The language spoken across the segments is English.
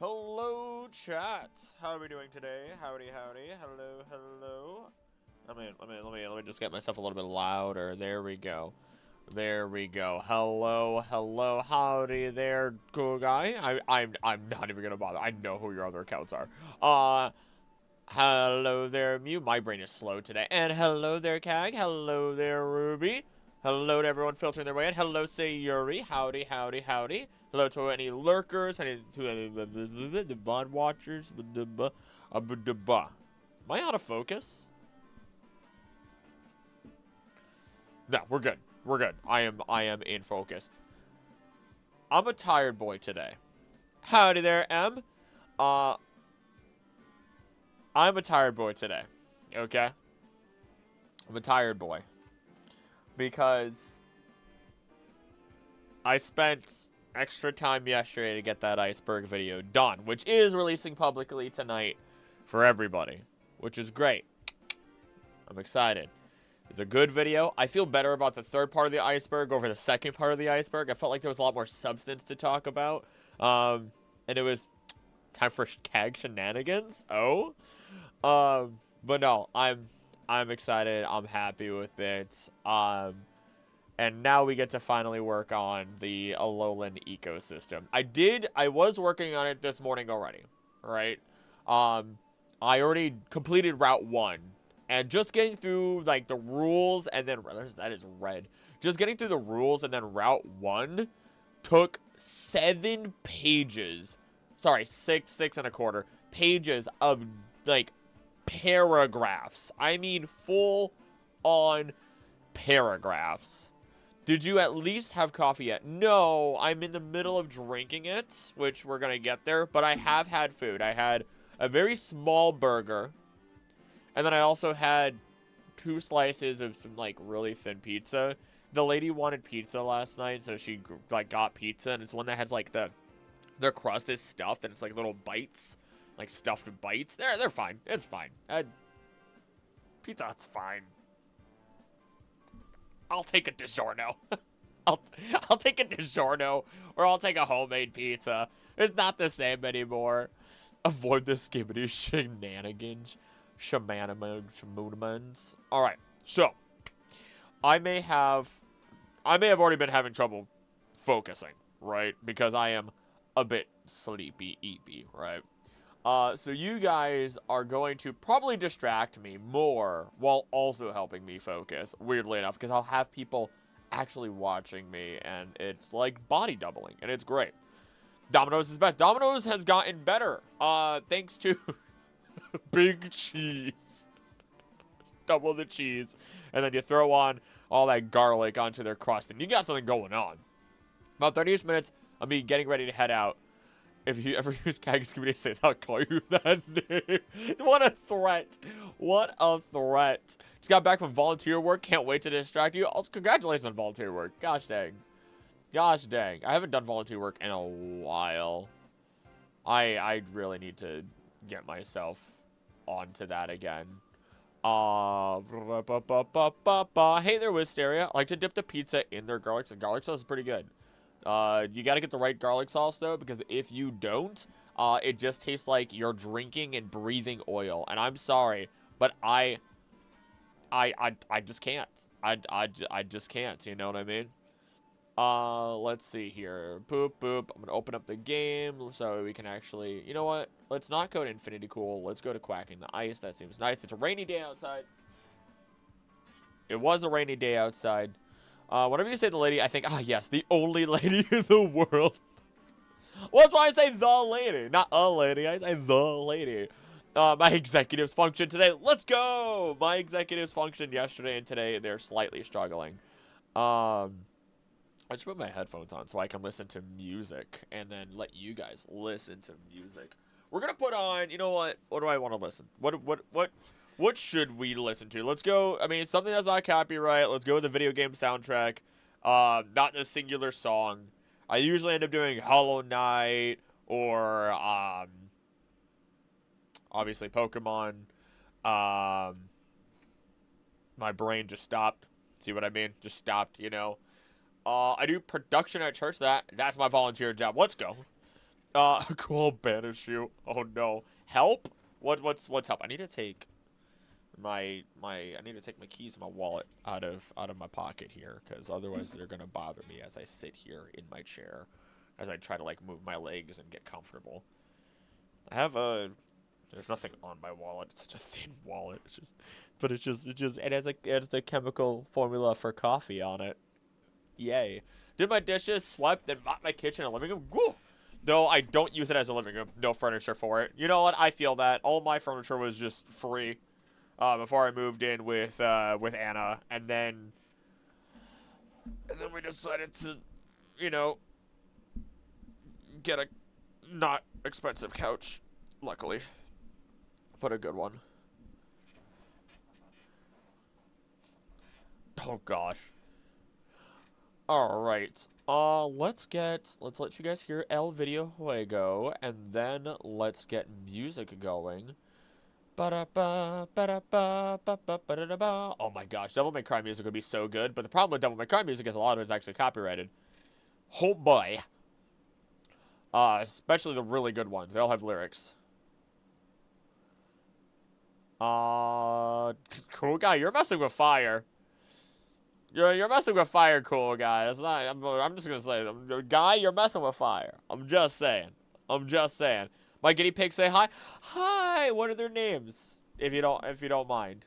Hello, chat. How are we doing today? Howdy, howdy. Hello, hello. Let me just get myself a little bit louder. There we go. There we go. Hello, hello. Howdy there, cool guy. I'm not even gonna bother. I know who your other accounts are. Hello there, Mew. My brain is slow today. And hello there, Kag. Hello there, Ruby. Hello to everyone filtering their way in. Hello, Sayuri. Howdy, howdy, howdy. Hello to any lurkers. To the bond watchers. Am I out of focus? No, we're good. We're good. I am in focus. I'm a tired boy today. Howdy there, M. I'm a tired boy today. Okay? I'm a tired boy. Because I spent extra time yesterday to get that iceberg video done, which is releasing publicly tonight for everybody, which is great. I'm excited. It's a good video. I feel better about the third part of the iceberg over the second part of the iceberg. I felt like there was a lot more substance to talk about. And it was time for CAG shenanigans. But no, I'm excited. I'm happy with it. And now we get to finally work on the Alolan ecosystem. I was working on it this morning already, right? I already completed Route 1. And just getting through, like, the rules and then, that is red. Just getting through the rules and then Route 1 took 7 pages. Sorry, 6.25 pages of, like, paragraphs. I mean, full-on paragraphs. Did you at least have coffee yet? No, I'm in the middle of drinking it, which we're gonna get there, but I have had food. I had a very small burger, and then I also had 2 slices of some, like, really thin pizza. The lady wanted pizza last night, so she, like, got pizza, and it's one that has, like, their crust is stuffed, and it's, like, little bites. Like, stuffed bites. They're fine. It's fine. Pizza, it's fine. I'll take a DiGiorno. I'll take a DiGiorno, or I'll take a homemade pizza. It's not the same anymore. Avoid the skibbity shenanigans. Shamanamans. Alright, so. I may have already been having trouble focusing, right? Because I am a bit sleepy-eepy, right? So you guys are going to probably distract me more while also helping me focus, weirdly enough, because I'll have people actually watching me, and it's like body doubling, and it's great. Domino's is best. Domino's has gotten better, thanks to big cheese. Double the cheese, and then you throw on all that garlic onto their crust, and you got something going on. About 30-ish minutes of me getting ready to head out. If you ever use CAG's community says, I'll call you that name. What a threat. What a threat. Just got back from volunteer work. Can't wait to distract you. Also, congratulations on volunteer work. Gosh dang. Gosh dang. I haven't done volunteer work in a while. I really need to get myself onto that again. Hey there, Wisteria. I like to dip the pizza in their garlic. The garlic sauce is pretty good. You gotta get the right garlic sauce, though, because if you don't, it just tastes like you're drinking and breathing oil. And I'm sorry, but I just can't. I just can't, you know what I mean? Let's see here. Boop, boop. I'm gonna open up the game so we can actually, you know what? Let's not go to Infinity Cool. Let's go to Quacking the Ice. That seems nice. It's a rainy day outside. It was a rainy day outside. Whenever you say the lady, I think, yes, the only lady in the world. Well, that's why I say the lady, not a lady. I say the lady. My executives function today. Let's go! My executives functioned yesterday and today. They're slightly struggling. I just put my headphones on so I can listen to music and then let you guys listen to music. We're gonna put on, you know what? What do I want to listen? What should we listen to? Let's go. I mean, something that's not copyright. Let's go with the video game soundtrack. Not a singular song. I usually end up doing Hollow Knight or obviously Pokemon. My brain just stopped. See what I mean? Just stopped, you know. I do production at church. That's my volunteer job. Let's go. Cool banish you. Oh no. Help? What's help? I need to take I need to take my keys and my wallet out of my pocket here, because otherwise they're gonna bother me as I sit here in my chair, as I try to like move my legs and get comfortable. I have there's nothing on my wallet. It's such a thin wallet. It has the chemical formula for coffee on it. Yay. Did my dishes, swept, then mopped my kitchen and living room. Woo! Though I don't use it as a living room. No furniture for it. You know what? I feel that. All my furniture was just free before I moved in with Anna. And then we decided to, you know, get a not expensive couch. Luckily. But a good one. Oh, gosh. Alright, let's let you guys hear El Video Juego, and then let's get music going. Oh my gosh, Devil May Cry music would be so good, but the problem with Devil May Cry music is a lot of it is actually copyrighted. Oh boy. Especially the really good ones, they all have lyrics. Cool guy, you're messing with fire. You're messing with fire, cool guy. That's not. I'm just gonna say, guy, you're messing with fire. I'm just saying. My guinea pigs say hi. Hi. What are their names? If you don't mind.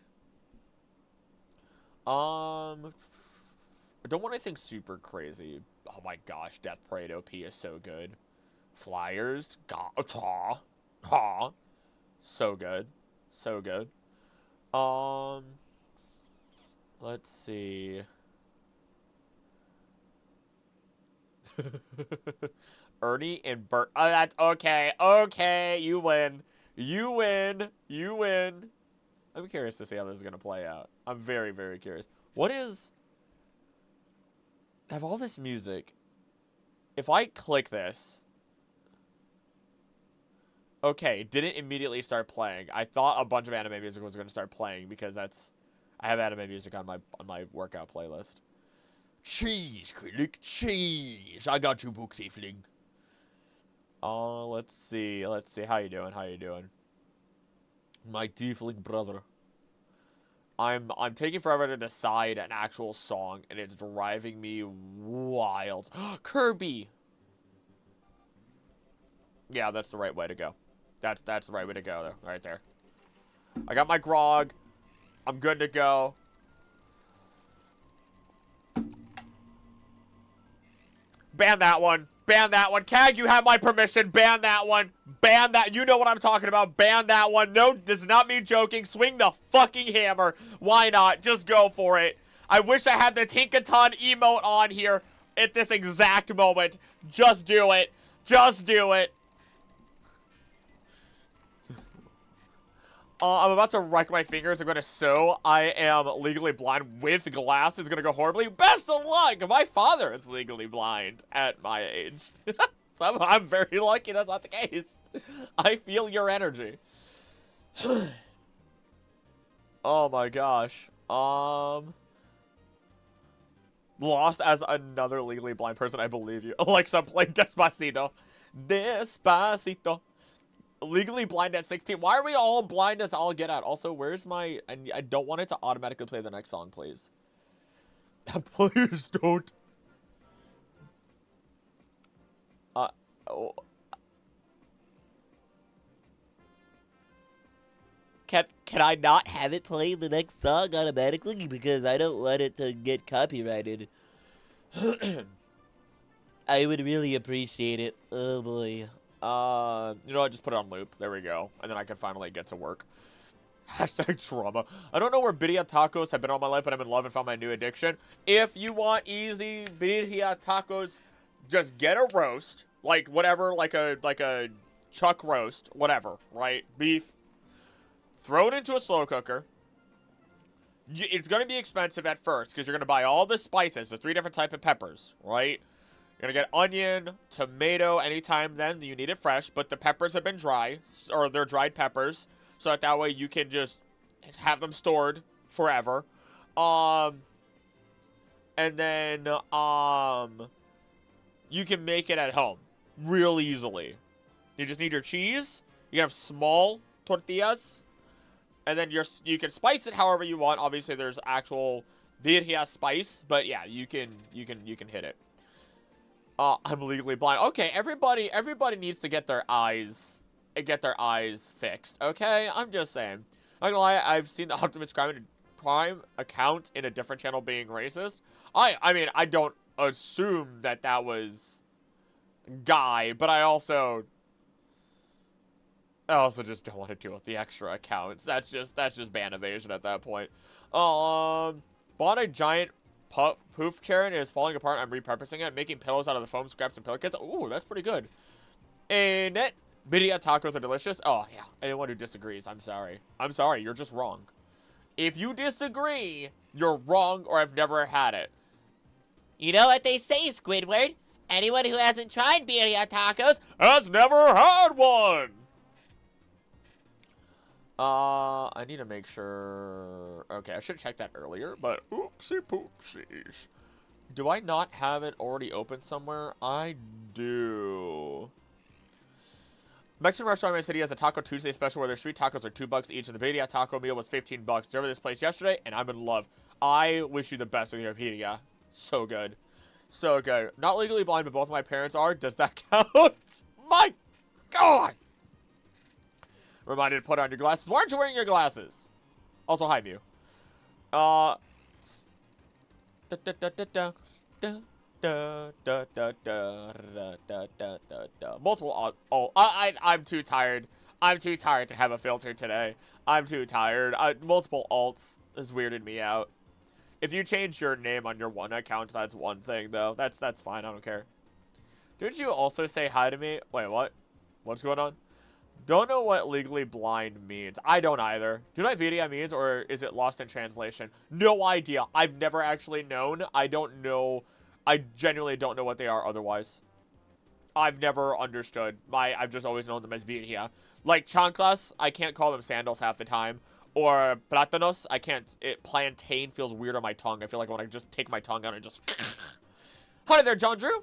I don't want anything super crazy. Oh my gosh, Death Parade OP is so good. Flyers, so good, so good. Let's see. Ernie and Bert. Oh, that's okay. Okay, you win. You win. You win. I'm curious to see how this is going to play out. I'm very, very curious. What is... I have all this music. If I click this... Okay, didn't immediately start playing. I thought a bunch of anime music was going to start playing because that's... I have anime music on my workout playlist. Cheese, critic, cheese. I got you, book tiefling. Let's see. How you doing? My tiefling brother. I'm taking forever to decide an actual song, and it's driving me wild. Kirby. Yeah, that's the right way to go. That's the right way to go, though. Right there. I got my grog. I'm good to go. Ban that one. Ban that one. Cag, you have my permission. Ban that one. Ban that. You know what I'm talking about. Ban that one. No, this is not me joking. Swing the fucking hammer. Why not? Just go for it. I wish I had the Tinkaton emote on here at this exact moment. Just do it. Just do it. I'm about to wreck my fingers. I'm going to sew. I am legally blind with glasses. It's going to go horribly. Best of luck. My father is legally blind at my age. So I'm very lucky that's not the case. I feel your energy. Oh my gosh. Lost as another legally blind person. I believe you. Alexa, play Despacito. Despacito. Legally blind at 16. Why are we all blind as all get out? Also, where's my... I don't want it to automatically play the next song, please. Please don't. Oh. Can I not have it play the next song automatically? Because I don't want it to get copyrighted. I would really appreciate it. Oh, boy. You know, I just put it on loop. There we go. And then I can finally get to work. Hashtag trauma. I don't know where birria tacos have been all my life, but I'm in love and found my new addiction. If you want easy birria tacos, just get a roast. Like, whatever, like a chuck roast. Whatever, right? Beef. Throw it into a slow cooker. It's going to be expensive at first, because you're going to buy all the spices, the 3 different types of peppers, right? You're going to get onion, tomato, anytime then you need it fresh, but the peppers have been dry, or they're dried peppers, so that way you can just have them stored forever. And then, you can make it at home real easily. You just need your cheese. You can have small tortillas. And then you can spice it however you want. Obviously, there's actual birria spice. But yeah, you can hit it. I'm legally blind. Okay, everybody needs to get their eyes fixed. Okay, I'm just saying. Not gonna lie, I've seen the Optimus Prime account in a different channel being racist. I mean, I don't assume that was Guy, but I also just don't want to deal with the extra accounts. That's just ban evasion at that point. Bought a giant poof chair and it is falling apart. I'm repurposing it, making pillows out of the foam scraps and pillow kits. Ooh, that's pretty good. And net birria tacos are delicious. Oh yeah, anyone who disagrees, I'm sorry. I'm sorry, you're just wrong. If you disagree, you're wrong or I've never had it. You know what they say, Squidward? Anyone who hasn't tried birria tacos has never had one! I need to make sure... Okay, I should have checked that earlier, but oopsie poopsies. Do I not have it already open somewhere? I do. Mexican restaurant in my city has a Taco Tuesday special where their street tacos are $2 each, and the birria taco meal was $15. Served at this place yesterday, and I'm in love. I wish you the best with your birria. So good. So good. Not legally blind, but both of my parents are. Does that count? My God! Reminded to put on your glasses. Why aren't you wearing your glasses? Also, hi, Mew. Multiple I'm too tired. I'm too tired to have a filter today. I'm too tired. Multiple alts has weirded me out. If you change your name on your one account, that's one thing, though. That's fine. I don't care. Didn't you also say hi to me? Wait, what? What's going on? Don't know what legally blind means. I don't either. Do you know what BDI means, or is it lost in translation? No idea. I've never actually known. I don't know. I genuinely don't know what they are otherwise. I've never understood. I've just always known them as BDI. Like chanclas, I can't call them sandals half the time. Or plátanos, I can't. Plantain feels weird on my tongue. I feel like when I just take my tongue out and just... Hi there, John Drew.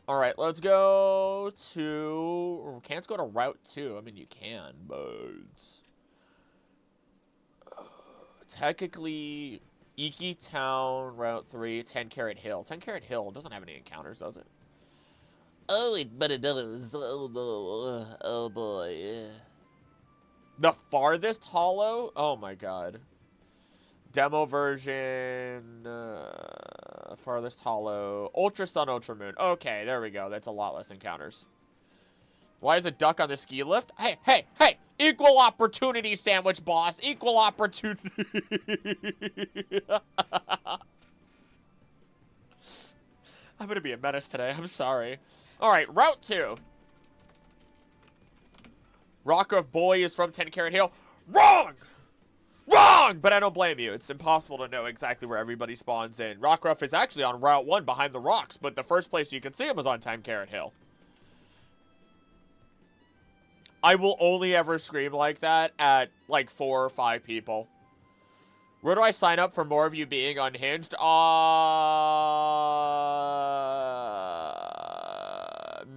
Alright, let's go to... Can't go to Route 2. I mean, you can, but... Technically, Iki Town, Route 3, 10 Carat Hill. 10 Carat Hill doesn't have any encounters, does it? Oh, but it does. Oh, no. Oh, boy. Yeah. The farthest hollow? Oh, my God. Demo version. Farthest hollow. Ultra Sun, Ultra Moon. Okay, there we go. That's a lot less encounters. Why is a duck on the ski lift? Hey, hey, hey! Equal opportunity sandwich, boss. Equal opportunity. I'm gonna be a menace today. I'm sorry. Alright, Route 2. Rock of Boy is from 10 Carat Hill. Wrong! Wrong! But I don't blame you. It's impossible to know exactly where everybody spawns in. Rockruff is actually on Route 1 behind the rocks, but the first place you can see him is on 10 Carat Hill. I will only ever scream like that at, like, 4 or 5 people. Where do I sign up for more of you being unhinged?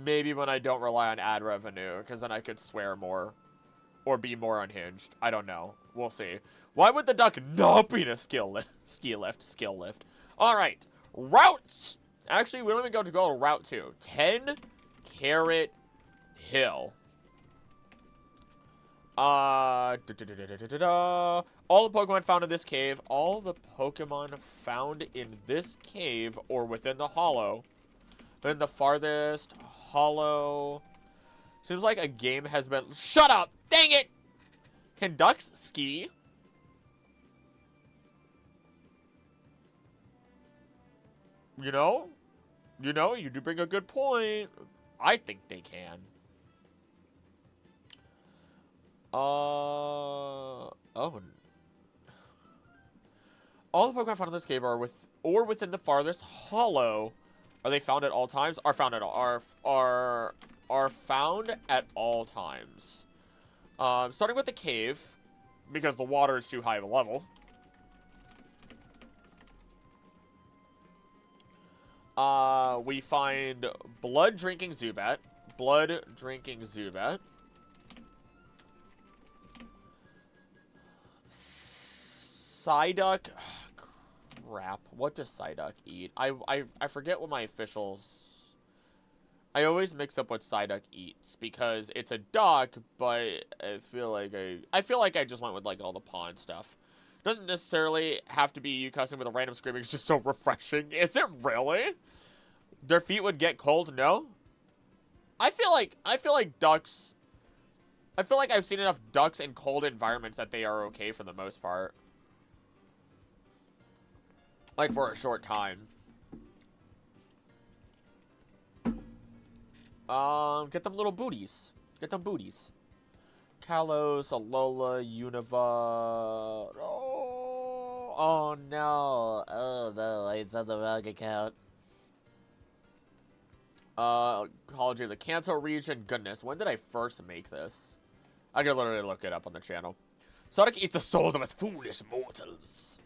Maybe when I don't rely on ad revenue, because then I could swear more. Or be more unhinged. I don't know. We'll see. Why would the duck not be in a skill lift? Alright. Route... Actually, we don't even go to Route 2. 10 Carat Hill. All the Pokemon found in this cave. All the Pokemon found in this cave or within the hollow. In the farthest hollow. Seems like a game has been... Shut up! Dang it! Can ducks ski? You know? You do bring a good point. I think they can. Oh. All the Pokemon found in this cave are within the farthest hollow Are they found at all times? Are found at all are found at all times. Starting with the cave, because the water is too high of a level. We find blood drinking Zubat. Blood drinking Zubat. Psyduck. Crap. What does Psyduck eat? I forget what my officials... I always mix up what Psyduck eats because it's a duck, but I feel like I just went with like all the pond stuff. Doesn't necessarily have to be you cussing with a random screaming. It's just so refreshing. Is it really? Their feet would get cold? No. I feel like ducks. I feel like I've seen enough ducks in cold environments that they are okay for the most part. Like for a short time. Get them little booties. Get them booties. Kalos, Alola, Unova. Oh no. Oh no, it's on the wrong account. Ecology of the Kanto region. Goodness, when did I first make this? I can literally look it up on the channel. Psyduck eats the souls of his foolish mortals.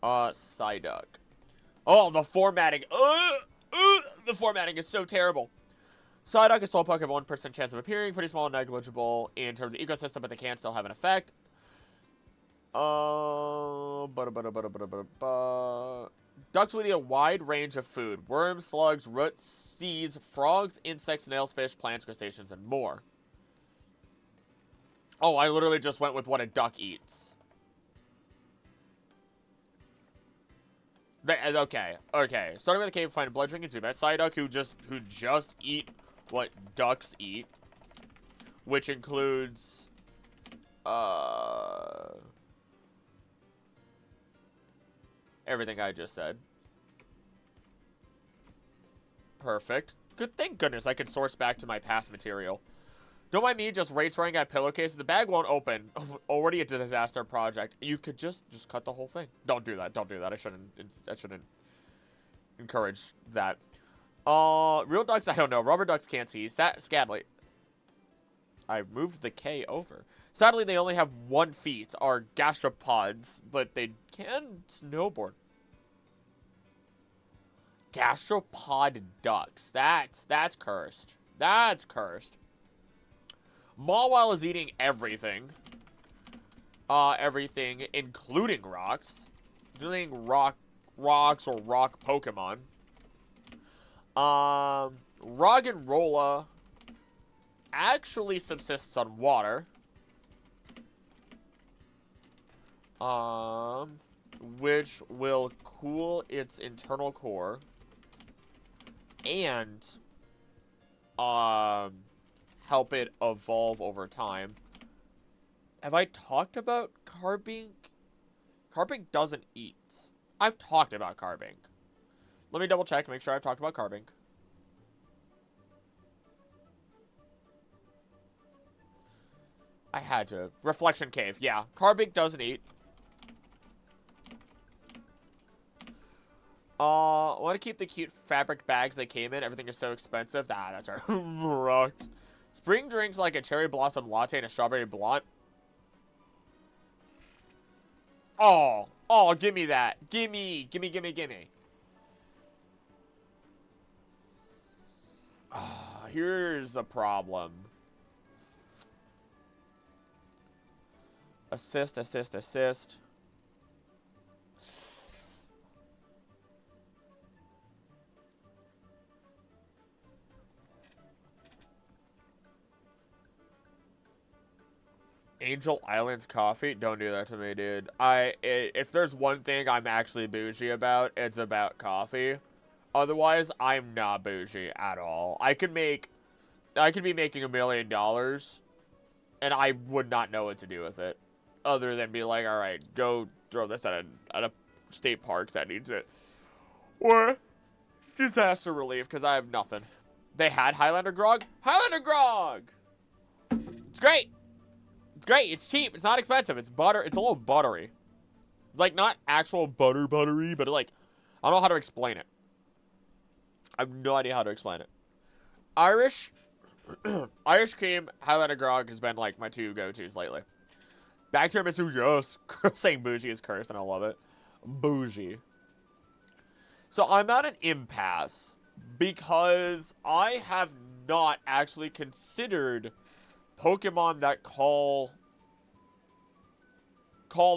Psyduck. Oh, the formatting. The formatting is so terrible. Psyduck is Slowpoke have a 1% chance of appearing. Pretty small and negligible in terms of ecosystem, but they can still have an effect. Ducks will eat a wide range of food. Worms, slugs, roots, seeds, frogs, insects, snails, fish, plants, crustaceans, and more. Oh, I literally just went with what a duck eats. Okay. Starting with the cave, find a blood drinking Zubat. Psyduck who just eat what ducks eat, which includes everything I just said. Perfect. Thank goodness I can source back to my past material. Don't mind me just race running at pillowcases. The bag won't open. Already a disaster project. You could just cut the whole thing. Don't do that. Don't do that. I shouldn't encourage that. Real ducks, I don't know. Rubber ducks can't see. Sadly, I moved the K over. Sadly, they only have 1 feet. Are gastropods, but they can snowboard. Gastropod ducks. That's cursed. That's cursed. Mawile is eating everything. Everything, including rocks. Including rocks or rock Pokemon. Roggenrola actually subsists on water. Which will cool its internal core. And, help it evolve over time. Have I talked about Carbink? Carbink doesn't eat. I've talked about Carbink. Let me double check, make sure I've talked about Carbink. I had to. Reflection Cave, yeah. Carbink doesn't eat. I want to keep the cute fabric bags they came in. Everything is so expensive. Ah, that's right. Rocked. Spring drinks like a cherry blossom latte and a strawberry blonde. Oh, give me that. Gimme. Here's a problem. Assist. Angel Island's coffee? Don't do that to me, dude. If there's one thing I'm actually bougie about, it's about coffee. Otherwise, I'm not bougie at all. I could be making $1 million, and I would not know what to do with it. Other than be like, alright, go throw this at a state park that needs it. Or disaster relief, because I have nothing. They had Highlander Grog? Highlander Grog! It's great! It's great. It's cheap. It's not expensive. It's butter. It's a little buttery. Like, not actual buttery, but like, I don't know how to explain it. I have no idea how to explain it. Irish, Irish cream, Highlander grog has been like my two go-tos lately. Back to Tiramisu, yes. Saying bougie is cursed, and I love it. Bougie. So I'm at an impasse because I have not actually considered Pokemon that call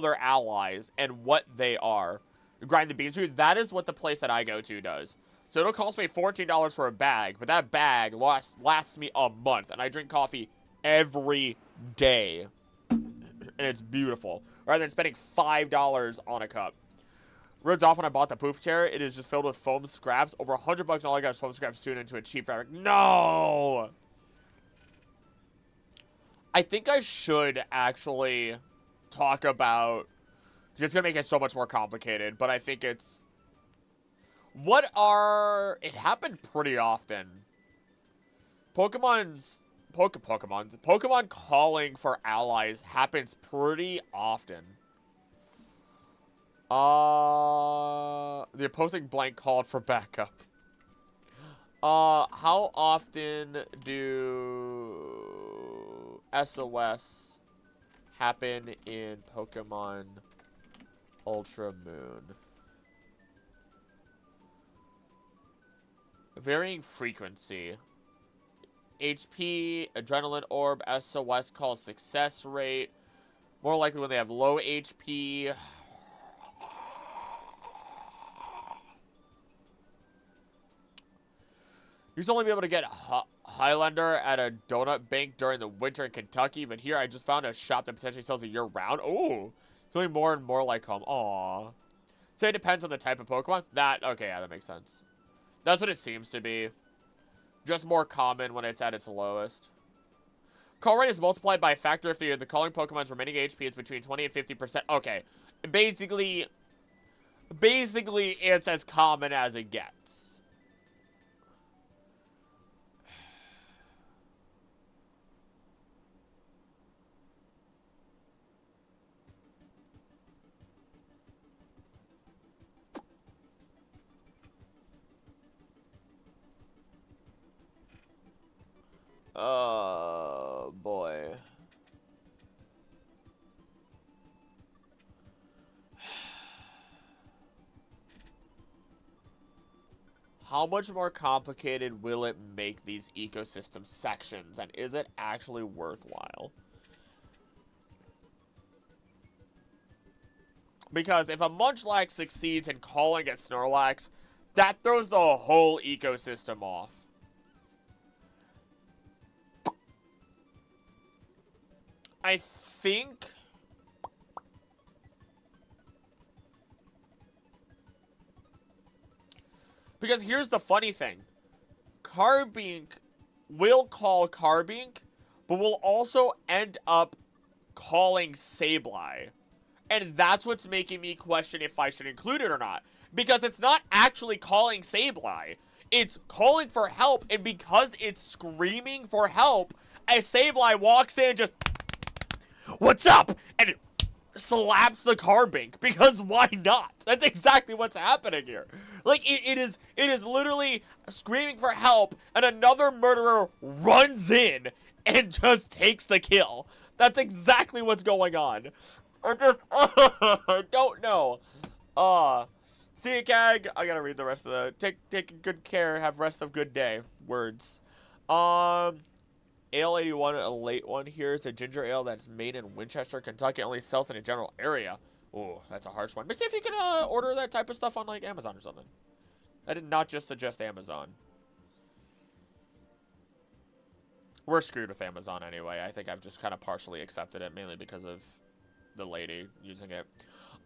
their allies and what they are. Grind the beans food, that is what the place that I go to does. So it'll cost me $14 for a bag, but that bag lasts me a month, and I drink coffee every day. And it's beautiful. Rather than spending $5 on a cup. Ripped off when I bought the poof chair. It is just filled with foam scraps. Over $100 and all I got is foam scraps tuned into a cheap fabric. No! I think I should actually talk about... It's going to make it so much more complicated, but I think it's... What are... It happened pretty often. Pokemon calling for allies happens pretty often. The opposing blank called for backup. How often do SOS happen in Pokemon Ultra Moon? Varying frequency. HP, Adrenaline Orb, SOS call success rate. More likely when they have low HP. You used to only be able to get Highlander at a donut bank during the winter in Kentucky, but here I just found a shop that potentially sells it year-round. Oh, feeling more and more like home. Aww. So it depends on the type of Pokemon. Okay, yeah, that makes sense. That's what it seems to be. Just more common when it's at its lowest. Call rate is multiplied by a factor if the calling Pokemon's remaining HP is between 20 and 50%. Okay, basically, it's as common as it gets. Oh, boy. How much more complicated will it make these ecosystem sections, and is it actually worthwhile? Because if a Munchlax succeeds in calling a Snorlax, that throws the whole ecosystem off. I think... Because here's the funny thing. Carbink will call Carbink, but will also end up calling Sableye. And that's what's making me question if I should include it or not. Because it's not actually calling Sableye. It's calling for help, and because it's screaming for help, a Sableye walks in and just... What's up? And it slaps the Carbink, because why not? That's exactly what's happening here. Like, it is literally screaming for help, and another murderer runs in and just takes the kill. That's exactly what's going on. I don't know. See you, Gag. I gotta read the rest of the... Take good care, have rest of good day. Words. Ale 81, a late one here. It's a ginger ale that's made in Winchester, Kentucky. It only sells in a general area. Oh, that's a harsh one. But see if you can order that type of stuff on, like, Amazon or something. I did not just suggest Amazon. We're screwed with Amazon anyway. I think I've just kind of partially accepted it, mainly because of the lady using it.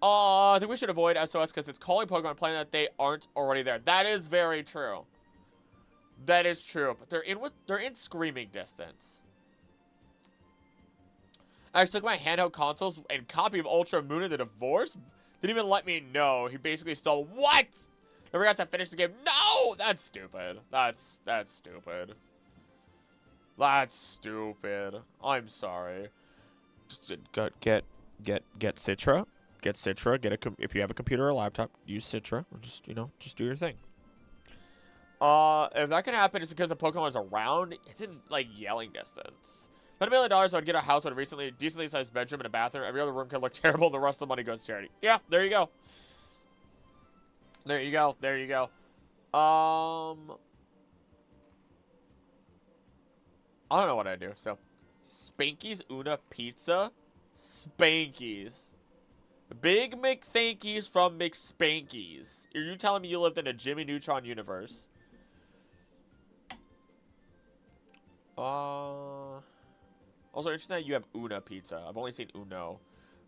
I think we should avoid SOS because it's calling Pokemon playing that they aren't already there. That is very true. That is true, but they're in screaming distance. I just took my handheld consoles and copy of Ultra Moon in the divorce. Didn't even let me know. He basically stole what? Never got to finish the game. No, that's stupid. That's stupid. That's stupid. I'm sorry. Just get Citra. Get Citra. If you have a computer or a laptop, use Citra. Or just do your thing. If that can happen, it's because the Pokemon's around. It's in, like, yelling distance. Spend $1 million, I'd get a house with a decently sized bedroom and a bathroom. Every other room can look terrible. The rest of the money goes to charity. Yeah, there you go. There you go. There you go. I don't know what I do. So, Spanky's Una Pizza. Spanky's. Big McThankies from McSpankies. Are you telling me you lived in a Jimmy Neutron universe? Also interesting that you have Una Pizza. I've only seen Uno.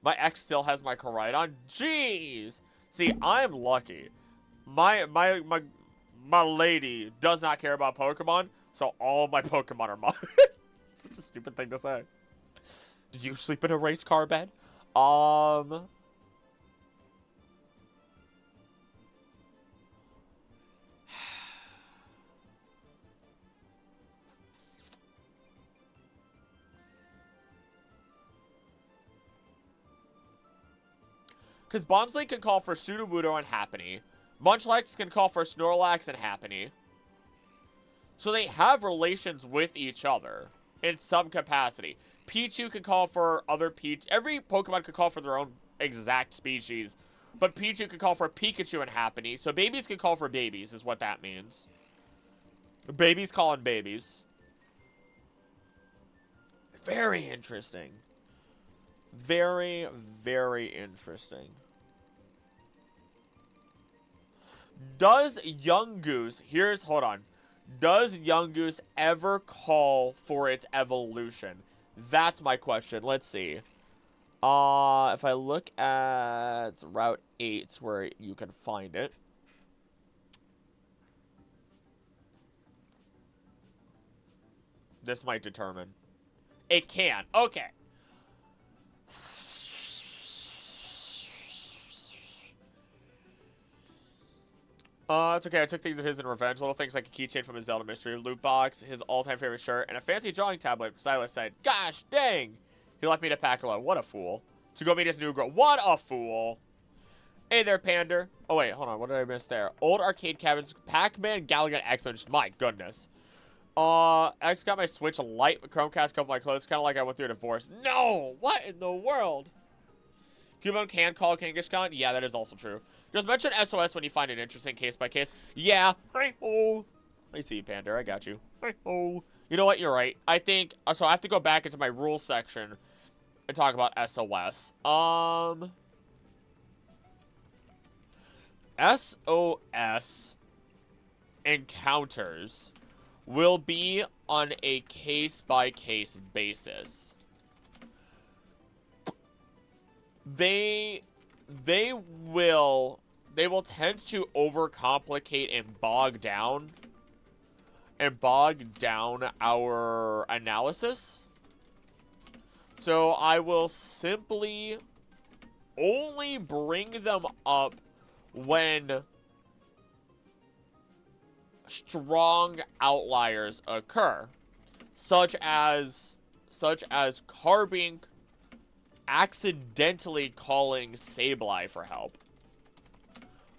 My ex still has my Koraidon. Jeez. See, I'm lucky. My lady does not care about Pokemon, so all of my Pokemon are mine. Such a stupid thing to say. Did you sleep in a race car bed? Because Bonsly can call for Sudowoodo and Happiny. Munchlax can call for Snorlax and Happiny. So they have relations with each other in some capacity. Pichu can call for other Peach. Every Pokemon can call for their own exact species. But Pichu can call for Pikachu and Happiny. So babies can call for babies is what that means. Babies calling babies. Very interesting. Very, very interesting. Does Yungoos, hold on. Does Yungoos ever call for its evolution? That's my question. Let's see. If I look at Route 8, where you can find it. This might determine. It can. Okay. It's okay. I took things of his in revenge. Little things like a keychain from his Zelda Mystery loot box, his all-time favorite shirt, and a fancy drawing tablet. Silas said, "Gosh dang!" He left me to pack alone. What a fool. To go meet his new girl. What a fool. Hey there, Pander. Oh, wait. Hold on. What did I miss there? Old arcade cabins. Pac-Man, Galaga, X-Men. My goodness. X got my Switch Lite, Chromecast, couple of my clothes. Kind of like I went through a divorce. No! What in the world? Cubone can call Kangaskhan? Yeah, that is also true. Just mention SOS when you find it interesting case by case. Yeah. Hi-ho. I see you, Pander. I got you. Hi-ho. You know what? You're right. I think... So I have to go back into my rules section and talk about SOS. SOS encounters will be on a case-by-case basis. They will tend to overcomplicate and bog down our analysis. So I will simply only bring them up when strong outliers occur, such as Carbink accidentally calling Sableye for help,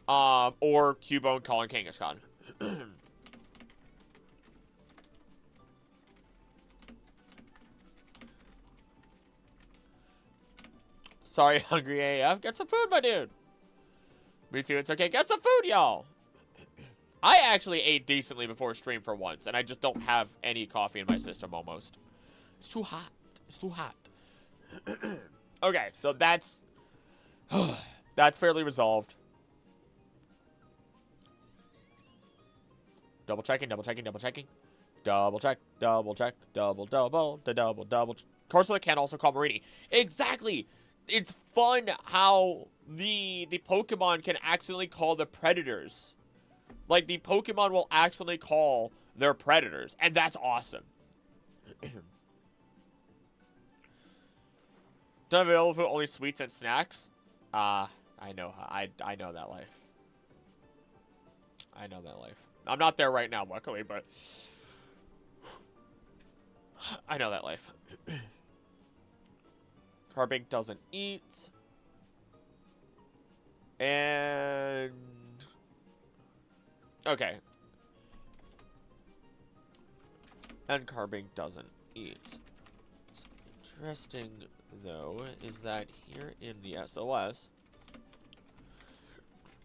or Cubone calling Kangaskhan. Sorry, hungry AF. Get some food, my dude. Me too. It's okay. Get some food, y'all. I actually ate decently before stream for once, and I just don't have any coffee in my system almost. It's too hot. It's too hot. Okay, so that's fairly resolved. Double checking, double checking, double checking. Double check, double check, double. Corsola can also call Marini. Exactly! It's fun how the Pokemon can accidentally call the predators. Like, the Pokemon will accidentally call their predators, and that's awesome. Done available for only sweets and snacks? I know that life. I know that life. I'm not there right now, luckily, but I know that life. Carbink doesn't eat. And okay. And Carbink doesn't eat. What's interesting, though, is that here in the SOS,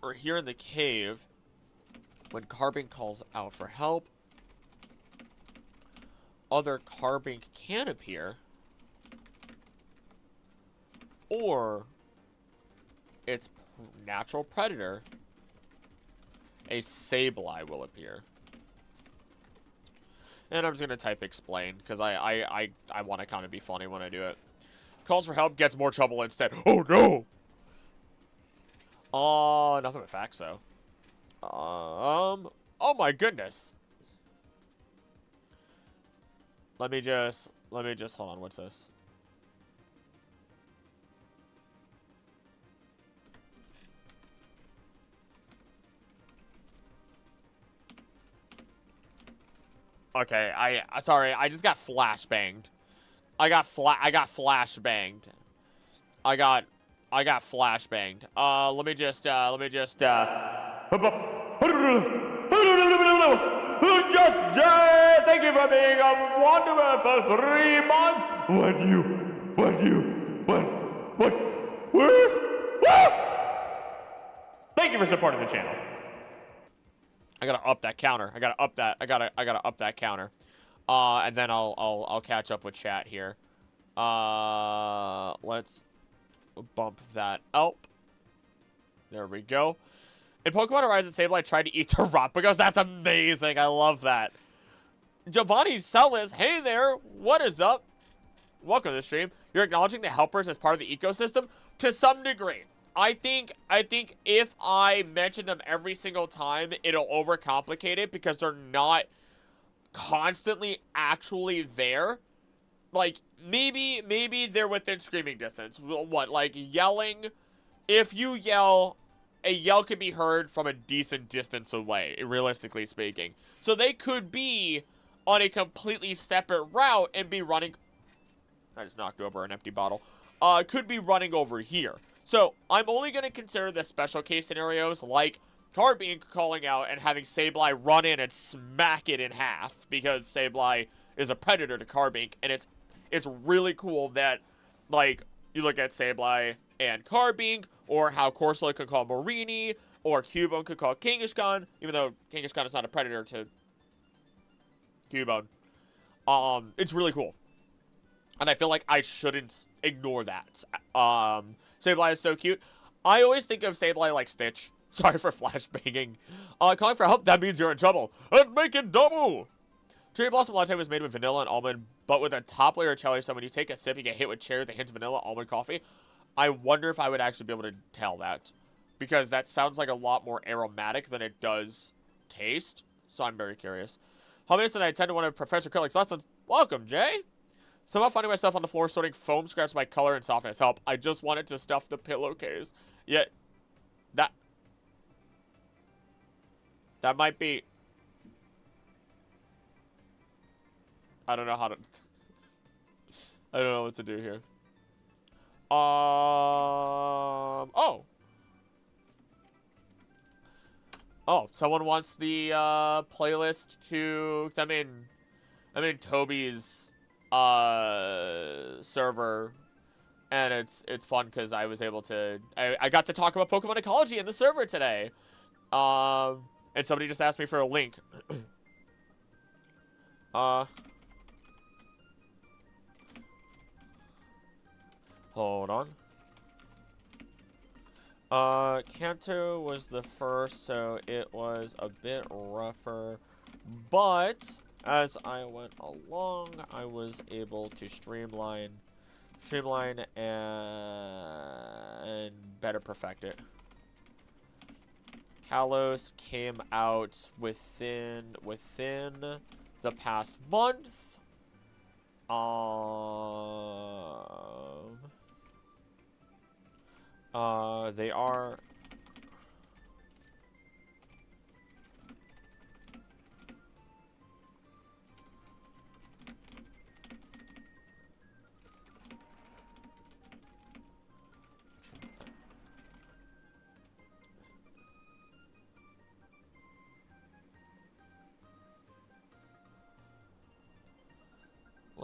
or here in the cave, when Carbink calls out for help, other Carbink can appear, or its natural predator, a Sableye, will appear. And I'm just going to type explain, because I want to kind of be funny when I do it. Calls for help, gets more trouble instead. Oh, no! Nothing but facts, though. Oh my goodness. Let me just, hold on, what's this? Okay, sorry, I just got flashbanged. I got flashbanged. I got flashbanged. Let me just, thank you for being a wanderer for 3 months. Thank you for supporting the channel. I gotta up that counter. I gotta up that counter. And then I'll catch up with chat here. Let's bump that up. There we go. In Pokemon Horizon, Sableye tried to eat Terapagos. That's amazing. I love that. Giovanni Celis, hey there. What is up? Welcome to the stream. You're acknowledging the helpers as part of the ecosystem? To some degree. I think if I mention them every single time, it'll overcomplicate it because they're not constantly actually there. Like, maybe they're within screaming distance. What, like yelling? If you yell, a yell can be heard from a decent distance away, realistically speaking. So they could be on a completely separate route and be running... I just knocked over an empty bottle. Could be running over here. So, I'm only going to consider the special case scenarios like Carbink calling out and having Sableye run in and smack it in half because Sableye is a predator to Carbink, and it's really cool that, like, you look at Sableye and Carbink, or how Corsola could call Morini, or Cubone could call Kangaskhan, even though Kangaskhan is not a predator to Cubone. It's really cool. And I feel like I shouldn't ignore that. Sableye is so cute. I always think of Sableye like Stitch. Sorry for flashbanging. Calling for help, that means you're in trouble. And make it double! Cherry Blossom Latte was made with vanilla and almond, but with a top layer of cherry, so when you take a sip, you get hit with cherry with a hint of vanilla, almond coffee. I wonder if I would actually be able to tell that. Because that sounds like a lot more aromatic than it does taste. So I'm very curious. How many did I attend to one of Professor Killick's lessons? Welcome, Jay! Somehow finding myself on the floor sorting foam scraps by color and softness help. I just wanted to stuff the pillowcase. Yet, that might be... I don't know how to... I don't know what to do here. Oh! Oh, someone wants the, playlist to... I mean, Toby's... server, and it's fun because I was able to I got to talk about Pokemon ecology in the server today, and somebody just asked me for a link. Hold on. Kanto was the first, so it was a bit rougher, but as I went along, I was able to streamline and better perfect it. Kalos came out within the past month. They are...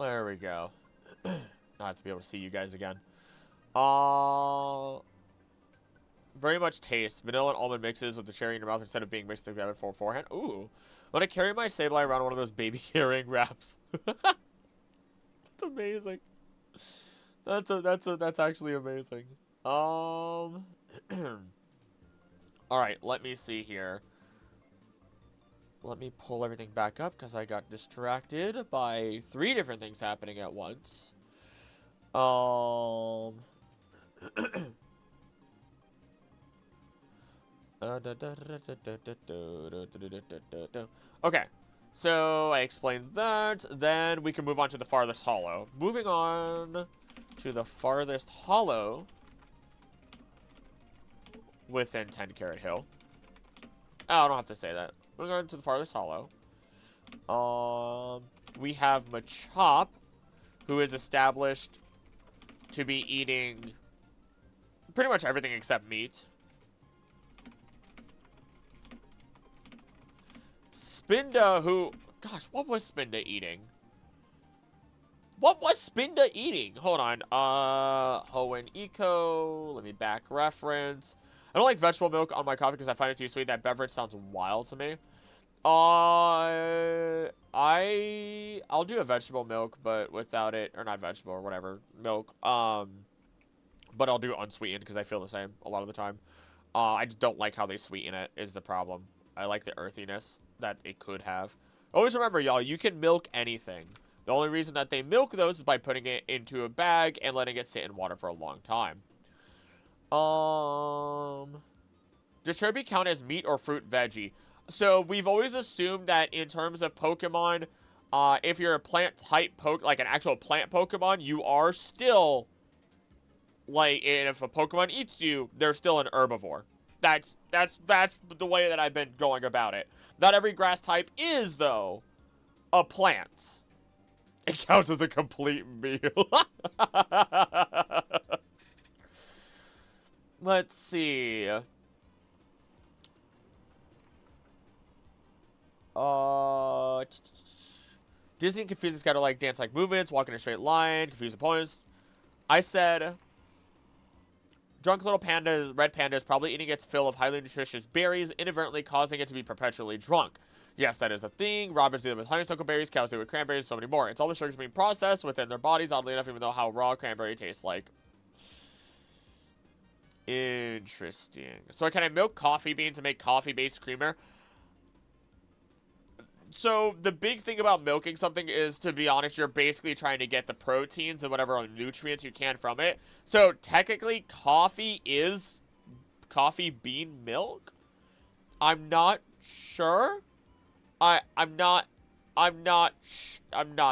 There we go. I have to be able to see you guys again. Very much taste. Vanilla and almond mixes with the cherry in your mouth instead of being mixed together for beforehand. Ooh. When I carry my Sableye around one of those baby carrying wraps. That's amazing. That's actually amazing. Alright, let me see here. Let me pull everything back up because I got distracted by 3 different things happening at once. Okay, so I explained that. Then we can move on to the farthest hollow. Moving on to the farthest hollow within 10 Carrot Hill. Oh, I don't have to say that. Moving on to the farthest hollow. We have Machop, who is established to be eating pretty much everything except meat. Spinda, who... Gosh, what was Spinda eating? What was Spinda eating? Hold on. Hoenn Eco. Let me back reference. I don't like vegetable milk on my coffee because I find it too sweet. That beverage sounds wild to me. I'll do a vegetable milk, but without it, or not vegetable or whatever, milk. But I'll do unsweetened because I feel the same a lot of the time. I just don't like how they sweeten it is the problem. I like the earthiness that it could have. Always remember, y'all, you can milk anything. The only reason that they milk those is by putting it into a bag and letting it sit in water for a long time. Does Sherby count as meat or fruit veggie? So we've always assumed that in terms of Pokemon, if you're a plant type like an actual plant Pokemon, you are still like, and if a Pokemon eats you, they're still an herbivore. That's the way that I've been going about it. Not every grass type is, though, a plant. It counts as a complete meal. Let's see. Disney confuses gotta like dance-like movements, walk in a straight line, confuse opponents. I said... Drunk little panda, red panda, is probably eating its fill of highly nutritious berries, inadvertently causing it to be perpetually drunk. Yes, that is a thing. Robins do it with honeysuckle berries, cows do it with cranberries, so many more. It's all the sugars being processed within their bodies, oddly enough, even though how raw cranberry tastes like. Interesting. So can I milk coffee beans to make coffee-based creamer? So the big thing about milking something is, to be honest, you're basically trying to get the proteins and whatever nutrients you can from it. So technically, coffee is coffee bean milk. I'm not sure. I'm not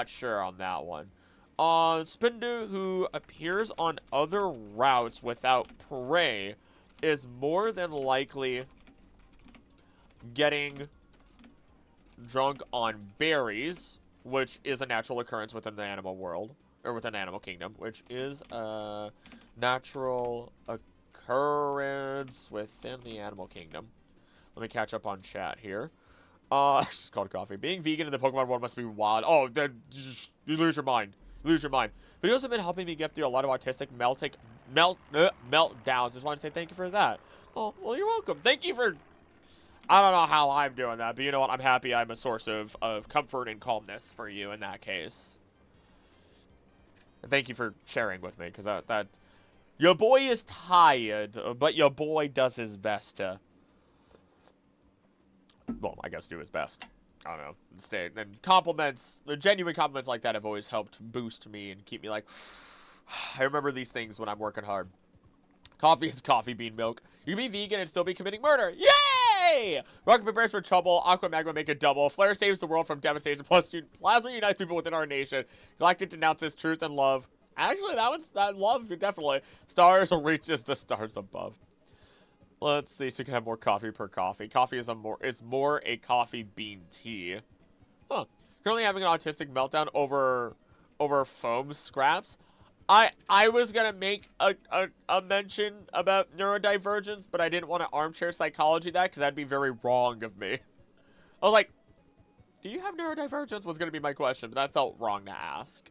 sure on that one. Spinda, who appears on other routes without prey, is more than likely getting drunk on berries, which is a natural occurrence within the animal world, or within the animal kingdom, which is a natural occurrence within the animal kingdom. Let me catch up on chat here. It's just called coffee. Being vegan in the Pokemon world must be wild. Oh, then you lose your mind. You lose your mind. Videos have been helping me get through a lot of autistic meltdowns. Just want to say thank you for that. Oh, well, you're welcome. Thank you for... I don't know how I'm doing that, but you know what? I'm happy I'm a source of comfort and calmness for you in that case. And thank you for sharing with me, because that... Your boy is tired, but your boy does his best to... Well, I guess do his best. I don't know. Stay. And compliments, the genuine compliments like that have always helped boost me and keep me like... I remember these things when I'm working hard. Coffee is coffee bean milk. You can be vegan and still be committing murder. Yay! Rocket prepares for trouble. Aqua Magma make a double. Flare saves the world from devastation. Plus, Plasma unites people within our nation. Galactic denounces truth and love. Actually, that love, definitely. Stars reaches the stars above. Let's see, so you can have more coffee per coffee. Coffee is more a coffee bean tea. Huh. Currently having an autistic meltdown over foam scraps. I was gonna make a mention about neurodivergence, but I didn't want to armchair psychology that, because that'd be very wrong of me. I was like, do you have neurodivergence? Was gonna be my question, but that felt wrong to ask.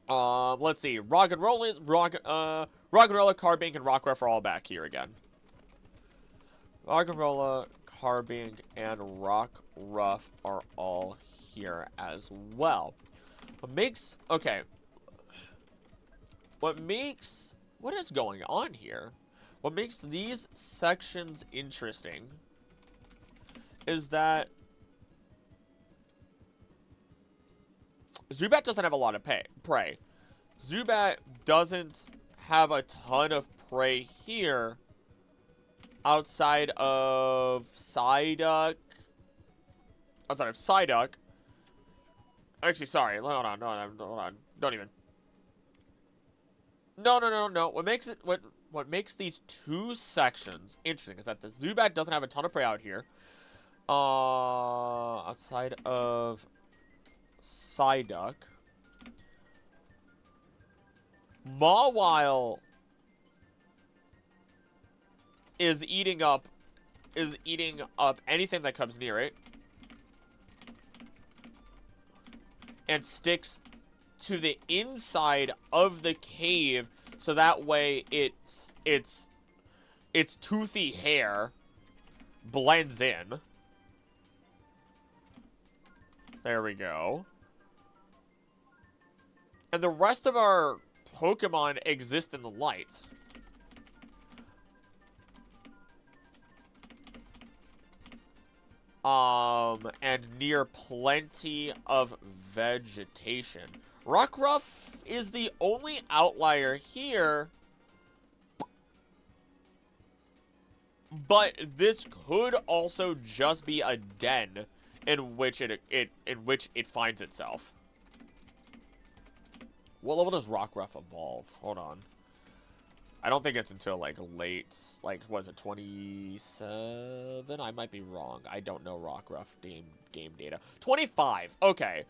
Let's see. Rock and Rolla, Carbink, and Rockruff are all back here again. Rock and Rolla, Carbink, and Rockruff are all here as well. Okay. What is going on here? What makes these sections interesting is that Zubat doesn't have a lot of prey. Zubat doesn't have a ton of prey here outside of Psyduck. Actually, sorry. Hold on. Don't even. No. What makes these two sections interesting is that the Zubat doesn't have a ton of prey out here. Outside of Psyduck. Mawile is eating up anything that comes near it. And sticks to the inside of the cave so that way its toothy hair blends in. There we go. And the rest of our Pokemon exist in the light. And near plenty of vegetation. Rockruff is the only outlier here. But this could also just be a den in which it finds itself. What level does Rockruff evolve? Hold on. I don't think it's until, like, late, like, was it 27? I might be wrong. I don't know Rockruff game data. 25! Okay.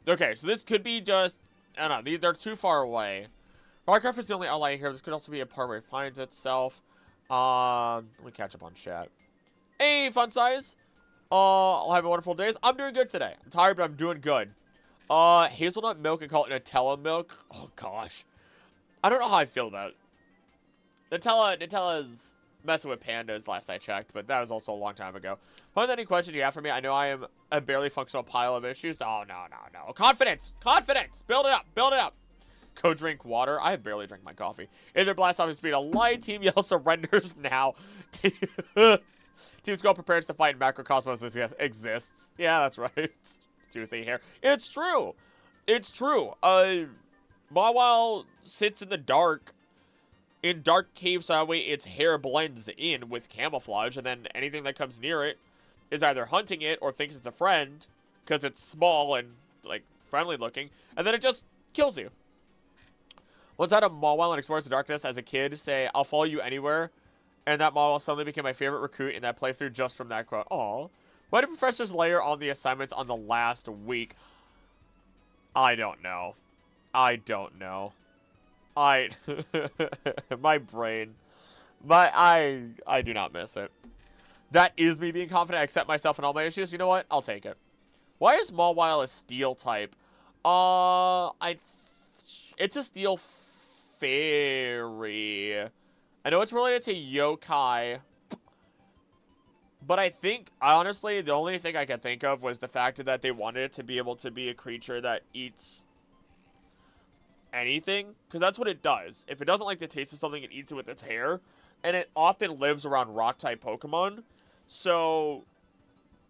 Okay, so this could be just, I don't know, they're too far away. Rockruff is the only outlier here. This could also be a part where it finds itself. Let me catch up on chat. Hey, Fun Size! I'll have a wonderful day. I'm doing good today. I'm tired, but I'm doing good. Hazelnut milk and call it Nutella milk. Oh, gosh. I don't know how I feel about it. Nutella's messing with pandas last I checked, but that was also a long time ago. If any questions you have for me, I know I am a barely functional pile of issues. Oh, no. Confidence! Build it up! Go drink water. I barely drink my coffee. Either blast off his speed of light. Team Yell surrenders now. Team Skull prepares to fight Macrocosmos exists. Yeah, that's right. Toothy hair. It's true. Mawile sits in the dark. In dark caves, so that way its hair blends in with camouflage, and then anything that comes near it is either hunting it or thinks it's a friend, because it's small and, like, friendly looking, and then it just kills you. Once I had a Mawile and explores the darkness as a kid, say, I'll follow you anywhere, and that Mawile suddenly became my favorite recruit in that playthrough just from that quote. Aw. Why did Professors layer on the assignments on the last week? I don't know. My brain. I do not miss it. That is me being confident. I accept myself and all my issues. You know what? I'll take it. Why is Mawile a steel type? It's a steel fairy. I know it's related to yokai. But I think, honestly, the only thing I could think of was the fact that they wanted it to be able to be a creature that eats anything, because that's what it does. If it doesn't like the taste of something, it eats it with its hair, and it often lives around rock-type Pokemon, so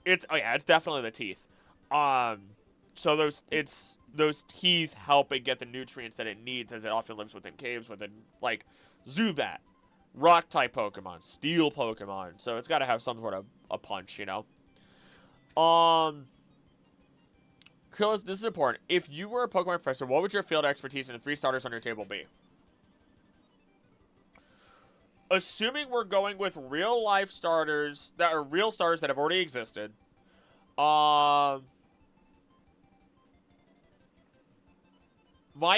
it's definitely the teeth. So those teeth help it get the nutrients that it needs, as it often lives within caves within, like, Zubat, rock-type Pokemon, steel Pokemon, so it's got to have some sort of a punch, you know? Krillis, this is important. If you were a Pokemon professor, what would your field expertise and the 3 starters on your table be? Assuming we're going with real-life starters, that are real starters that have already existed, my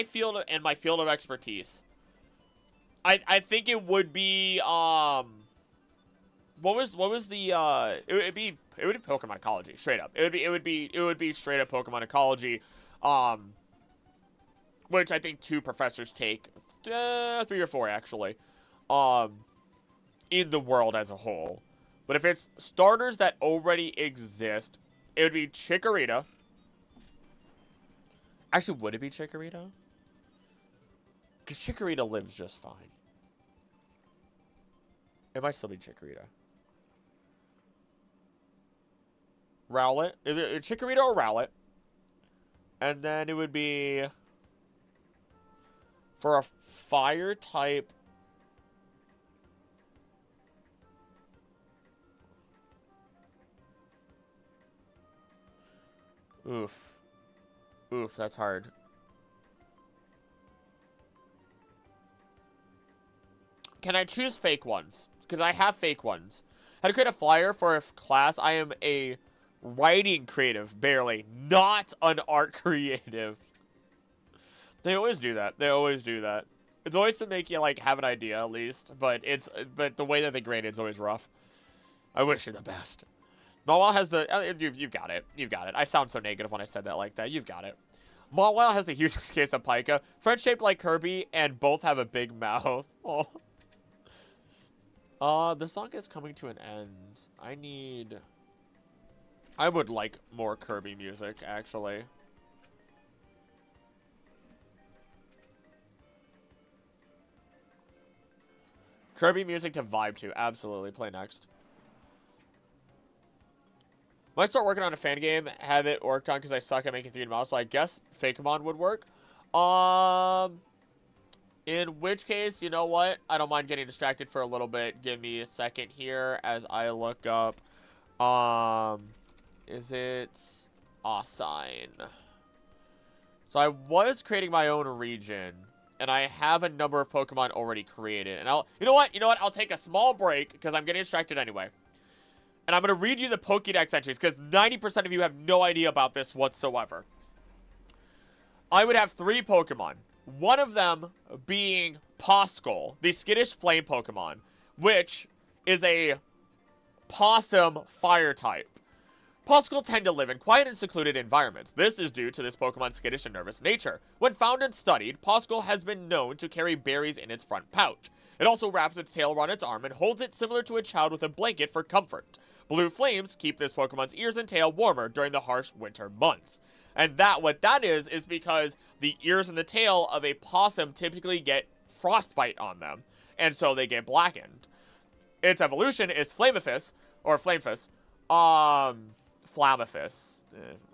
field of expertise, I think it would be, what was the, it would be Pokemon ecology, straight up. It would be straight up Pokemon ecology. What which I think 2 professors take, 3 or 4 actually, in the world as a whole. But if it's starters that already exist, it would be Chikorita. Actually, would it be Chikorita? Because Chikorita lives just fine. It might still be Chikorita. Rowlet. Is it Chikorita or Rowlet? And then it would be... for a fire type... Oof. Oof, that's hard. Can I choose fake ones? Because I have fake ones. How to create a flyer for a class. I am a writing creative, barely. Not an art creative. They always do that. They always do that. It's always to make you, like, have an idea, at least. But the way that they grade it's always rough. I wish you the best. Mawile has the... you've got it. You've got it. I sound so negative when I said that like that. You've got it. Mawile has the hugest case of Pika. French-shaped like Kirby, and both have a big mouth. Oh. The song is coming to an end. I would like more Kirby music, actually. Kirby music to vibe to. Absolutely. Play next. Might start working on a fan game. Have it worked on because I suck at making 3D models. So I guess Fakemon would work. In which case, you know what? I don't mind getting distracted for a little bit. Give me a second here as I look up. Is it Assign? So I was creating my own region, and I have a number of Pokemon already created. And you know what? I'll take a small break because I'm getting distracted anyway. And I'm going to read you the Pokédex entries because 90% of you have no idea about this whatsoever. I would have 3 Pokemon. One of them being Poskull, the skittish flame Pokemon, which is a possum fire type. Poskull tend to live in quiet and secluded environments. This is due to this Pokemon's skittish and nervous nature. When found and studied, Poskull has been known to carry berries in its front pouch. It also wraps its tail around its arm and holds it similar to a child with a blanket for comfort. Blue flames keep this Pokemon's ears and tail warmer during the harsh winter months. And what that is because the ears and the tail of a possum typically get frostbite on them, and so they get blackened. Its evolution is Flamethus, or Flamethus, Flamethus.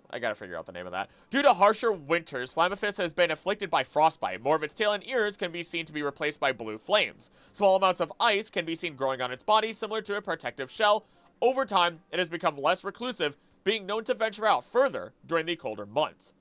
I gotta figure out the name of that. Due to harsher winters, Flamethus has been afflicted by frostbite. More of its tail and ears can be seen to be replaced by blue flames. Small amounts of ice can be seen growing on its body, similar to a protective shell. Over time, it has become less reclusive, being known to venture out further during the colder months.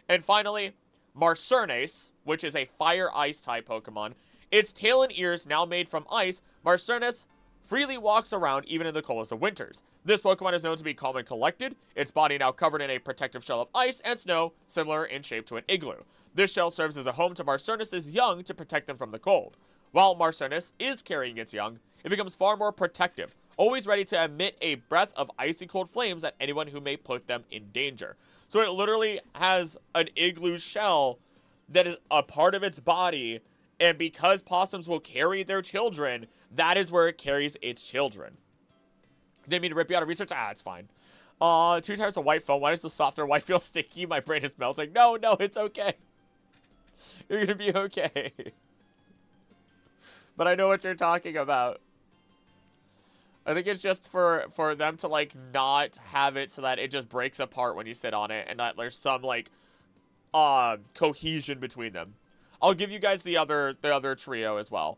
And finally, Marcernes, which is a fire-ice type Pokemon. Its tail and ears now made from ice, Marcernes freely walks around even in the coldest of winters. This Pokemon is known to be calm and collected, its body now covered in a protective shell of ice and snow, similar in shape to an igloo. This shell serves as a home to Marcernes' young to protect them from the cold. While Marcernes is carrying its young, it becomes far more protective, always ready to emit a breath of icy cold flames at anyone who may put them in danger. So it literally has an igloo shell that is a part of its body, and because possums will carry their children, that is where it carries its children. Didn't mean to rip you out of research. It's fine. 2 types of white foam. Why does the softer white feel sticky? My brain is melting. No, it's okay. You're gonna be okay. But I know what you're talking about. I think it's just for them to, like, not have it so that it just breaks apart when you sit on it and that there's some, like, cohesion between them. I'll give you guys the other trio as well.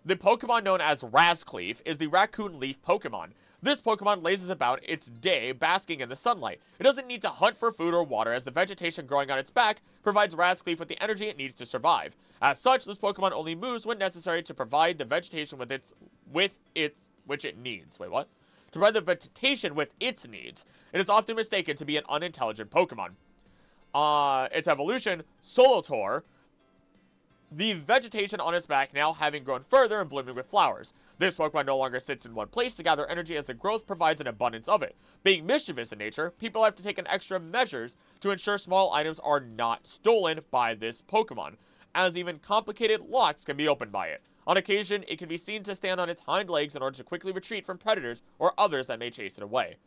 The Pokemon known as Razcleaf is the Raccoon Leaf Pokemon. This Pokemon lazes about its day basking in the sunlight. It doesn't need to hunt for food or water as the vegetation growing on its back provides Razcleaf with the energy it needs to survive. As such, this Pokemon only moves when necessary to provide the vegetation which it needs. Wait, what? To provide the vegetation with its needs. It is often mistaken to be an unintelligent Pokemon. Its evolution, Solotor, the vegetation on its back now having grown further and blooming with flowers. This Pokemon no longer sits in one place to gather energy as the growth provides an abundance of it. Being mischievous in nature, people have to take an extra measures to ensure small items are not stolen by this Pokemon, as even complicated locks can be opened by it. On occasion, it can be seen to stand on its hind legs in order to quickly retreat from predators or others that may chase it away.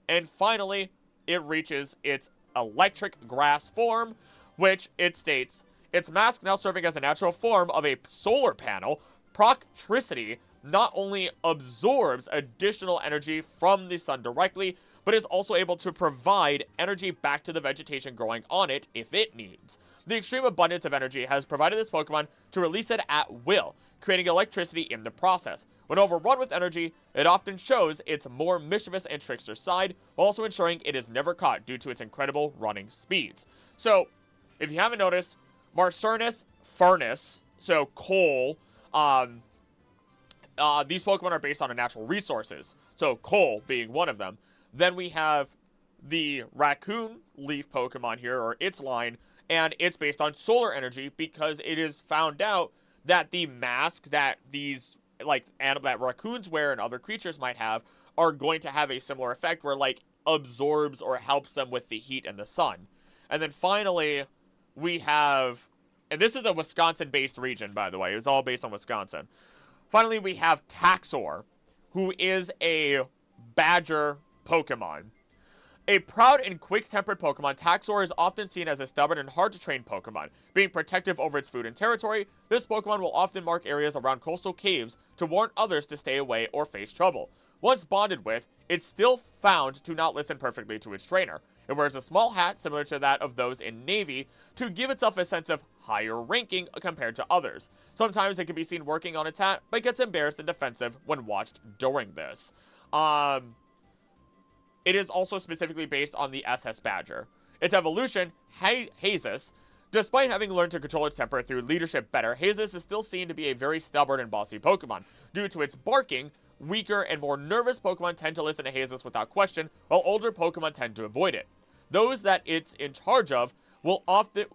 And finally, it reaches its electric grass form, which it states, its mask now serving as a natural form of a solar panel, Proctricity not only absorbs additional energy from the sun directly, but is also able to provide energy back to the vegetation growing on it if it needs. The extreme abundance of energy has provided this Pokemon to release it at will, creating electricity in the process. When overrun with energy, it often shows its more mischievous and trickster side, while also ensuring it is never caught due to its incredible running speeds. So, if you haven't noticed, Marcernus, Furnace, so coal, these Pokemon are based on natural resources, so coal being one of them. Then we have the Raccoon Leaf Pokemon here, or its line, and it's based on solar energy because it is found out that the mask that these, that raccoons wear and other creatures might have are going to have a similar effect where, absorbs or helps them with the heat and the sun. And then finally, we have, and this is a Wisconsin-based region, by the way. It's all based on Wisconsin. Finally, we have Taxor, who is a badger Pokemon. A proud and quick-tempered Pokemon, Taxor is often seen as a stubborn and hard-to-train Pokemon. Being protective over its food and territory, this Pokemon will often mark areas around coastal caves to warn others to stay away or face trouble. Once bonded with, it's still found to not listen perfectly to its trainer. It wears a small hat similar to that of those in Navy to give itself a sense of higher ranking compared to others. Sometimes it can be seen working on its hat, but gets embarrassed and defensive when watched during this. It is also specifically based on the SS Badger. Its evolution, Hazes, despite having learned to control its temper through leadership better, Hazes is still seen to be a very stubborn and bossy Pokemon. Due to its barking, weaker and more nervous Pokemon tend to listen to Hazes without question, while older Pokemon tend to avoid it. Those that it's in charge of will often...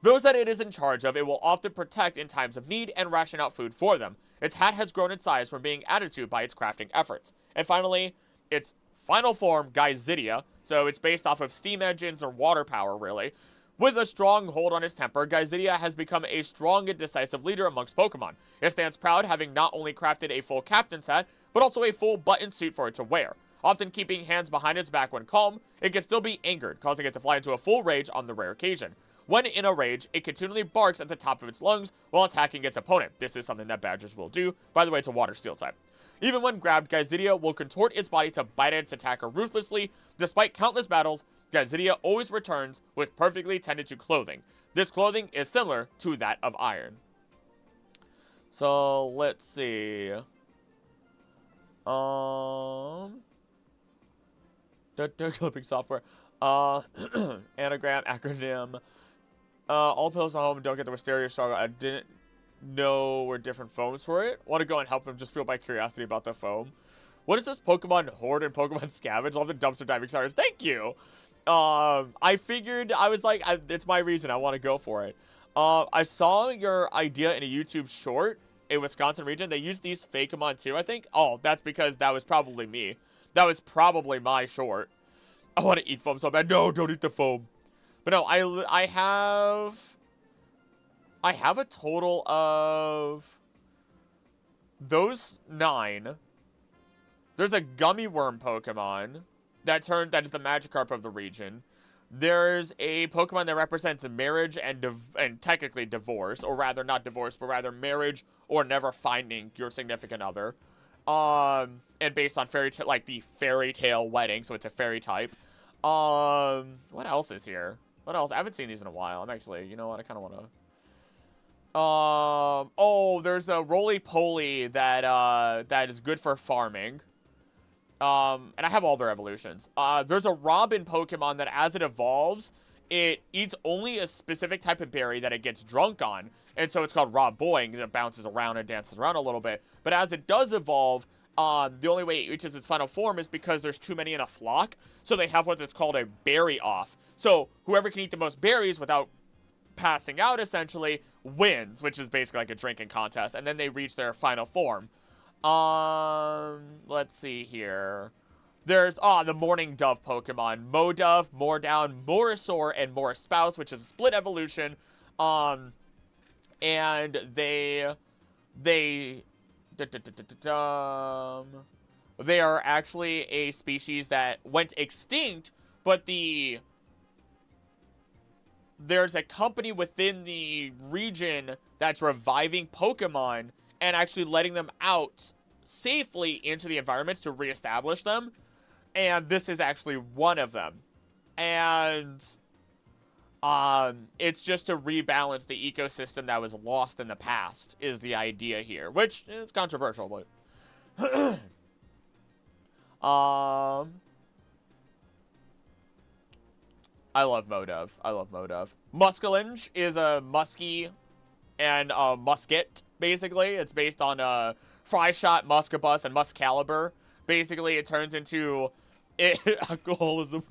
Those that it is in charge of, it will often protect in times of need and ration out food for them. Its hat has grown in size from being added to by its crafting efforts. And finally, its final form, Geysidia, so it's based off of steam engines or water power, really. With a strong hold on its temper, Geysidia has become a strong and decisive leader amongst Pokemon. It stands proud, having not only crafted a full captain's hat, but also a full button suit for it to wear. Often keeping hands behind its back when calm, it can still be angered, causing it to fly into a full rage on the rare occasion. When in a rage, it continually barks at the top of its lungs while attacking its opponent. This is something that badgers will do. By the way, it's a water steel type. Even when grabbed, Geysidia will contort its body to bite at its attacker ruthlessly. Despite countless battles, Geysidia always returns with perfectly tended to clothing. This clothing is similar to that of iron. So, let's see. Clipping software. Anagram, acronym. All pills at home don't get the Wisteria struggle. I didn't know were different foams for it. Want to go and help them just feel my curiosity about the foam. What is this Pokemon Horde and Pokemon Scavenge? Love the dumpster diving stars. Thank you. I figured, I was like, it's my region. I want to go for it. I saw your idea in a YouTube short in Wisconsin region. They used these Fakemon too, I think. Oh, that's because that was probably me. That was probably my short. I want to eat foam so bad. No, don't eat the foam. But no, I have a total of those 9. There's a gummy worm Pokemon that is the Magikarp of the region. There's a Pokemon that represents marriage and technically divorce, or rather not divorce, but rather marriage or never finding your significant other. And based on the fairy tale wedding, so it's a fairy type. What else is here? What else? I haven't seen these in a while. I'm actually, you know what? I kind of want to. Oh, there's a roly-poly that is good for farming. And I have all their evolutions. There's a Robin Pokemon that as it evolves, it eats only a specific type of berry that it gets drunk on. And so it's called Rob Boing, and it bounces around and dances around a little bit. But as it does evolve, the only way it reaches its final form is because there's too many in a flock. So they have what's called a berry off. So whoever can eat the most berries without passing out, essentially, wins, which is basically like a drinking contest, and then they reach their final form. Let's see here. There's, the Morning Dove Pokemon. Modove, Mordown, Morisaur, and Morispouse, which is a split evolution. And they are actually a species that went extinct, but there's a company within the region that's reviving Pokemon and actually letting them out safely into the environments to reestablish them. And this is actually one of them. And it's just to rebalance the ecosystem that was lost in the past is the idea here, which is controversial, but I love Modove. I love Modove. Muskellunge is a musky and musket, basically. It's based on Fryshot, Muscabus, and Muscalibur. Basically, it turns into alcoholism.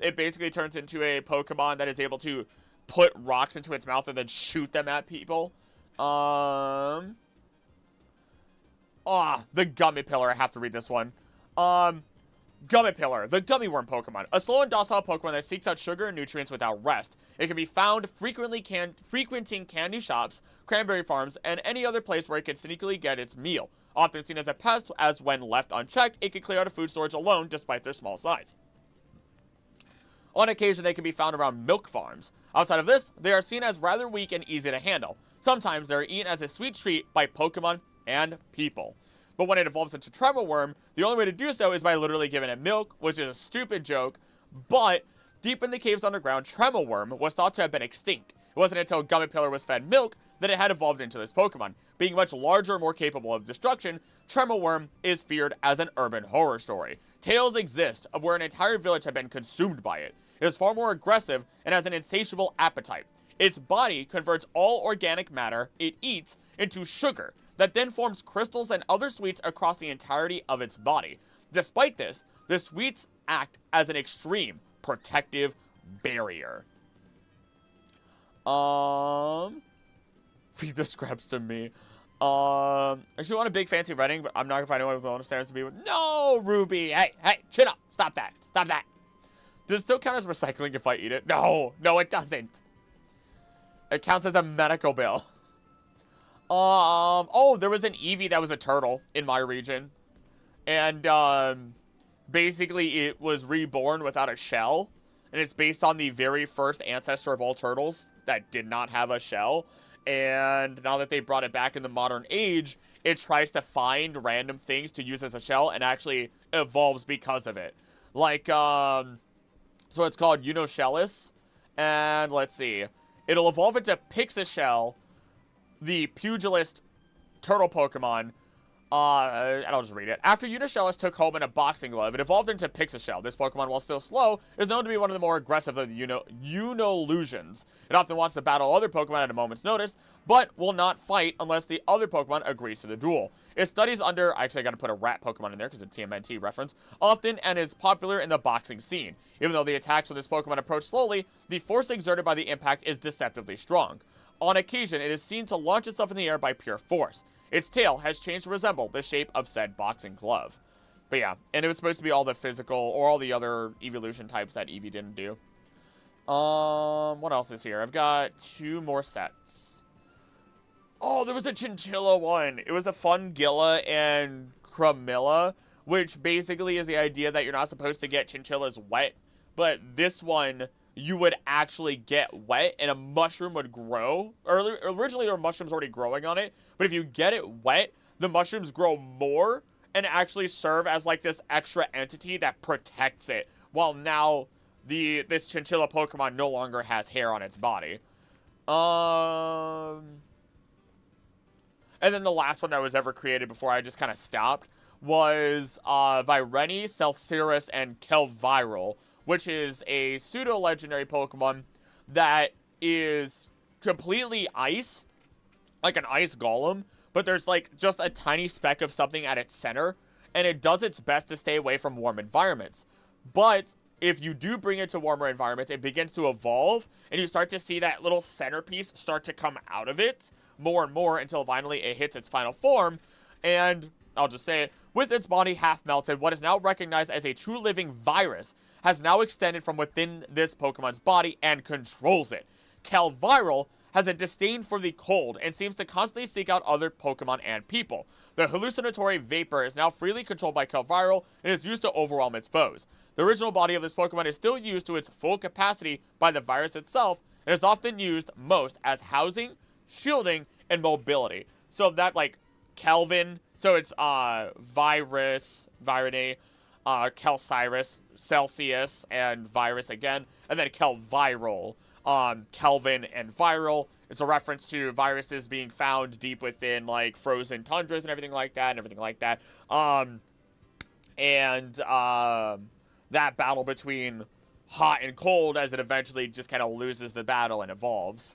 It basically turns into a Pokemon that is able to put rocks into its mouth and then shoot them at people. The Gummy Pillar. I have to read this one. Gummy Pillar, the gummy worm Pokemon. A slow and docile Pokemon that seeks out sugar and nutrients without rest. It can be found frequenting candy shops, cranberry farms, and any other place where it can sneakily get its meal. Often seen as a pest, as when left unchecked, it can clear out a food storage alone, despite their small size. On occasion, they can be found around milk farms. Outside of this, they are seen as rather weak and easy to handle. Sometimes they are eaten as a sweet treat by Pokemon and people. But when it evolves into Tremor Worm, the only way to do so is by literally giving it milk, which is a stupid joke. But deep in the caves underground, Tremor Worm was thought to have been extinct. It wasn't until Gummy Pillar was fed milk that it had evolved into this Pokemon. Being much larger and more capable of destruction, Tremor Worm is feared as an urban horror story. Tales exist of where an entire village had been consumed by it. It is far more aggressive and has an insatiable appetite. Its body converts all organic matter it eats into sugar, that then forms crystals and other sweets across the entirety of its body. Despite this, the sweets act as an extreme protective barrier. Feed the scraps to me. I actually want a big fancy wedding, but I'm not gonna find anyone with understands to be with. No, Ruby! Hey, chin up! Stop that! Stop that! Does it still count as recycling if I eat it? No, it doesn't. It counts as a medical bill. There was an Eevee that was a turtle in my region. And, basically it was reborn without a shell. And it's based on the very first ancestor of all turtles that did not have a shell. And now that they brought it back in the modern age, it tries to find random things to use as a shell and actually evolves because of it. Like, so it's called Unoshellis. And let's see. It'll evolve into Pixishell, the pugilist turtle Pokemon. And I'll just read it. After Unishellis took home in a boxing glove, it evolved into Pixishell. This Pokemon, while still slow, is known to be one of the more aggressive of the Unolusions. It often wants to battle other Pokemon at a moment's notice, but will not fight unless the other Pokemon agrees to the duel. It studies under, actually I gotta put a rat Pokemon in there because it's a TMNT reference, often and is popular in the boxing scene. Even though the attacks when this Pokemon approach slowly, the force exerted by the impact is deceptively strong. On occasion, it is seen to launch itself in the air by pure force. Its tail has changed to resemble the shape of said boxing glove. But yeah, and it was supposed to be all the physical, or all the other evolution types that Eevee didn't do. What else is here? I've got 2 more sets. Oh, there was a Chinchilla one. It was a Fungilla and Cramilla, which basically is the idea that you're not supposed to get Chinchillas wet. But this one, you would actually get wet and a mushroom would grow. Originally, there were mushrooms already growing on it, but if you get it wet, the mushrooms grow more and actually serve as like this extra entity that protects it. While now, this Chinchilla Pokemon no longer has hair on its body. And then the last one that was ever created before I just kind of stopped was Vireni, Celceris, and Kelviral, which is a pseudo-legendary Pokemon that is completely ice, like an ice golem, but there's like just a tiny speck of something at its center, and it does its best to stay away from warm environments. But if you do bring it to warmer environments, it begins to evolve, and you start to see that little centerpiece start to come out of it more and more until finally it hits its final form. And I'll just say it, with its body half melted, what is now recognized as a true living virus has now extended from within this Pokemon's body and controls it. Calviral has a disdain for the cold and seems to constantly seek out other Pokemon and people. The hallucinatory vapor is now freely controlled by Calviral and is used to overwhelm its foes. The original body of this Pokemon is still used to its full capacity by the virus itself and is often used most as housing, shielding, and mobility. So that, like, Kelvin, so it's virus, Virine, Calcirus, Celsius, and virus again, and then Calviral, Kelvin and viral. It's a reference to viruses being found deep within, like, frozen tundras and everything like that, that battle between hot and cold as it eventually just kind of loses the battle and evolves.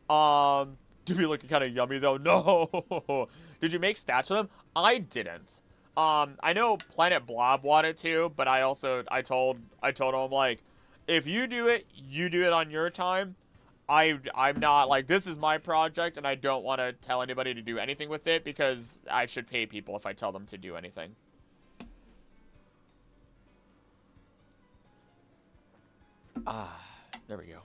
Do we looking kind of yummy, though? No! Did you make stats for them? I didn't. I know Planet Blob wanted to, but I told him, like, if you do it on your time. I'm not, like, this is my project, and I don't want to tell anybody to do anything with it, because I should pay people if I tell them to do anything. There we go.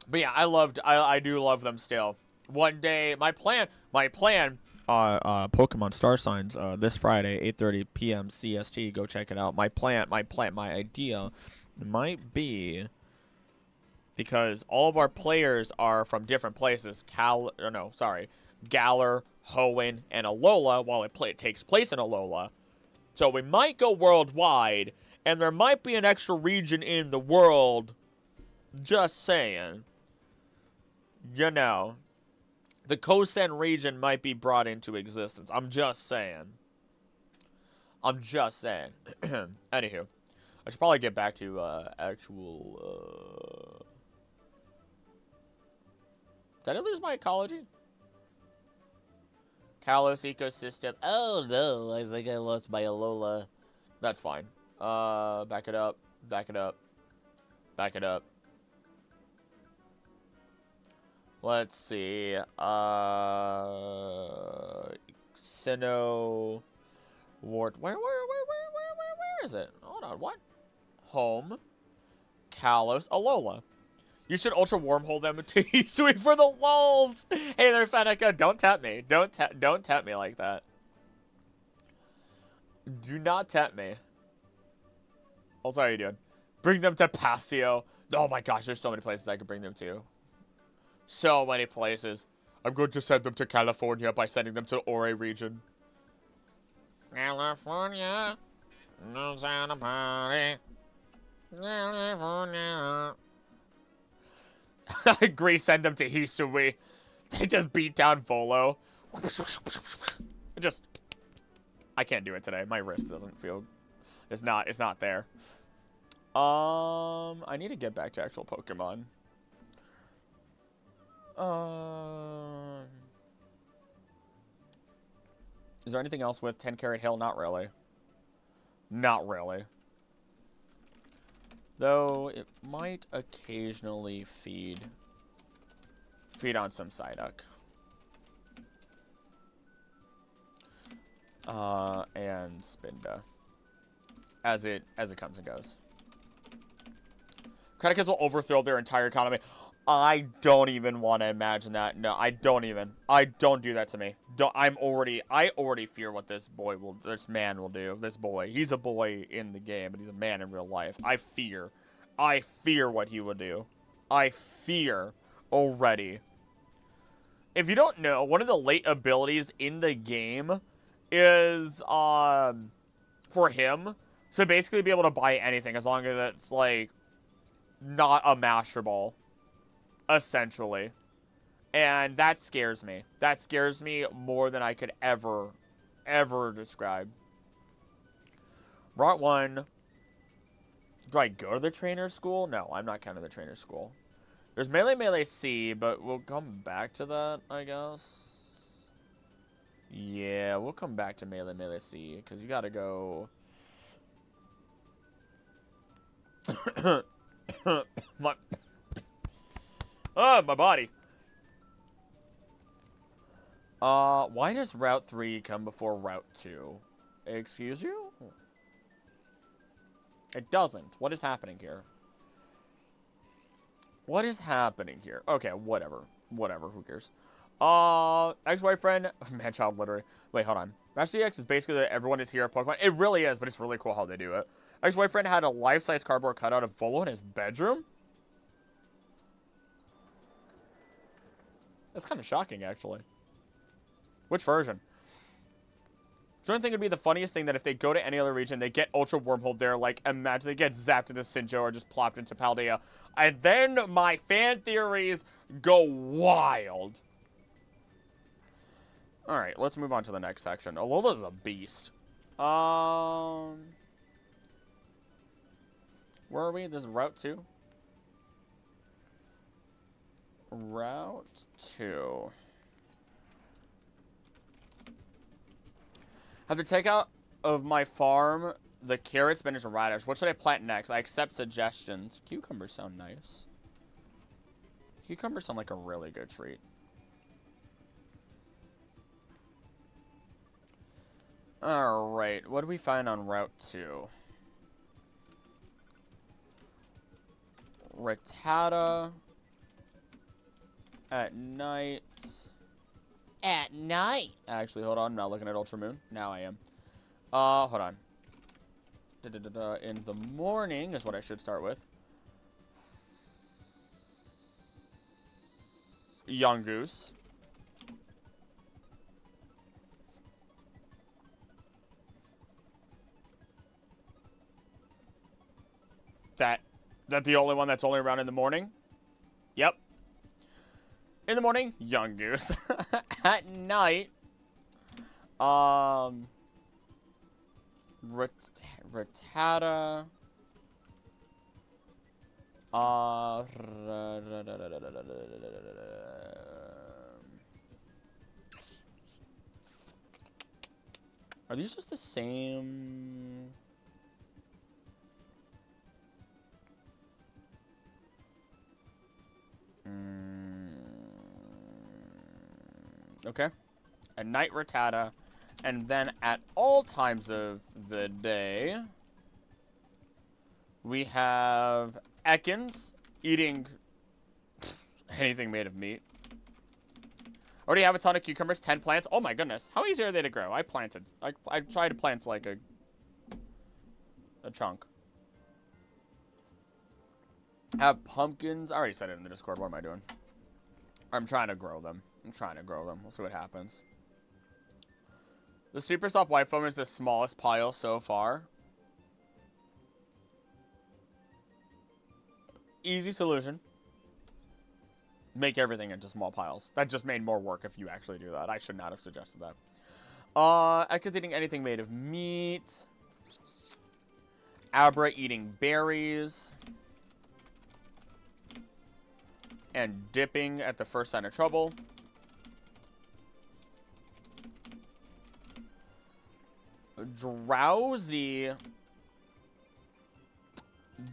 But yeah, I do love them still. One day, my plan, Pokemon Star Signs, this Friday, 8:30 p.m. CST, go check it out. My idea might be, because all of our players are from different places, Galar, Hoenn, and Alola, while it takes place in Alola. So we might go worldwide, and there might be an extra region in the world. Just saying. You know, the Kosen region might be brought into existence. I'm just saying. Anywho, I should probably get back to actual. Did I lose my ecology? Kalos ecosystem. Oh no, I think I lost my Alola. That's fine. Back it up. Let's see. Sinnoh. Wart. Where is it? Hold on. What? Home. Kalos. Alola. You should ultra wormhole them to Hisui for the lulz. Hey there, Fenneka. Don't tap me. Don't tap me like that. Do not tap me. Also, how are you doing? Bring them to Paseo. Oh my gosh, there's so many places I could bring them to. So many places. I'm going to send them to California by sending them to Ore region. California knows how to party. California. I agree, send them to Hisui. They just beat down Volo. I can't do it today. My wrist doesn't feel... It's not there. I need to get back to actual Pokemon. Is there anything else with 10 Carat Hill? Not really. Not really. Though it might occasionally feed on some Psyduck. And Spinda. As it comes and goes. Credicus will overthrow their entire economy. I don't even want to imagine that. No, I don't do that to me. I already fear what this man will do. This boy. He's a boy in the game, but he's a man in real life. I fear what he will do. I fear already. If you don't know, one of the late abilities in the game is for him to basically be able to buy anything as long as it's like not a Master Ball. Essentially. And that scares me. That scares me more than I could ever describe. Route 1. Do I go to the trainer school? No, I'm not counting the trainer school. There's Melee C, but we'll come back to that, I guess. Yeah, we'll come back to Melee C, because you gotta go... my, my body. Why does Route 3 come before Route 2? Excuse you? It doesn't. What is happening here? What is happening here? Okay, whatever. Whatever, who cares? Ex-boyfriend, man-child literally. Wait, hold on. Match DX is basically that everyone is here at Pokemon. It really is, but it's really cool how they do it. Ex-boyfriend had a life-size cardboard cutout of Volo in his bedroom? That's kind of shocking, actually. Which version? Do you think it'd be the funniest thing that if they go to any other region, they get Ultra Wormhole there, like, imagine they get zapped into Sinjoh or just plopped into Paldea, and then my fan theories go wild. Alright, let's move on to the next section. Alola's a beast. Where are we? This is Route 2? Route 2. Have to take out of my farm the carrot, spinach, and radish. What should I plant next? I accept suggestions. Cucumbers sound nice. Cucumbers sound like a really good treat. Alright, what do we find on Route 2? Rattata. At night. At night. Actually, hold on. I'm not looking at Ultra Moon. Now I am. Hold on. In the morning is what I should start with. Young Goose. That the only one that's only around in the morning? Yep. In the morning, Young Goose. At night, Rattata. Are these just the same? Okay. At night, Rattata. And then at all times of the day, we have Ekans eating anything made of meat. Already have a ton of cucumbers, 10 plants. Oh my goodness. How easy are they to grow? I planted. I tried to plant like a chunk. Have pumpkins. I already said it in the Discord. What am I doing? I'm trying to grow them. We'll see what happens. The Super Soft White Foam is the smallest pile so far. Easy solution. Make everything into small piles. That just made more work if you actually do that. I should not have suggested that. Ekans eating anything made of meat. Abra eating berries. And dipping at the first sign of trouble. Drowsy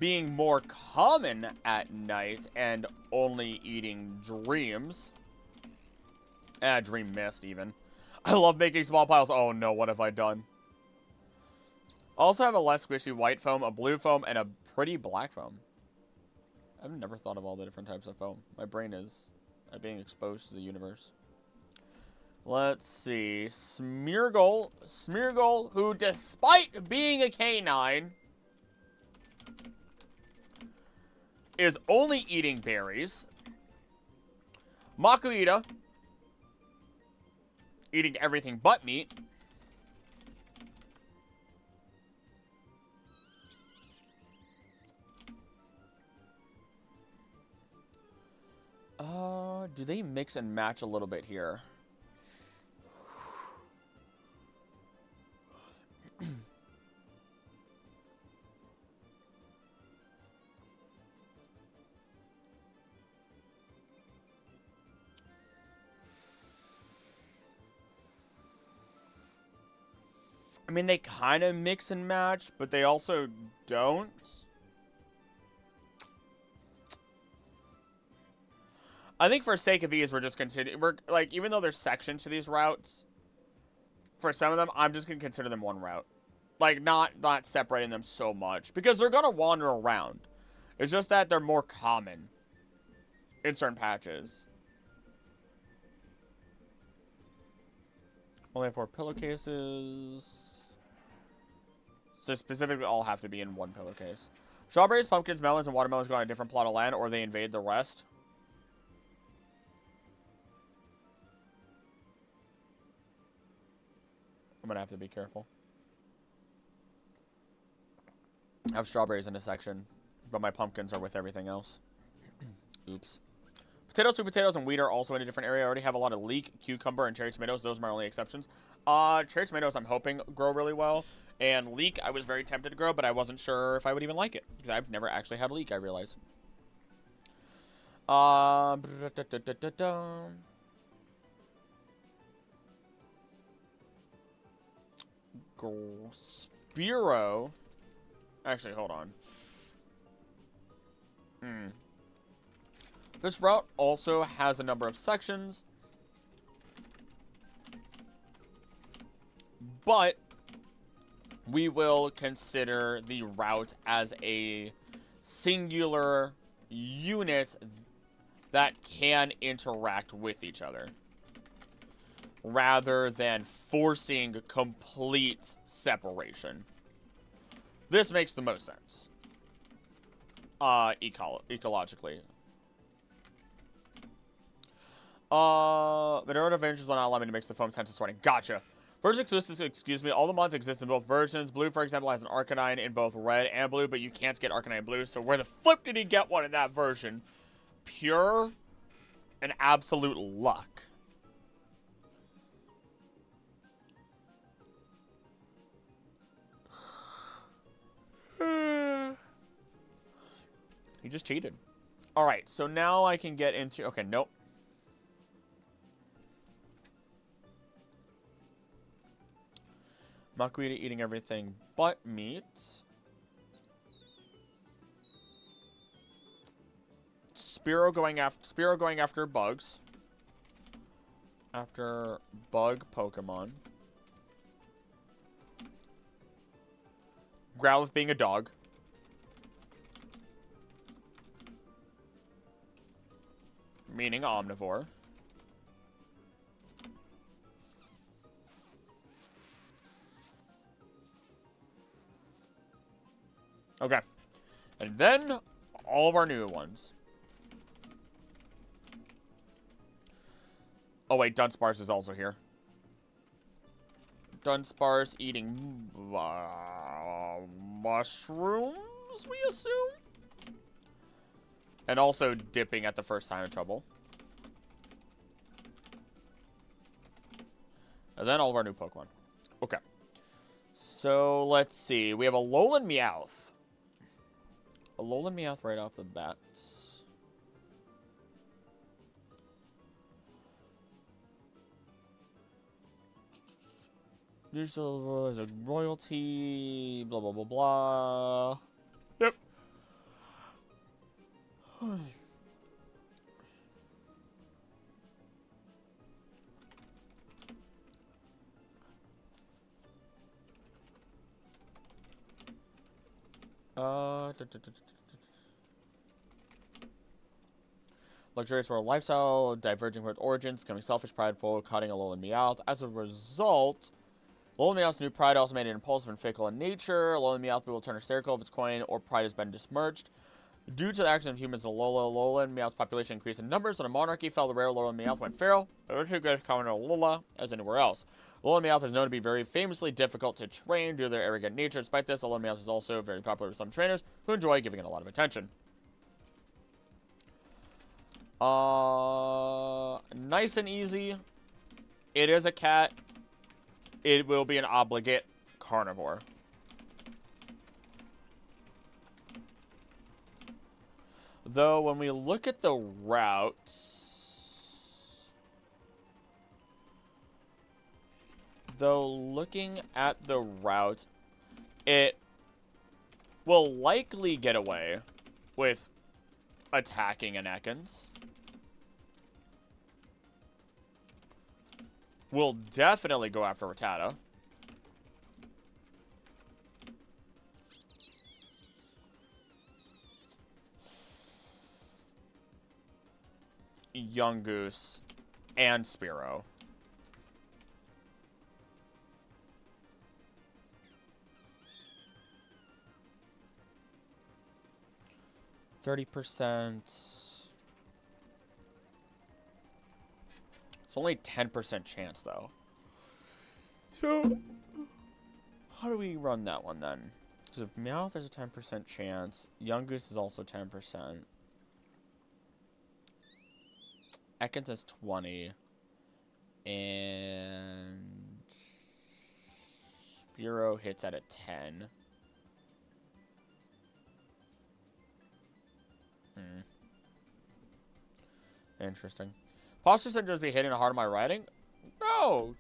being more common at night and only eating dreams. Dream mist even. I love making small piles. Oh no, what have I done? Also have a less squishy white foam, a blue foam, and a pretty black foam. I've never thought of all the different types of foam. My brain is being exposed to the universe. Let's see. Smeargle. Smeargle, who despite being a canine, is only eating berries. Makuhita, eating everything but meat. Do they mix and match a little bit here? I mean, they kind of mix and match, but they also don't. I think for sake of ease, we're just continuing. We're like, even though there's sections to these routes, for some of them, I'm just gonna consider them one route. Like, not separating them so much because they're gonna wander around. It's just that they're more common in certain patches. Only have 4 pillowcases. So specifically, all have to be in one pillowcase. Strawberries, pumpkins, melons, and watermelons go on a different plot of land, or they invade the rest. I'm gonna have to be careful. I have strawberries in a section, but my pumpkins are with everything else. Oops. Potatoes, sweet potatoes, and wheat are also in a different area. I already have a lot of leek, cucumber, and cherry tomatoes. Those are my only exceptions. Cherry tomatoes I'm hoping grow really well. And leek, I was very tempted to grow, but I wasn't sure if I would even like it. Because I've never actually had leek, I realize. Spiro. Actually, hold on. This route also has a number of sections. But we will consider the route as a singular unit that can interact with each other, rather than forcing complete separation. This makes the most sense, ecologically. Mineral Avengers will not allow me to mix the foams, hence it's sweating. Gotcha. Version exclusives, excuse me, all the mods exist in both versions. Blue, for example, has an Arcanine in both red and blue, but you can't get Arcanine blue, so where the flip did he get one in that version? Pure and absolute luck. He just cheated. Alright, so now I can get into... Okay, nope. Makuita eating everything but meat. Spiro going after bugs. After bug Pokemon. Growlithe being a dog. Meaning omnivore. Okay. And then, all of our new ones. Oh wait, Dunsparce is also here. Dunsparce eating mushrooms, we assume? And also dipping at the first sign of trouble. And then all of our new Pokemon. Okay. So, let's see. We have a Alolan Meowth. Alolan Meowth right off the bat. There's a royalty, blah, blah, blah, blah. Yep. Luxurious for a lifestyle, diverging from its origins, becoming selfish, prideful, cutting Alolan Meowth. As a result, Alolan Meowth's new pride also made it impulsive and fickle in nature. Alolan Meowth will turn hysterical if its coin or pride has been besmirched. Due to the action of humans in Alolan Meowth's population increased in numbers. When a monarchy fell, the rare Alolan Meowth went feral. They were too good to common Alola as anywhere else. Alolan Meowth is known to be very famously difficult to train due to their arrogant nature. Despite this, Alolan Meowth is also very popular with some trainers who enjoy giving it a lot of attention. Nice and easy. It is a cat. It will be an obligate carnivore. Though, when we look at the routes... looking at the route, it will likely get away with attacking an Ekans. We'll definitely go after Rattata. Young Goose and Spearow. %. It's only 10% chance, though. So, how do we run that one, then? Because if Meowth, there's a 10% chance. Young Goose is also 10%. Ekans is 20. And Spearow hits at a 10. Interesting. Imposter Syndrome be hitting hard on my writing? No!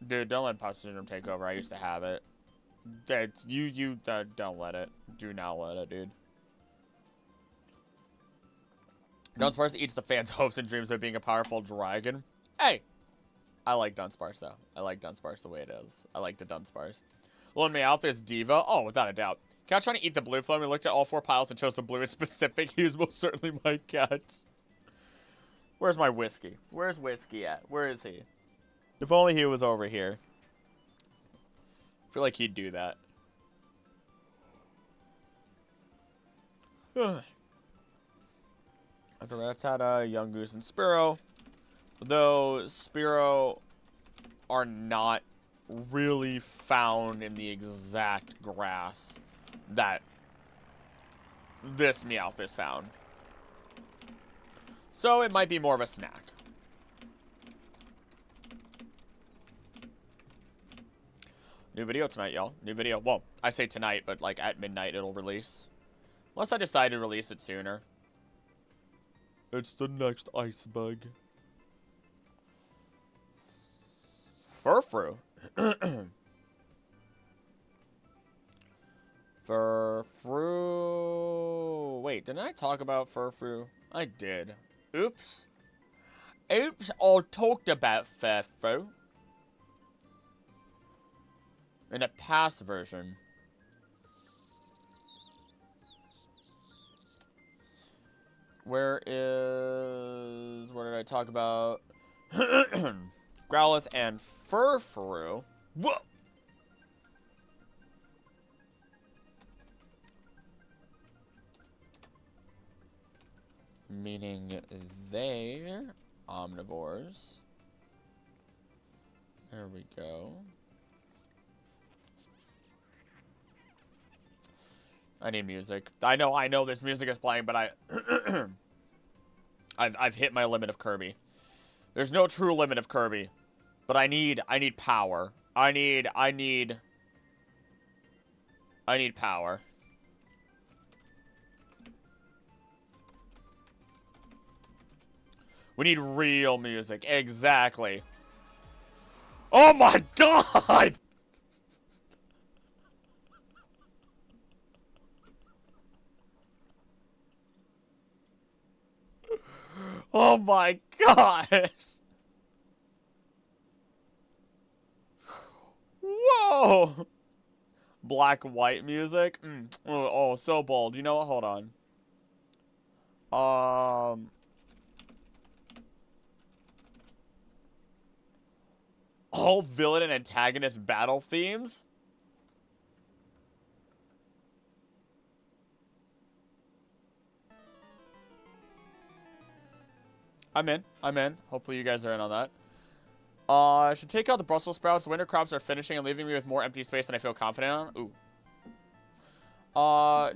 Dude, don't let Imposter Syndrome take over. I used to have it. Don't let it. Do not let it, dude. Dunsparce eats the fans' hopes and dreams of being a powerful dragon. Hey! I like Dunsparce, though. I like Dunsparce the way it is. I like the Dunsparce. Lone Meowth is Diva. Oh, without a doubt. Cat trying to eat the blue flame. We looked at all 4 piles and chose the blue in specific. He was most certainly my cat. Where's my whiskey? Where's whiskey at? Where is he? If only he was over here. I feel like he'd do that. After Rattata, Young Goose, and Spearow. Though Spearow are not really found in the exact grass that this Meowth is found. So it might be more of a snack. New video tonight, y'all. New video. Well, I say tonight, but like at midnight it'll release. Unless I decide to release it sooner. It's the next ice bug. Furfru. Furfru. Wait, didn't I talk about Furfru? I did. Oops. Oops, I talked about Furfru. In a past version. Where is... What did I talk about? Growlithe and Furfru. Whoa! Meaning they omnivores. There we go. I need music. I know this music is playing, but I've hit my limit of Kirby. There's no true limit of Kirby. But I need power. I need power. We need real music. Exactly. Oh my god! Oh my gosh! Whoa! Black white music. Oh, so bold. You know what? Hold on. All villain and antagonist battle themes? I'm in. Hopefully you guys are in on that. I should take out the Brussels sprouts. Winter crops are finishing and leaving me with more empty space than I feel confident on. Ooh.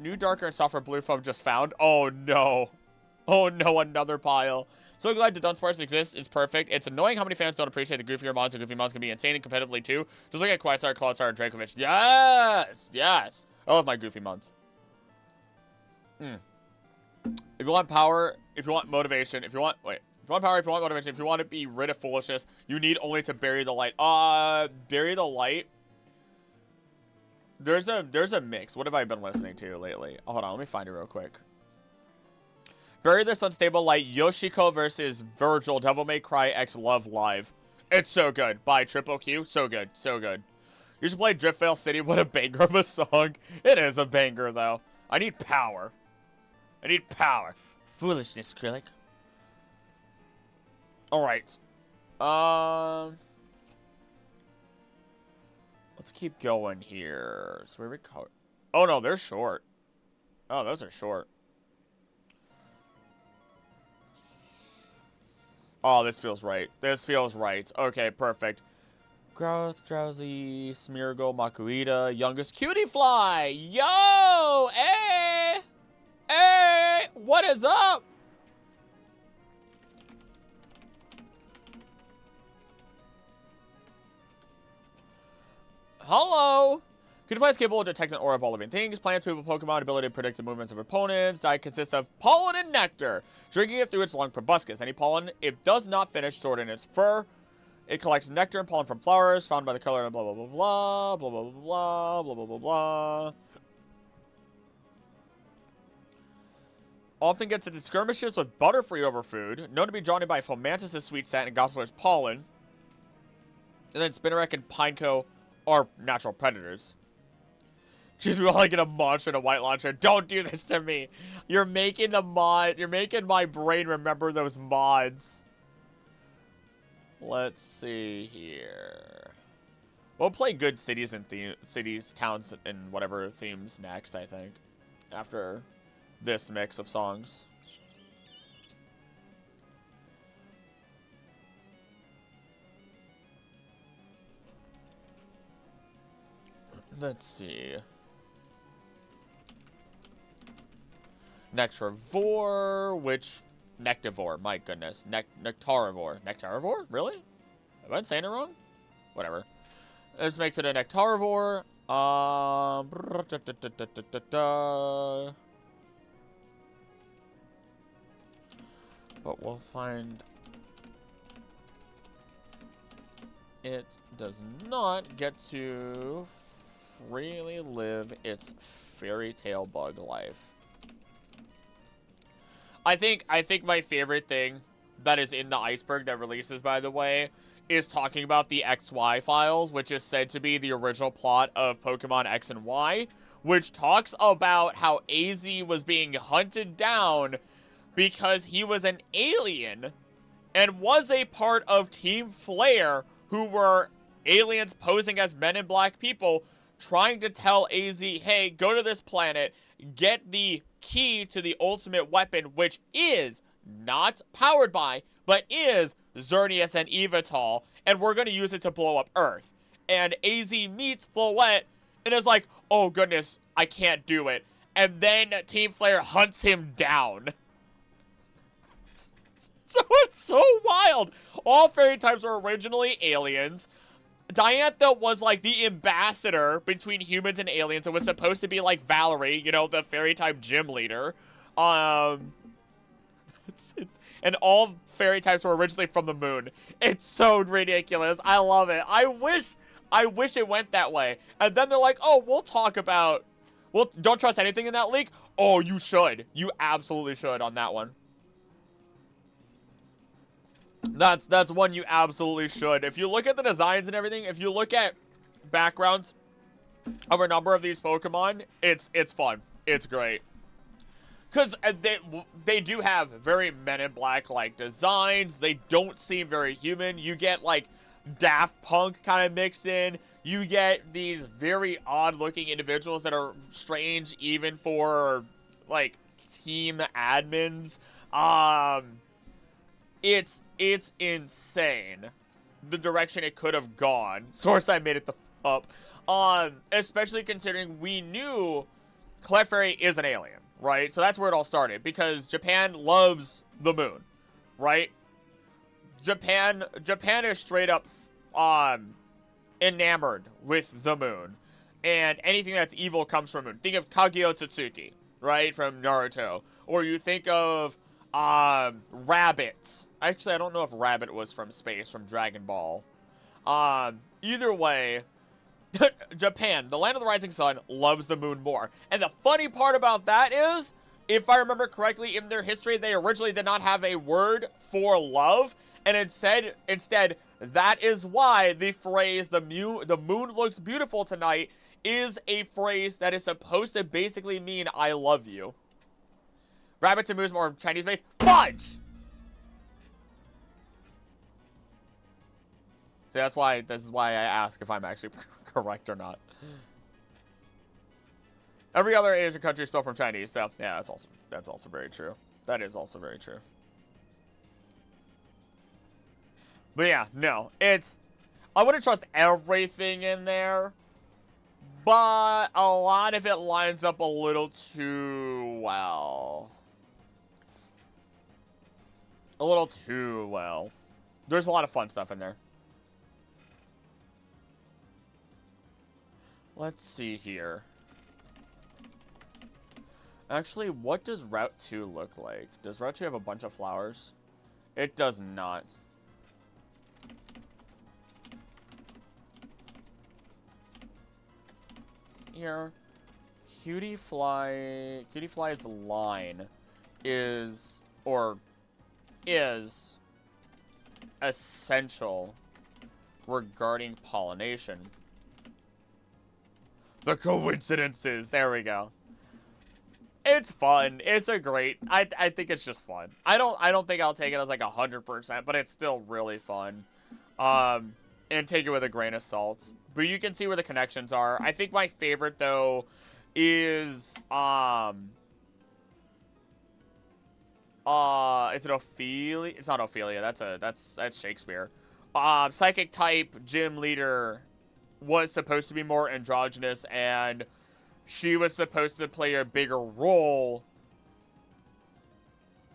New darker and softer blue foam just found. Oh no. Oh no, another pile. So glad the Dunsparce exists. It's perfect. It's annoying how many fans don't appreciate the goofier mons, and goofy mons can be insane and competitively too. Just look at Quagsire, Clodsire, and Dracovish. Yes! Yes! I love my goofy mons. If you want power, if you want motivation, if you want power, if you want motivation, if you want to be rid of foolishness, you need only to bury the light. Bury the light. There's a mix. What have I been listening to lately? Hold on, let me find it real quick. Bury this unstable light. Yoshiko versus Virgil. Devil May Cry X Love Live. It's so good. By Triple Q. So good. So good. You should play Driftveil City. What a banger of a song. It is a banger, though. I need power. I need power. Foolishness, Acrylic. Alright. Let's keep going here. So we recover. Oh, no, they're short. Oh, those are short. Oh, this feels right. This feels right. Okay, perfect. Growth, Drowsy, Smeargle, Makuhita, Youngest Cutie Fly. Yo! Hey! Hey! What is up? Hello! Cutie Fly is capable of detecting aura of all living things, plants, people, Pokemon, ability to predict the movements of opponents. Diet consists of pollen and nectar. Drinking it through its lung proboscis. Any pollen it does not finish stored in its fur. It collects nectar and pollen from flowers found by the color of blah blah blah blah blah blah blah blah blah blah blah. Often gets into skirmishes with Butterfree over food. Known to be drawn in by Fomantis' sweet scent and Gossifler's pollen. And then Spinarak and Pineco are natural predators. She's really gonna munch in a white launcher. Don't do this to me. You're making the mod. You're making my brain remember those mods. Let's see here. We'll play good cities and cities, towns, and whatever themes next, I think. After this mix of songs. Let's see. Nectarivore, which... Nectivore, my goodness. Nectarivore. Nectarivore? Really? Am I saying it wrong? Whatever. This makes it a Nectarivore. But we'll find... It does not get to freely live its fairy tale bug life. I think my favorite thing that is in the iceberg that releases, by the way, is talking about the XY files, which is said to be the original plot of Pokemon X and Y, which talks about how AZ was being hunted down because he was an alien and was a part of Team Flare, who were aliens posing as men in black people, trying to tell AZ, hey, go to this planet, get the key to the ultimate weapon, which is not powered by, but is Xerneas and Evital, and we're going to use it to blow up Earth. And AZ meets Floette and is like, oh goodness, I can't do it. And then Team Flare hunts him down. So it's so wild. All fairy types were originally aliens. Diantha was like the ambassador between humans and aliens. It was supposed to be like Valerie, you know, the fairy type gym leader. And all fairy types were originally from the moon. It's so ridiculous. I love it. I wish it went that way. And then they're like, oh, we'll talk about, well, don't trust anything in that leak. Oh, you should. You absolutely should on that one. That's one you absolutely should. If you look at the designs and everything, if you look at backgrounds of a number of these Pokemon, it's fun. It's great. Because they do have very Men in Black-like designs. They don't seem very human. You get, like, Daft Punk kind of mixed in. You get these very odd-looking individuals that are strange even for, like, team admins. It's insane the direction it could have gone. Source, I made it the up. Especially considering we knew Clefairy is an alien, right? So that's where it all started, because Japan loves the moon, right? Japan is straight up enamored with the moon, and anything that's evil comes from moon. Think of Kaguya Tsutsuki, right, from Naruto, or you think of Rabbit. Actually, I don't know if Rabbit was from space, from Dragon Ball. Either way, Japan, the land of the rising sun, loves the moon more. And the funny part about that is, if I remember correctly, in their history, they originally did not have a word for love, and instead That is why the phrase, the moon looks beautiful tonight, is a phrase that is supposed to basically mean I love you. Rabbit to moose more Chinese based. Fudge! So this is why I ask if I'm actually correct or not. Every other Asian country is still from Chinese, so yeah, that's also very true. That is also very true. But yeah, no, I wouldn't trust everything in there, but a lot of it lines up a little too well. A little too well. There's a lot of fun stuff in there. Let's see here. Actually, what does Route 2 look like? Does Route 2 have a bunch of flowers? It does not. Here, Cutie Fly's line is essential regarding pollination. The coincidences. There we go. It's fun. It's a great. I think it's just fun. I don't think I'll take it as like 100%, but it's still really fun. And take it with a grain of salt. But you can see where the connections are. I think my favorite though is is it Ophelia? It's not Ophelia. That's Shakespeare. Psychic type gym leader was supposed to be more androgynous, and she was supposed to play a bigger role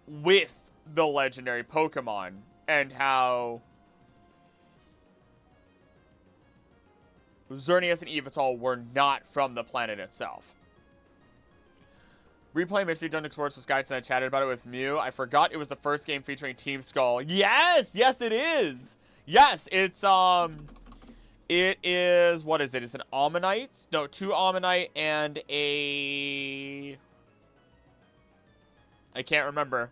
with the legendary Pokemon, and how Xerneas and Yveltal were not from the planet itself. Replay Mystery Dungeon Sports Guides, and I chatted about it with Mew. I forgot it was the first game featuring Team Skull. Yes! Yes, it is! Yes, it's, it is, what is it? It's an Ammonite? No, 2 Ammonite and a... I can't remember.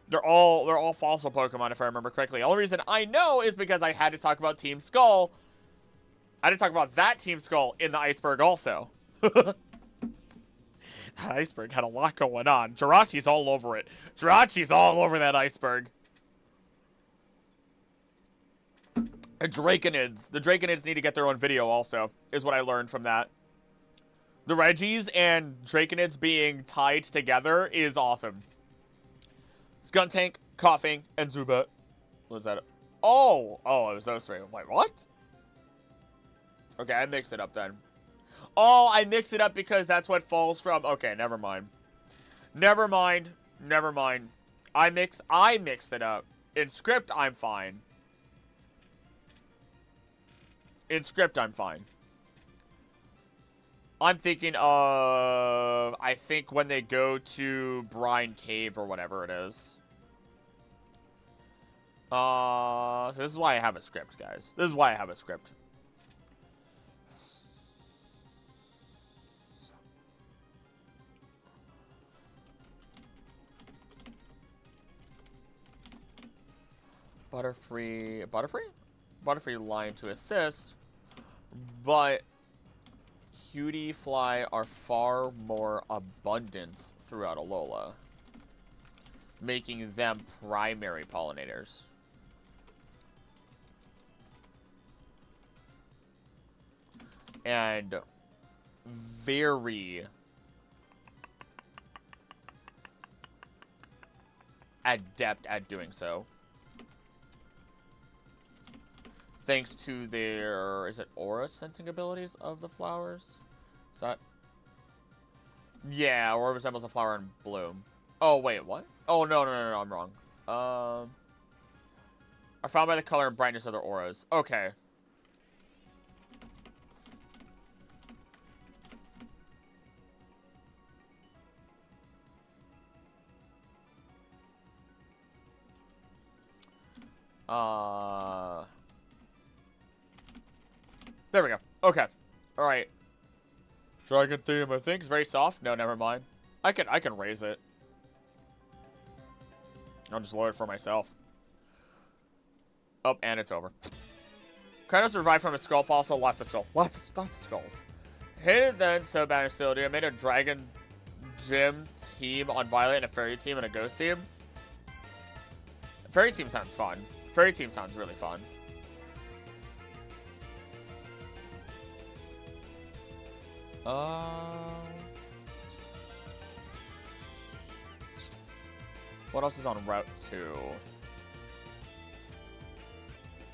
They're all fossil Pokemon, if I remember correctly. The only reason I know is because I had to talk about Team Skull. I had to talk about that Team Skull in the iceberg also. That iceberg had a lot going on. Jirachi's all over it. Jirachi's all over that iceberg. And Draconids. The Draconids need to get their own video also, is what I learned from that. The Regis and Draconids being tied together is awesome. Skuntank, Coughing, and Zubat. What's that? Oh, it was those 3. Wait, what? Okay, I mixed it up then. Oh, I mixed it up because that's what falls from... Okay, never mind. Never mind. Never mind. I mixed it up. In script, I'm fine. In script, I'm fine. I'm thinking of... I think when they go to Brine Cave or whatever it is. So this is why I have a script, guys. This is why I have a script. Butterfree line to assist, but Cutie Fly are far more abundant throughout Alola, making them primary pollinators. And very adept at doing so. Thanks to their, is it aura sensing abilities of the flowers? Is that? Yeah, aura resembles a flower in bloom. Oh, wait, what? Oh, no, I'm wrong. Are found by the color and brightness of their auras. Okay. There we go. Okay. Alright. Dragon theme, I think, is very soft. No, never mind. I can raise it. I'll just lower it for myself. Oh, and it's over. Kind of survived from a skull fossil. Lots of skulls. Lots of skulls. Hated then, so bad and still do. I made a dragon gym team on Violet and a fairy team and a ghost team. Fairy team sounds fun. Fairy team sounds really fun. What else is on Route 2?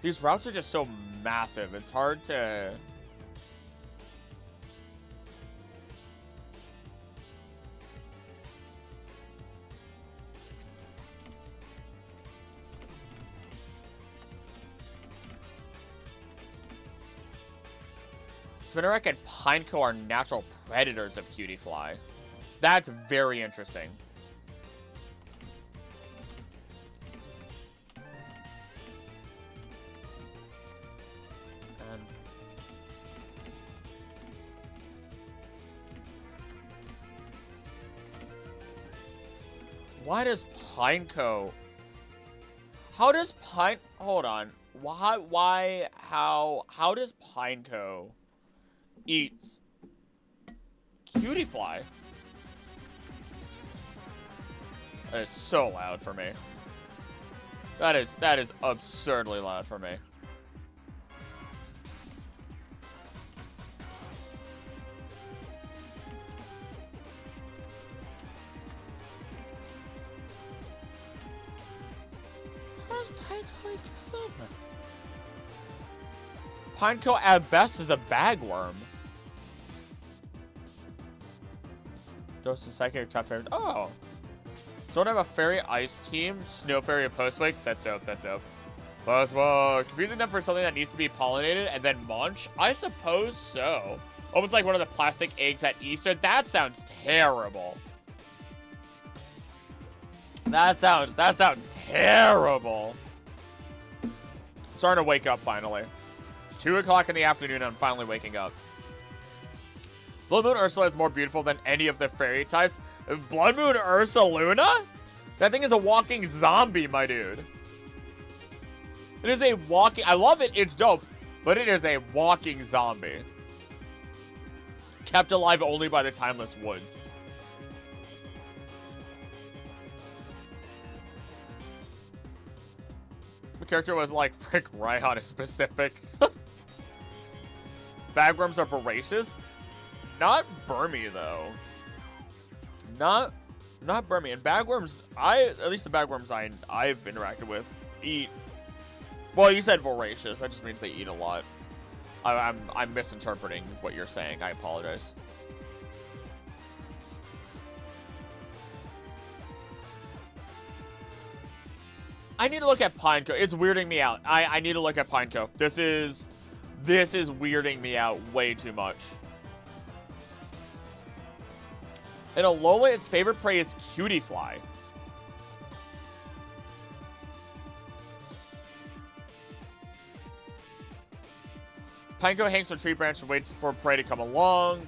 These routes are just so massive. It's hard to... Spinarak and Pineco are natural predators of Cutiefly. That's very interesting. Why does Pineco... How does Hold on. How does Pineco eat Cutiefly? That is so loud for me. That is absurdly loud for me. Pineco at best is a bagworm. Dose of Psychic Top Fairy. Oh. Don't have a Fairy Ice team. Snow Fairy and Postwake. That's dope. That's dope. Postwake. Confusing them for something that needs to be pollinated and then munch? I suppose so. Almost like one of the plastic eggs at Easter. That sounds terrible. That sounds terrible. I'm starting to wake up finally. It's 2 o'clock in the afternoon and I'm finally waking up. Blood Moon Ursula is more beautiful than any of the fairy types. Blood Moon Ursaluna? That thing is a walking zombie, my dude. It is a walking... I love it. It's dope. But it is a walking zombie. Kept alive only by the timeless woods. The character was like, frick, Raihan is specific. Bagworms are voracious. Not Burmy, though. Not Burmy. And bagworms, at least the bagworms I've interacted with, eat. Well, you said voracious. That just means they eat a lot. I'm misinterpreting what you're saying. I apologize. I need to look at Pineco. It's weirding me out. I need to look at Pineco. This is weirding me out way too much. In Alola, its favorite prey is Cutiefly. Pineco hangs on a tree branch and waits for prey to come along.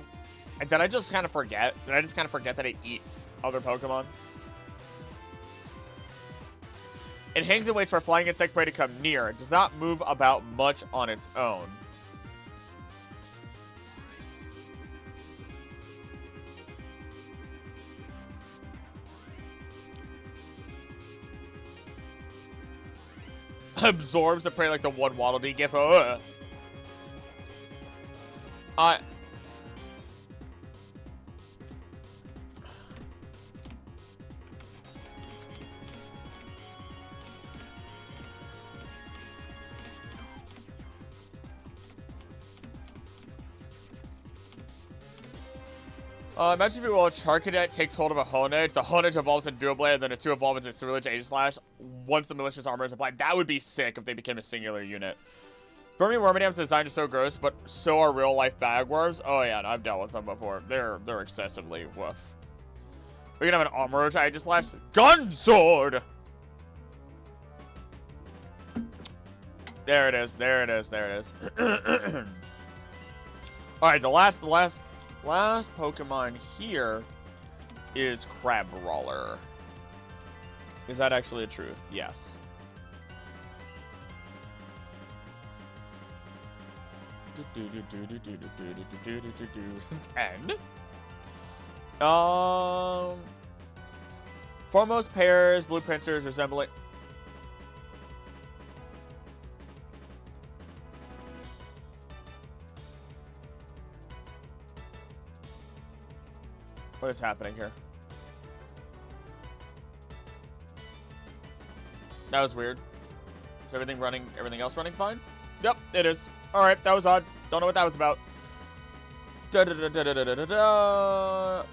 And did I just kind of forget? Did I just kind of forget that it eats other Pokemon? It hangs and waits for flying insect prey to come near. It does not move about much on its own. Absorbs the prey like the one Waddle Dee gif. Imagine if a Charcadet takes hold of a Honedge, the Honedge evolves into Doublade, and then the two evolve into Ceruledge Aegislash once the malicious armor is applied. That would be sick if they became a singular unit. Burmy Wormadam's design is so gross, but so are real-life bagworms. Oh yeah, no, I've dealt with them before. They're excessively woof. We can have an Armor Aegislash. Gun Sword! There it is, there it is, there it is. Alright, the last Pokemon here is Crabrawler. Is that actually a truth? Yes. 10. Foremost pairs, blue pincers resembling. What is happening here? That was weird. Is everything else running fine? Yep, it is. Alright, that was odd. Don't know what that was about.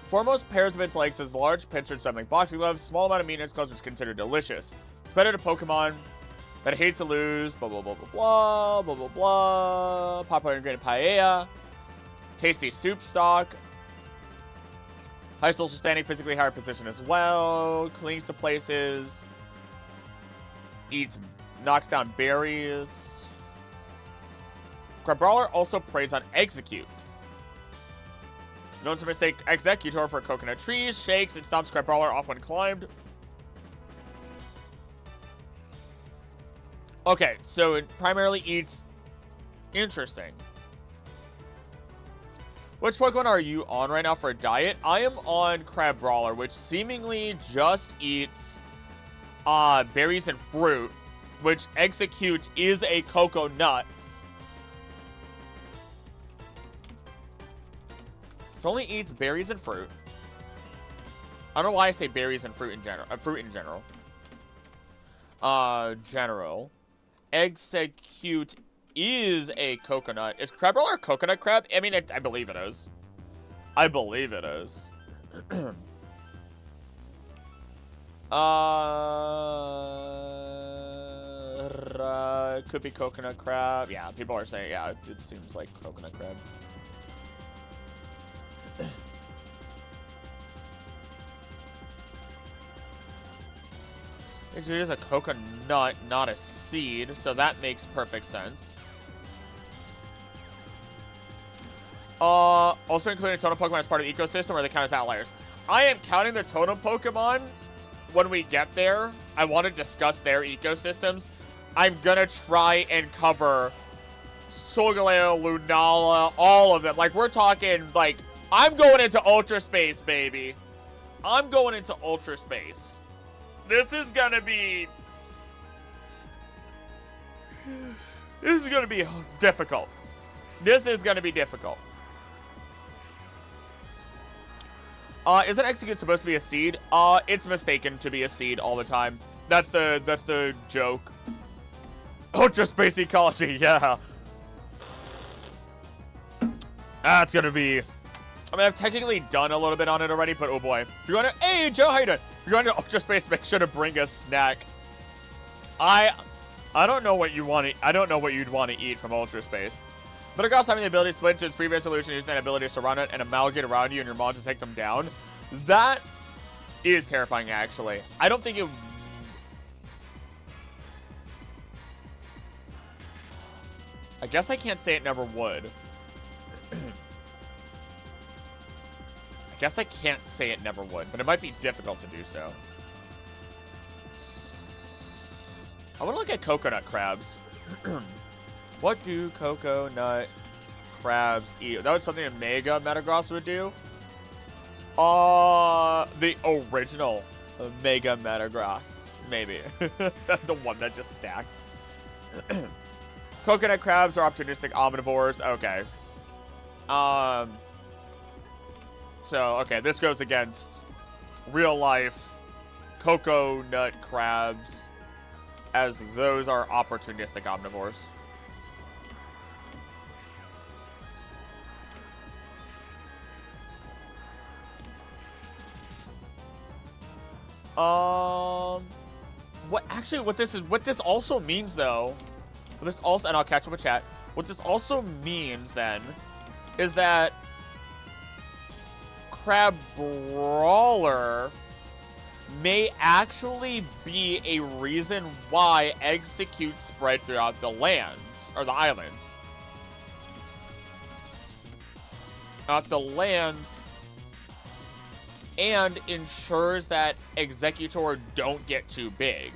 Foremost pairs of its legs has large pincers resembling boxing gloves, small amount of meat in its gloves, which is considered delicious. Predator Pokemon that hates to lose, blah, blah, blah, blah, blah, blah, blah, blah. Popular ingredient paella. Tasty soup stock. High social standing, physically higher position as well. Clings to places. Knocks down berries. Crabrawler also preys on Execute. Known to mistake Executor for coconut trees, shakes and stomps Crabrawler off when climbed. Okay, so it primarily eats. Interesting. Which Pokemon are you on right now for a diet? I am on Crabrawler, which seemingly just eats berries and fruit, which Execute is a cocoa nut. It only eats berries and fruit. I don't know why I say berries and fruit in general. General. Execute is a coconut. Is Crabrawler a coconut crab? I mean, I believe it is. I believe it is. Could be coconut crab. Yeah, people are saying, yeah, it seems like coconut crab. It is a coconut, not a seed, so that makes perfect sense. Also including totem Pokemon as part of the ecosystem, or they count as outliers. I am counting the totem Pokemon when we get there. I want to discuss their ecosystems. I'm gonna try and cover Solgaleo, Lunala, all of them. Like, we're talking, like, I'm going into Ultra Space, baby. I'm going into Ultra Space. This is gonna be difficult. This is gonna be difficult. Isn't Execute supposed to be a seed? It's mistaken to be a seed all the time. That's the joke. Ultra Space Ecology, yeah. That's gonna be. I mean, I've technically done a little bit on it already, but oh boy. If you're going to, hey, Joe, how you doing? If you're going to Ultra Space, make sure to bring a snack. I don't know what you want to, I don't know what you'd want to eat from Ultra Space. But across having the ability to split into its previous solution, using that ability to surround it and amalgamate around you and your mod to take them down. That is terrifying, actually. I don't think it. I guess I can't say it never would. I guess I can't say it never would, but it might be difficult to do so. I want to look at coconut crabs. What do coconut crabs eat? That was something a Mega Metagross would do. The original Mega Metagross, maybe. The one that just stacks. Coconut crabs are opportunistic omnivores. Okay. So, okay, this goes against real-life coconut crabs, as those are opportunistic omnivores. What this also means, though, and I'll catch up with chat. What this also means, then, is that Crabrawler may actually be a reason why Execute spread throughout the lands, or the islands. Not the lands, and ensures that Executor don't get too big.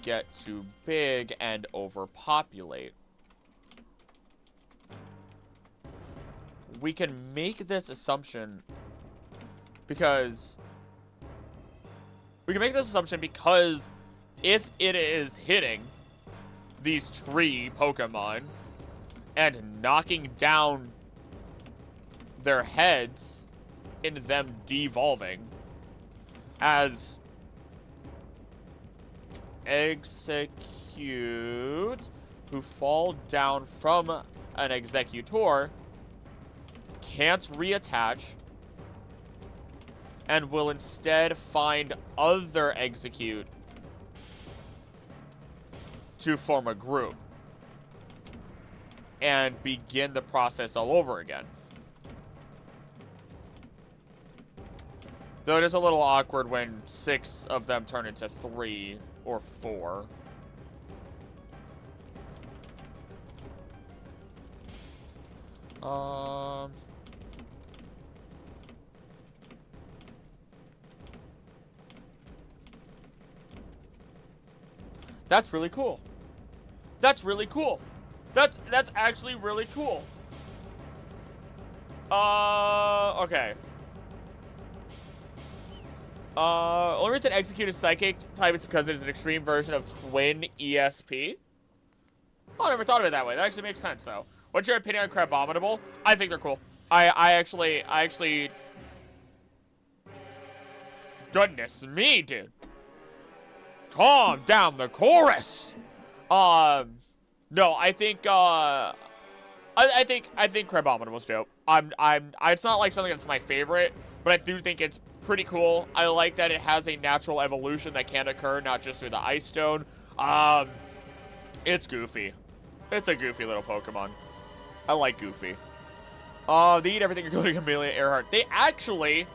get too big and overpopulate. We can make this assumption because if it is hitting these tree Pokemon and knocking down their heads in them devolving as execute who fall down from an executor can't reattach and will instead find other execute to form a group and begin the process all over again. Though it is a little awkward when 6 of them turn into 3 or 4. That's really cool. That's really cool. That's actually really cool. Okay. Only reason Execute is Psychic type is because it is an extreme version of Twin ESP. Oh, I never thought of it that way. That actually makes sense, though. What's your opinion on Crabominable? I think they're cool. I actually... Goodness me, dude. Calm down the chorus. No, I think I think Crabominable's dope. It's not like something that's my favorite, but I do think it's pretty cool. I like that it has a natural evolution that can occur, not just through the Ice Stone. It's goofy. It's a goofy little Pokemon. I like Goofy. They eat everything including Amelia Earhart. They actually,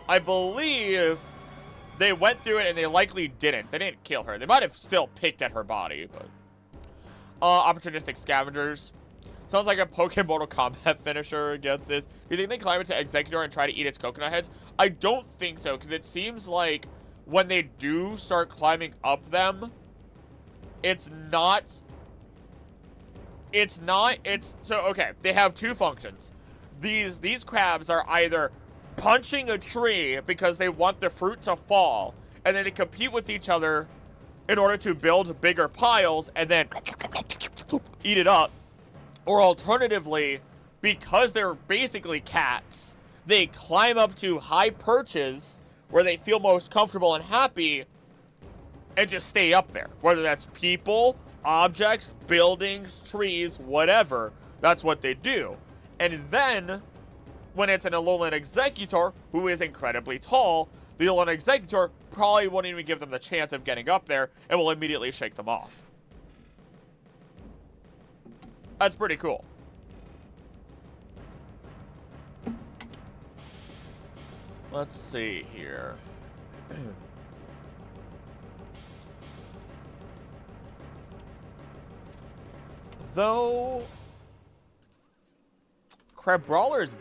I believe, they went through it and they likely didn't. They didn't kill her. They might have still picked at her body, but... opportunistic scavengers. Sounds like a Pokemon Mortal Kombat finisher against this. You think they climb into Executor and try to eat its coconut heads? I don't think so, because it seems like when they do start climbing up them, so, okay, they have 2 functions. These crabs are either punching a tree because they want the fruit to fall, and then they compete with each other in order to build bigger piles and then eat it up. Or alternatively, because they're basically cats, they climb up to high perches where they feel most comfortable and happy and just stay up there. Whether that's people, objects, buildings, trees, whatever, that's what they do. And then, when it's an Alolan Executor, who is incredibly tall, the Alolan Executor probably won't even give them the chance of getting up there and will immediately shake them off. That's pretty cool. Let's see here. Though Crabrawler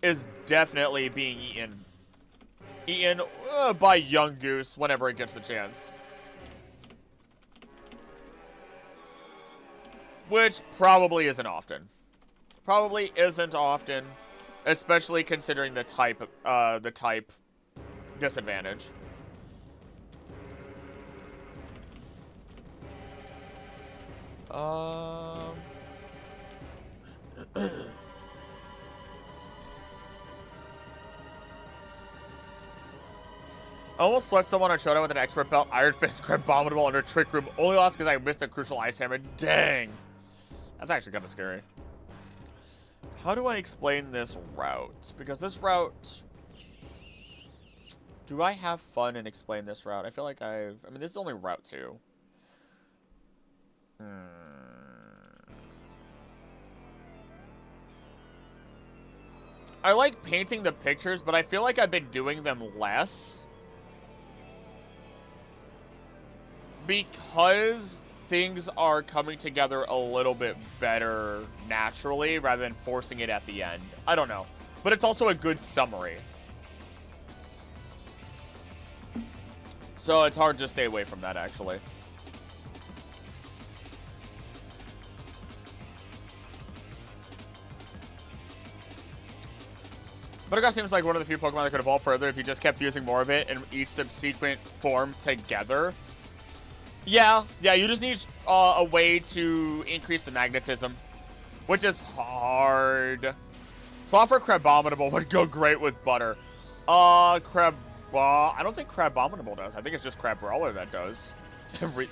is definitely being eaten by Young Goose whenever it gets the chance. Which probably isn't often. Probably isn't often, especially considering the type disadvantage. I almost swept someone on Showdown with an expert belt, Iron Fist, Crabominable under Trick Room, only lost because I missed a crucial item, and dang! That's actually kind of scary. How do I explain this route? Because this route... Do I have fun and explain this route? I feel like I mean, this is only Route 2. I like painting the pictures, but I feel like I've been doing them less. Because things are coming together a little bit better naturally rather than forcing it at the end. I don't know. But it's also a good summary. So it's hard to stay away from that, actually. Buttercup seems like one of the few Pokemon that could evolve further if you just kept using more of it in each subsequent form together. Yeah, you just need a way to increase the magnetism, which is hard. Crawford Crabominable would go great with butter. I don't think Crabominable does. I think it's just Crabrawler that does.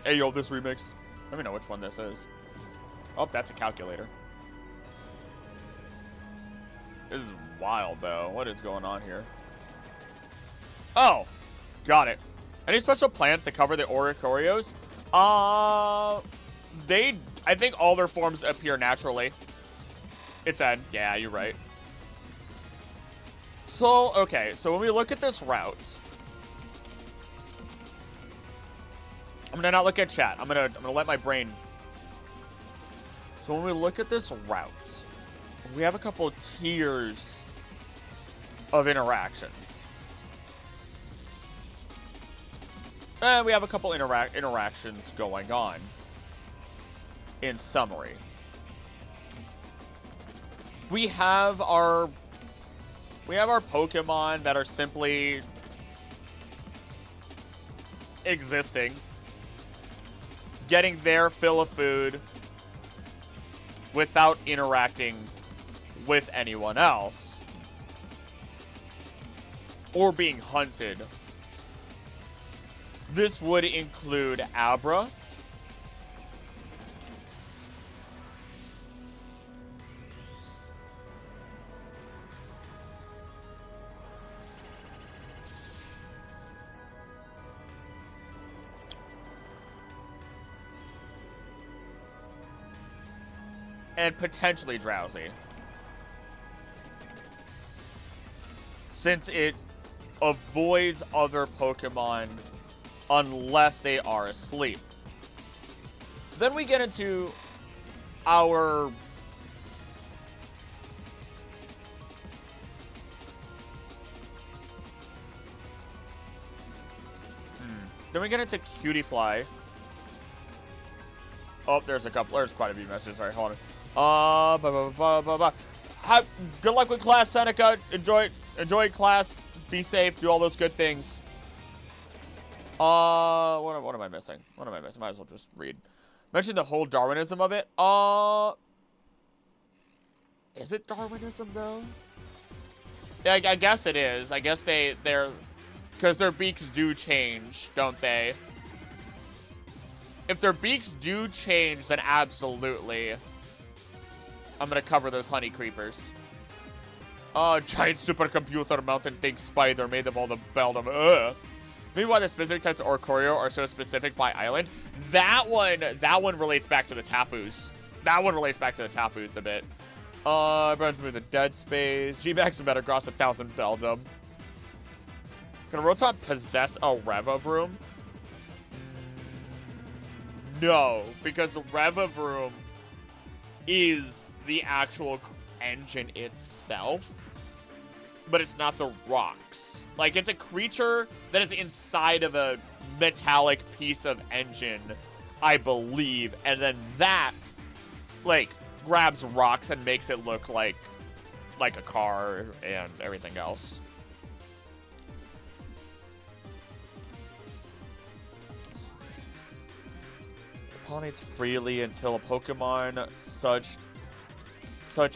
Hey, yo, this remix. Let me know which one this is. Oh, that's a calculator. This is wild, though. What is going on here? Oh, got it. Any special plans to cover the Oricorios? I think all their forms appear naturally. It's Ed. Yeah, you're right. So, okay. So when we look at this route, I'm gonna not look at chat. I'm gonna let my brain. So when we look at this route, we have a couple of tiers of interactions. And we have a couple interactions going on. In summary, we have our Pokemon that are simply existing, getting their fill of food without interacting with anyone else or being hunted. This would include Abra, and potentially Drowsy, since it avoids other Pokemon unless they are asleep. Then we get into our Then we get into Cutiefly. Oh, there's quite a few messages. Sorry, hold on. Good luck with class, Seneca. Enjoy class. Be safe. Do all those good things. What am I missing? Might as well just read. Mention the whole Darwinism of it. Is it Darwinism though? Yeah, I guess it is. I guess they're because their beaks do change, don't they? If their beaks do change, then absolutely. I'm gonna cover those honey creepers. Giant supercomputer mountain thing spider made of all the Beldum. Maybe why the specific types of Oricorio are so specific by island. That one relates back to the Tapus. That one relates back to the Tapus a bit. Everyone's moved to Dead Space. G-Max and Metagross 1,000 Beldum. Can a Rotom possess a Revavroom? No, because the Revavroom is the actual engine itself, but it's not the rocks. Like, it's a creature that is inside of a metallic piece of engine, I believe, and then that, like, grabs rocks and makes it look like a car and everything else. Pollinates freely until a Pokemon such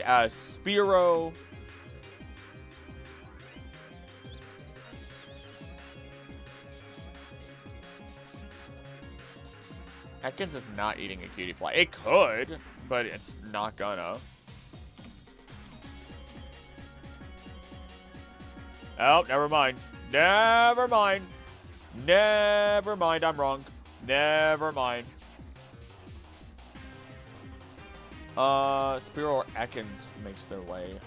as Spearow, Ekans is not eating a Cutiefly. It could, but it's not gonna. Oh, never mind. Never mind. Never mind, I'm wrong. Never mind. Spearow or Ekans makes their way.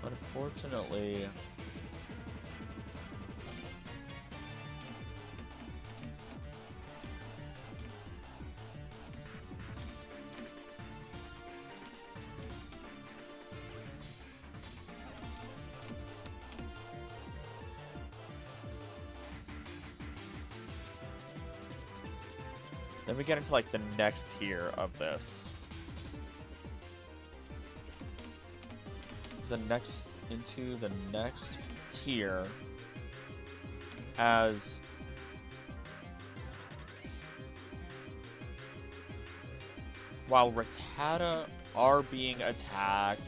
Unfortunately, Then we get into, like, the next tier of this. Into the next tier as while Rattata are being attacked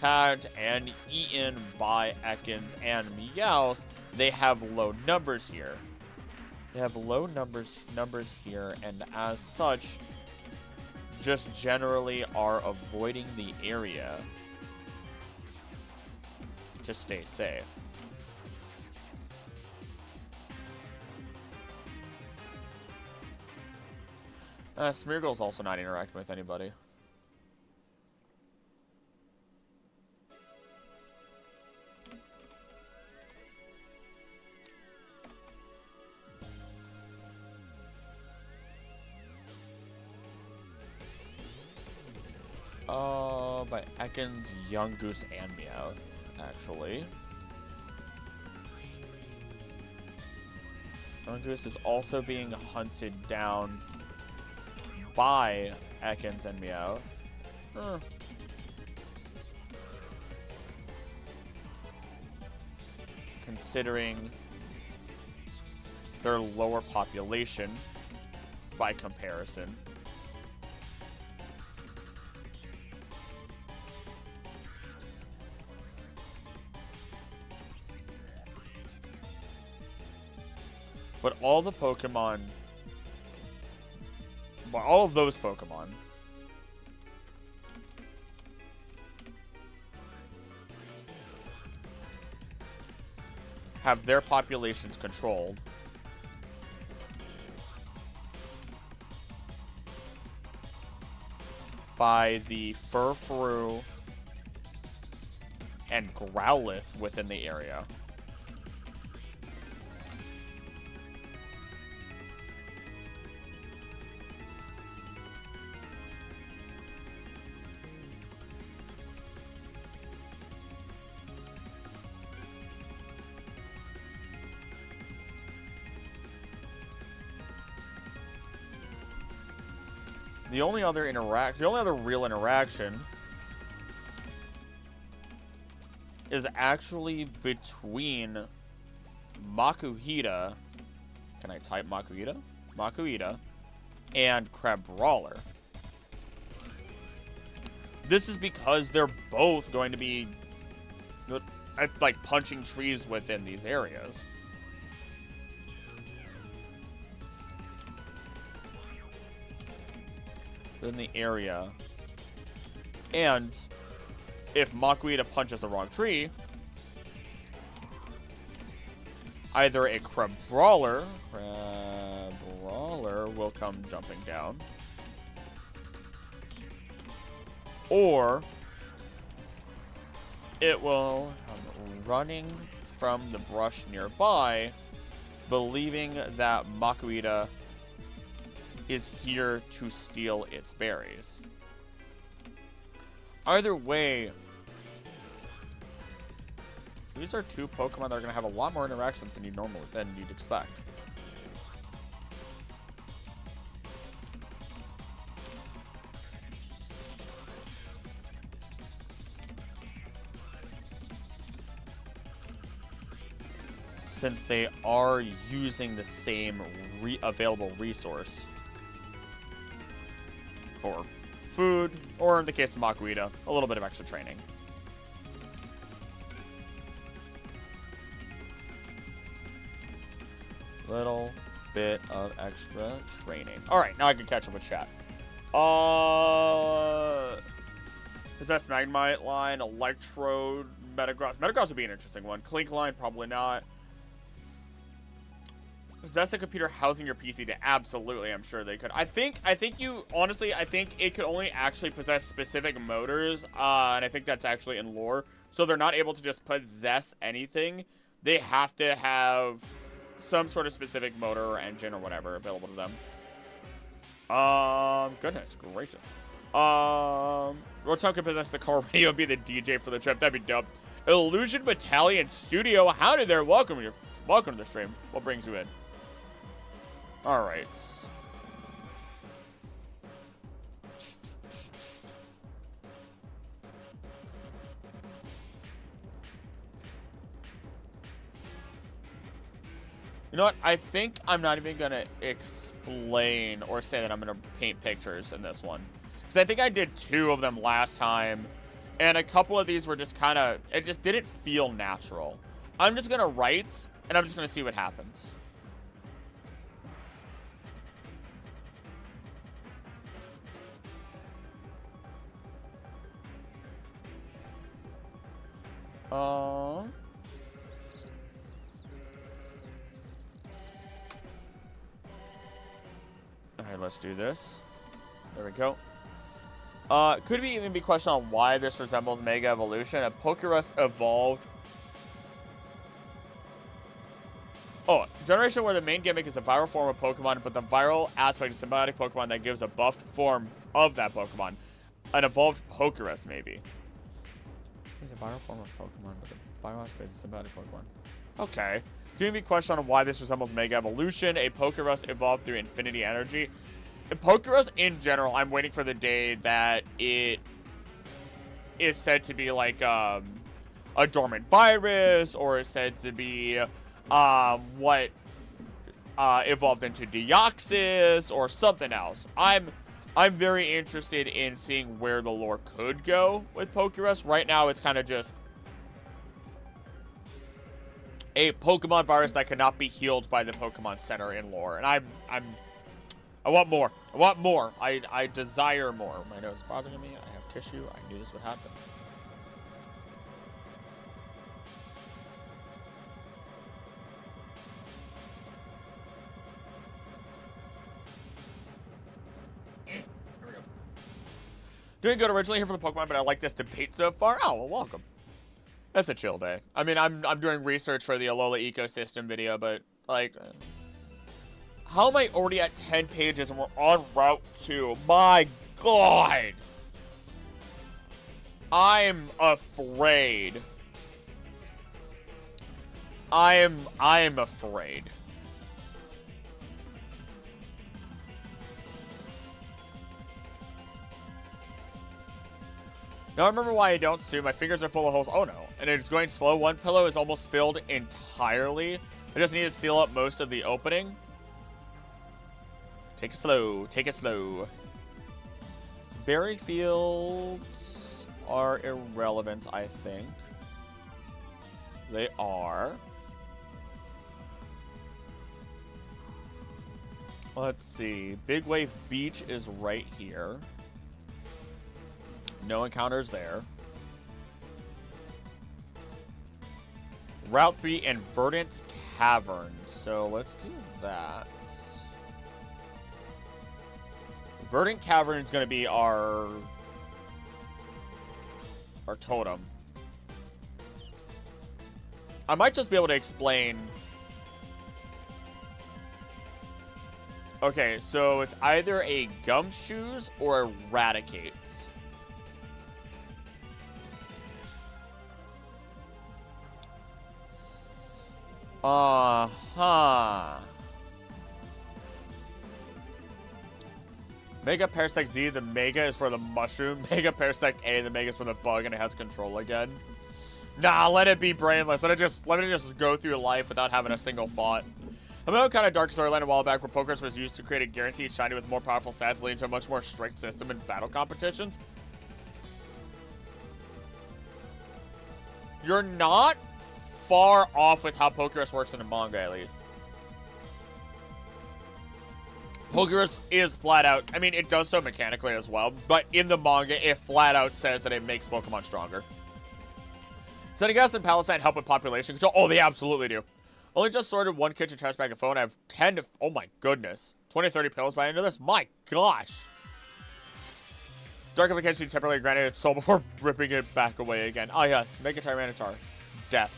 and eaten by Ekans and Meowth, they have low numbers here. They have low numbers here, and as such, just generally are avoiding the area to stay safe. Smeargle's also not interacting with anybody. By Ekans, Yungoos, and Meowth, actually. Yungoos is also being hunted down by Ekans and Meowth. Considering their lower population by comparison. But all the Pokemon, well, all of those Pokemon have their populations controlled by the Furfrou and Growlithe within the area. The only other real interaction is actually between Makuhita. Can I type Makuhita? Makuhita and Crabrawler. This is because they're both going to be like punching trees within these areas. In the area, and if Makuhita punches the wrong tree, either a Crabrawler will come jumping down, or it will come running from the brush nearby, believing that Makuhita is here to steal its berries. Either way, these are two Pokemon that are going to have a lot more interactions than you'd expect. Since they are using the same available resource for food, or in the case of Makuhita, a little bit of extra training. Little bit of extra training. Alright, now I can catch up with chat. Possess Magnemite line, Electrode, Metagross. Metagross would be an interesting one. Clink line, probably not. Possess a computer housing your PC to absolutely, I'm sure they could. I think it could only actually possess specific motors, and I think that's actually in lore. So they're not able to just possess anything. They have to have some sort of specific motor or engine or whatever available to them. Goodness gracious. Rotom could possess the car radio and be the DJ for the trip. That'd be dope. Illusion Battalion Studio. Howdy there. Welcome to the stream. What brings you in? Alright. You know what? I think I'm not even going to explain or say that I'm going to paint pictures in this one. Because I think I did 2 of them last time. And a couple of these were just kind of... It just didn't feel natural. I'm just going to write, and I'm just going to see what happens. Alright, let's do this. There we go. Could we even be questioned on why this resembles Mega Evolution? A Pokerus evolved... Oh, generation where the main gimmick is a viral form of Pokemon, but the viral aspect is a symbiotic Pokemon that gives a buffed form of that Pokemon. An evolved Pokerus, maybe. It's a viral form of Pokemon, but the viral aspect is a symbiotic Pokemon. Okay. Could you be questioned on why this resembles Mega Evolution? A Pokerus evolved through Infinity Energy. Pokerus in general, I'm waiting for the day that it is said to be like a dormant virus, or is said to be what evolved into Deoxys or something else. I'm very interested in seeing where the lore could go with Pokerus. Right now, it's kind of just a Pokemon virus that cannot be healed by the Pokemon Center in lore, and I want more. I want more. I desire more. My nose is bothering me. I have tissue. I knew this would happen. Here we go. Doing good originally here for the Pokemon, but I like this debate so far. Oh, well, welcome. That's a chill day. I mean, I'm doing research for the Alola ecosystem video, but, like... How am I already at 10 pages and we're on Route 2? My God! I'm afraid. I am afraid. Now I remember why I don't sue. My fingers are full of holes. Oh no. And it's going slow. One pillow is almost filled entirely. I just need to seal up most of the opening. Take it slow. Take it slow. Berry fields are irrelevant, I think. They are. Let's see. Big Wave Beach is right here. No encounters there. Route 3 and Verdant Cavern. So let's do that. Verdant Cavern is going to be our totem. I might just be able to explain. Okay, so it's either a Gumshoes or a Raticates. Uh-huh. Mega Parasect Z, the Mega is for the Mushroom. Mega Parasect A, the Mega is for the Bug, and it has control again. Nah, let it be brainless. Let it just go through life without having a single thought. I know kind of dark storyline a while back where Pokerus was used to create a guaranteed shiny with more powerful stats, leading to a much more strict system in battle competitions. You're not far off with how Pokerus works in the manga, at least. Pokerus is flat out, I mean, it does so mechanically as well, but in the manga, it flat out says that it makes Pokemon stronger. Sending gas and Palisade help with population control? Oh, they absolutely do. Only just sorted one kitchen trash bag of phone. I have 10 to, oh my goodness. 20 to 30 pills by the end of this. My gosh. Darkification temporarily granted its soul before ripping it back away again. Ah, yes. Mega Tyranitar. Death.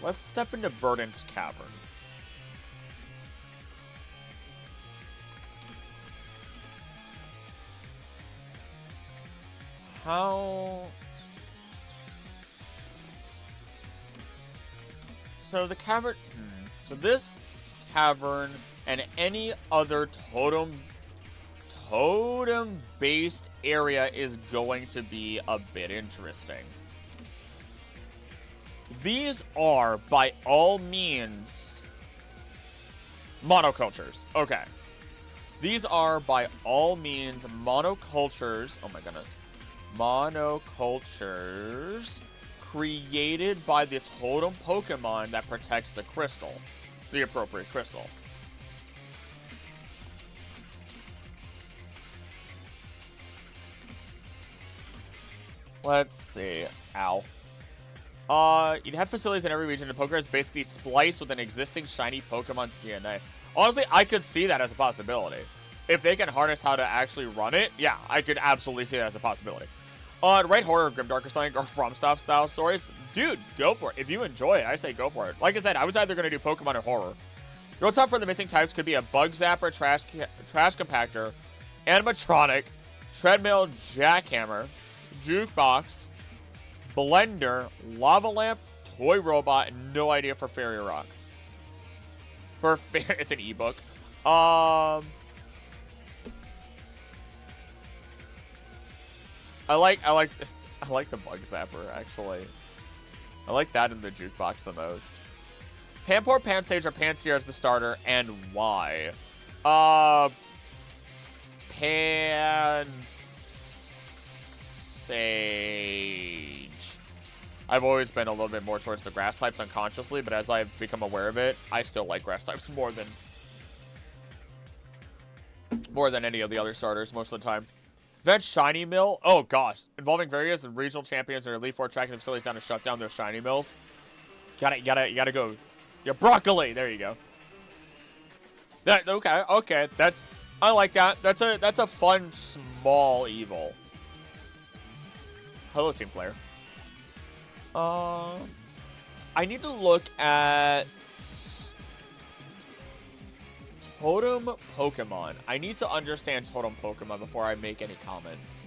Let's step into Verdant's Cavern. How... So the cavern... So this cavern and any other totem-based area is going to be a bit interesting. These are, by all means, monocultures. Okay. These are, by all means, monocultures. Oh my goodness. Monocultures created by the totem Pokemon that protects the crystal. The appropriate crystal. Let's see. Ow. You'd have facilities in every region, and Poker is basically spliced with an existing shiny Pokemon's DNA. Honestly, I could see that as a possibility. If they can harness how to actually run it, yeah, I could absolutely see that as a possibility. Write horror, grimdark, or something, or FromSoft style stories, dude, go for it. If you enjoy it, I say go for it. Like I said, I was either going to do Pokemon or horror. Your top for the missing types could be a Bug Zapper, Trash Compactor, Animatronic, Treadmill, Jackhammer, Jukebox, Blender, Lava Lamp, Toy Robot, and no idea for Fairy Rock. It's an ebook. I like the Bug Zapper, actually. I like that in the Jukebox the most. Pampor, Pansage, or Pansear as the starter, and why? Pansage. I've always been a little bit more towards the grass types unconsciously, but as I've become aware of it, I still like grass types more than any of the other starters most of the time. That Shiny Mill, oh gosh, involving various regional champions and Elite Four tracking facilities down to shut down their Shiny Mills. You gotta go. Yeah, broccoli. There you go. Okay. I like that. That's a fun small evil. Hello, Team Flare. I need to look at Totem Pokemon. I need to understand Totem Pokemon before I make any comments.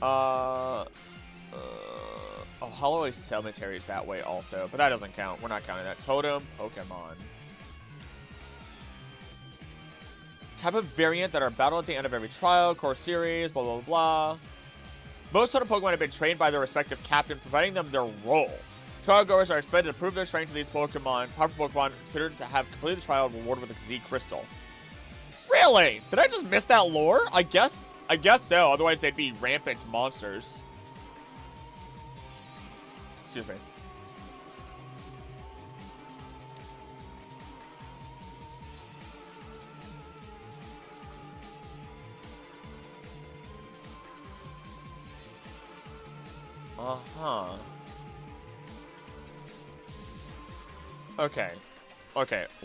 Oh, Holloway Cemetery is that way also, but that doesn't count. We're not counting that. Totem Pokemon. Type of variant that are battled at the end of every trial, core series, blah, blah, blah. Most Totem Pokemon have been trained by their respective captain, providing them their role. Trial goers are expected to prove their strength to these Pokemon. Powerful Pokemon considered to have completed the trial rewarded with a Z Crystal. Really? Did I just miss that lore? I guess so. Otherwise, they'd be rampant monsters. Excuse me. Uh-huh. Okay.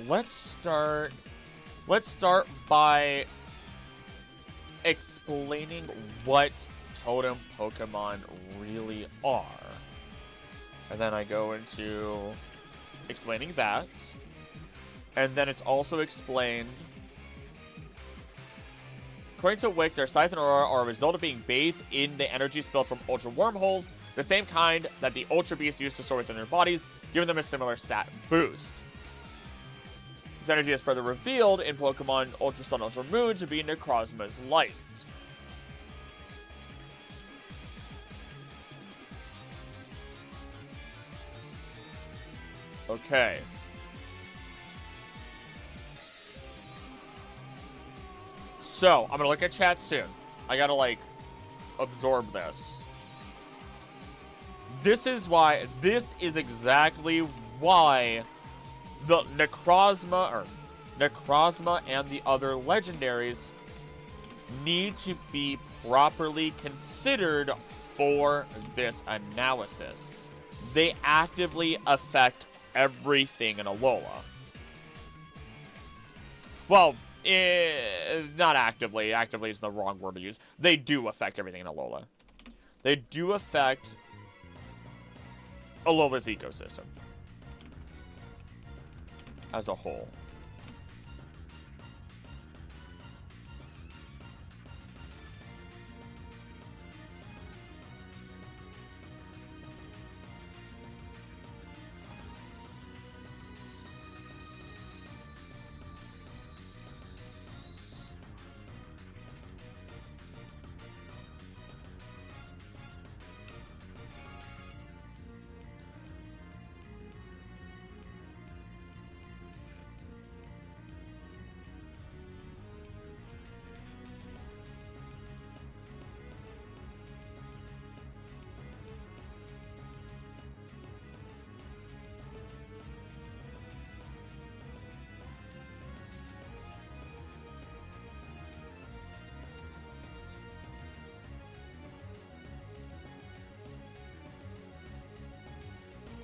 Let's start by explaining what Totem Pokemon really are. And then I go into explaining that. And then it's also explained. According to Wick, their size and aura are a result of being bathed in the energy spilled from Ultra Wormholes, the same kind that the Ultra Beasts used to store within their bodies, giving them a similar stat boost. This energy is further revealed in Pokemon Ultra Sun, Ultra Moon to be Necrozma's light. Okay. So, I'm gonna look at chat soon. I gotta, like, absorb this. This is exactly why the Necrozma and the other legendaries need to be properly considered for this analysis. They actively affect everything in Alola. Well, not actively. Actively is the wrong word to use. They do affect everything in Alola. They do affect Alola's ecosystem as a whole.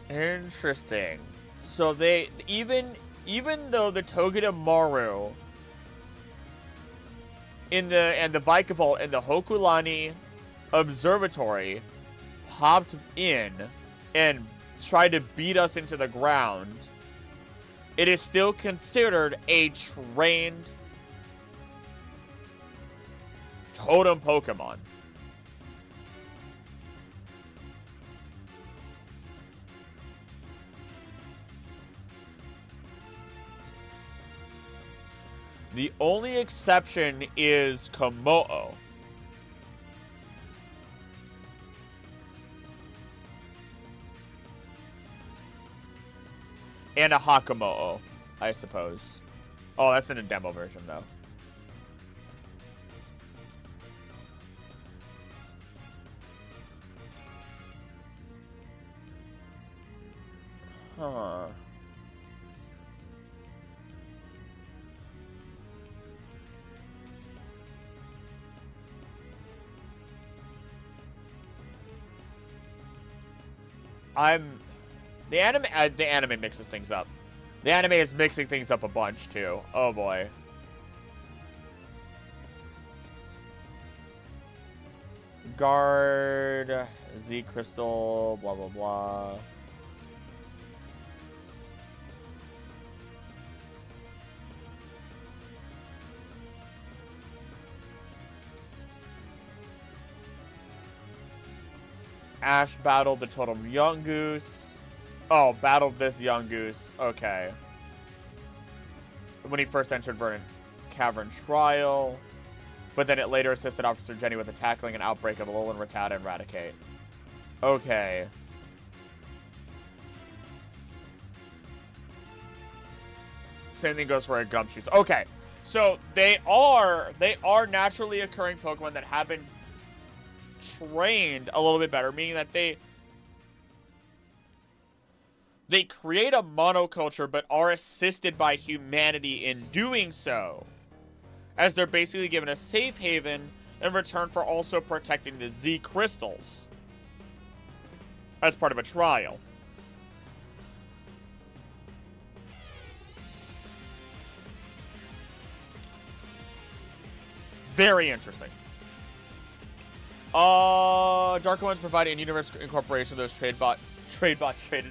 Interesting. So they even though the Togedemaru and the Vikavolt in the Hokulani Observatory popped in and tried to beat us into the ground, it is still considered a trained totem Pokemon. The only exception is Komodo. And a Hakamo'o, I suppose. Oh, that's in a demo version, though. Huh. The anime mixes things up. The anime is mixing things up a bunch too. Oh boy. Guard, Z Crystal, blah blah blah. Ash battled the total Young Goose. Oh, battled this Young Goose. Okay. When he first entered Verdant Cavern Trial. But then it later assisted Officer Jenny with the tackling an outbreak of Alolan Rattata and Raticate. Okay. Same thing goes for a Gumshoes. Okay. So they are naturally occurring Pokemon that have been trained a little bit better, meaning that they create a monoculture but are assisted by humanity in doing so, as they're basically given a safe haven in return for also protecting the Z crystals as part of a trial. Very interesting. Dark Ones providing a universe incorporation of those traded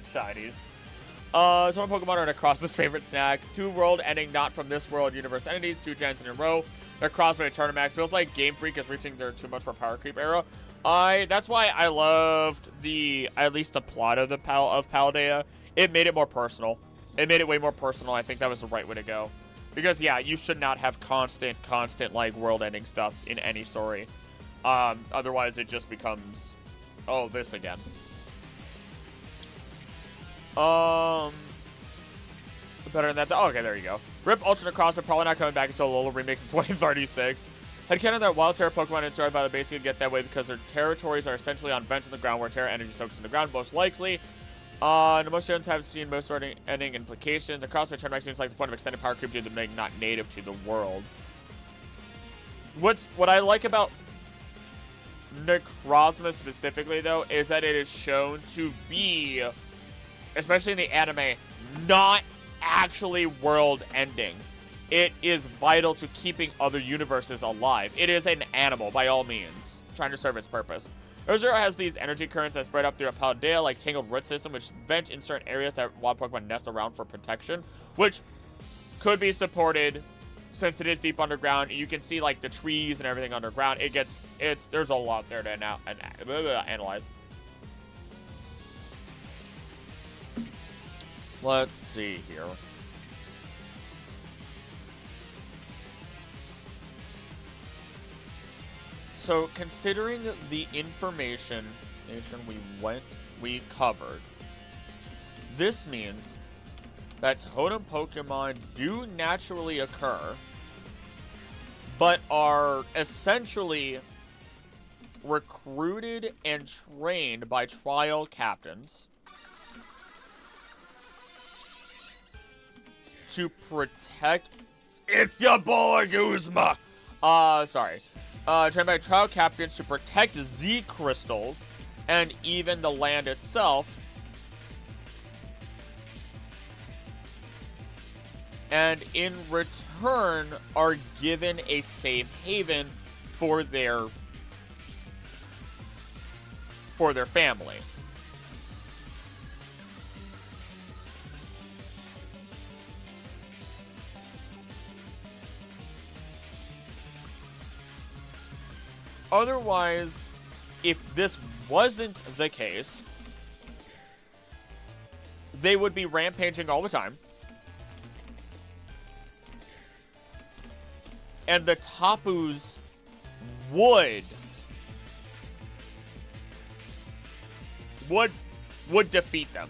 shinies. Some Pokemon are Necrozma's favorite snack. 2 world-ending, not from this world universe entities, 2 gens in a row. Necrozma and Eternamax. Feels like Game Freak is reaching their too much for power creep era. That's why I loved at least the plot of Paldea. It made it more personal. It made it way more personal. I think that was the right way to go. Because, yeah, you should not have constant, like, world-ending stuff in any story. Otherwise, it just becomes, oh, this again. Better than that. Oh, okay, there you go. RIP Ultra Necrozma, probably not coming back until Alola Remix in 2036. Headcanon that wild Terra Pokemon destroyed by the basically get that way because their territories are essentially on vents in the ground where Terra energy soaks in the ground, most likely. Most gens have seen most ending implications. Across the turn seems like the point of extended power creep due to make not native to the world. What I like about Necrozma specifically, though, is that it is shown to be, especially in the anime, not actually world-ending. It is vital to keeping other universes alive. It is an animal, by all means, trying to serve its purpose. Urzero has these energy currents that spread up through a Paldea, like Tangled Root System, which vent in certain areas that wild Pokemon nest around for protection, which could be supported since it is deep underground. You can see, like, the trees and everything underground. There's a lot there to analyze. Let's see here. So, considering the information we covered, this means that totem Pokemon do naturally occur, but are essentially recruited and trained by trial captains to protect. It's your boy Guzma! Trained by trial captains to protect Z crystals and even the land itself and in return are given a safe haven for their family. Otherwise, if this wasn't the case, they would be rampaging all the time. And the Tapus would defeat them.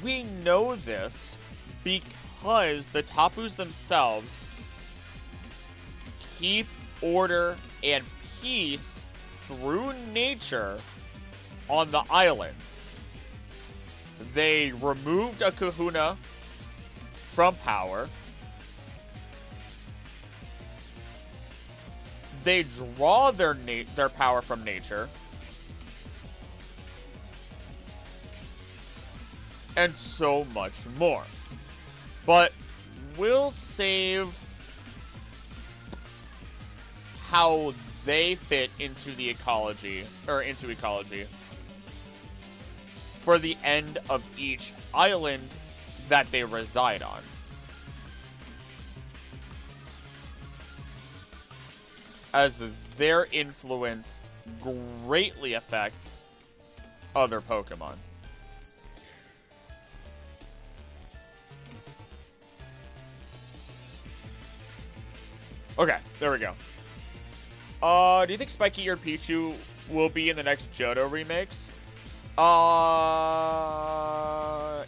We know this because the Tapus themselves keep order and peace through nature on the islands. They removed a kahuna from power. They draw their power from nature. And so much more. But we'll save how they fit into the ecology, for the end of each island that they reside on. As their influence greatly affects other Pokemon. Okay, there we go. Do you think Spiky-Eared Pichu will be in the next Johto remakes?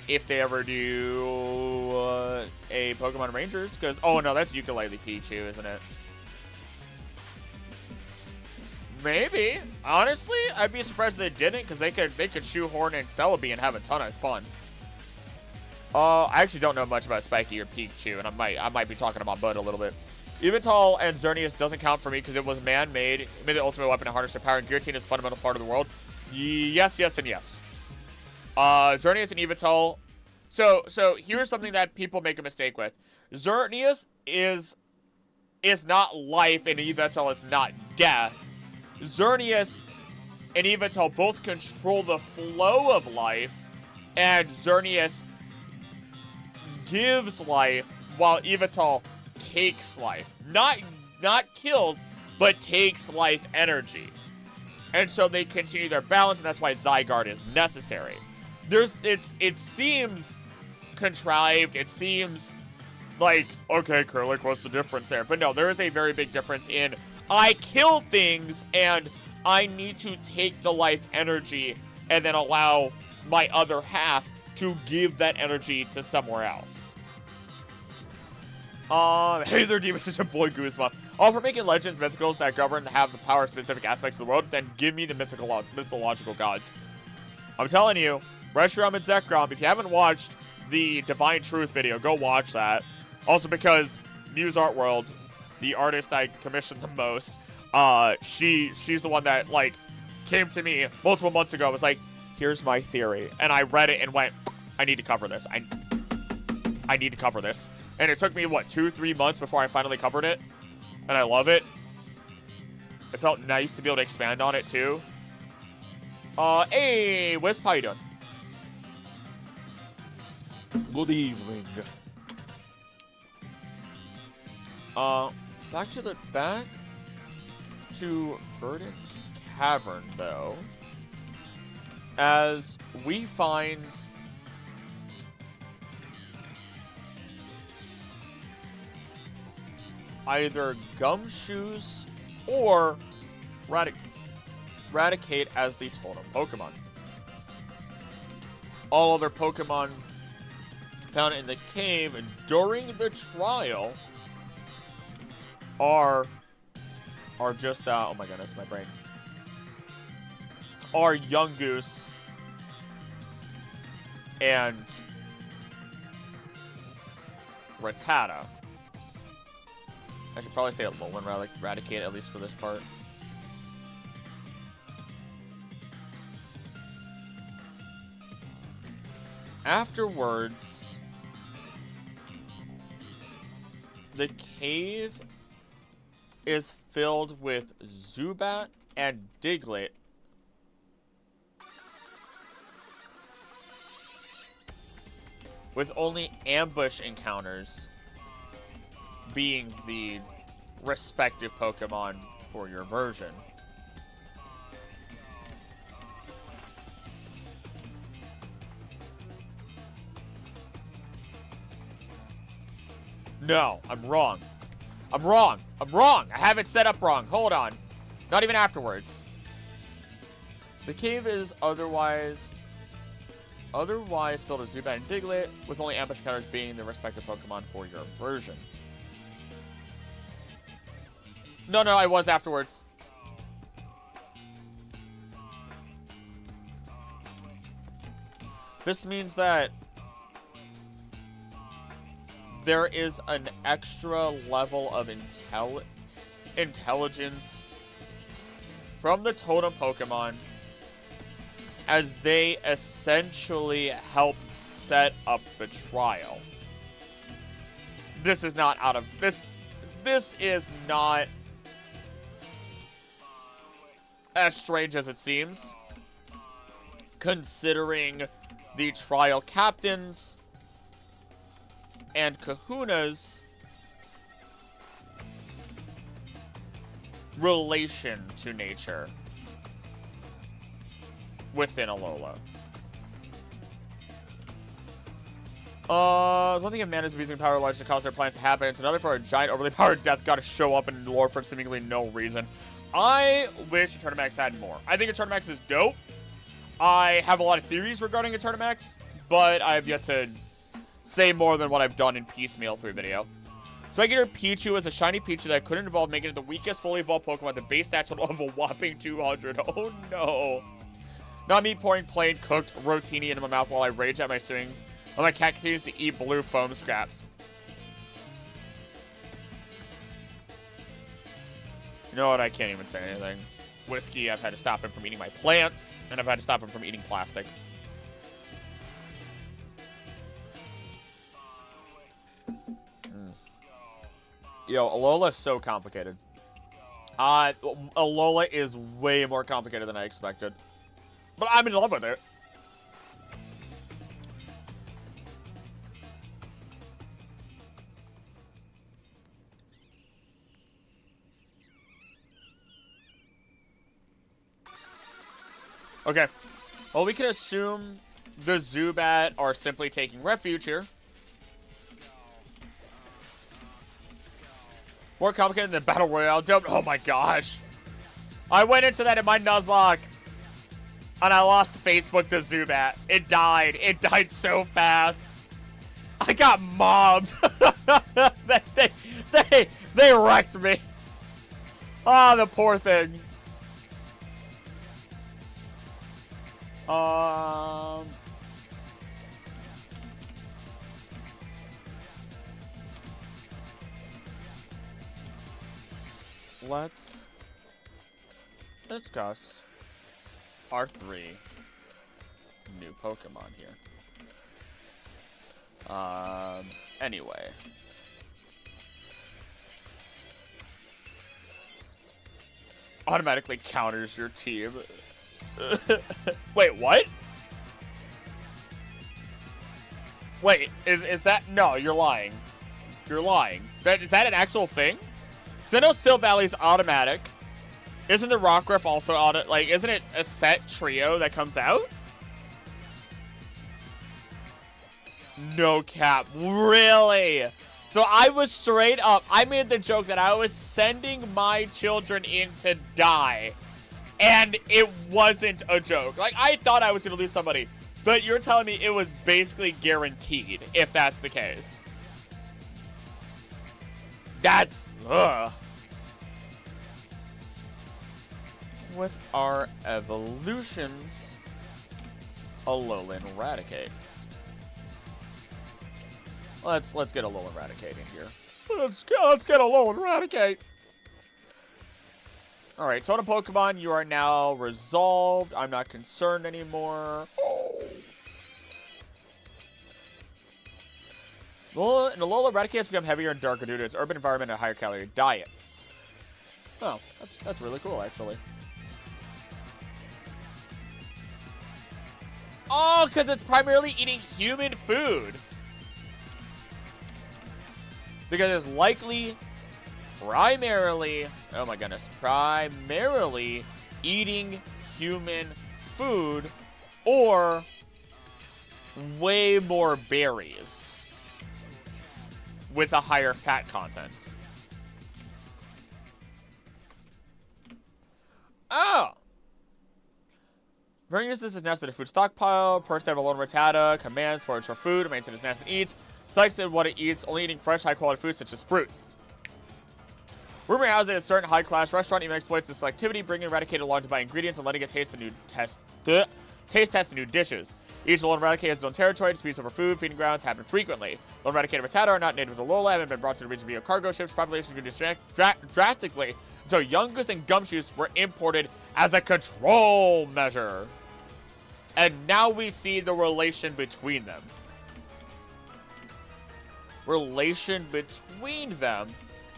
If they ever do a Pokemon Rangers, because oh no, that's Ukulele Pichu, isn't it? Maybe. Honestly, I'd be surprised if they didn't, because they could shoehorn in Celebi and have a ton of fun. I actually don't know much about Spiky-Eared Pichu, and I might be talking about Bud a little bit. Evital and Xerneas doesn't count for me because it was man-made. It made the ultimate weapon to harness their power, and Giratina is a fundamental part of the world. Yes, yes, and yes. Xerneas and Evital. So here's something that people make a mistake with. Xerneas is not life, and Evital is not death. Xerneas and Evital both control the flow of life, and Xerneas gives life, while Evital takes life. Not kills, but takes life energy. And so they continue their balance, and that's why Zygarde is necessary. It seems contrived, it seems like, okay, Kurlik, what's the difference there? But no, there is a very big difference in I kill things, and I need to take the life energy and then allow my other half to give that energy to somewhere else. Hey there, Demons, it's your boy Guzma. For making legends mythicals that govern and have the power of specific aspects of the world, then give me the mythological gods. I'm telling you, Reshiram and Zekrom, if you haven't watched the Divine Truth video, go watch that. Also because Muse Art World, the artist I commissioned the most, she's the one that, like, came to me multiple months ago, was like, here's my theory. And I read it and went, I need to cover this. I need to cover this. And it took me, what, 2-3 months before I finally covered it? And I love it. It felt nice to be able to expand on it, too. Hey, Wisp, how you doing? Good evening. Back to Verdant Cavern, though. As we find either Gumshoos or Raticate as the totem Pokemon. All other Pokemon found in the cave during the trial are just, oh my goodness, my brain. Are Yungoos and Rattata. I should probably say Alolan Raticate, at least for this part. Afterwards, The cave is filled with Zubat and Diglett. With only ambush encounters being the respective Pokemon for your version. No, I'm wrong. I'm wrong. I'm wrong. I have it set up wrong. Hold on. Not even afterwards. The cave is otherwise filled with Zubat and Diglett, with only ambush encounters being the respective Pokemon for your version. No, I was afterwards. This means that there is an extra level of intelligence from the totem Pokemon as they essentially help set up the trial. This is not out of this is not as strange as it seems, considering the trial captains and Kahuna's relation to nature within Alola. One thing if Mana's abusing power large to cause their plans to happen. It's another for a giant overly powered death god to show up in lore for seemingly no reason. I wish Eternamax had more. I think Eternamax is dope. I have a lot of theories regarding Eternamax, but I have yet to say more than what I've done in piecemeal through video. So regular Pichu is a shiny Pichu that couldn't evolve, making it the weakest fully evolved Pokemon with the base stats total of a whopping 200. Oh no. Not me pouring plain cooked rotini into my mouth while I rage at my swing, while my cat continues to eat blue foam scraps. You know what? I can't even say anything. Whiskey, I've had to stop him from eating my plants, and I've had to stop him from eating plastic. Yo, Alola is so complicated. Alola is way more complicated than I expected. But I'm in love with it. Okay. Well, we can assume the Zubat are simply taking refuge here. More complicated than the Battle Royale. Oh my gosh. I went into that in my Nuzlocke. And I lost Facebook to Zubat. It died. It died so fast. I got mobbed. they wrecked me. Ah, the poor thing. Let's discuss our 3 new Pokemon here. Anyway. Automatically counters your team. Wait, what? Wait, is that... No, you're lying. You're lying. Is that an actual thing? Because I know Still Valley's automatic. Isn't the Rockruff also auto... Like, isn't it a set trio that comes out? No cap. Really? So I was straight up... I made the joke that I was sending my children in to die. And it wasn't a joke. Like, I thought I was going to lose somebody. But you're telling me it was basically guaranteed, if that's the case. That's... Ugh. With our evolutions, Alolan Eradicate. Let's get Alolan Eradicate in here. Let's get Alolan Eradicate. All right, Totem Pokemon, you are now resolved. I'm not concerned anymore. Oh. Alola Raticates become heavier and darker due to its urban environment and higher calorie diets. Oh, that's really cool, actually. Oh, because it's primarily eating human food. Because it's likely primarily eating human food or way more berries with a higher fat content. Oh! Burn uses its nest in a food stockpile. Perks to have Alola Rattata. Commands forage for food. Remains in its nest and eats. Selects what it eats, only eating fresh, high-quality foods such as fruits. Rumor has it a certain high-class restaurant even exploits this selectivity, bringing Eradicate along to buy ingredients and letting it taste test new dishes. Each Alola Raticate has its own territory, disputes over food, feeding grounds happen frequently. Alola Raticate and Rattata are not native to Alola, haven't been brought to the region via cargo ships. Populations grew drastically until Yungoos and Gumshoos were imported as a control measure. And now we see the relation between them.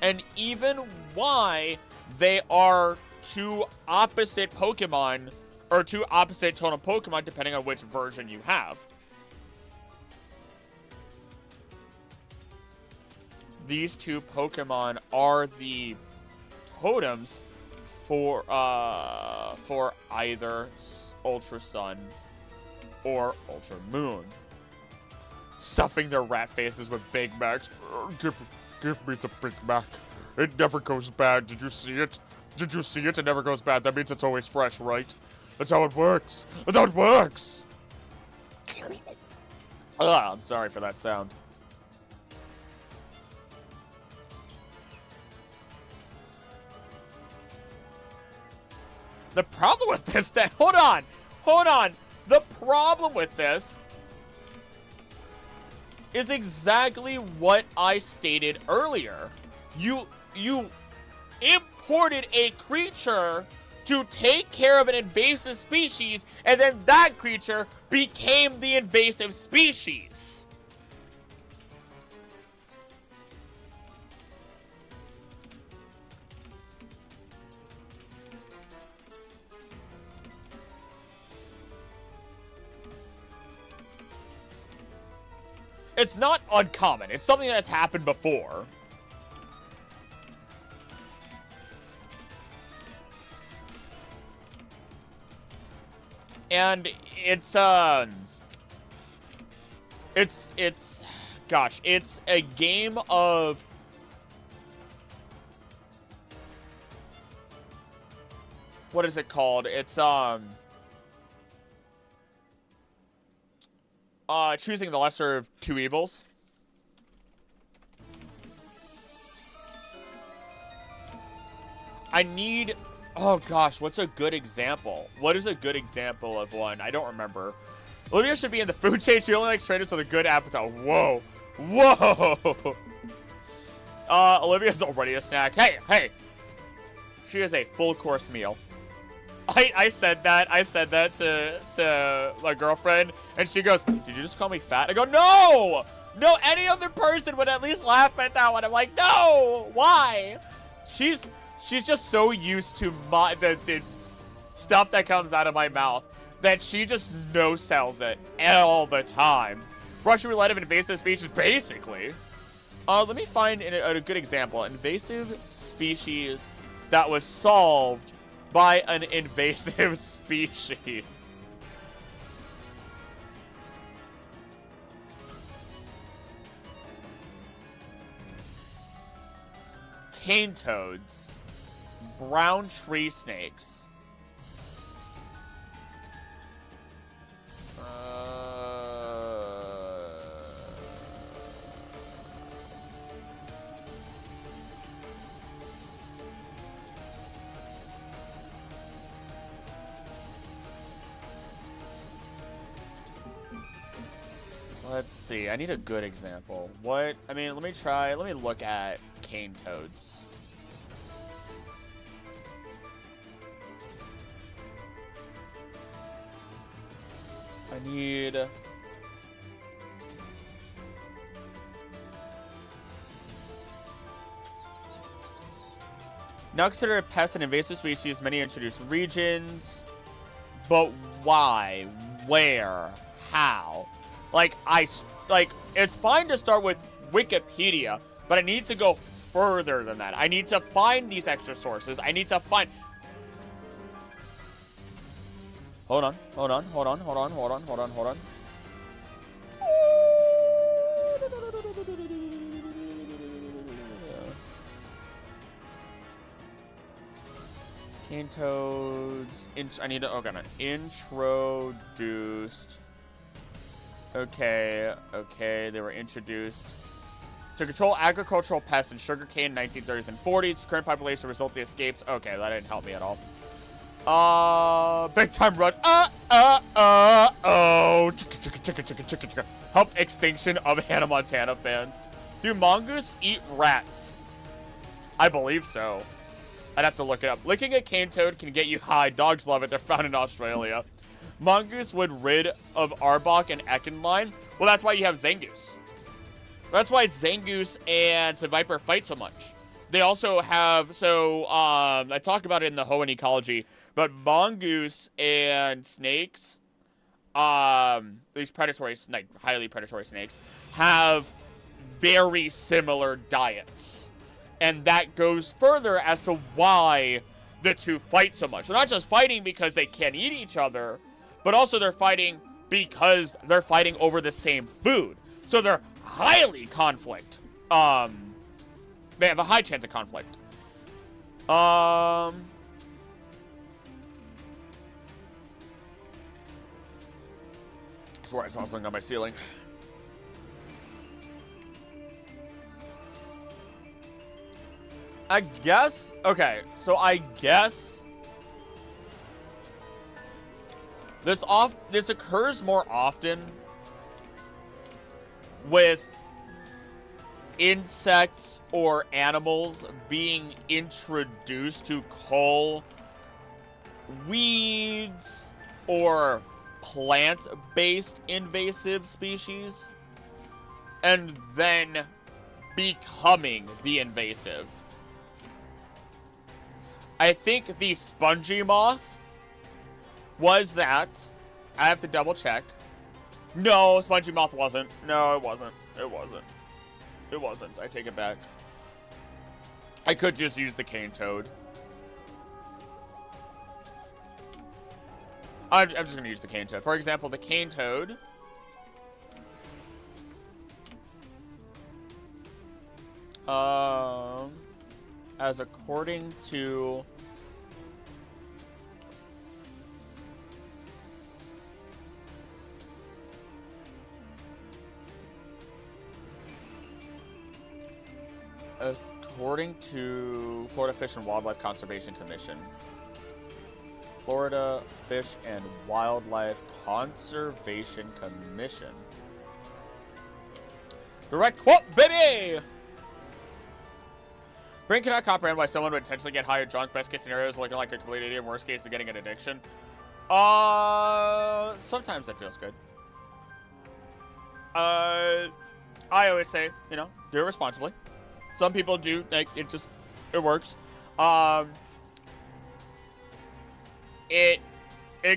And even why they are two opposite Pokemon, or two opposite totem Pokemon, depending on which version you have. These two Pokemon are the totems for either Ultra Sun or Ultra Moon. Stuffing their rat faces with Big Macs. Give me the Big Mac. It never goes bad. Did you see it? Did you see it? It never goes bad. That means it's always fresh, right? That's how it works. That's how it works. I'm sorry for that sound. The problem with this, then, hold on. The problem with this is exactly what I stated earlier. You imported a creature to take care of an invasive species, and then that creature became the invasive species. It's not uncommon. It's something that's happened before. And it's a game of what is it called? It's choosing the lesser of two evils. I need... Oh, gosh, what's a good example? What is a good example of one? I don't remember. Olivia should be in the food chain. She only likes traders with a good appetite. Whoa. Whoa. Olivia's already a snack. Hey. She is a full-course meal. I said that to my girlfriend, and she goes, "Did you just call me fat?" I go, "No! No, any other person would at least laugh at that one." I'm like, "No! Why?" She's just so used to the stuff that comes out of my mouth that she just no-sells it all the time. Russian roulette of invasive species, basically. Let me find a good example. Invasive species that was solved by an invasive species. Cane toads. Brown tree snakes. Let's see. I need a good example. Let me look at cane toads. I need... Now considered a pest and invasive species, many introduced regions. But why? Where? How? Like, it's fine to start with Wikipedia, but I need to go further than that. I need to find these extra sources. I need to find... Hold on. Cane toads. I need to. Okay, no. Introduced. Okay. They were introduced to control agricultural pests in sugarcane in 1930s and 40s. Current population resulting escapes. Okay, that didn't help me at all. Big time run. Oh. Help extinction of Hannah Montana fans. Do mongoose eat rats? I believe so. I'd have to look it up. Licking a cane toad can get you high. Dogs love it. They're found in Australia. Mongoose would rid of Arbok and Ekenline. Well, that's why you have Zangoose. That's why Zangoose and Seviper fight so much. They also have, I talk about it in the Hoenn ecology, but mongoose and snakes, these predatory, like highly predatory snakes, have very similar diets. And that goes further as to why the two fight so much. They're not just fighting because they can't eat each other, but also they're fighting because they're fighting over the same food. So they're highly conflict. They have a high chance of conflict. I swear I saw something on my ceiling. I guess, okay, so I guess this occurs more often with insects or animals being introduced to cull weeds or plant-based invasive species and then becoming the invasive. I think the spongy moth was that. I have to double check. No, spongy moth wasn't. No, it wasn't. It wasn't. It wasn't. I take it back. I could just use the cane toad. I'm just going to use the cane toad. For example, the cane toad. As according to Florida Fish and Wildlife Conservation Commission. Florida Fish and Wildlife Conservation Commission. Direct quote, baby! Brain cannot comprehend why someone would intentionally get high or drunk. Best case scenario is looking like a complete idiot. Worst case is getting an addiction. Sometimes it feels good. I always say, you know, do it responsibly. Some people do, like, it works. It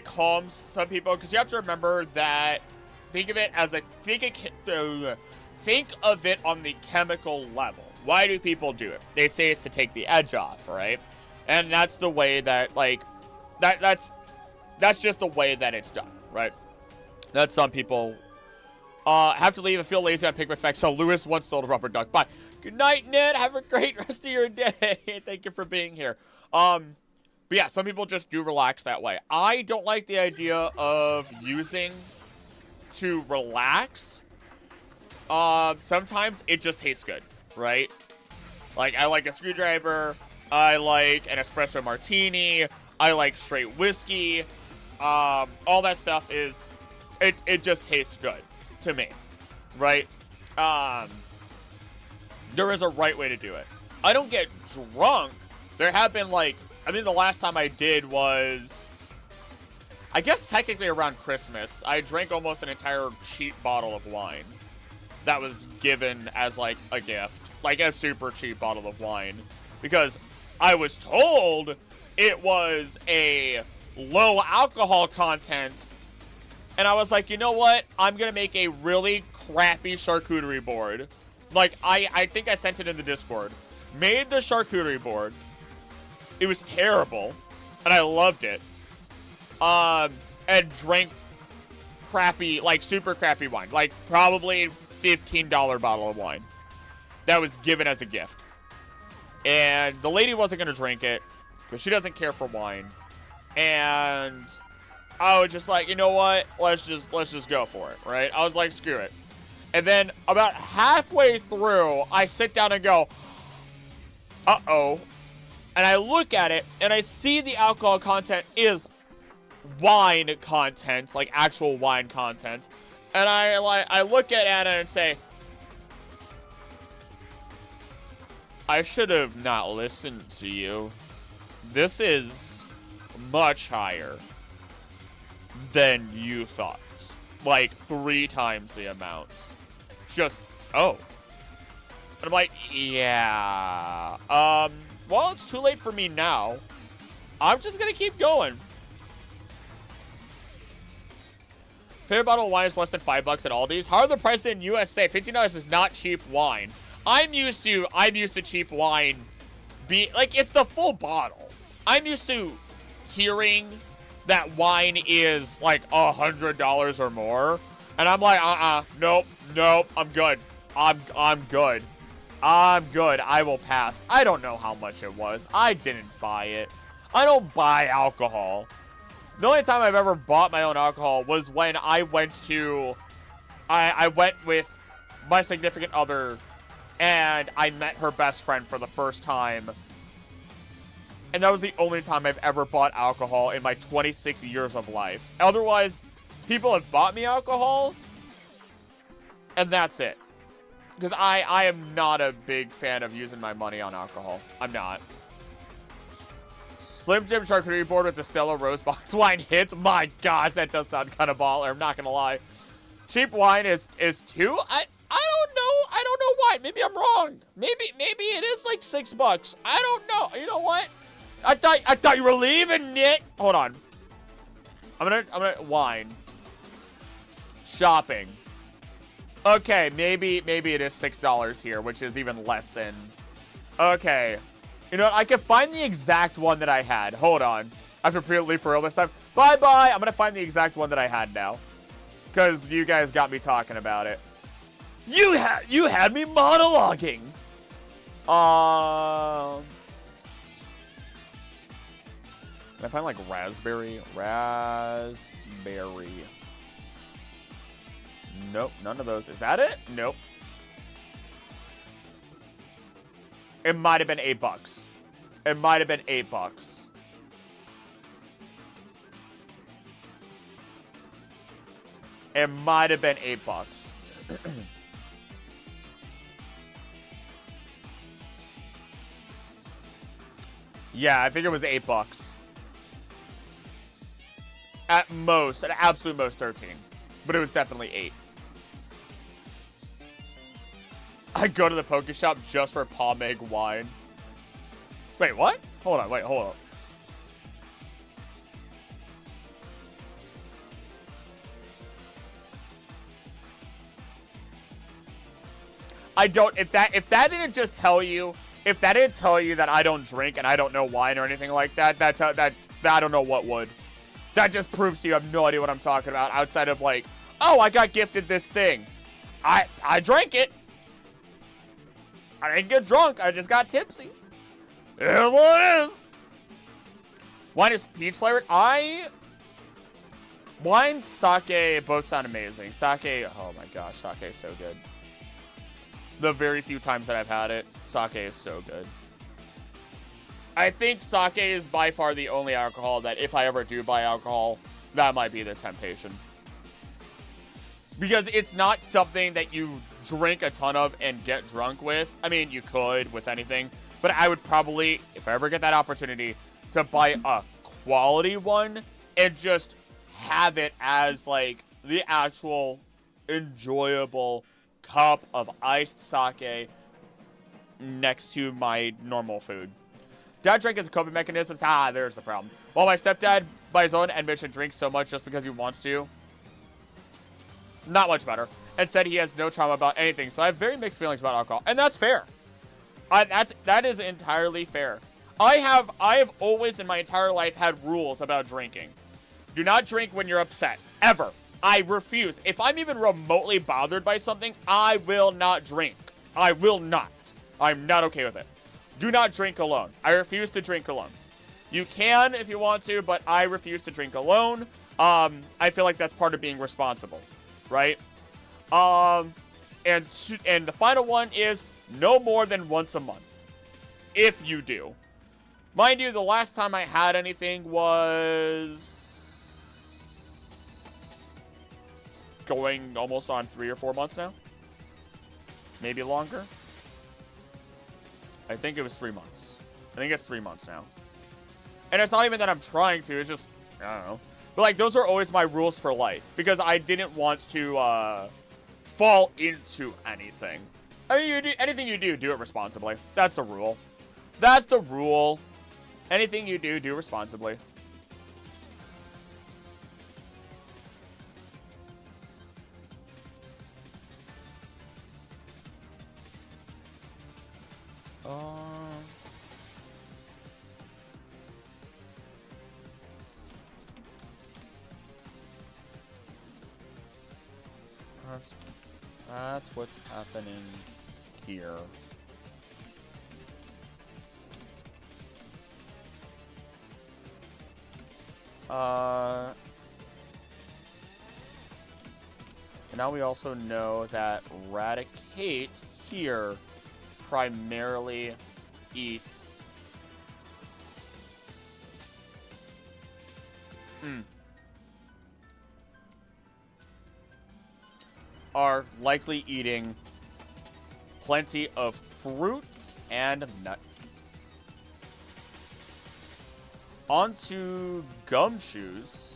calms some people, because you have to remember that, think of it on the chemical level. Why do people do it? They say it's to take the edge off, right? And that's the way that, like, that's just the way that it's done, right? That some people have to leave and feel lazy on Pikmin effects. So Lewis once sold a rubber duck. Bye. Good night, Ned. Have a great rest of your day. Thank you for being here. But yeah, some people just do relax that way. I don't like the idea of using to relax. Sometimes it just tastes good, right? Like, I like a screwdriver. I like an espresso martini. I like straight whiskey. All that stuff is, it just tastes good to me, right? There is a right way to do it. I don't get drunk. There have been, like, I think the last time I did was, I guess technically around Christmas. I drank almost an entire cheap bottle of wine that was given as, like, a gift. Like, a super cheap bottle of wine. Because I was told it was a low alcohol content. And I was like, you know what? I'm going to make a really crappy charcuterie board. Like, I think I sent it in the Discord. Made the charcuterie board. It was terrible. And I loved it. And drank crappy, like super crappy wine. Like, probably $15 bottle of wine. That was given as a gift. And the lady wasn't going to drink it. Because she doesn't care for wine. And I was just like, you know what? Let's just go for it, right? I was like, screw it. And then about halfway through, I sit down and go, uh-oh. And I look at it, and I see the alcohol content is wine content, like actual wine content. And I look at Anna and say, I should have not listened to you. This is much higher than you thought. Like 3 times the amount. Just, oh. And I'm like, yeah. Well, it's too late for me now. I'm just gonna keep going. Favorite bottle of wine is less than $5 at Aldi's. How are the prices in USA? $15 is not cheap wine. I'm used to cheap wine be like, it's the full bottle. I'm used to hearing that wine is like $100 or more, and I'm like, nope, I'm good. I'm good. I will pass. I don't know how much it was. I didn't buy it. I don't buy alcohol. The only time I've ever bought my own alcohol was when I went to, I went with my significant other, and I met her best friend for the first time. And that was the only time I've ever bought alcohol in my 26 years of life. Otherwise, people have bought me alcohol, and that's it. Because I am not a big fan of using my money on alcohol. I'm not. Slim Jim charcuterie board with the Stella Rose box wine hits. My gosh, that does sound kind of baller. I'm not going to lie. Cheap wine is 2? I don't know. I don't know why. Maybe I'm wrong. Maybe it is like $6. I don't know. You know what? I thought you were leaving it. Hold on. I'm gonna wine. Shopping. Okay, maybe it is $6 here, which is even less than. Okay. You know what? I can find the exact one that I had. Hold on. I have to leave for real this time. Bye-bye. I'm gonna find the exact one that I had now. Because you guys got me talking about it. You had me monologuing. Can I find like raspberry? Raspberry. Nope, none of those. Is that it? Nope. It might have been $8. It might have been $8. It might have been $8. Yeah, I think it was $8. At most, at absolute most 13. But it was definitely 8. I go to the poke shop just for pomeg wine. Wait, what? Hold on, wait, hold on. I don't, if that didn't just tell you, if that didn't tell you that I don't drink and I don't know wine or anything like that, that I don't know what would. That just proves to you I have no idea what I'm talking about outside of like, oh, I got gifted this thing. I drank it. I didn't get drunk. I just got tipsy. Yeah, what it is. Wine is peach flavored. Wine, sake, both sound amazing. Sake, oh my gosh, sake is so good. The very few times that I've had it, sake is so good. I think sake is by far the only alcohol that if I ever do buy alcohol, that might be the temptation. Because it's not something that you drink a ton of and get drunk with. I mean, you could with anything. But I would probably, if I ever get that opportunity, to buy a quality one and just have it as, like, the actual enjoyable cup of iced sake next to my normal food. Dad drank as a coping mechanism. There's the problem. While my stepdad, by his own admission, drinks so much just because he wants to. Not much better. And said he has no trauma about anything. So I have very mixed feelings about alcohol. And that's fair. That is entirely fair. I have always in my entire life had rules about drinking. Do not drink when you're upset. Ever. I refuse. If I'm even remotely bothered by something, I will not drink. I will not. I'm not okay with it. Do not drink alone. I refuse to drink alone. You can if you want to, but I refuse to drink alone. I feel like that's part of being responsible, right? And the final one is no more than once a month. If you do. Mind you, the last time I had anything was going almost on 3 or 4 months now. Maybe longer. I think it was 3 months. I think it's 3 months now. And it's not even that I'm trying to, it's just, I don't know. But like, those are always my rules for life. Because I didn't want to fall into anything. I mean, anything you do, do it responsibly. That's the rule. That's the rule. Anything you do, do responsibly. That's what's happening here. And now we also know that Raticate here primarily eats are likely eating plenty of fruits and nuts. On to Gumshoes.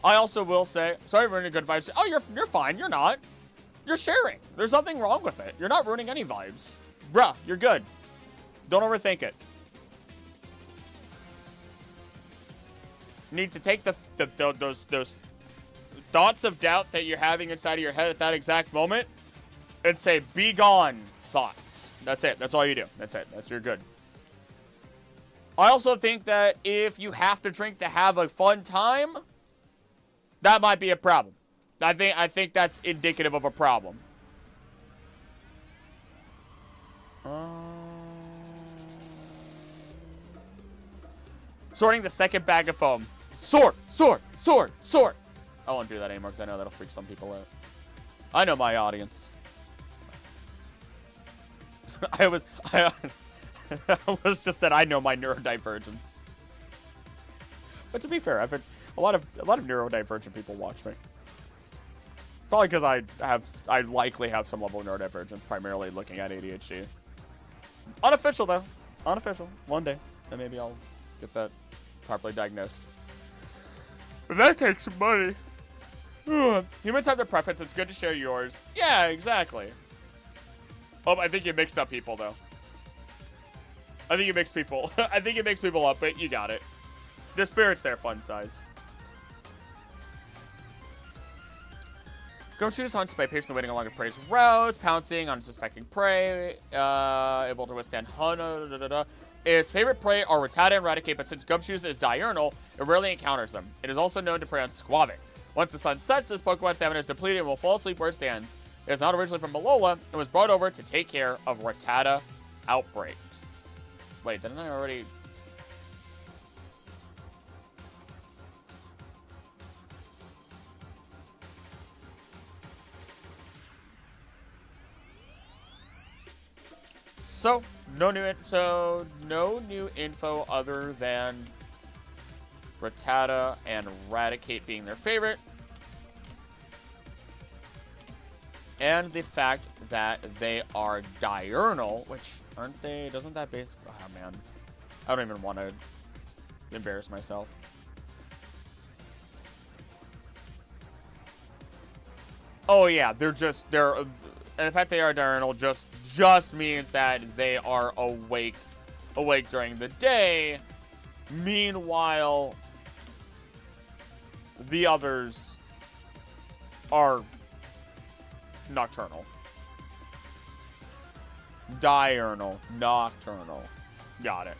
I also will say, sorry for ruining good vibes. Oh, you're fine. You're not. You're sharing. There's nothing wrong with it. You're not ruining any vibes. Bruh, you're good. Don't overthink it. Need to take those thoughts of doubt that you're having inside of your head at that exact moment and say, be gone, thoughts. That's it. That's all you do. That's it. You're good. I also think that if you have to drink to have a fun time, that might be a problem. I think that's indicative of a problem. Sorting the second bag of foam. Sort. I won't do that anymore because I know that'll freak some people out. I know my audience. I was just said I know my neurodivergence. But to be fair, I've had a lot of neurodivergent people watch me. Probably because I likely have some level of neurodivergence, primarily looking at ADHD. Unofficial though. Unofficial. One day. And maybe I'll get that properly diagnosed. But that takes some money. Humans have their preference. It's good to share yours. Yeah, exactly. Oh, I think you mixed up people though. I think you mixed people. I think you mixed people up, but you got it. The spirit's there, fun size. Gumshoes hunts by patiently waiting along a prey's routes, pouncing on suspecting prey, able to withstand Its favorite prey are Rattata and Raticate, but since Gumshoes is diurnal, it rarely encounters them. It is also known to prey on Squavic. Once the sun sets, this Pokemon stamina is depleted and will fall asleep where it stands. It is not originally from Alola and was brought over to take care of Rattata outbreaks. Wait, didn't I already... So, no new info other than Rattata and Raticate being their favorite. And the fact that they are diurnal, which, aren't they? Doesn't that basically... Oh, man. I don't even want to embarrass myself. Oh yeah, they're and the fact they are diurnal just means that they are awake during the day. Meanwhile, the others are nocturnal. Diurnal, nocturnal. Got it.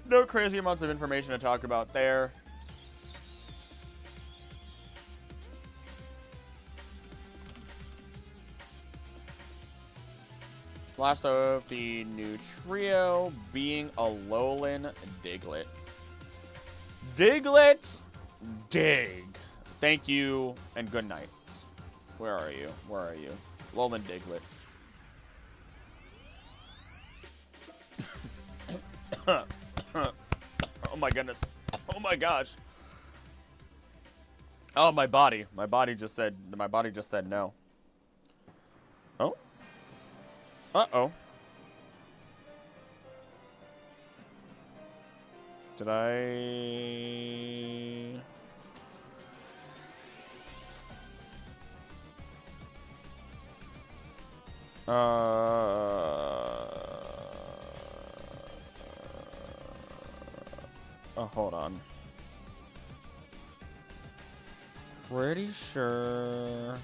No crazy amounts of information to talk about there. Last of the new trio being Alolan Diglett. Diglett, dig. Thank you and good night. Where are you? Where are you? Alolan Diglett. Oh my goodness. Oh my gosh. Oh, my body. My body just said no. Oh. Uh-oh. Did I... Oh, hold on. Pretty sure...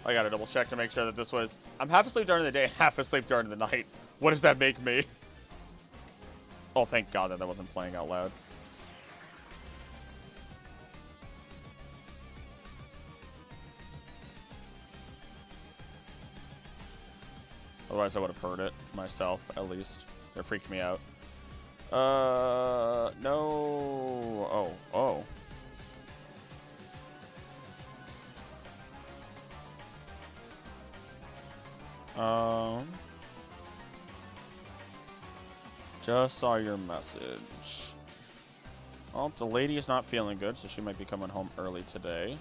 I gotta double check to make sure that this was... I'm half asleep during the day and half asleep during the night. What does that make me? Oh, thank God that wasn't playing out loud. Otherwise, I would have heard it myself, at least. It freaked me out. No. Oh. Just saw your message. Oh, the lady is not feeling good, so she might be coming home early today.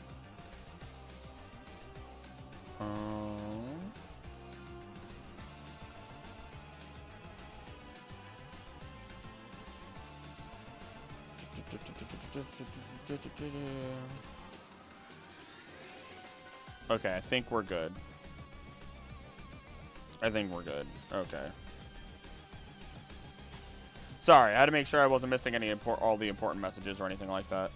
Okay, I think we're good. Okay. Sorry, I had to make sure I wasn't missing any all the important messages or anything like that.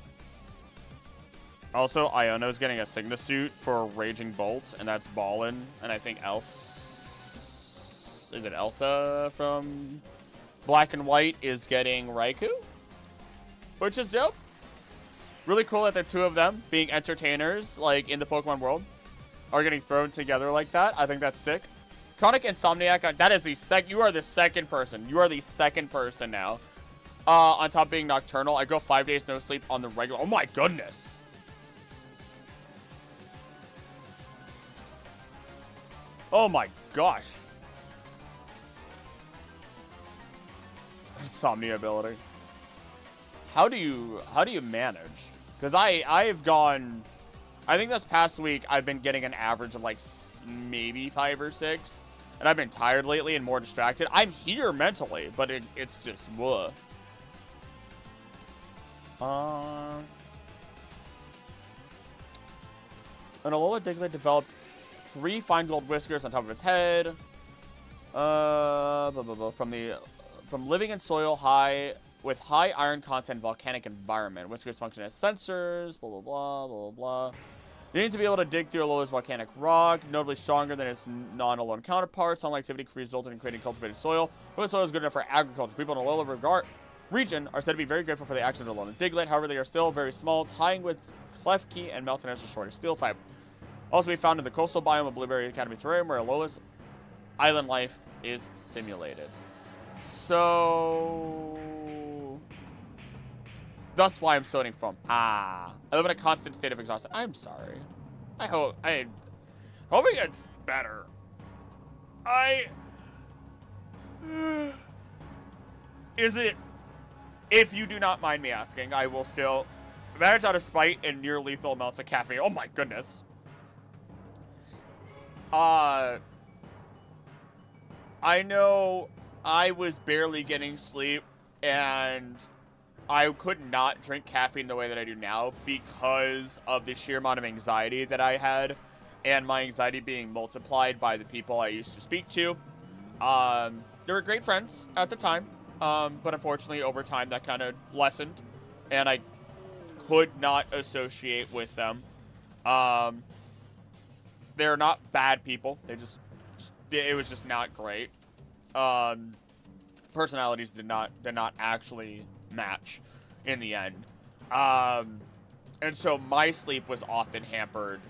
Also, Iono's getting a Signa suit for Raging Bolt, and that's ballin'. And I think is it Elsa from Black and White is getting Raikou? Which is dope. Really cool that the two of them, being entertainers, like, in the Pokemon world, are getting thrown together like that. I think that's sick. Chronic Insomniac, that is you are the second person. You are the second person now. On top of being nocturnal, I go 5 days no sleep on the regular. Oh my goodness. Oh my gosh. Insomnia ability. How do you manage? Because I've gone, I think this past week I've been getting an average of like maybe 5 or 6. And I've been tired lately and more distracted. I'm here mentally, but it's just, whoa. An Alola Diglett developed 3 fine gold whiskers on top of its head. From living in soil with high iron content volcanic environment. Whiskers function as sensors, blah, blah, blah, blah, blah. You need to be able to dig through Alola's volcanic rock, notably stronger than its non-Alolan counterparts. Some activity resulted in creating cultivated soil. When soil is good enough for agriculture, people in Alola region are said to be very grateful for the actions of Alola Diglett. However, they are still very small, tying with Klefki and Meltan shortage steel type. Also be found in the coastal biome of Blueberry Academy Terrarium, where Alola's island life is simulated. So... That's why I'm stoning from. I live in a constant state of exhaustion. I'm sorry. I hope it gets better. Is it, if you do not mind me asking, I will still manage out of spite and near lethal amounts of caffeine. Oh my goodness. I know I was barely getting sleep and I could not drink caffeine the way that I do now because of the sheer amount of anxiety that I had, and my anxiety being multiplied by the people I used to speak to. They were great friends at the time, but unfortunately over time that kind of lessened, and I could not associate with them. They're not bad people. It was just not great. Personalities did not actually match in the end. And so my sleep was often hampered,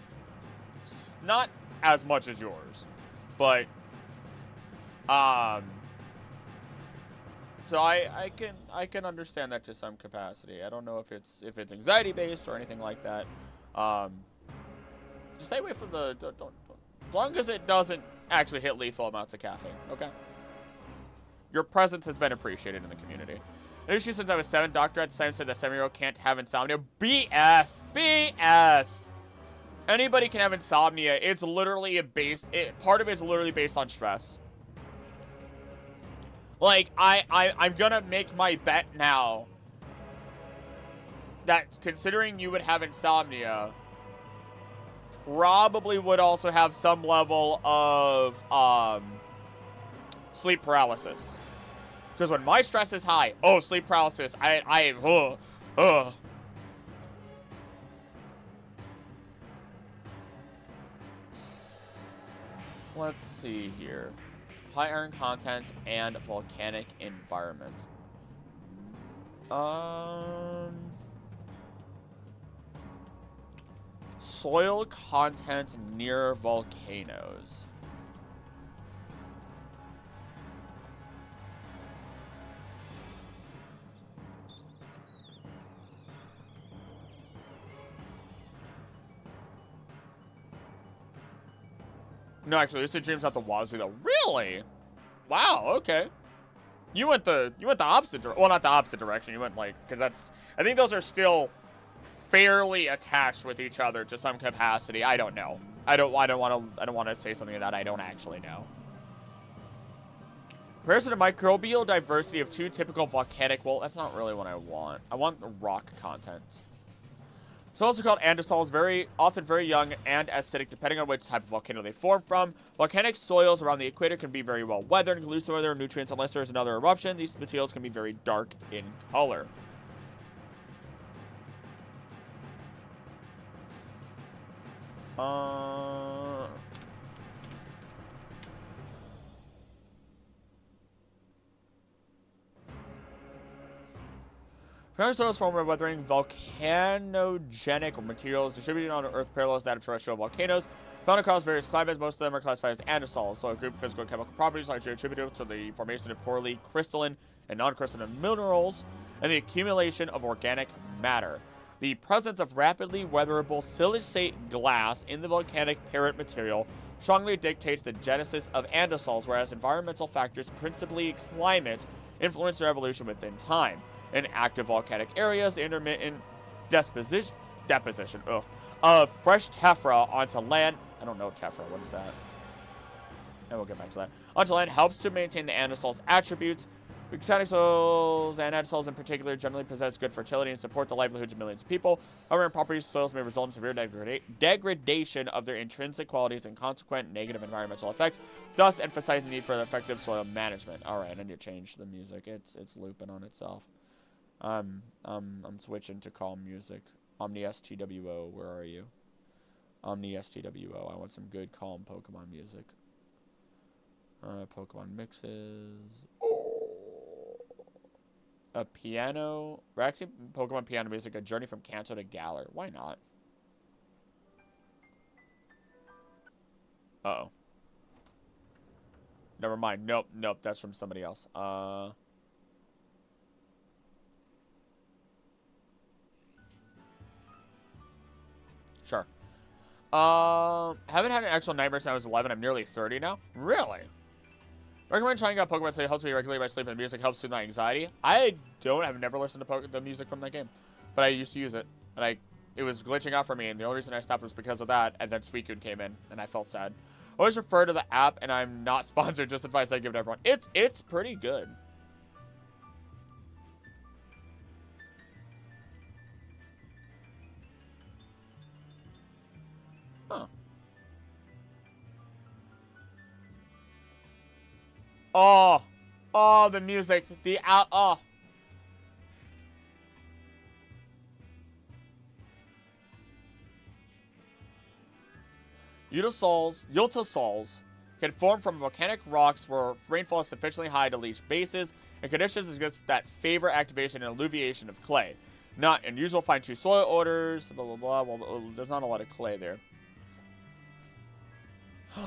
not as much as yours, but so I can understand that to some capacity. I don't know if it's anxiety based or anything like that. Just stay away from don't, as long as it doesn't actually hit lethal amounts of caffeine, okay? Your presence has been appreciated in the community. Initially, since I was 7, doctor at the time said that 7-year-old can't have insomnia. BS! BS! Anybody can have insomnia. It's literally part of it is literally based on stress. Like, I'm gonna make my bet now that considering you would have insomnia, probably would also have some level of sleep paralysis. Because when my stress is high, sleep paralysis, Let's see here. High iron content and volcanic environment. Soil content near volcanoes. No, actually, this is dreams out the wazoo though. Really? Wow. Okay. You went the opposite direction. Well, not the opposite direction. You went like, because I think those are still fairly attached with each other to some capacity. I don't know. I don't want to say something that I don't actually know. Comparison to microbial diversity of 2 typical volcanic. Well, that's not really what I want. I want the rock content. It's also called andesols, often very young and acidic, depending on which type of volcano they form from. Volcanic soils around the equator can be very well weathered and lose some of their nutrients unless there is another eruption. These materials can be very dark in color. Ground soils formed by weathering volcanogenic materials distributed on Earth parallels that of terrestrial volcanoes. Found across various climates, most of them are classified as andesols, so a group of physical and chemical properties largely attributed to the formation of poorly crystalline and non-crystalline minerals and the accumulation of organic matter. The presence of rapidly weatherable silicate glass in the volcanic parent material strongly dictates the genesis of andesols, whereas environmental factors, principally climate, influence their evolution within time. In active volcanic areas, the intermittent deposition of fresh tephra onto land. I don't know tephra. What is that? And we'll get back to that. Onto land helps to maintain the andesol's attributes. Volcanic soils and andesols in particular generally possess good fertility and support the livelihoods of millions of people. However, improper soils may result in severe degradation of their intrinsic qualities and consequent negative environmental effects, thus emphasizing the need for effective soil management. All right, I need to change the music. It's looping on itself. I'm switching to calm music. Omni STWO, where are you? Omni STWO. I want some good calm Pokemon music. Pokemon mixes. A piano. We're actually Pokemon piano music. A journey from Kanto to Galar. Why not? Uh-oh. Never mind. Nope. That's from somebody else. Sure. Haven't had an actual nightmare since I was 11. I'm nearly 30 now. Really? Recommend trying out Pokemon so it helps me regulate my sleep and the music helps soothe my anxiety. I've never listened to the music from that game. But I used to use it. And it was glitching out for me, and the only reason I stopped was because of that, and then Suicune came in, and I felt sad. Always refer to the app, and I'm not sponsored, just advice I give to everyone. It's pretty good. Oh. Oh, the music. The out. Oh. Ultisols can form from volcanic rocks where rainfall is sufficiently high to leach bases, and conditions exist that favor activation and alluviation of clay. Not unusual, find true soil odors, blah, blah, blah. Well, there's not a lot of clay there.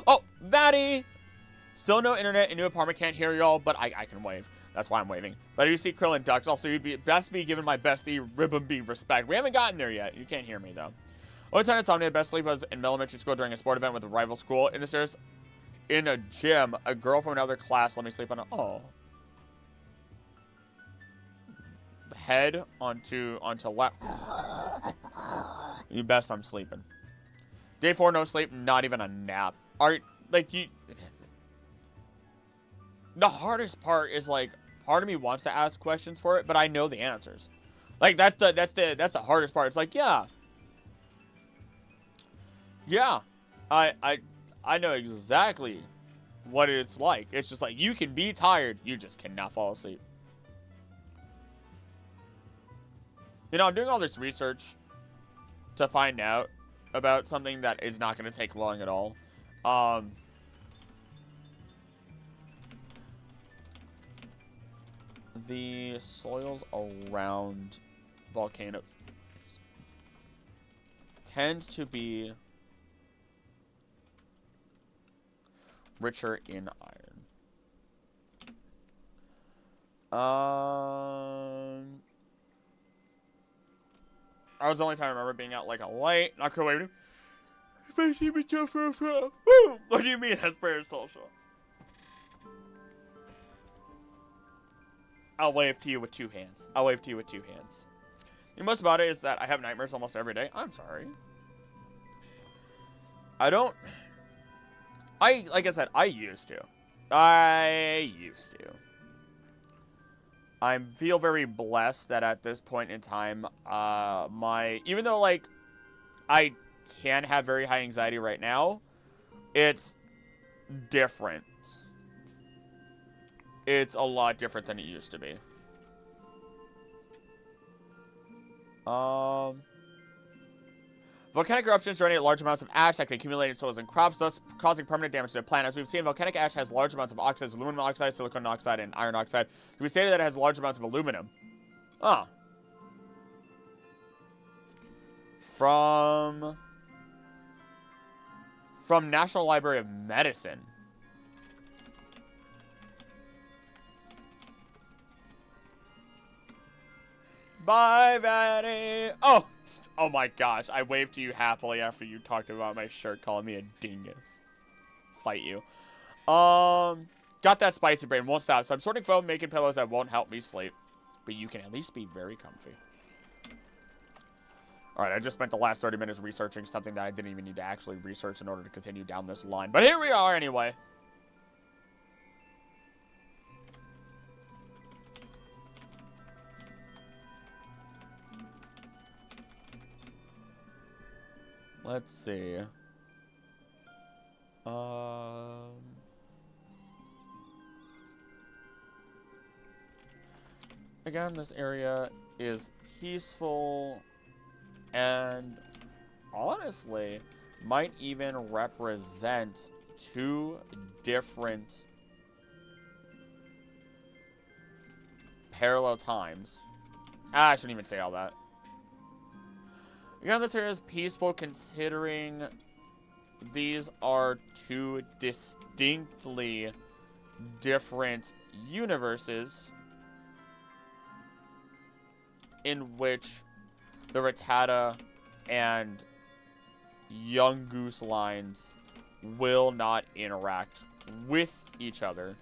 Oh, Vatty! Still no internet in new apartment, can't hear y'all, but I can wave. That's why I'm waving. But I do see Krill and Ducks. Also, you'd be best be giving my bestie Ribbon respect. We haven't gotten there yet. You can't hear me, though. Only time insomnia, best sleep was in elementary school during a sport event with a rival school. In the stairs, in a gym, a girl from another class let me sleep on a... Oh. Head onto left. You best I'm sleeping. Day 4, no sleep, not even a nap. Like, you... The hardest part is, like, part of me wants to ask questions for it, but I know the answers. Like, that's the hardest part. It's like, yeah. Yeah. I know exactly what it's like. It's just like, you can be tired, you just cannot fall asleep. You know, I'm doing all this research to find out about something that is not going to take long at all. The soils around volcanoes tend to be richer in iron. That was the only time I remember being out like a light. Not gonna wave. What do you mean that's parasocial? I'll wave to you with 2 hands. I'll wave to you with 2 hands. The most about it is that I have nightmares almost every day. I'm sorry. Like I said, I used to. I feel very blessed that at this point in time, even though, like, I can have very high anxiety right now, it's different. It's a lot different than it used to be. Volcanic eruptions generate large amounts of ash that can accumulate in soils and crops, thus causing permanent damage to the plant. As we've seen, volcanic ash has large amounts of oxides, aluminum oxide, silicon oxide, and iron oxide. So we stated that it has large amounts of aluminum. Ah. From National Library of Medicine. Bye, Vanny. Oh my gosh. I waved to you happily after you talked about my shirt calling me a dingus. Fight you. Got that spicy brain. Won't stop. So I'm sorting foam, making pillows that won't help me sleep. But you can at least be very comfy. Alright, I just spent the last 30 minutes researching something that I didn't even need to actually research in order to continue down this line. But here we are anyway. Let's see. Again, this area is peaceful and honestly might even represent 2 different parallel times. I shouldn't even say all that. Again, this area is peaceful considering these are 2 distinctly different universes in which the Rattata and Young Goose lines will not interact with each other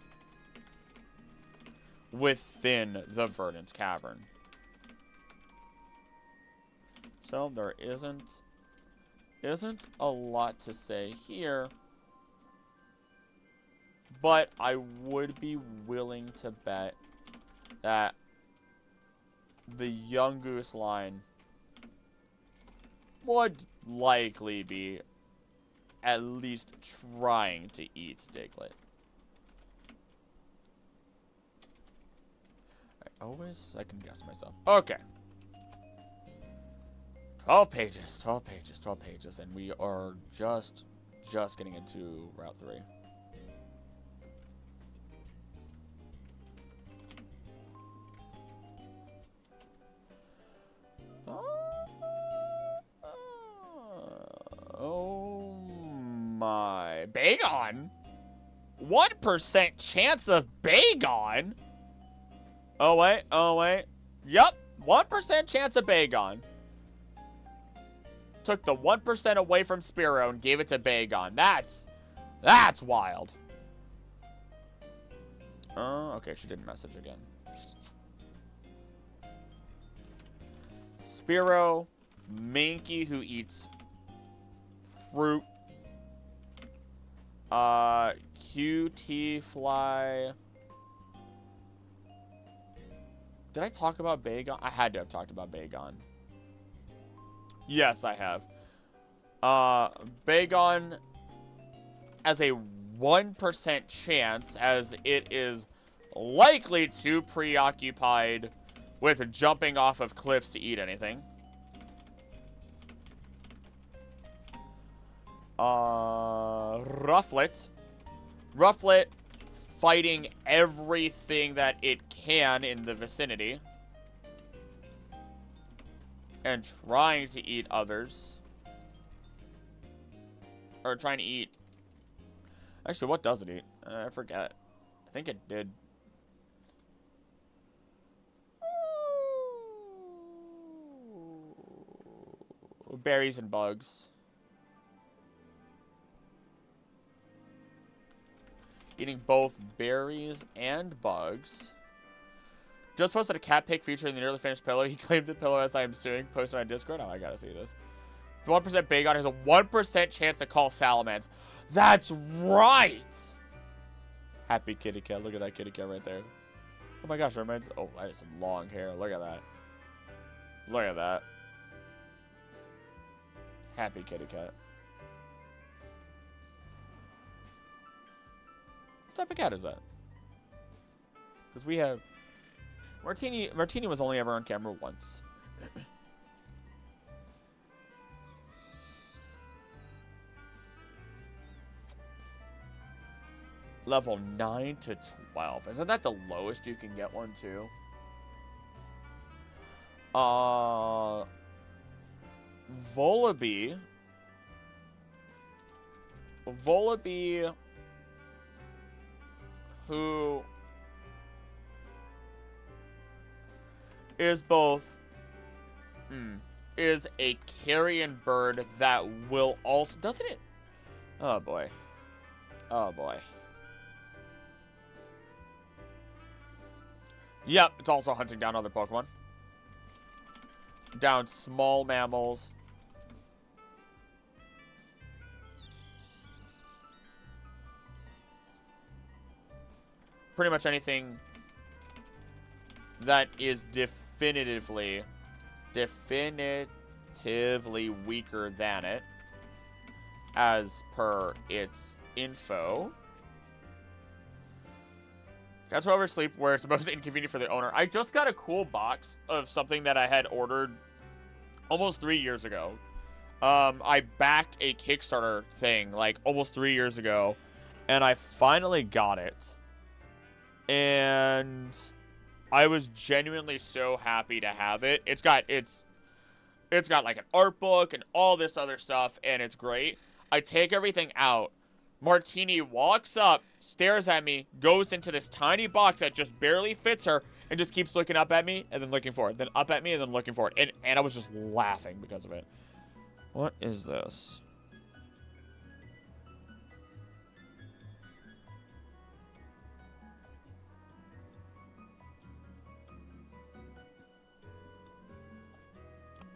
within the Verdant Cavern. So there isn't a lot to say here, but I would be willing to bet that the Young Goose line would likely be at least trying to eat Diglett. always second guess myself. Okay. 12 pages, 12 pages, 12 pages, and we are just getting into Route 3. Oh my. Bagon? 1% chance of Bagon? Oh wait. Yup, 1% chance of Bagon. Took the 1% away from Spearow and gave it to Bagon. That's wild. Okay, she didn't message again. Spearow, Minky who eats fruit. QT Fly. Did I talk about Bagon? I had to have talked about Bagon. Yes, I have. Bagon as a 1% chance, as it is likely too preoccupied with jumping off of cliffs to eat anything. Rufflet. Rufflet fighting everything that it can in the vicinity. And trying to eat others. Or trying to eat. Actually, what does it eat? I forget. I think it did. Berries and bugs. Eating both berries and bugs. Just posted a cat pic featuring the nearly finished pillow. He claimed the pillow as I am suing. Posted on Discord. Oh, I gotta see this. 1% Bagon has a 1% chance to call Salamence. That's right! Happy kitty cat. Look at that kitty cat right there. Oh my gosh, it reminds... Oh, that is some long hair. Look at that. Look at that. Happy kitty cat. What type of cat is that? Because we have... Martini was only ever on camera once. Level 9 to 12. Isn't that the lowest you can get one too? Volibee. Volibee, who is both, is a carrion bird that will also, doesn't it? Oh boy. Oh boy. Yep, it's also hunting down other Pokemon. Down small mammals. Pretty much anything that is definitively weaker than it, as per its info. Got to oversleep where it's most inconvenient for the owner. I just got a cool box of something that I had ordered almost 3 years ago. I backed a Kickstarter thing like almost 3 years ago, and I finally got it. And I was genuinely so happy to have it. It's got like an art book and all this other stuff, and it's great. I take everything out. Martini walks up, stares at me, goes into this tiny box that just barely fits her, and just keeps looking up at me, and then looking forward. Then up at me, and then looking forward. And I was just laughing because of it. What is this?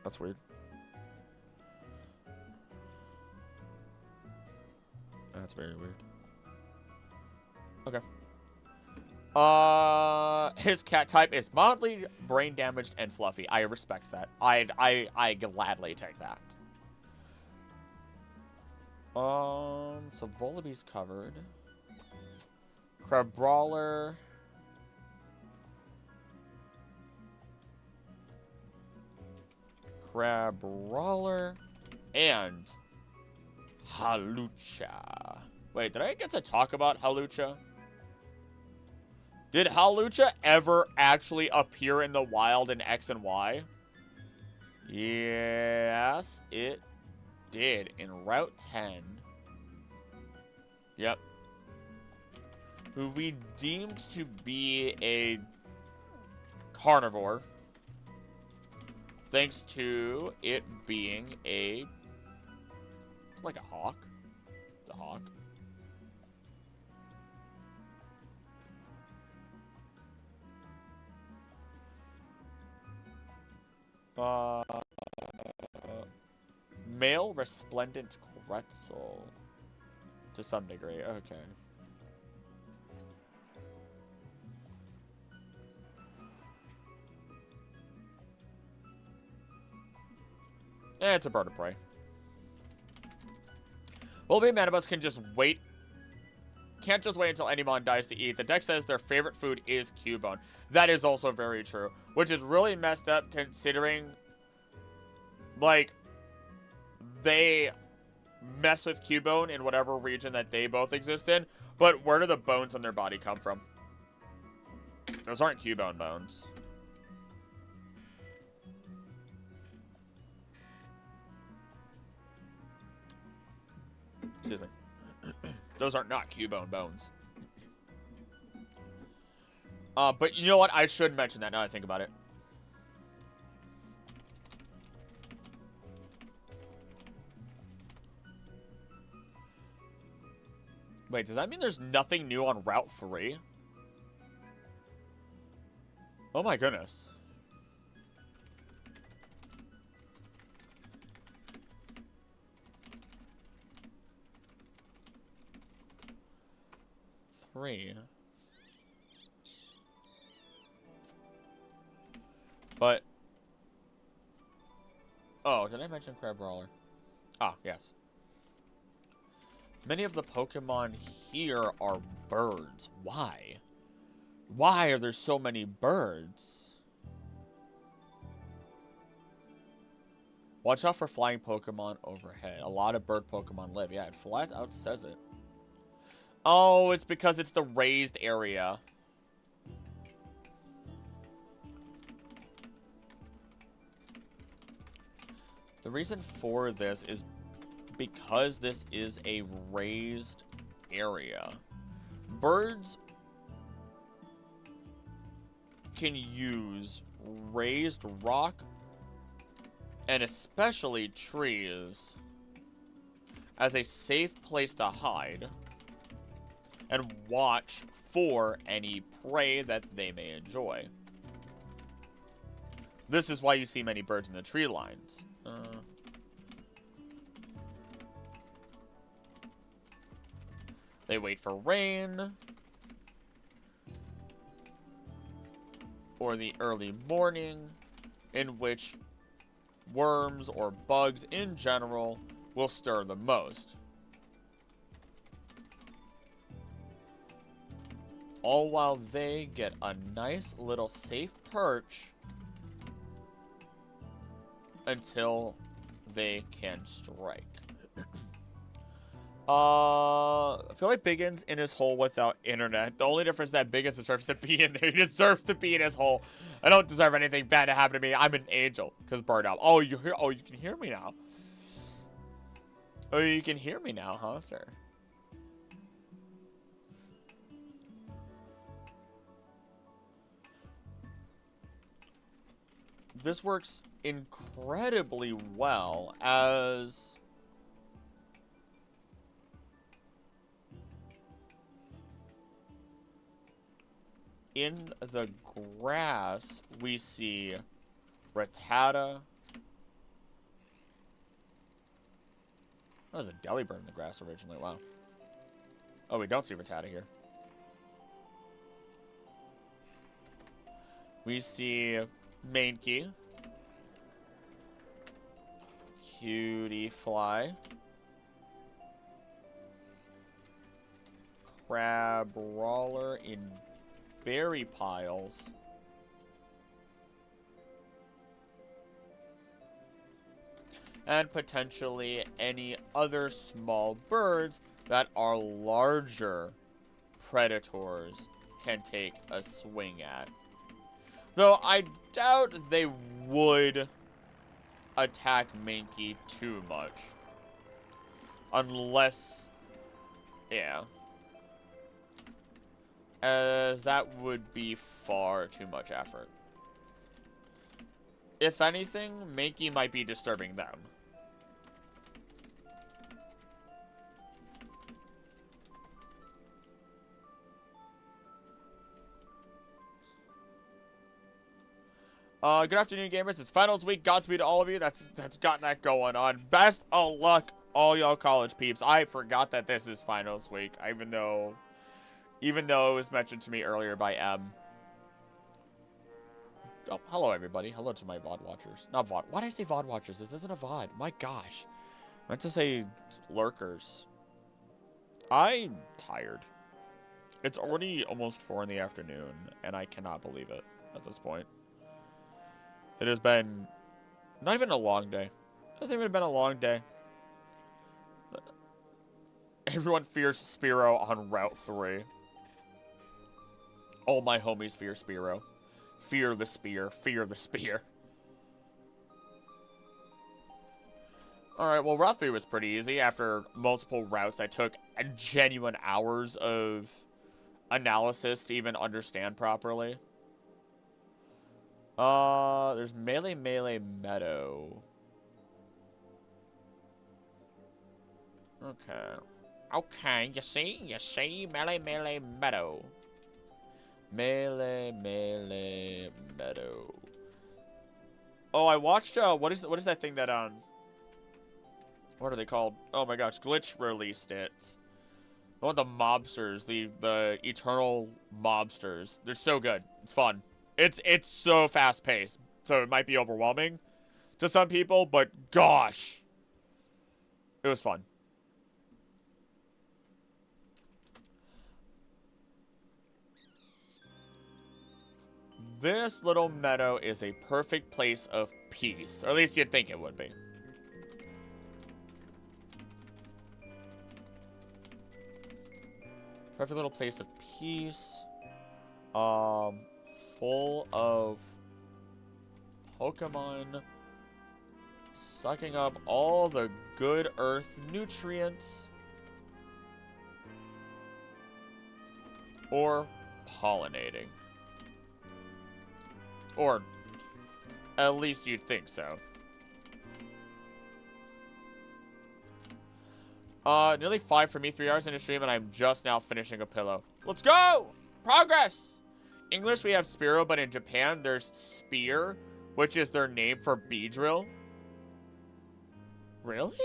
That's weird. That's very weird. Okay. His cat type is mildly brain damaged and fluffy. I respect that. I gladly take that. So Volibee's covered. Crabrawler. Crabrawler, and Halucha. Wait, did I get to talk about Halucha? Did Halucha ever actually appear in the wild in X and Y? Yes, it did in Route 10. Yep. Who we deemed to be a carnivore, thanks to it being a... It's like a hawk. It's a hawk. Male resplendent Quetzal. To some degree, okay. It's a bird of prey. Willoughby Manibus can just wait. Can't just wait until anyone dies to eat. The deck says their favorite food is Cubone. That is also very true. Which is really messed up considering, like, they mess with Cubone in whatever region that they both exist in. But where do the bones on their body come from? Those aren't Cubone bones. Excuse me. Those are not Cubone bones. But you know what? I should mention that now that I think about it. Wait, does that mean there's nothing new on Route 3? Oh my goodness. But... Oh, did I mention Crabrawler? Ah, yes. Many of the Pokemon here are birds. Why? Why are there so many birds? Watch out for flying Pokemon overhead. A lot of bird Pokemon live. Yeah, it flat out says it. Oh, it's because it's the raised area. The reason for this is because this is a raised area. Birds can use raised rock and especially trees as a safe place to hide and watch for any prey that they may enjoy. This is why you see many birds in the tree lines. They wait for rain or the early morning, in which worms or bugs in general will stir the most. All while they get a nice little safe perch until they can strike. I feel like Biggins in his hole without internet. The only difference is that Biggins deserves to be in there. He deserves to be in his hole. I don't deserve anything bad to happen to me. I'm an angel. Because burn up. Oh, you can hear me now. Oh, you can hear me now, huh, sir? This works incredibly well as in the grass we see Rattata. Oh, there's a Delibird in the grass originally. Wow. Oh, we don't see Rattata here. We see Mankey. Cutie Fly. Crabrawler in berry piles. and potentially any other small birds that are larger predators can take a swing at. Though I doubt they would attack Mankey too much. Unless, yeah. As that would be far too much effort. If anything, Mankey might be disturbing them. Good afternoon, gamers. It's finals week. Godspeed to all of you. That's got that going on. Best of luck, all y'all college peeps. I forgot that this is finals week, even though it was mentioned to me earlier by M. Oh, hello, everybody. Hello to my VOD watchers. Not VOD. Why did I say VOD watchers? This isn't a VOD. My gosh. I meant to say lurkers. I'm tired. It's already almost 4 in the afternoon, and I cannot believe it at this point. It has been not even a long day. It hasn't even been a long day. Everyone fears Spearow on Route 3. All my homies fear Spearow. Fear the spear. Fear the spear. Alright, well, Route 3 was pretty easy. After multiple routes, I took genuine hours of analysis to even understand properly. There's Melee Meadow. Okay, you see, Melee Meadow. Melee Meadow. Oh, I watched, what is that thing that, what are they called? Oh my gosh, Glitch released it. I want the mobsters, the eternal mobsters. They're so good. It's fun. It's so fast-paced, so it might be overwhelming to some people, but gosh, it was fun. This little meadow is a perfect place of peace, or at least you'd think it would be. Perfect little place of peace. Full of Pokemon sucking up all the good earth nutrients. Or pollinating. Or at least you'd think so. Nearly 5 for me, 3 hours in a stream, and I'm just now finishing a pillow. Let's go! Progress! English, we have Spearow, but in Japan, there's Spear, which is their name for Beedrill. Really?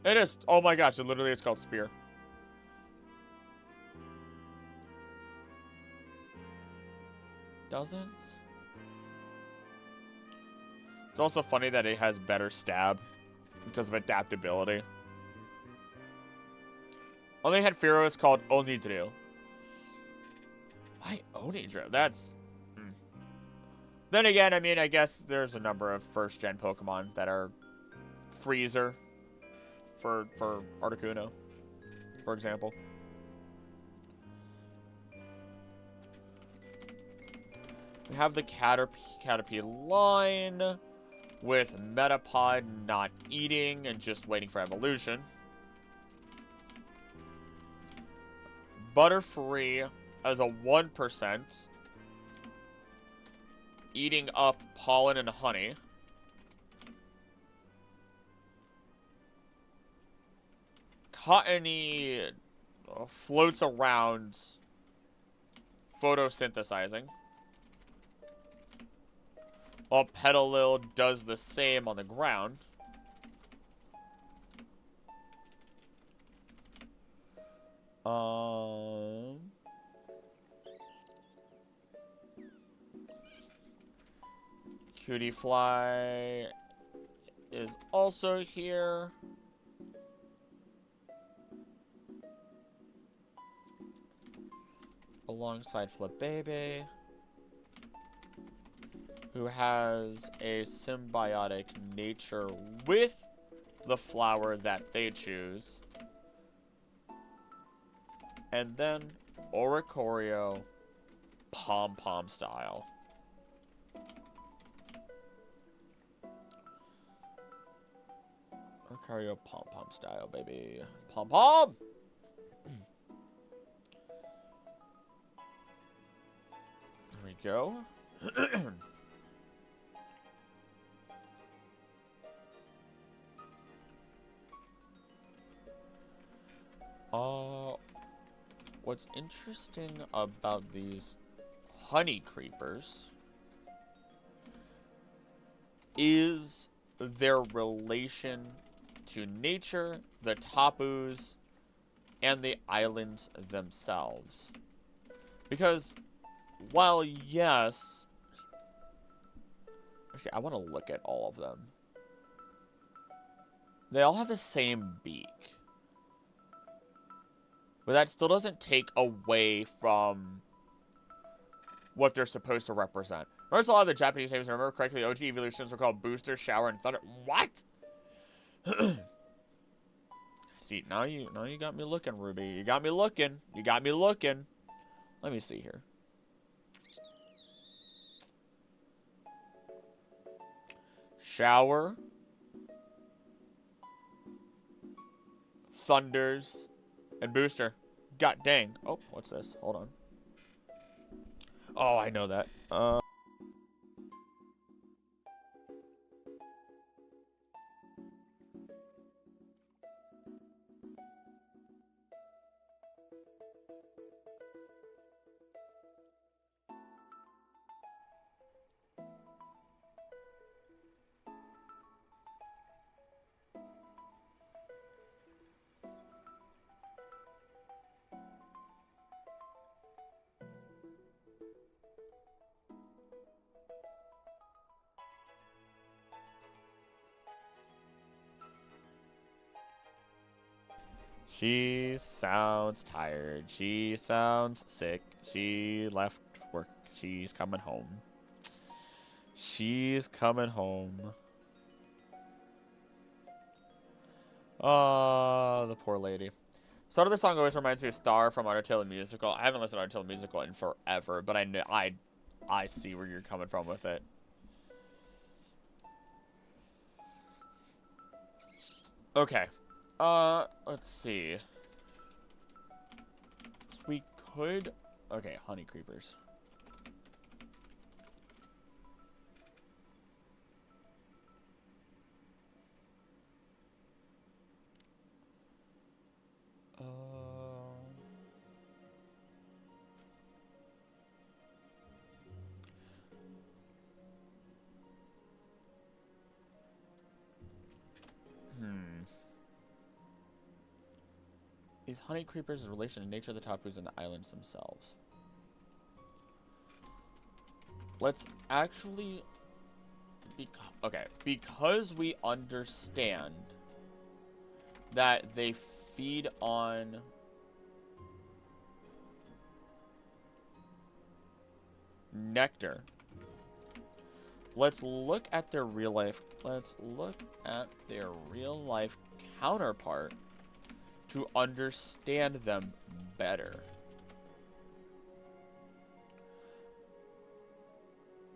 It is. Oh my gosh, it literally is called Spear. Doesn't? It's also funny that it has better stab because of adaptability. Only had Fearow is called Onidrill. Why Onidrill? That's... Then again, I mean, I guess there's a number of first-gen Pokemon that are Freezer for Articuno, for example. We have the Caterpie line with Metapod not eating and just waiting for evolution. Butterfree as a 1%, eating up pollen and honey. Cottony floats around photosynthesizing, while Petalil does the same on the ground. Cutie Fly is also here. alongside Flip Baby, who has a symbiotic nature with the flower that they choose. And then Oricorio Pom-Pom style. Oricorio Pom-Pom style, baby. Pom-Pom! There we go. What's interesting about these honey creepers is their relation to nature, the tapus, and the islands themselves. Because while yes, actually I want to look at all of them. They all have the same beak. But that still doesn't take away from what they're supposed to represent. Notice a lot of the Japanese names, if I remember correctly, OG evolutions were called Booster, Shower, and Thunder. What? See, now you got me looking, Ruby. You got me looking. You got me looking. Let me see here. Shower. Thunders. And Booster. God dang. Oh, what's this? Hold on. Oh, I know that. She sounds tired. She sounds sick. She left work. She's coming home. She's coming home. The poor lady. Start of the song always reminds me of Star from Undertale the Musical. I haven't listened to Undertale the Musical in forever, but I know I see where you're coming from with it. Okay. Let's see. So we could... Okay, honey creepers. These honey creepers' relation to nature, the tapus, and the islands themselves. Let's actually... Okay, because we understand that they feed on nectar. Let's look at their real life. Let's look at their real life counterpart to understand them better.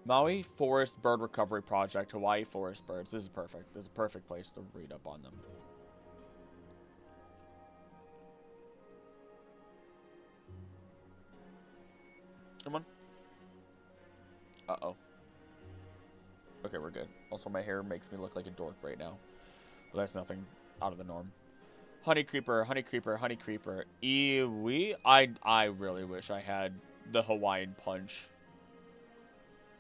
Maui Forest Bird Recovery Project, Hawaii Forest Birds. This is perfect. This is a perfect place to read up on them. Come on. Uh-oh. Okay, we're good. Also, my hair makes me look like a dork right now. But that's nothing out of the norm. Honey creeper, honey creeper, honey creeper. Iwi. I really wish I had the Hawaiian punch.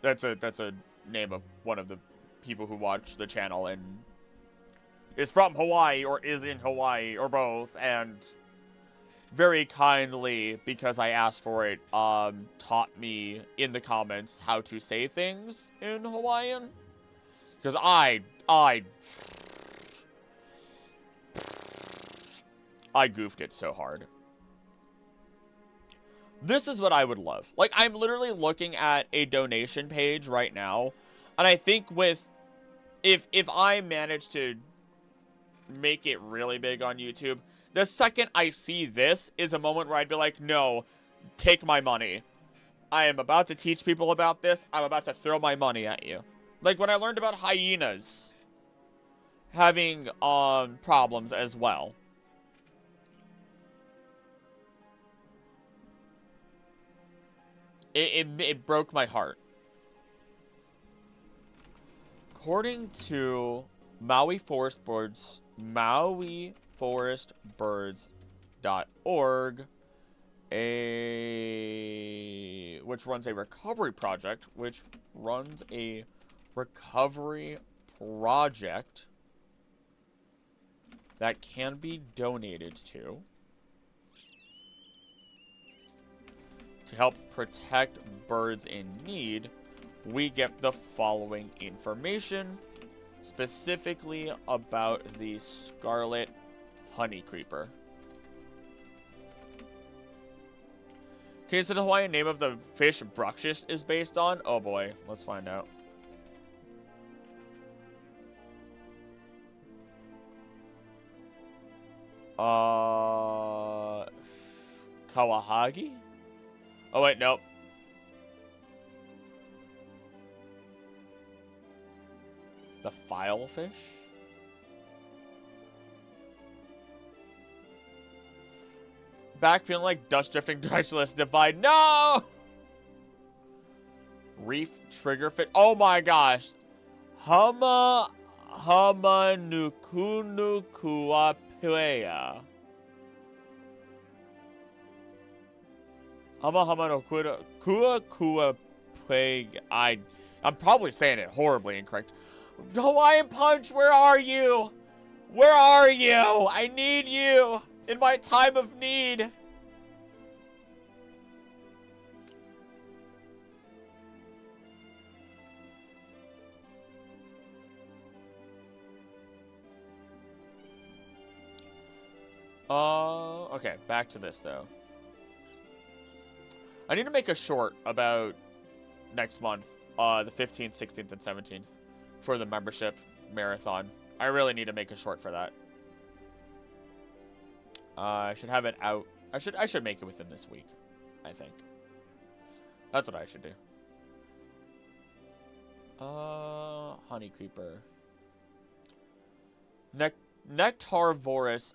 That's a name of one of the people who watch the channel and is from Hawaii or is in Hawaii or both, and very kindly, because I asked for it, taught me in the comments how to say things in Hawaiian. Because I goofed it so hard. This is what I would love. Like, I'm literally looking at a donation page right now, and I think with, if I manage to make it really big on YouTube, the second I see this is a moment where I'd be like, no, take my money. I am about to teach people about this. I'm about to throw my money at you. Like when I learned about hyenas having problems as well. It broke my heart. According to Maui Forest Birds, MauiForestBirds.org, which runs a recovery project, that can be donated to help protect birds in need. We get the following information, specifically about the scarlet honeycreeper. Okay, so the Hawaiian name of the fish Bruxish is based on? Oh boy, let's find out. Kawahagi? Oh wait, nope. The filefish? Back feeling like dust drifting directionless divide. No! Reef triggerfish. Oh my gosh. Hama nukunukuapea. I'm probably saying it horribly incorrect. Hawaiian Punch, where are you? Where are you? I need you in my time of need. Okay, back to this though. I need to make a short about next month, the 15th, 16th, and 17th for the membership marathon. I really need to make a short for that. I should have it out. I should make it within this week, I think. That's what I should do. Honeycreeper. Nectarvorous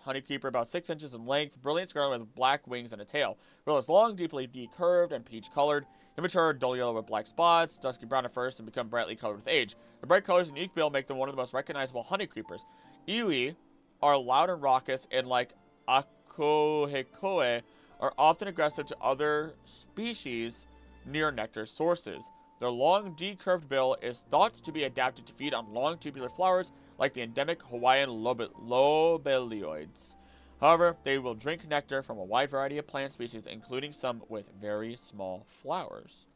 honeycreeper, about 6 inches in length, brilliant scarlet with black wings and a tail. Bill is long, deeply decurved, and peach-colored. Immature, dull yellow with black spots, dusky brown at first, and become brightly colored with age. The bright colors and unique bill make them one of the most recognizable honeycreepers. Iwi are loud and raucous, and like akohekoe, are often aggressive to other species near nectar sources. Their long, decurved bill is thought to be adapted to feed on long, tubular flowers like the endemic Hawaiian lobelioids. However, they will drink nectar from a wide variety of plant species, including some with very small flowers.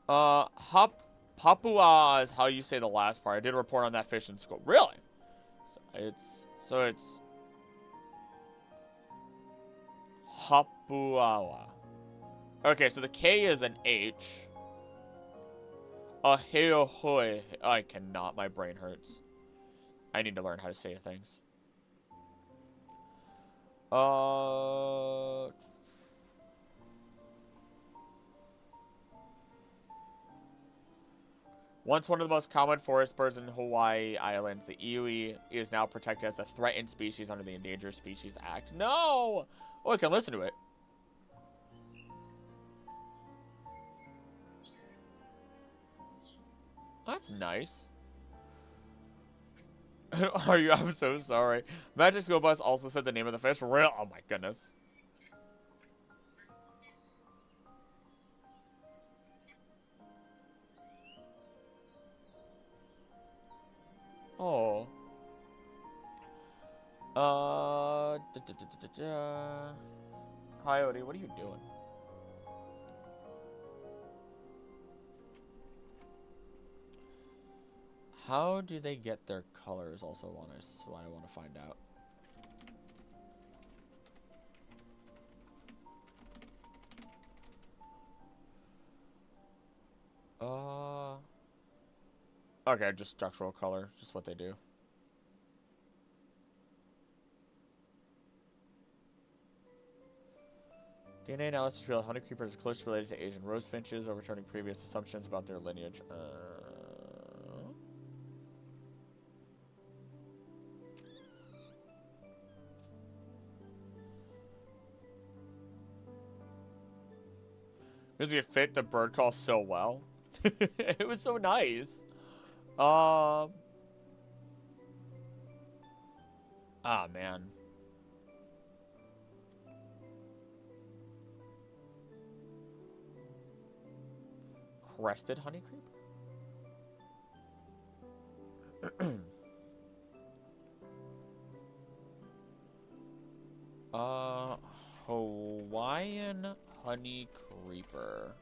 Papua is how you say the last part. I did a report on that fish in school. Really? So it's Hapuawa. Okay, so the K is an H. Aheohoi. I cannot. My brain hurts. I need to learn how to say things. Once one of the most common forest birds in Hawaii Islands, the iwi is now protected as a threatened species under the Endangered Species Act. No! Oh, I can listen to it. That's nice. Are you? I'm so sorry. Magic School Bus also said the name of the fish. Real? Oh my goodness. Oh. Coyote, what are you doing? How do they get their colors? Also, what I want to find out. Okay, just structural color. Just what they do. DNA analysis revealed honeycreepers are closely related to Asian rose finches, overturning previous assumptions about their lineage. Because it fit the bird call so well. It was so nice. Ah, man. Crested honeycreep? Hawaiian honey creeper.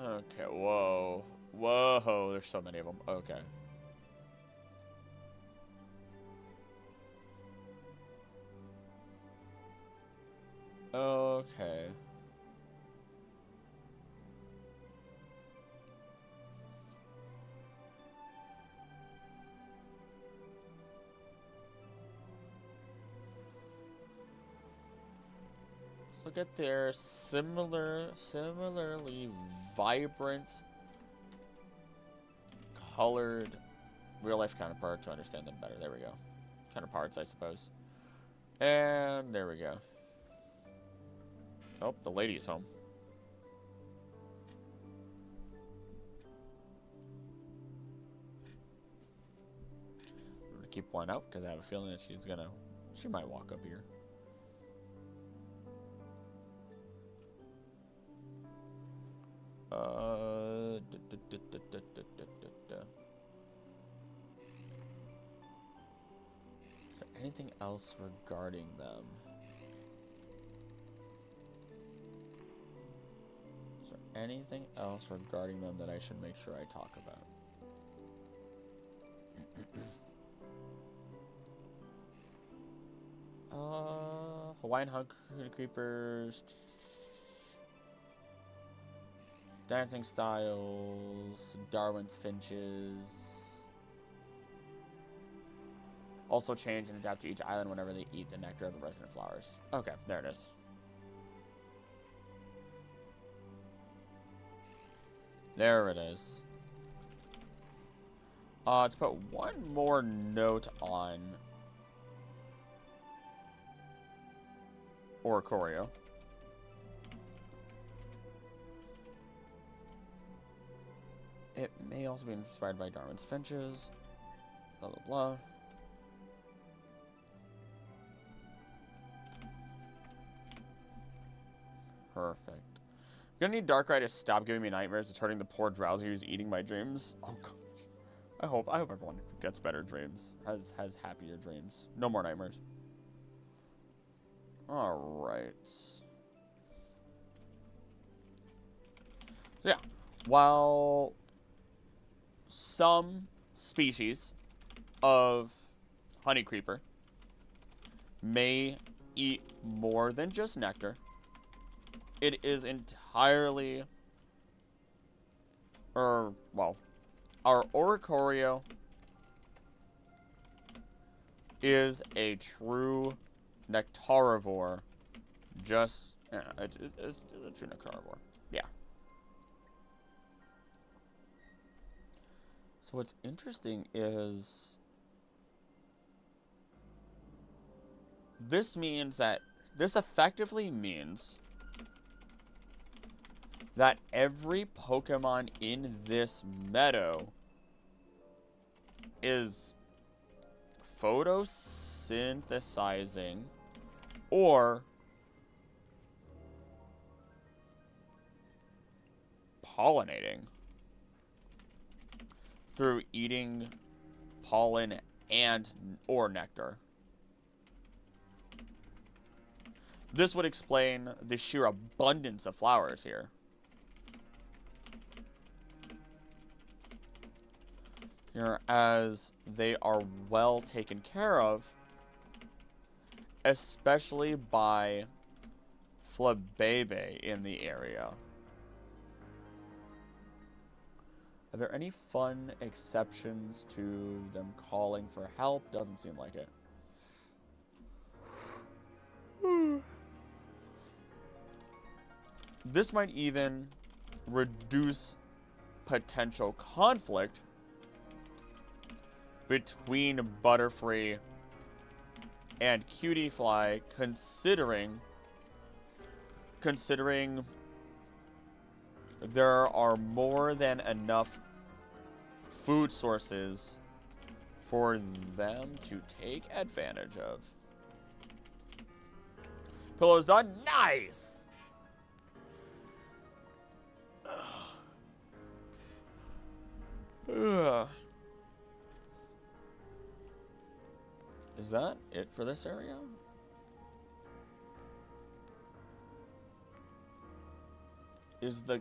Okay, whoa. Whoa, there's so many of them. Okay. Okay. Let's look at their similarly vibrant, colored real-life counterpart to understand them better. There we go. Counterparts, I suppose. And there we go. Oh, the lady is home. I'm gonna keep one out because I have a feeling that she might walk up here. Is there anything else regarding them? Is there anything else regarding them that I should make sure I talk about? Hawaiian honey creepers. Dancing styles, Darwin's finches. Also change and adapt to each island whenever they eat the nectar of the resident flowers. Okay, there it is. There it is. Let's put one more note on Oricorio. It may also be inspired by Darwin's finches. Blah, blah, blah. Perfect. I'm gonna need Darkrai to stop giving me nightmares. It's hurting the poor drowsy who's eating my dreams. Oh gosh. I hope everyone gets better dreams. Has happier dreams. No more nightmares. Alright. So yeah. While some species of honeycreeper may eat more than just nectar, it is entirely, our Oricorio is a true nectarivore. It's a true nectarivore. Yeah. So what's interesting is this effectively means that every Pokemon in this meadow is photosynthesizing or pollinating through eating pollen or nectar. This would explain the sheer abundance of flowers here. As they are well taken care of, especially by Flabebe in the area. Are there any fun exceptions to them calling for help? Doesn't seem like it. This might even reduce potential conflict between Butterfree and Cutiefly, considering there are more than enough food sources for them to take advantage of. Pillow's done. Nice! Ugh. Is that it for this area? Is the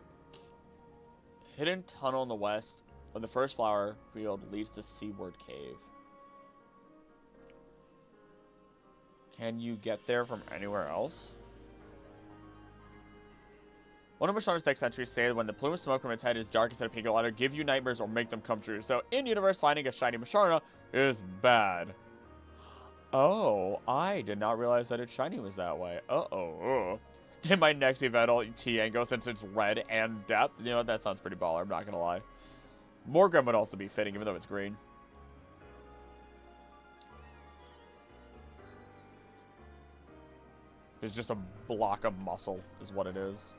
hidden tunnel in the west of the first flower field leads to Seaward Cave? Can you get there from anywhere else? One of Mashana's text entries say that when the plume of smoke from its head is dark instead of pink, it'll either give you nightmares or make them come true. So, in-universe, finding a shiny Mashana is bad. Oh, I did not realize that its shiny was that way. Uh-oh. In my next event, I'll Tiango since it's red and death. You know what? That sounds pretty baller. I'm not going to lie. Morgan would also be fitting, even though it's green. It's just a block of muscle is what it is.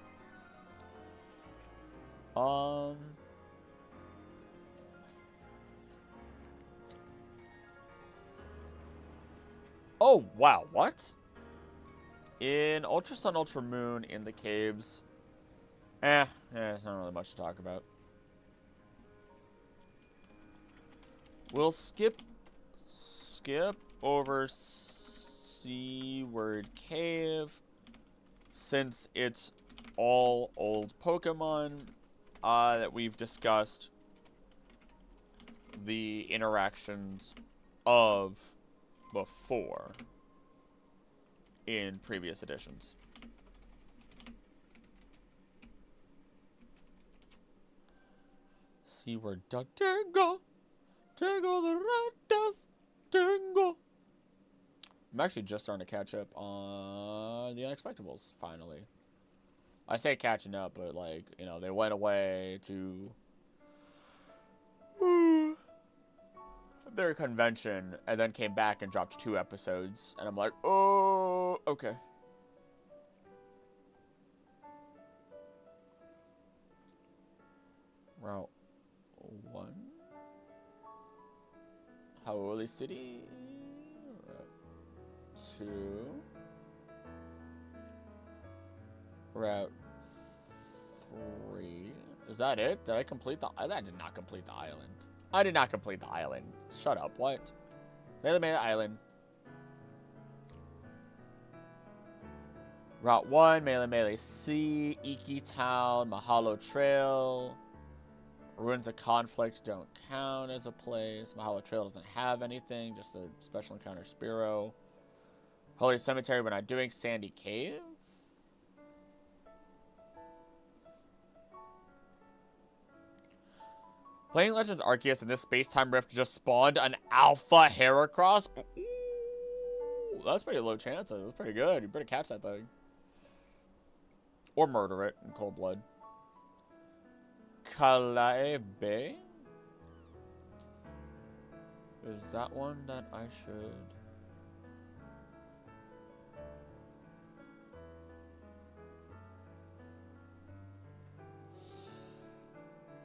Oh, wow. What? In Ultra Sun, Ultra Moon, in the caves. There's not really much to talk about. We'll skip over Seaward Cave, since it's all old Pokemon that we've discussed the interactions of before in previous editions. Seaward Tango, Tango the Red Death, Tango. I'm actually just starting to catch up on the Unexpectables, finally. I say catching up, but, like, you know, they went away to their convention and then came back and dropped 2 episodes. And I'm like, oh, okay. Route 1. Holy City. Route 2. Route 3. Is that it? Did I complete the... I did not complete the island. I did not complete the island. Shut up. What? Melee Island. Route 1. Melee Sea. Iki Town. Mahalo Trail. Ruins of Conflict don't count as a place. Mahalo Trail doesn't have anything. Just a special encounter Spearow. Holy Cemetery, we're not doing. Sandy Cave. Playing Legends Arceus in this space-time rift just spawned an Alpha Heracross. Ooh, that's pretty low chances. That's pretty good. You better catch that thing. Or murder it in cold blood. Kala'e Bay? Is that one that I should...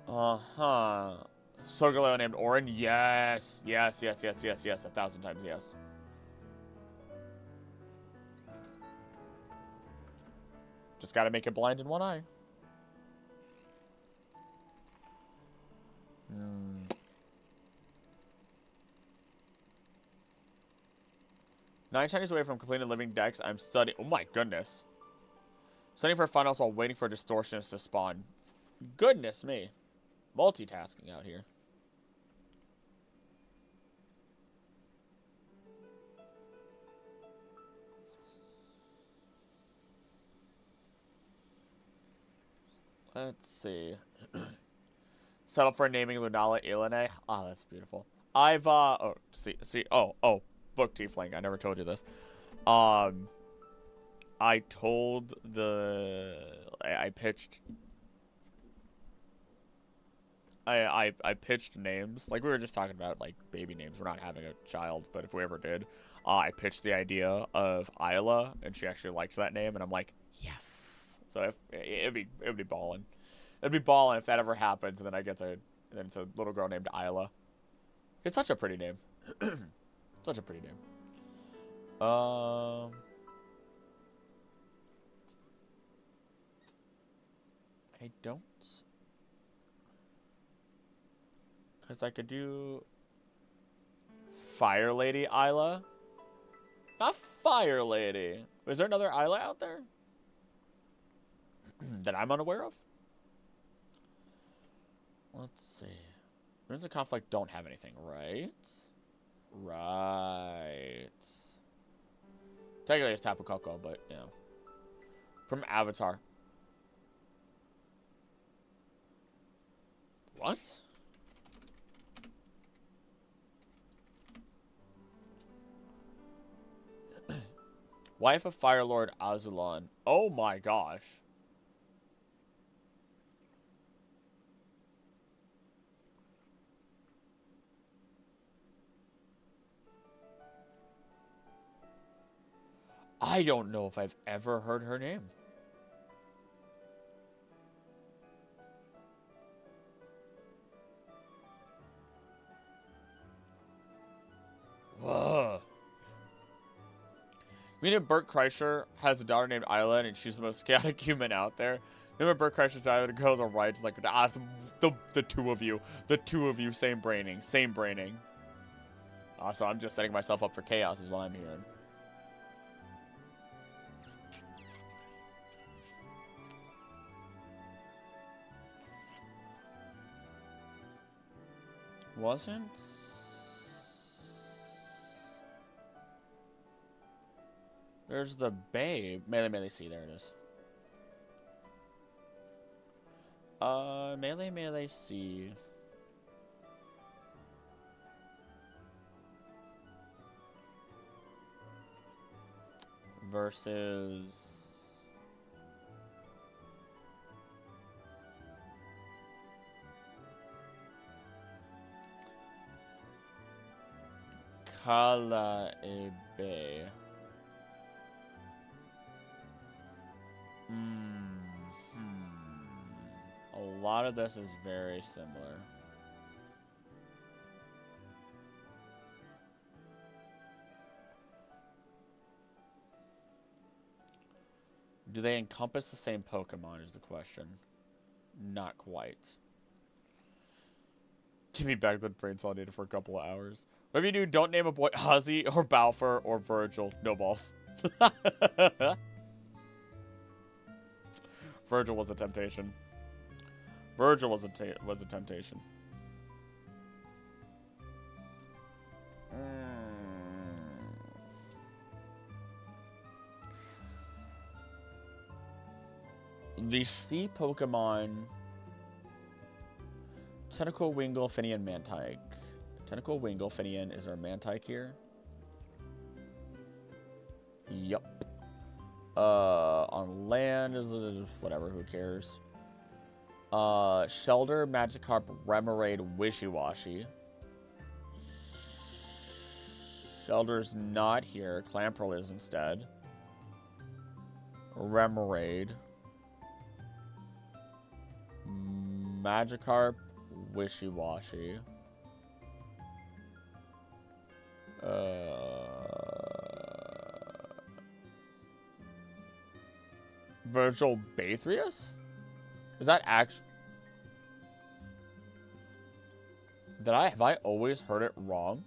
Uh-huh. Solgaleo named Orin? Yes. Yes, yes, yes, yes, yes. 1,000 times yes. Just gotta make it blind in one eye. 9 Chinese away from completing living decks. I'm studying. Oh my goodness. Studying for finals while waiting for distortions to spawn. Goodness me. Multitasking out here. Let's see. Settle for naming Lunala Ilene. Oh, that's beautiful. I've book tiefling. I never told you this. I told I pitched I pitched names. Like, we were just talking about, like, baby names. We're not having a child, but if we ever did, I pitched the idea of Isla, and she actually liked that name, and I'm like, yes. So it'd be ballin'. It'd be ballin' if that ever happens, and then then it's a little girl named Isla. It's such a pretty name. Such a pretty name. I don't. Because I could do Fire Lady Isla. Not Fire Lady. Is there another Isla out there that I'm unaware of? Let's see. Runes of Conflict don't have anything, right? Right. Technically it's Tapu Koko, but, you know. From Avatar. What? Wife of Fire Lord Azulon. Oh my gosh. I don't know if I've ever heard her name. Whoa. We know Bert Kreischer has a daughter named Isla, and she's the most chaotic human out there. Remember Bert Kreischer's daughter, the girls are right. It's like, the two of you. The two of you, same braining. Same braining. So I'm just setting myself up for chaos is what I'm hearing. Wasn't... There's the babe. Melee C, there it is. Melee C. Versus... Kala Ebe. A lot of this is very similar. Do they encompass the same Pokemon is the question. Not quite. Give me back that brain cell data for a couple of hours. Whatever you do, don't name a boy Ozzy or Balfour or Virgil. No balls. Virgil was a temptation. Virgil was a temptation. The sea Pokemon... Tentacle, Wingull, Finian, Mantike. Tentacle, Wingull, Finian. Is there a Mantike here? Yup. On land is whatever, who cares? Shelder, Magikarp, Remoraid, Wishy-Washy. Shelder's not here. Clamperl is instead. Remoraid. Magikarp, Wishy-Washy. Virgil Bathrius? Is that actually... Have I always heard it wrong?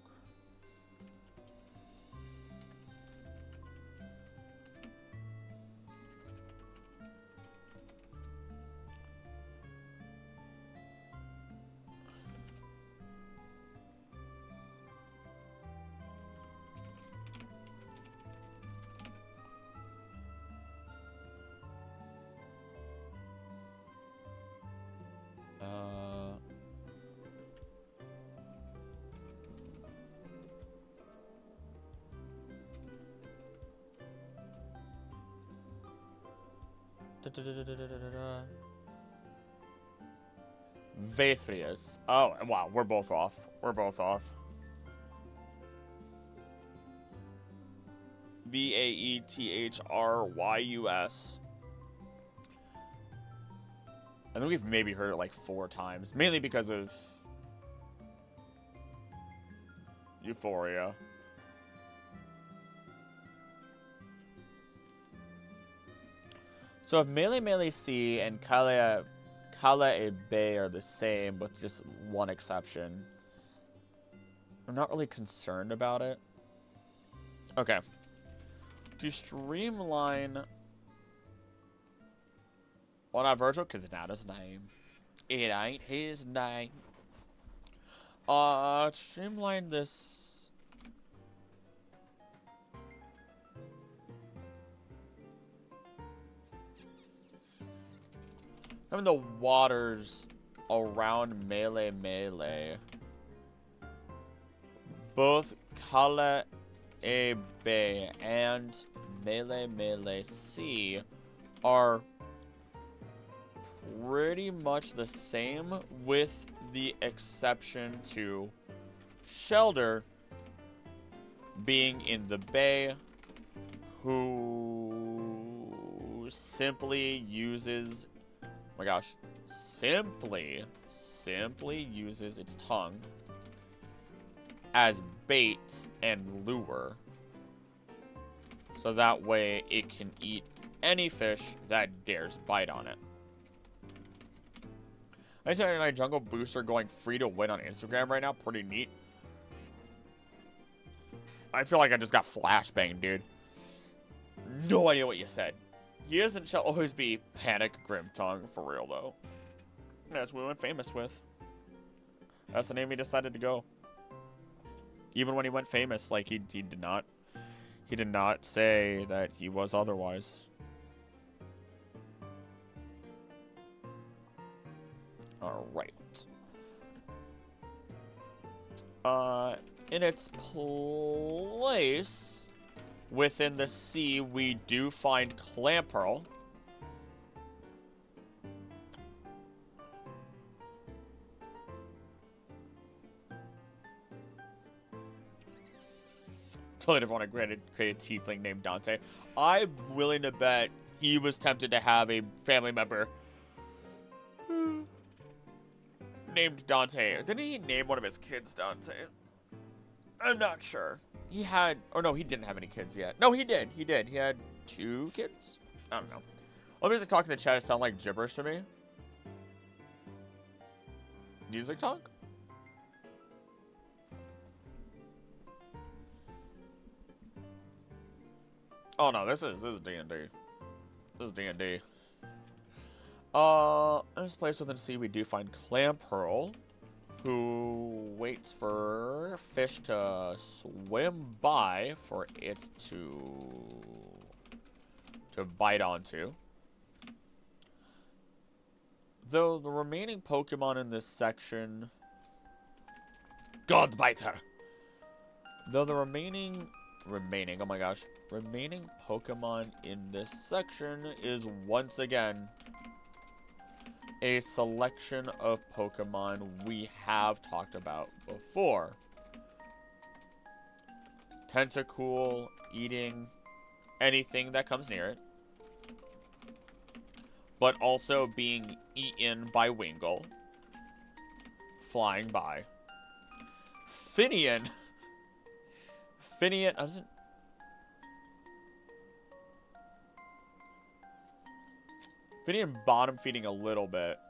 Vathrius. Oh, wow, we're both off. We're both off. Vaethrys. I think we've maybe heard it like 4 times, mainly because of Euphoria. So if Melee C and Kala Bay are the same, with just one exception, I'm not really concerned about it. Okay. To streamline... Well, not Virgil, because it's not his name. It ain't his name. Streamline this... Having the waters around Melee. Both Kala Bay and Melee C are pretty much the same, with the exception to Shelder being in the bay, who simply uses, oh my gosh, simply uses its tongue as bait and lure, so that way it can eat any fish that dares bite on it. 1999 Jungle Booster going free to win on Instagram right now. Pretty neat. I feel like I just got flashbanged, dude. No idea what you said. He is and shall always be Panic Grimtongue, for real, though. That's what we went famous with. That's the name he decided to go. Even when he went famous, like, he did not say that he was otherwise. Alright. In its place, within the sea, we do find Clamperl. Totally didn't want to create a tiefling named Dante. I'm willing to bet he was tempted to have a family member named Dante. Didn't he name one of his kids Dante? I'm not sure. He had, or no, he didn't have any kids yet. No, he did. He did. He had 2 kids. I don't know. All music talk in the chat sound like gibberish to me. Music talk? Oh no, this is D&D. This is D&D. In this place within the sea, we do find Clamperl, who waits for fish to swim by for it to bite onto. Though the remaining Pokemon in this section... Godbiter! Though the remaining, oh my gosh, remaining Pokemon in this section is once again a selection of Pokemon we have talked about before. Tentacool eating anything that comes near it, but also being eaten by Wingull, flying by. Finian, doesn't... Finian bottom feeding a little bit.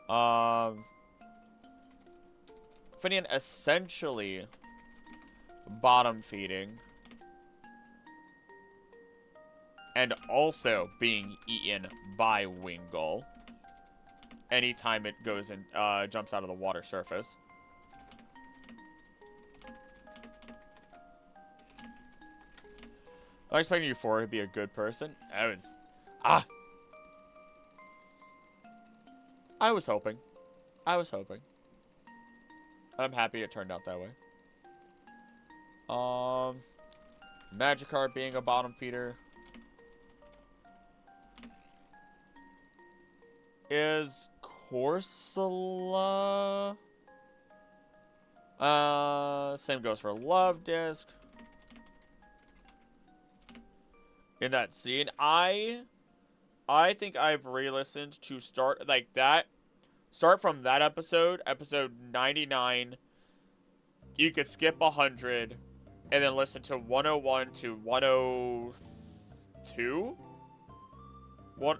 Finian essentially bottom feeding. And also being eaten by Wingull anytime it goes and jumps out of the water surface. I was expecting Euphoria to be a good person. I was hoping. I'm happy it turned out that way. Magikarp being a bottom feeder. Is Corsola... same goes for Love Disc. In that scene, I think I've re-listened to start from that episode 99. You could skip 100 and then listen to 101 to 102. I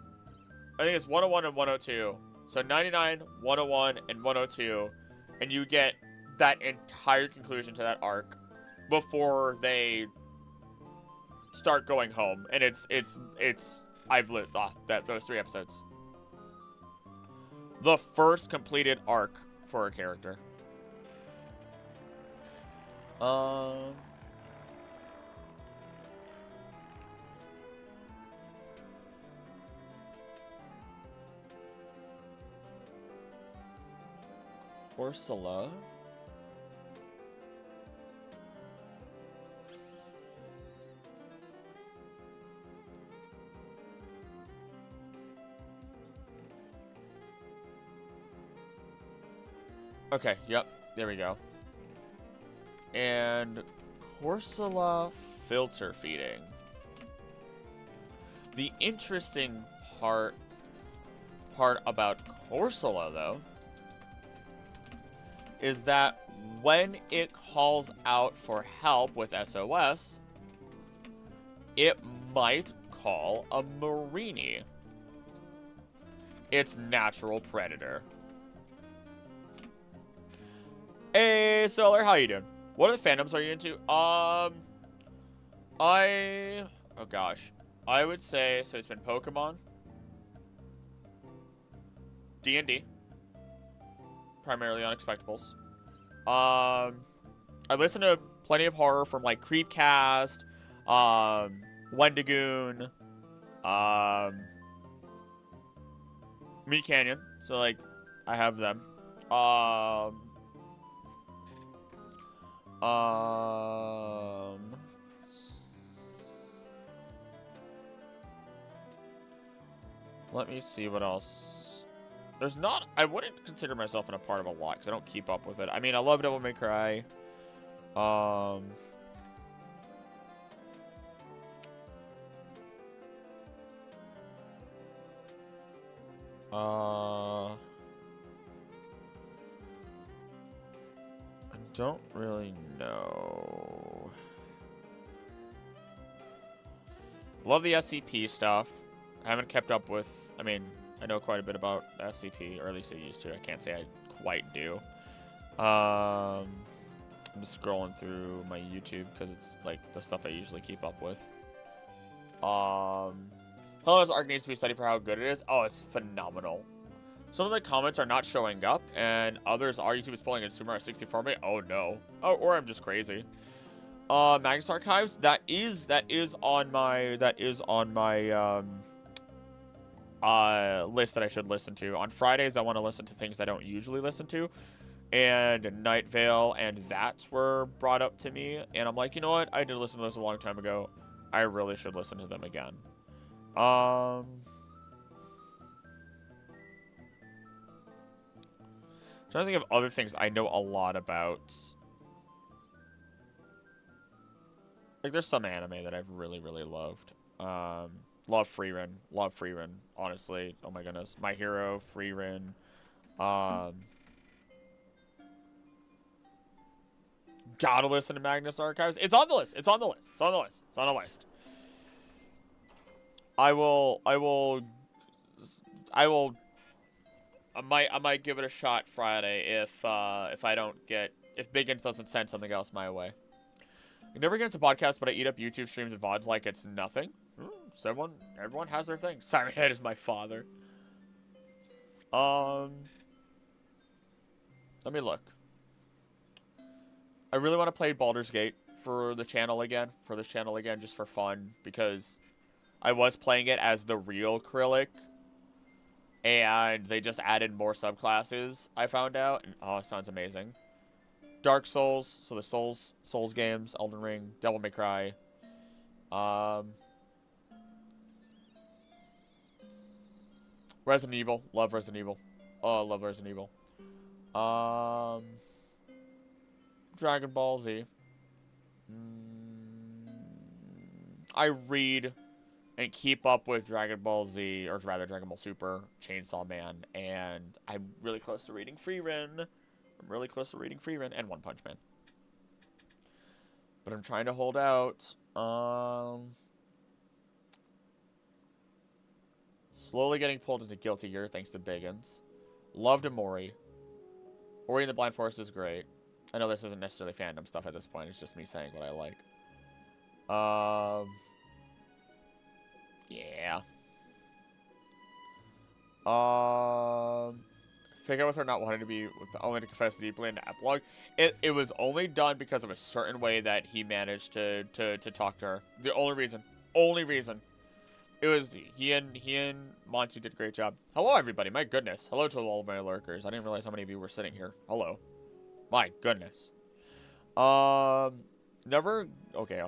think it's 101 and 102. So 99, 101, and 102, and you get that entire conclusion to that arc before they start going home. And I've lived those 3 episodes. The first completed arc for a character. Corsola. Okay, yep, there we go. And Corsola filter feeding. The interesting part about Corsola, though, is that when it calls out for help with SOS, it might call a Marini, its natural predator. Hey, Solar, how you doing? What other fandoms are you into? Oh gosh. I would say, so it's been Pokemon, D&D, primarily Unexpectables. I listen to plenty of horror from, like, Creepcast, Wendigoon, Meat Canyon, so, like, I have them. Let me see what else. There's not... I wouldn't consider myself in a part of a lot, because I don't keep up with it. I mean, I love Devil May Cry. I don't really know. Love the SCP stuff. I haven't kept up with... I mean, I know quite a bit about SCP, or at least I used to. I can't say I quite do. I'm just scrolling through my YouTube because it's like the stuff I usually keep up with. Hello, this arc needs to be studied for how good it is. Oh, it's phenomenal. Some of the comments are not showing up, and others are. YouTube is pulling in Super 64 me. Oh no. Oh, or I'm just crazy. Magnus Archives. That is on my list that I should listen to. On Fridays, I want to listen to things I don't usually listen to. And Night Vale and That's were brought up to me. And I'm like, you know what? I did listen to those a long time ago. I really should listen to them again. Trying to think of other things I know a lot about. Like, there's some anime that I've really, really loved. Love Freerun. Love Freerun, honestly. Oh my goodness. My Hero, Freerun. Gotta listen to Magnus Archives. It's on the list. It's on the list. It's on the list. It's on the list. I might give it a shot Friday if Biggins doesn't send something else my way. I never get into podcasts, but I eat up YouTube streams and VODs like it's nothing. So everyone has their thing. Siren Head is my father. Let me look. I really want to play Baldur's Gate for this channel again, just for fun, because I was playing it as the real Krillic, and they just added more subclasses, I found out, and oh, it sounds amazing. Dark Souls, so the Souls games, Elden Ring, Devil May Cry. Resident Evil, love Resident Evil. Oh, love Resident Evil. Dragon Ball Z. I read and keep up with Dragon Ball Z, or rather Dragon Ball Super, Chainsaw Man, and I'm really close to reading Frieren. I'm really close to reading Frieren and One Punch Man. But I'm trying to hold out. Slowly getting pulled into Guilty Gear thanks to Biggins. Loved Amori. Ori and the Blind Forest is great. I know this isn't necessarily fandom stuff at this point. It's just me saying what I like. Yeah. Figure out with her not wanting to be only to confess deeply in the epilogue. It was only done because of a certain way that he managed to talk to her. The only reason. Only reason. It was he and Monty did a great job. Hello everybody, my goodness. Hello to all of my lurkers. I didn't realize how many of you were sitting here. Hello. My goodness. Never okay,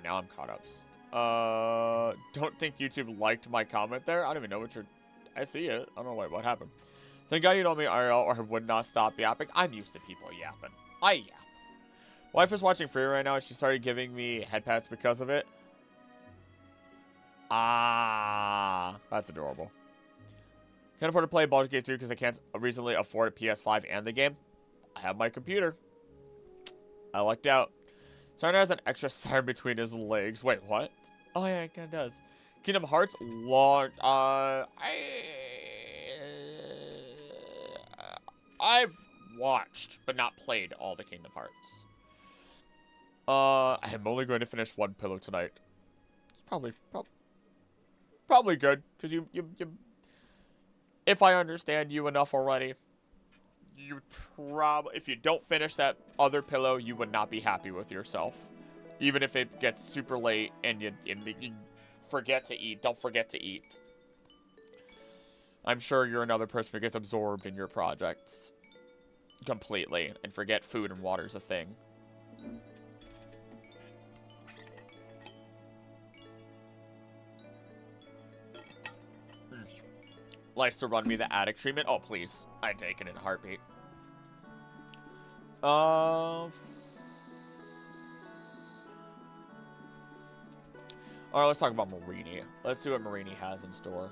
now I'm caught up. Don't think YouTube liked my comment there. I don't even know what you're I see it. I don't know what happened. Thank God you know me IRL or I would not stop yapping. I'm used to people yapping. I yap. Wife is watching Free right now and she started giving me head pats because of it. Ah, that's adorable. Can't afford to play Baldur's Gate 3 because I can't reasonably afford a PS5 and the game. I have my computer. I lucked out. Sarna has an extra siren between his legs. Wait, what? Oh yeah, it kind of does. Kingdom Hearts long. I've watched but not played all the Kingdom Hearts. I'm only going to finish one pillow tonight. It's probably good because you if I understand you enough already, you probably if you don't finish that other pillow, you would not be happy with yourself, even if it gets super late and you forget to eat. Don't forget to eat. I'm sure you're another person who gets absorbed in your projects completely and forget food and water's a thing. Likes to run me the attic treatment. Oh, please. I'd take it in a heartbeat. Alright, let's talk about Marini. Let's see what Marini has in store.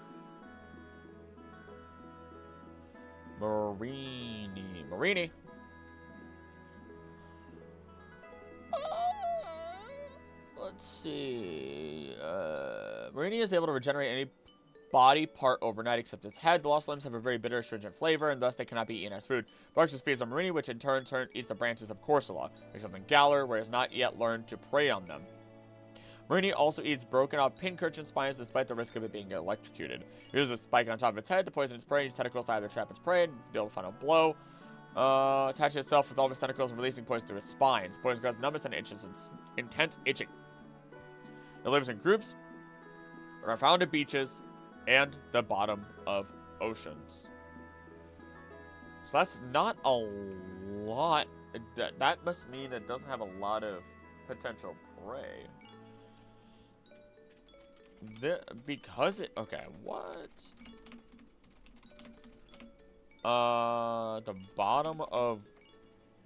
Marini. Let's see. Marini is able to regenerate any body part overnight except its head. The lost limbs have a very bitter, astringent flavor, and thus they cannot be eaten as food. Barks feeds on Marini, which in turn eats the branches of Corsola, except in Galar, where it has not yet learned to prey on them. Marini also eats broken off pincurchin spines despite the risk of it being electrocuted. It uses a spike on top of its head to poison its prey. Its tentacles either trap its prey and deal the final blow. Attach itself with all of its tentacles, releasing poison through its spines. Poison causes numbness and intense itching. It lives in groups, are found at beaches, and the bottom of oceans. So that's not a lot. That must mean it doesn't have a lot of potential prey. Because it... Okay, what? The bottom of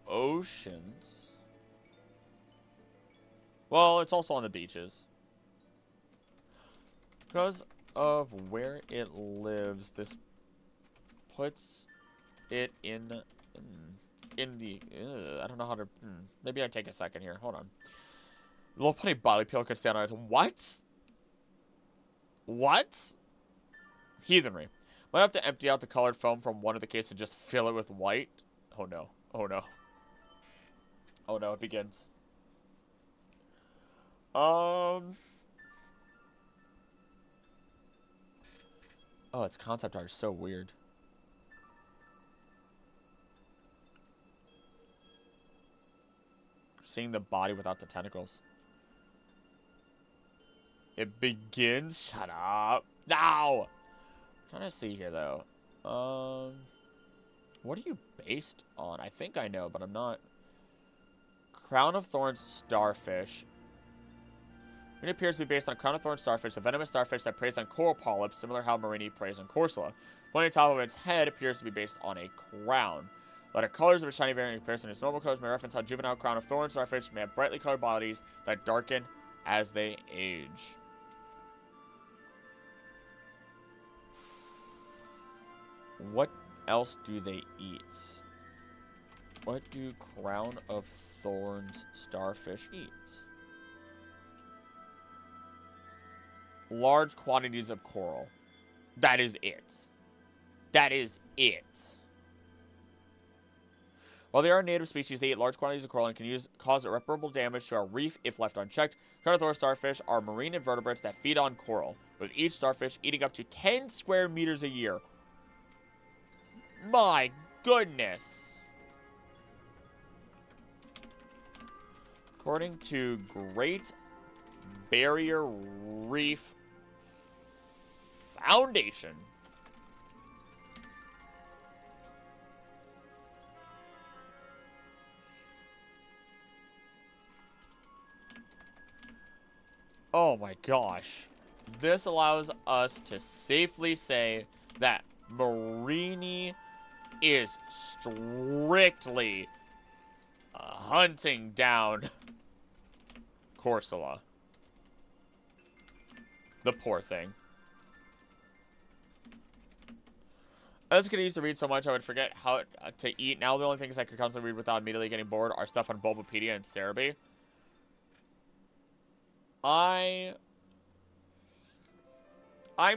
oceans. Well, it's also on the beaches. Because of where it lives, this puts it in the... I don't know how to... Maybe I take a second here. Hold on. Low putty body peel could stand on it. What? What? Heathenry. Might have to empty out the colored foam from one of the cases and just fill it with white. Oh no. Oh no. Oh no, it begins. Oh, its concept art is so weird. Seeing the body without the tentacles. It begins. Shut up. No! I'm trying to see here, though. What are you based on? I think I know, but I'm not Crown of Thorns starfish. It appears to be based on Crown of Thorns starfish, a venomous starfish that preys on coral polyps, similar to how Marini preys on Corsola. One on top of its head appears to be based on a crown. Lighter colors of its shiny variant in comparison to its normal colors may reference how juvenile Crown of Thorns starfish may have brightly colored bodies that darken as they age. What else do they eat? What do Crown of Thorns starfish eat? Large quantities of coral. That is it. That is it. While they are a native species, they eat large quantities of coral and can cause irreparable damage to our reef if left unchecked. Crown of Thorns starfish are marine invertebrates that feed on coral, with each starfish eating up to 10 square meters a year. My goodness. According to Great Barrier Reef Foundation. Oh my gosh. This allows us to safely say that Marini is strictly hunting down Corsola. The poor thing. I was gonna used to read so much I would forget how to eat. Now the only things I could constantly read without immediately getting bored are stuff on Bulbapedia and Cerebi. I'm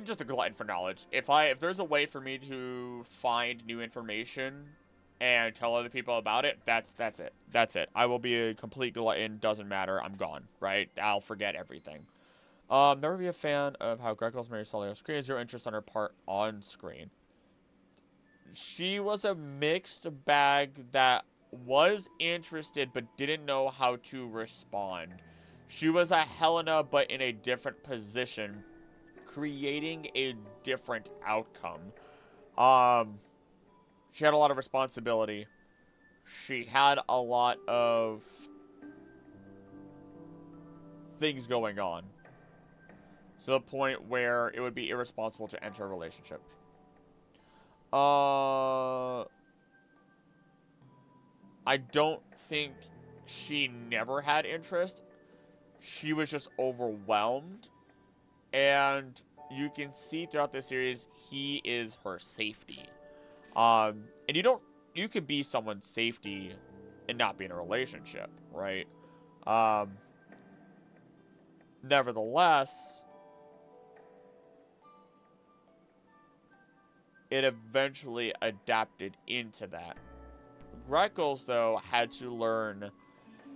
just a glutton for knowledge. If there's a way for me to find new information and tell other people about it, that's it. That's it. I will be a complete glutton. Doesn't matter. I'm gone. Right? I'll forget everything. Never be a fan of how Greco's married Sully off screen. Zero interest on her part on screen. She was a mixed bag that was interested but didn't know how to respond. She was a Helena but in a different position, creating a different outcome. She had a lot of responsibility. She had a lot of things going on. To the point where it would be irresponsible to enter a relationship. I don't think she never had interest. She was just overwhelmed. And you can see throughout this series, he is her safety. And you could be someone's safety and not be in a relationship, right? Nevertheless, it eventually adapted into that. Greckles, though, had to learn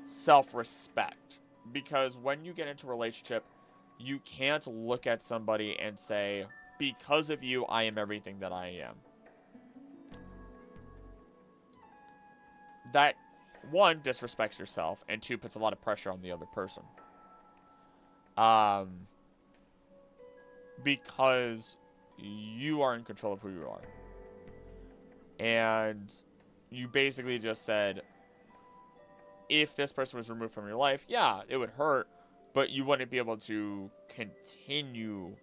self-respect. Because when you get into a relationship, you can't look at somebody and say, because of you, I am everything that I am. That, one, disrespects yourself, and two, puts a lot of pressure on the other person. Because you are in control of who you are. And you basically just said, if this person was removed from your life, yeah, it would hurt, but you wouldn't be able to continue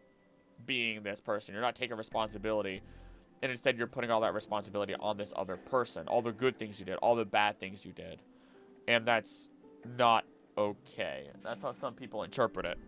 being this person. You're not taking responsibility, and instead you're putting all that responsibility on this other person. All the good things you did, all the bad things you did. And that's not okay. That's how some people interpret it.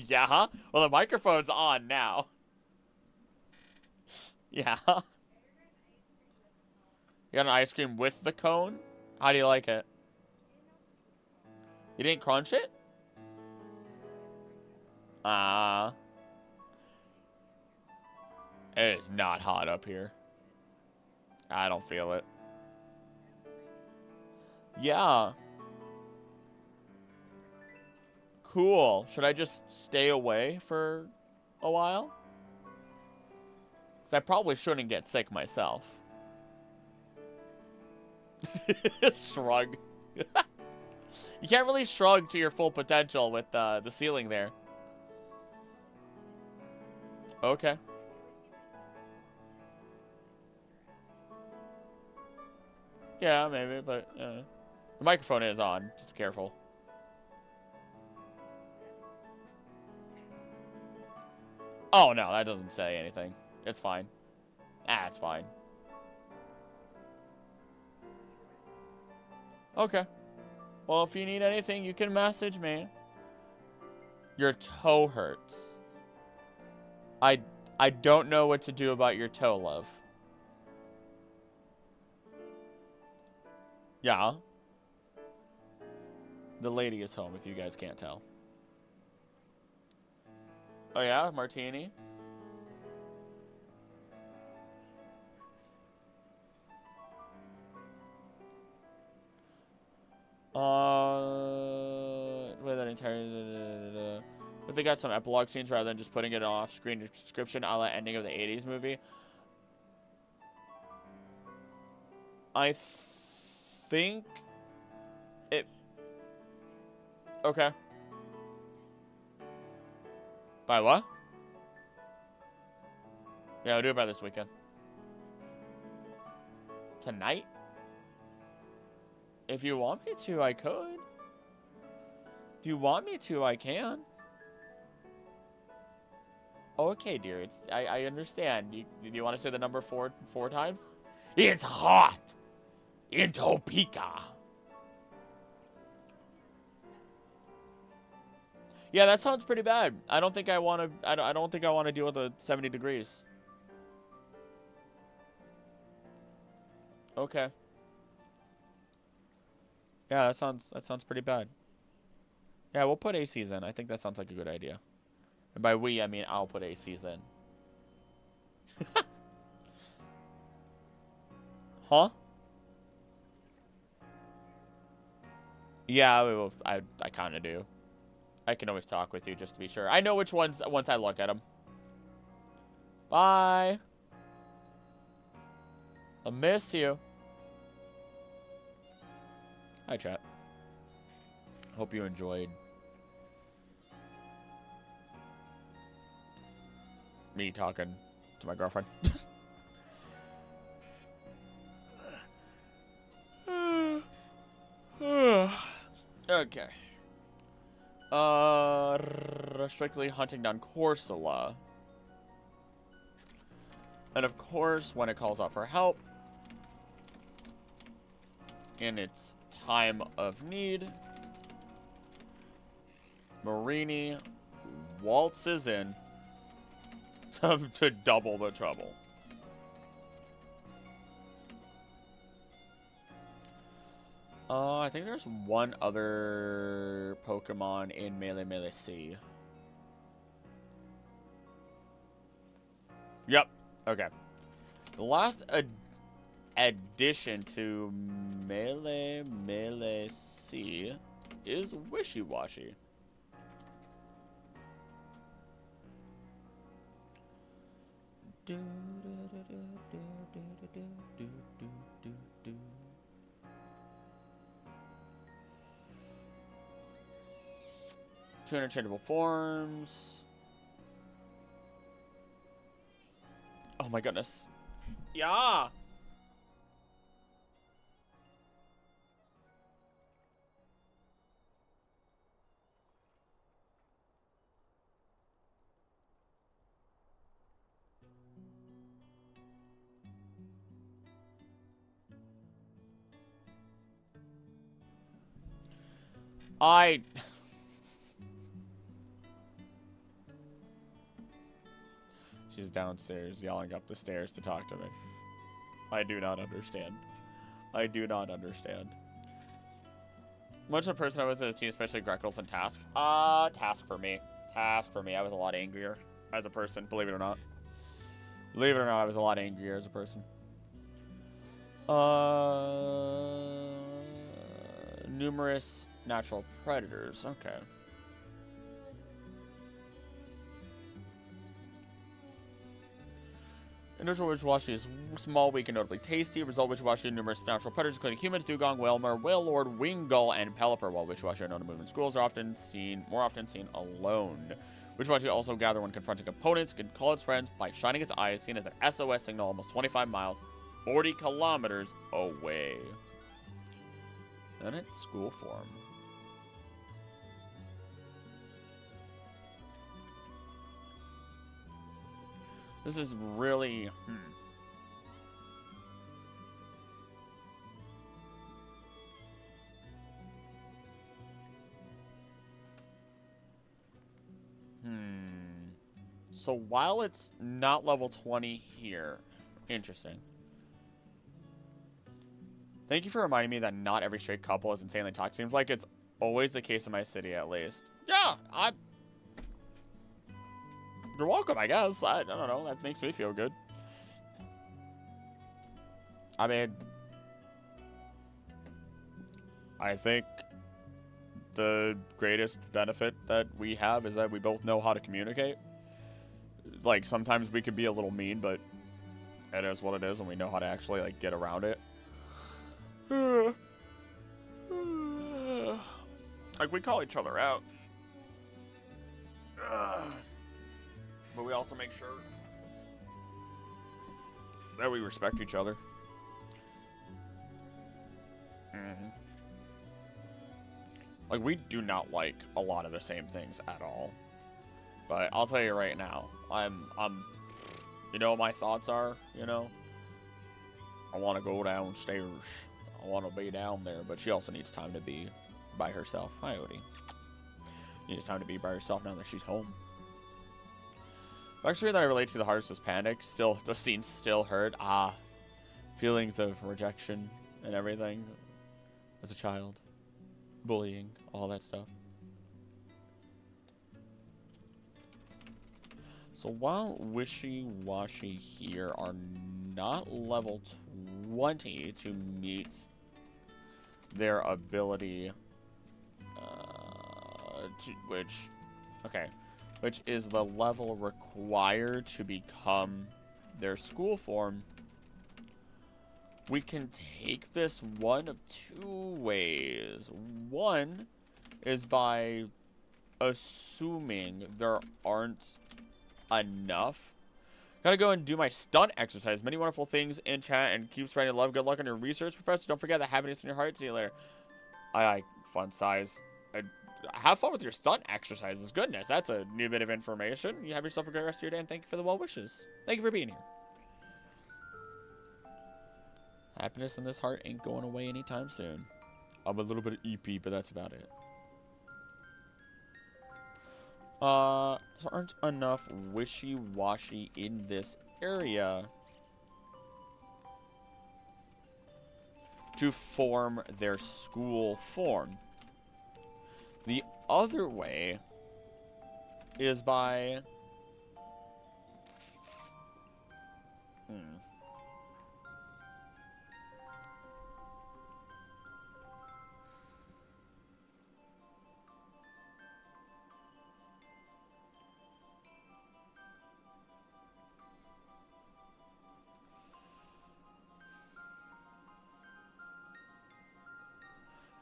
Yeah? Well, the microphone's on now. Yeah? You got an ice cream with the cone? How do you like it? You didn't crunch it? It is not hot up here. I don't feel it. Yeah. Cool. Should I just stay away for a while? Because I probably shouldn't get sick myself. Shrug. You can't really shrug to your full potential with the ceiling there. Okay. Yeah, maybe, but the microphone is on. Just be careful. Oh, no, that doesn't say anything. It's fine. Ah, it's fine. Okay. Well, if you need anything, you can message me. Your toe hurts. I don't know what to do about your toe, love. Yeah. The lady is home, if you guys can't tell. Oh, yeah? Martini? With that entire... If they got some epilogue scenes rather than just putting it off-screen description a la ending of the 80s movie. I think it... Okay. By what? Yeah, I'll do it by this weekend. Tonight? If you want me to, I could. If you want me to, I can. Okay, dear. It's I understand. You want to say the number four times? It's hot in Topeka. Yeah, that sounds pretty bad. I don't think I want to. I don't think I want to deal with the 70 degrees. Okay. Yeah, that sounds pretty bad. Yeah, we'll put ACs in. I think that sounds like a good idea. And by we, I mean I'll put ACs in. Huh? Yeah, we will. I kind of do. I can always talk with you just to be sure. I know which ones once I look at them. Bye. I miss you. Hi, chat. Hope you enjoyed me talking to my girlfriend. Okay. Strictly hunting down Corsola. And of course, when it calls out for help, in its time of need, Marini waltzes in to double the trouble. I think there's one other Pokemon in Melee C. Yep. Okay. The last addition to Melee C is Wishy-Washy. Do, do, do, do, do, do, do, do, do, do. Two interchangeable forms. Oh my goodness. Yeah. She's downstairs yelling up the stairs to talk to me. I do not understand. I do not understand. Much of the person I was as a teen, especially Greckles and Task. Task for me. Task for me. I was a lot angrier as a person, believe it or not. Believe it or not, I was a lot angrier as a person. Numerous natural predators. Okay. Individual Wishy-Washy is small, weak, and notably tasty. Result Wishy-Washy numerous natural predators, including humans, dugong, whalmer, whale lord, winggull, and pelipper. While Wishy-Washy are known to move in schools, are more often seen alone. Wishy-Washy also gather when confronting opponents, can call its friends by shining its eyes, seen as an SOS signal almost 25 miles, 40 kilometers away. Then it's school form. This is really... So while it's not level 20 here... Interesting. Thank you for reminding me that not every straight couple is insanely toxic. Seems like it's always the case in my city, at least. Yeah, You're welcome, I guess. I don't know. That makes me feel good. I mean... I think the greatest benefit that we have is that we both know how to communicate. Like, sometimes we could be a little mean, but it is what it is, and we know how to actually, like, get around it. Like, we call each other out. But we also make sure that we respect each other. Like, we do not like a lot of the same things at all. But I'll tell you right now, you know what my thoughts are, you know? I want to go downstairs. I want to be down there, but she also needs time to be by herself. Hi, Odie. Needs time to be by herself now that she's home. Actually, that I relate to the hardest is panic. Still, the scenes still hurt. Feelings of rejection and everything as a child. Bullying, all that stuff. So while Wishy-Washy here are not level 20 to meet their ability, which is the level required to become their school form, we can take this one of two ways. One is by assuming there aren't enough. Gotta go and do my stunt exercise. Many wonderful things in chat and keep spreading love. Good luck on your research, Professor. Don't forget the happiness in your heart. See you later. Fun size. Have fun with your stunt exercises. Goodness, that's a new bit of information. You have yourself a great rest of your day, and thank you for the well wishes. Thank you for being here. Happiness in this heart ain't going away anytime soon. I'm a little bit of EP, but that's about it. There aren't enough Wishy-Washy in this area to form their school form. The other way is by...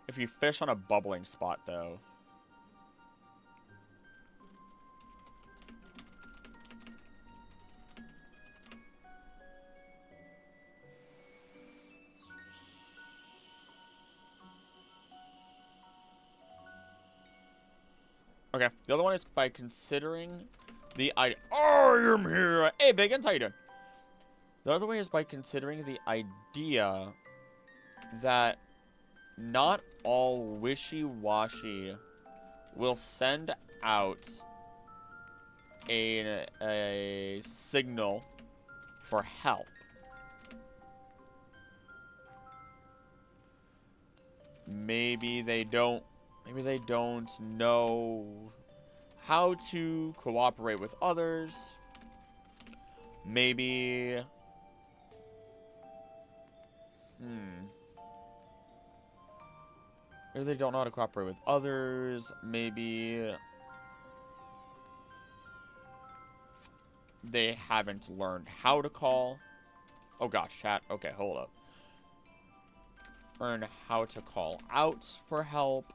If you fish on a bubbling spot, though. Okay, the other one is by considering the I am here. Hey, Biggins, how you doing? The other way is by considering the idea that not all Wishy-Washy will send out a signal for help. Maybe they don't know how to cooperate with others. Maybe maybe they don't know how to cooperate with others. Maybe they haven't learned how to call. Oh gosh, chat. Okay, hold up. Learn how to call out for help.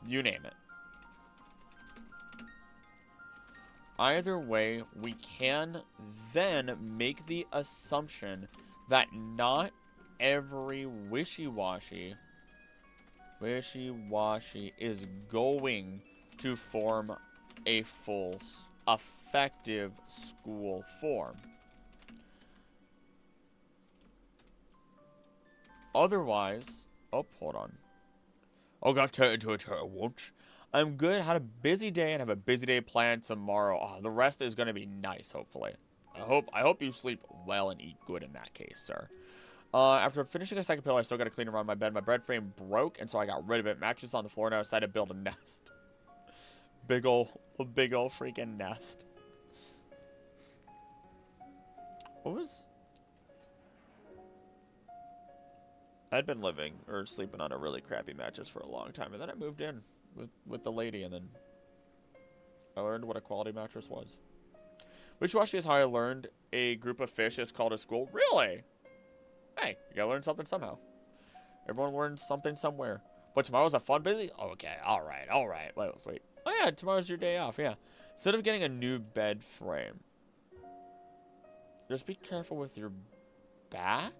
You name it. Either way, we can then make the assumption that not every wishy-washy is going to form a full effective school form. Otherwise, oh, hold on. Oh, got turned into a turtle, won't. I'm good, had a busy day, and have a busy day planned tomorrow. Oh, the rest is going to be nice, hopefully. I hope you sleep well and eat good in that case, sir. After finishing a second pillar, I still got to clean around my bed. My bed frame broke, and so I got rid of it. Mattress on the floor, and I decided to build a nest. A big ol' freaking nest. What was... I'd been living or sleeping on a really crappy mattress for a long time, and then I moved in with the lady, and then I learned what a quality mattress was. Wishy-washy is how I learned a group of fish is called a school. Really? Hey, you gotta learn something somehow. Everyone learns something somewhere. But tomorrow's a fun busy? Okay, alright. Wait. Oh yeah, tomorrow's your day off, yeah. Instead of getting a new bed frame, just be careful with your back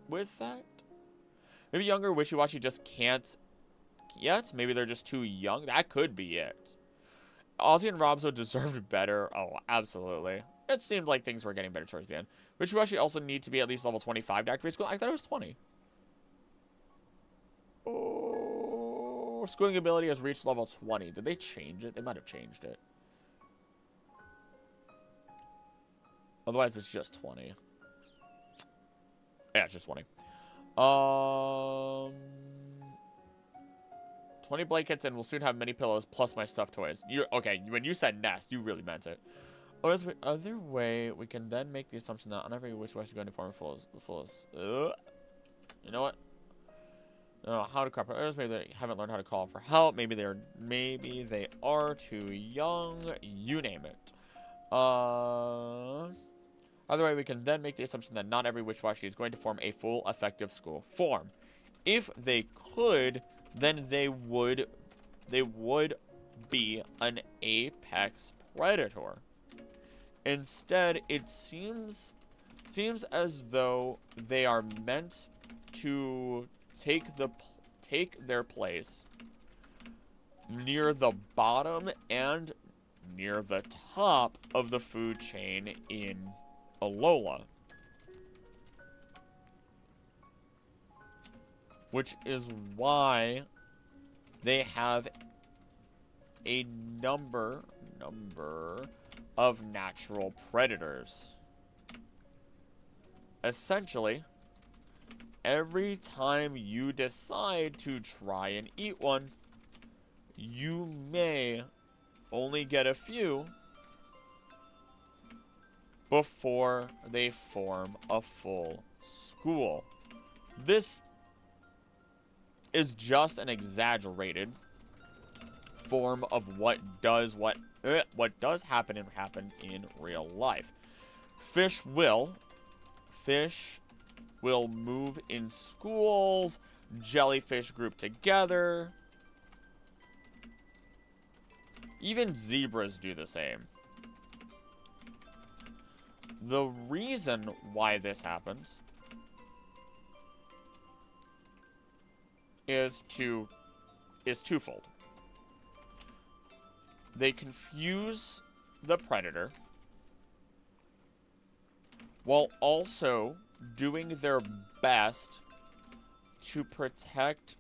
with that. Maybe younger wishy-washy just can't yet. Maybe they're just too young. That could be it. Ozzy and Robzo deserved better. Oh, absolutely. It seemed like things were getting better towards the end. Wishy-washy also need to be at least level 25 to activate school. I thought it was 20. Oh, schooling ability has reached level 20. Did they change it? They might have changed it. Otherwise, it's just 20. Yeah, it's just 20. 20 blankets and we'll soon have many pillows plus my stuffed toys. Okay, when you said nest, you really meant it. Or is the other way, we can then make the assumption that on every wishy-washy going to form you know what? How to cooperate. Others maybe they haven't learned how to call for help. Maybe they are too young. You name it. Either way, we can then make the assumption that not every wishy-washy is going to form a full effective school form. If they could, then they would be an apex predator. Instead, it seems as though they are meant to take their place near the bottom and near the top of the food chain in Alola. Which is why they have a number of natural predators. Essentially, every time you decide to try and eat one, you may only get a few before they form a full school. This is just an exaggerated form of what does happen in real life. Fish will move in schools, jellyfish group together. Even zebras do the same. The reason why this happens is twofold. They confuse the predator while also doing their best to protect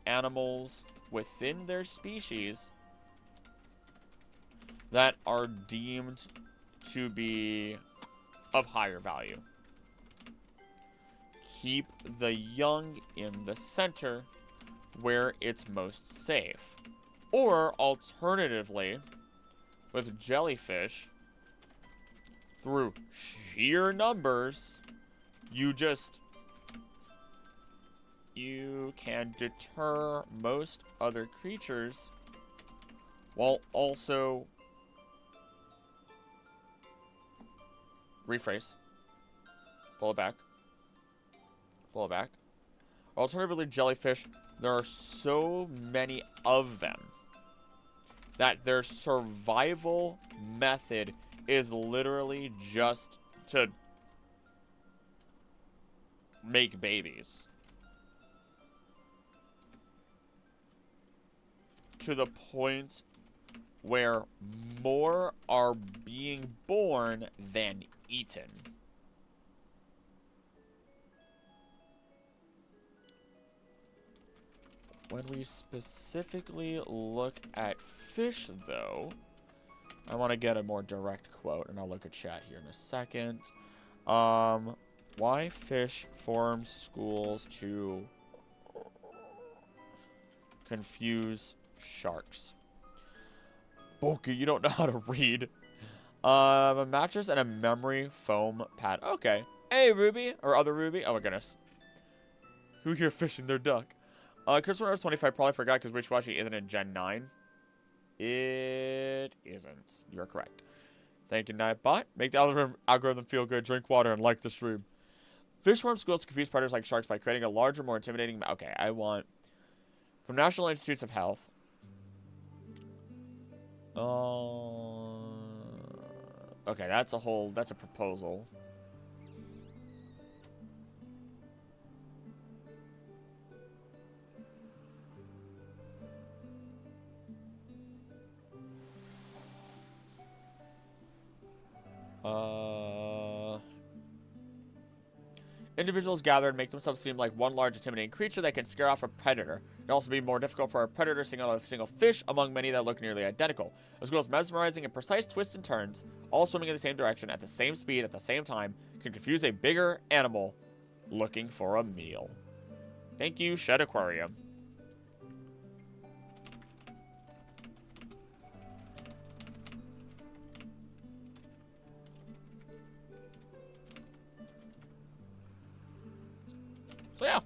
animals within their species that are deemed to be of higher value. Keep the young in the center where it's most safe. Or, alternatively, with jellyfish, through sheer numbers, you can deter most other creatures while also Rephrase. Pull it back. Pull it back. Alternatively, jellyfish, there are so many of them that their survival method is literally just to make babies. To the point where more are being born than eaten. When we specifically look at fish, though, I want to get a more direct quote, and I'll look at chat here in a second. Why fish form schools to confuse sharks? Bulky, you don't know how to read. A mattress and a memory foam pad. Okay. Hey, Ruby. Or other Ruby. Oh, my goodness. Who here fishing their duck? Christopher Rose 25 probably forgot because Wishy-Washy isn't in Gen 9. It isn't. You're correct. Thank you, Nightbot. Make the algorithm feel good. Drink water and like the stream. Fish form schools to confuse predators like sharks by creating a larger, more intimidating... Okay, I want... From National Institutes of Health. Okay, that's a proposal. Individuals gather and make themselves seem like one large intimidating creature that can scare off a predator. It can also be more difficult for a predator to single out a single fish among many that look nearly identical, as well as mesmerizing and precise twists and turns, all swimming in the same direction at the same speed at the same time, can confuse a bigger animal looking for a meal. Thank you, Shed Aquarium. So yeah,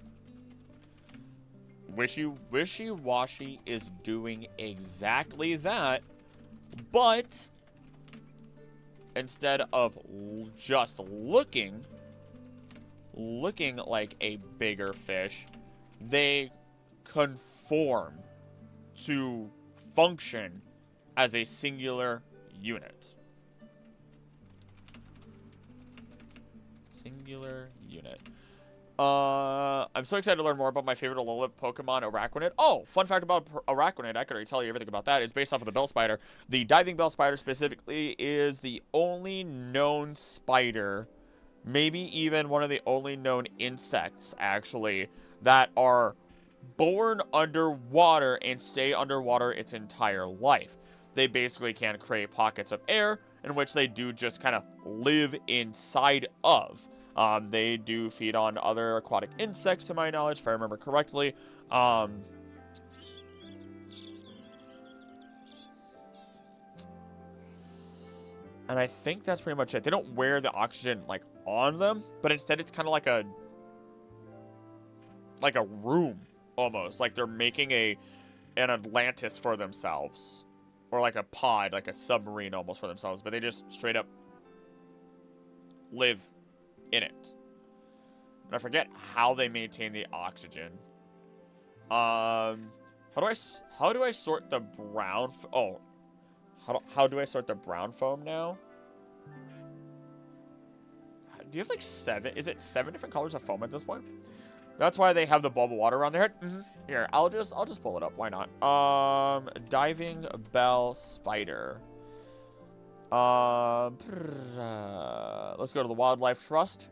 Wishy-Washy is doing exactly that, but instead of just looking like a bigger fish, they conform to function as a singular unit. Singular unit. I'm so excited to learn more about my favorite Alola Pokemon, Araquanid. Oh, fun fact about Araquanid, I could already tell you everything about that. It's based off of the Bell Spider. The Diving Bell Spider specifically is the only known spider, maybe even one of the only known insects, actually, that are born underwater and stay underwater its entire life. They basically can create pockets of air in which they do just kind of live inside of. They do feed on other aquatic insects, to my knowledge, if I remember correctly. And I think that's pretty much it. They don't wear the oxygen, like, on them, but instead it's kind of like a room, almost. Like they're making an Atlantis for themselves. Or like a pod, like a submarine almost for themselves. But they just straight up live in it. And I forget how they maintain the oxygen. How do I sort the brown? How do I sort the brown foam now? Do you have like 7? Is it 7 different colors of foam at this point? That's why they have the bubble water around their head. Here, I'll just pull it up. Why not? Diving Bell Spider. Let's go to the Wildlife Trust.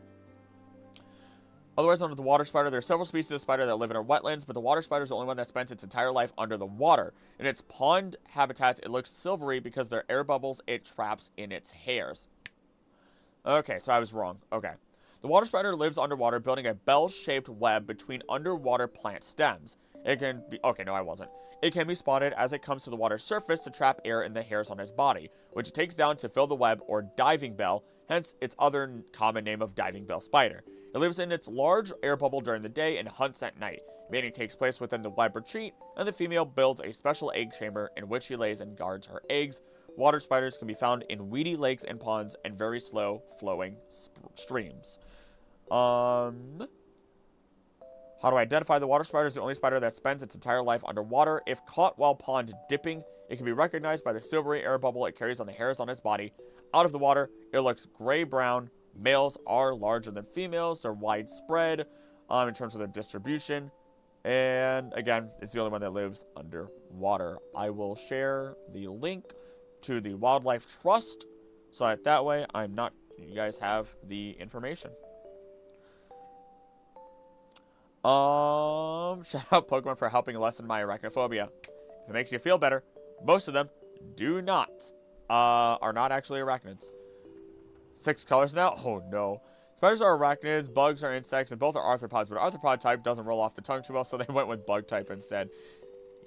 Otherwise known as the water spider, there are several species of spider that live in our wetlands, but the water spider is the only one that spends its entire life under the water. In its pond habitats, it looks silvery because there are air bubbles it traps in its hairs. Okay, so I was wrong. Okay. The water spider lives underwater, building a bell-shaped web between underwater plant stems. It can be... Okay, no, I wasn't. It can be spotted as it comes to the water's surface to trap air in the hairs on its body, which it takes down to fill the web, or diving bell, hence its other common name of diving bell spider. It lives in its large air bubble during the day and hunts at night. Mating takes place within the web retreat, and the female builds a special egg chamber in which she lays and guards her eggs Water spiders can be found in weedy lakes and ponds and very slow flowing streams. How do I identify the water spider? Is the only spider that spends its entire life underwater. If caught while pond dipping, it can be recognized by the silvery air bubble it carries on the hairs on its body. Out of the water, it looks gray-brown. Males are larger than females. They're widespread in terms of their distribution. And again, it's the only one that lives underwater. I will share the link to the Wildlife Trust so that way you guys have the information. Shout out Pokemon for helping lessen my arachnophobia. If it makes you feel better, most of them are not actually arachnids. 6 colors now? Oh no. Spiders are arachnids, bugs are insects, and both are arthropods, but arthropod type doesn't roll off the tongue too well, so they went with bug type instead.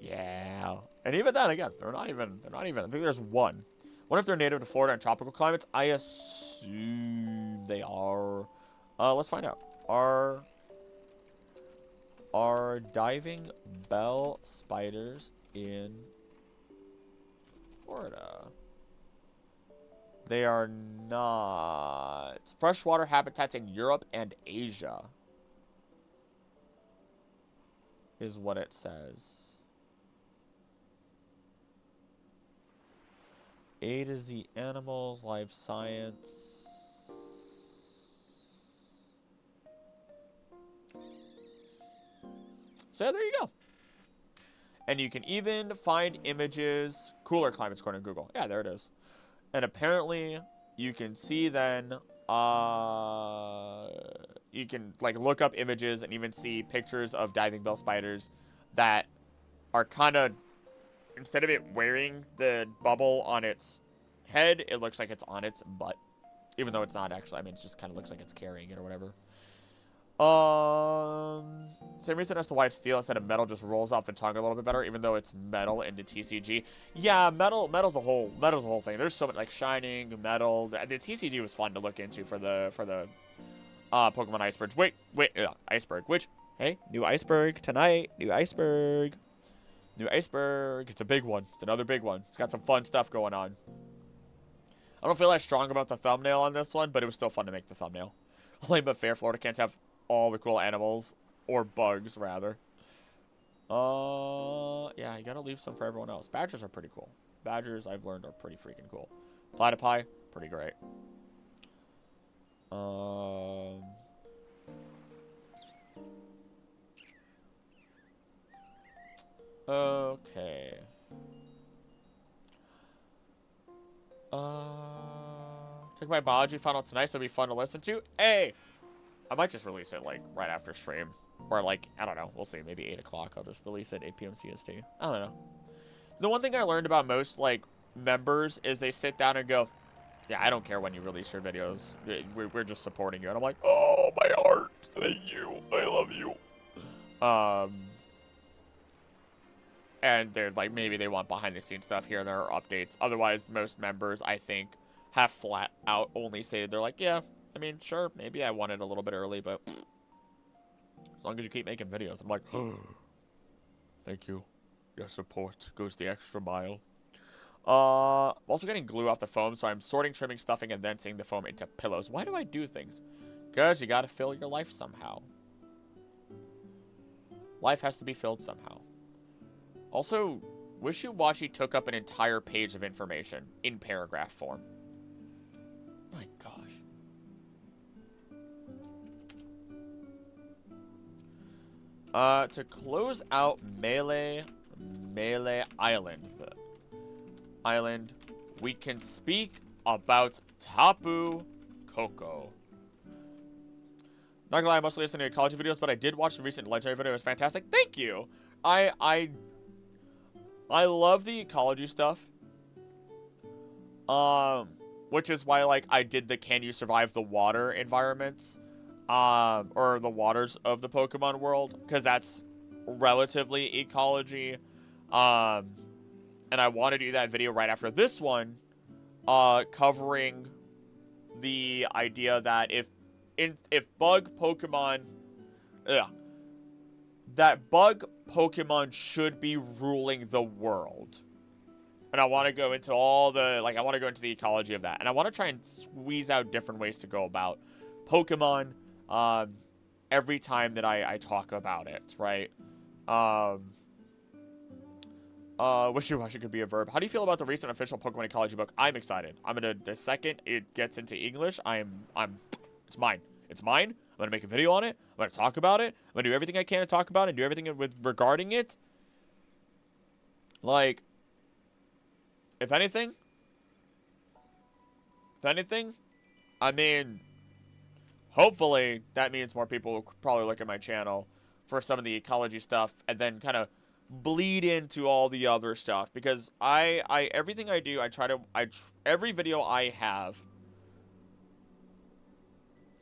Yeah. And even then, again, they're not even, I think there's one. What if they're native to Florida and tropical climates? I assume they are. Let's find out. Are diving bell spiders in Florida? They are not. Freshwater habitats in Europe and Asia is what it says. A to Z animals, life science. So yeah, there you go. And you can even find images, cooler climates according to Google. Yeah, there it is. And apparently, you can see then, you can like look up images and even see pictures of diving bell spiders that are kind of, instead of it wearing the bubble on its head, it looks like it's on its butt. Even though it's not actually, I mean, it just kind of looks like it's carrying it or whatever. Same reason as to why steel instead of metal just rolls off the tongue a little bit better, even though it's metal into TCG. Yeah, metal's a whole thing. There's so much like shining metal. The TCG was fun to look into for the Pokemon Icebergs. Wait, Iceberg. Which, hey, new Iceberg tonight. New Iceberg. It's a big one. It's another big one. It's got some fun stuff going on. I don't feel as strong about the thumbnail on this one, but it was still fun to make the thumbnail. Lame but fair. Florida can't have all the cool animals, or bugs, rather. Yeah, you gotta leave some for everyone else. Badgers are pretty cool. Badgers, I've learned, are pretty freaking cool. Platypi, pretty great. Okay. Took my biology final tonight, so it'll be fun to listen to. Hey! I might just release it, like, right after stream. Or, like, I don't know. We'll see. Maybe 8 o'clock. I'll just release it 8 p.m. CST. I don't know. The one thing I learned about most, like, members is they sit down and go, yeah, I don't care when you release your videos. We're just supporting you. And I'm like, oh, my heart. Thank you. I love you. And they're, like, maybe they want behind-the-scenes stuff here and there or updates. Otherwise, most members, I think, have flat out only stated they're like, yeah, I mean, sure, maybe I want it a little bit early, but as long as you keep making videos. I'm like, oh, thank you. Your support goes the extra mile. I'm also getting glue off the foam, so I'm sorting, trimming, stuffing, and then seeing the foam into pillows. Why do I do things? Because you gotta fill your life somehow. Life has to be filled somehow. Also, Wishy-Washy took up an entire page of information in paragraph form. My gosh. To close out Melee Island, we can speak about Tapu Koko. Not gonna lie, I mostly listen to ecology videos, but I did watch the recent legendary video. It was fantastic. Thank you. I love the ecology stuff. Which is why, like, I did the can you survive the water environments. Or the waters of the Pokemon world, because that's relatively ecology. And I want to do that video right after this one, covering the idea that if bug Pokemon, that bug Pokemon should be ruling the world. And I want to go into all the, like, I want to go into the ecology of that. And I want to try and squeeze out different ways to go about Pokemon every time that I talk about it, right? Wishy-washy could be a verb. How do you feel about the recent official Pokemon ecology book? I'm excited. The second it gets into English, it's mine. It's mine. I'm going to make a video on it. I'm going to talk about it. I'm going to do everything I can to talk about it and do everything regarding it. Like, if anything, I mean, hopefully that means more people will probably look at my channel for some of the ecology stuff and then kind of bleed into all the other stuff, because everything I do, every video I have,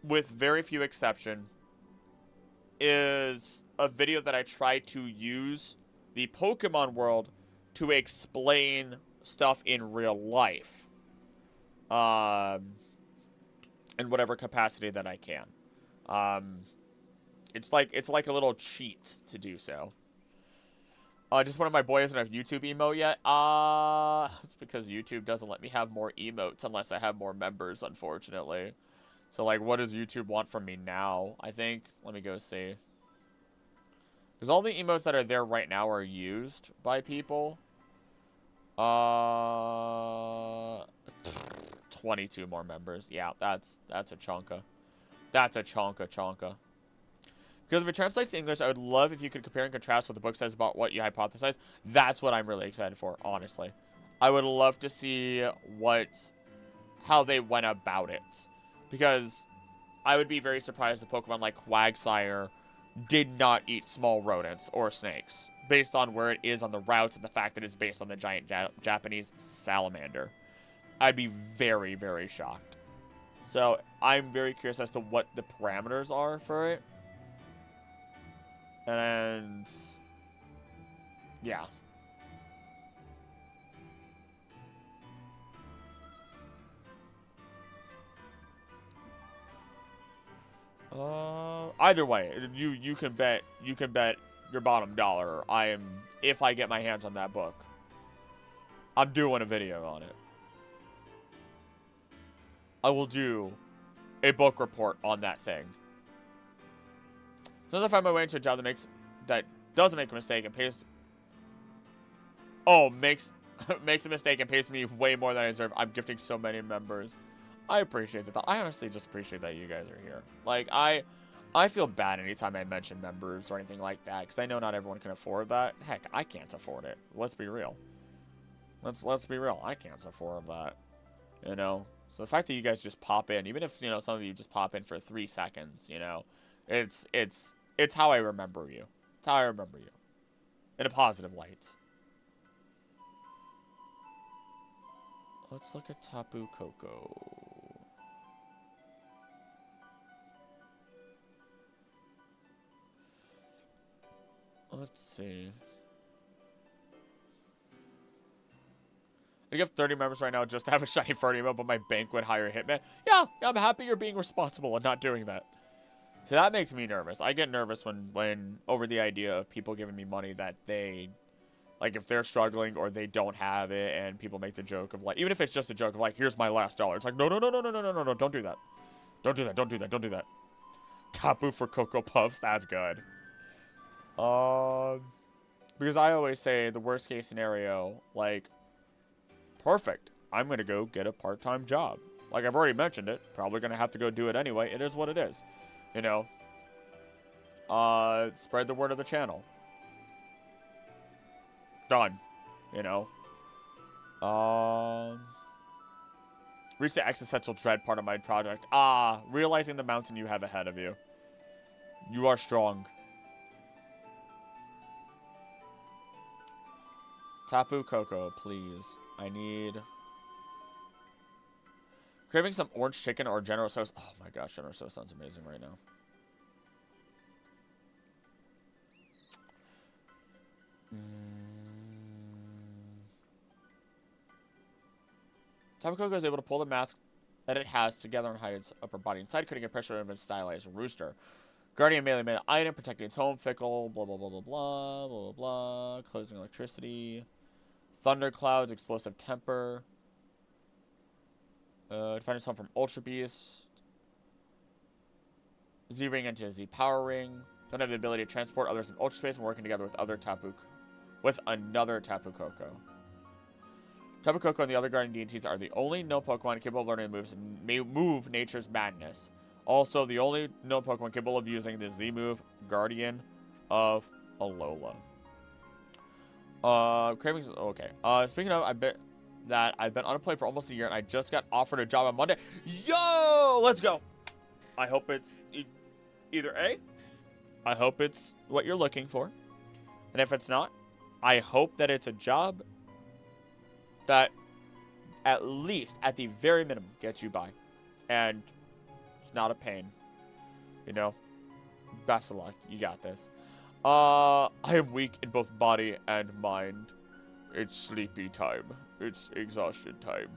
with very few exception, is a video that I try to use the Pokemon world to explain stuff in real life, in whatever capacity that I can. It's like a little cheat to do so. Just one of my boys doesn't have YouTube emote yet. It's because YouTube doesn't let me have more emotes unless I have more members, unfortunately. So, like, what does YouTube want from me now? I think, let me go see. Because all the emotes that are there right now are used by people. 22 more members. Yeah, that's a chonka. That's a chonka. Because if it translates to English, I would love if you could compare and contrast what the book says about what you hypothesize. That's what I'm really excited for, honestly. I would love to see how they went about it. Because I would be very surprised if Pokemon like Quagsire did not eat small rodents or snakes, based on where it is on the routes and the fact that it's based on the giant Japanese salamander. I'd be very, very shocked. So I'm very curious as to what the parameters are for it. And yeah. Either way, you can bet your bottom dollar if I get my hands on that book, I'm doing a video on it. I will do a book report on that thing. So as I find my way into a job that doesn't make a mistake and pays makes a mistake and pays me way more than I deserve, I'm gifting so many members. I appreciate that. I honestly just appreciate that you guys are here. Like, I feel bad anytime I mention members or anything like that, because I know not everyone can afford that. Heck, I can't afford it. Let's be real. Let's be real. I can't afford that. You know? So the fact that you guys just pop in, even if, you know, some of you just pop in for 3 seconds, you know, it's how I remember you. It's how I remember you. In a positive light. Let's look at Tapu Koko. Let's see. I have 30 members right now just to have a shiny Fernie emote, but my bank would hire a hitman. Yeah, I'm happy you're being responsible and not doing that. So that makes me nervous. I get nervous when over the idea of people giving me money that they, like, if they're struggling or they don't have it, and people make the joke of, like, even if it's just a joke of, like, here's my last dollar. It's like, no, don't do that. Don't do that. Tapu for Cocoa Puffs, that's good. Because I always say the worst case scenario, like, perfect. I'm going to go get a part-time job. Like, I've already mentioned it. Probably going to have to go do it anyway. It is what it is. You know? Spread the word of the channel. Done. You know? Reach the existential dread part of my project. Realizing the mountain you have ahead of you. You are strong. Tapu Koko, please. I need... Craving some orange chicken or General Tso's. Oh my gosh, General Tso's sounds amazing right now. Tapu Koko is able to pull the mask that it has together and hide its upper body inside, creating a pressure of its stylized rooster. Guardian melee item, protecting its home, fickle, blah blah blah blah blah blah blah blah. Closing electricity. Thunderclouds, Explosive Temper. Defend yourself from Ultra Beast. Z-Ring into Z-Power Ring. Don't have the ability to transport others in Ultra Space and working together with another Tapu Koko. Tapu Koko and the other Guardian deities are the only no Pokemon capable of learning the moves and may move Nature's Madness. Also, the only no Pokemon capable of using the Z-move, Guardian of Alola. Cravings. Okay. Speaking of, I've been unemployed for almost a year, and I just got offered a job on Monday. Yo, let's go. I hope it's either A. I hope it's what you're looking for, and if it's not, I hope that it's a job that at least, at the very minimum, gets you by, and it's not a pain. You know, best of luck. You got this. I am weak in both body and mind. It's sleepy time. It's exhaustion time.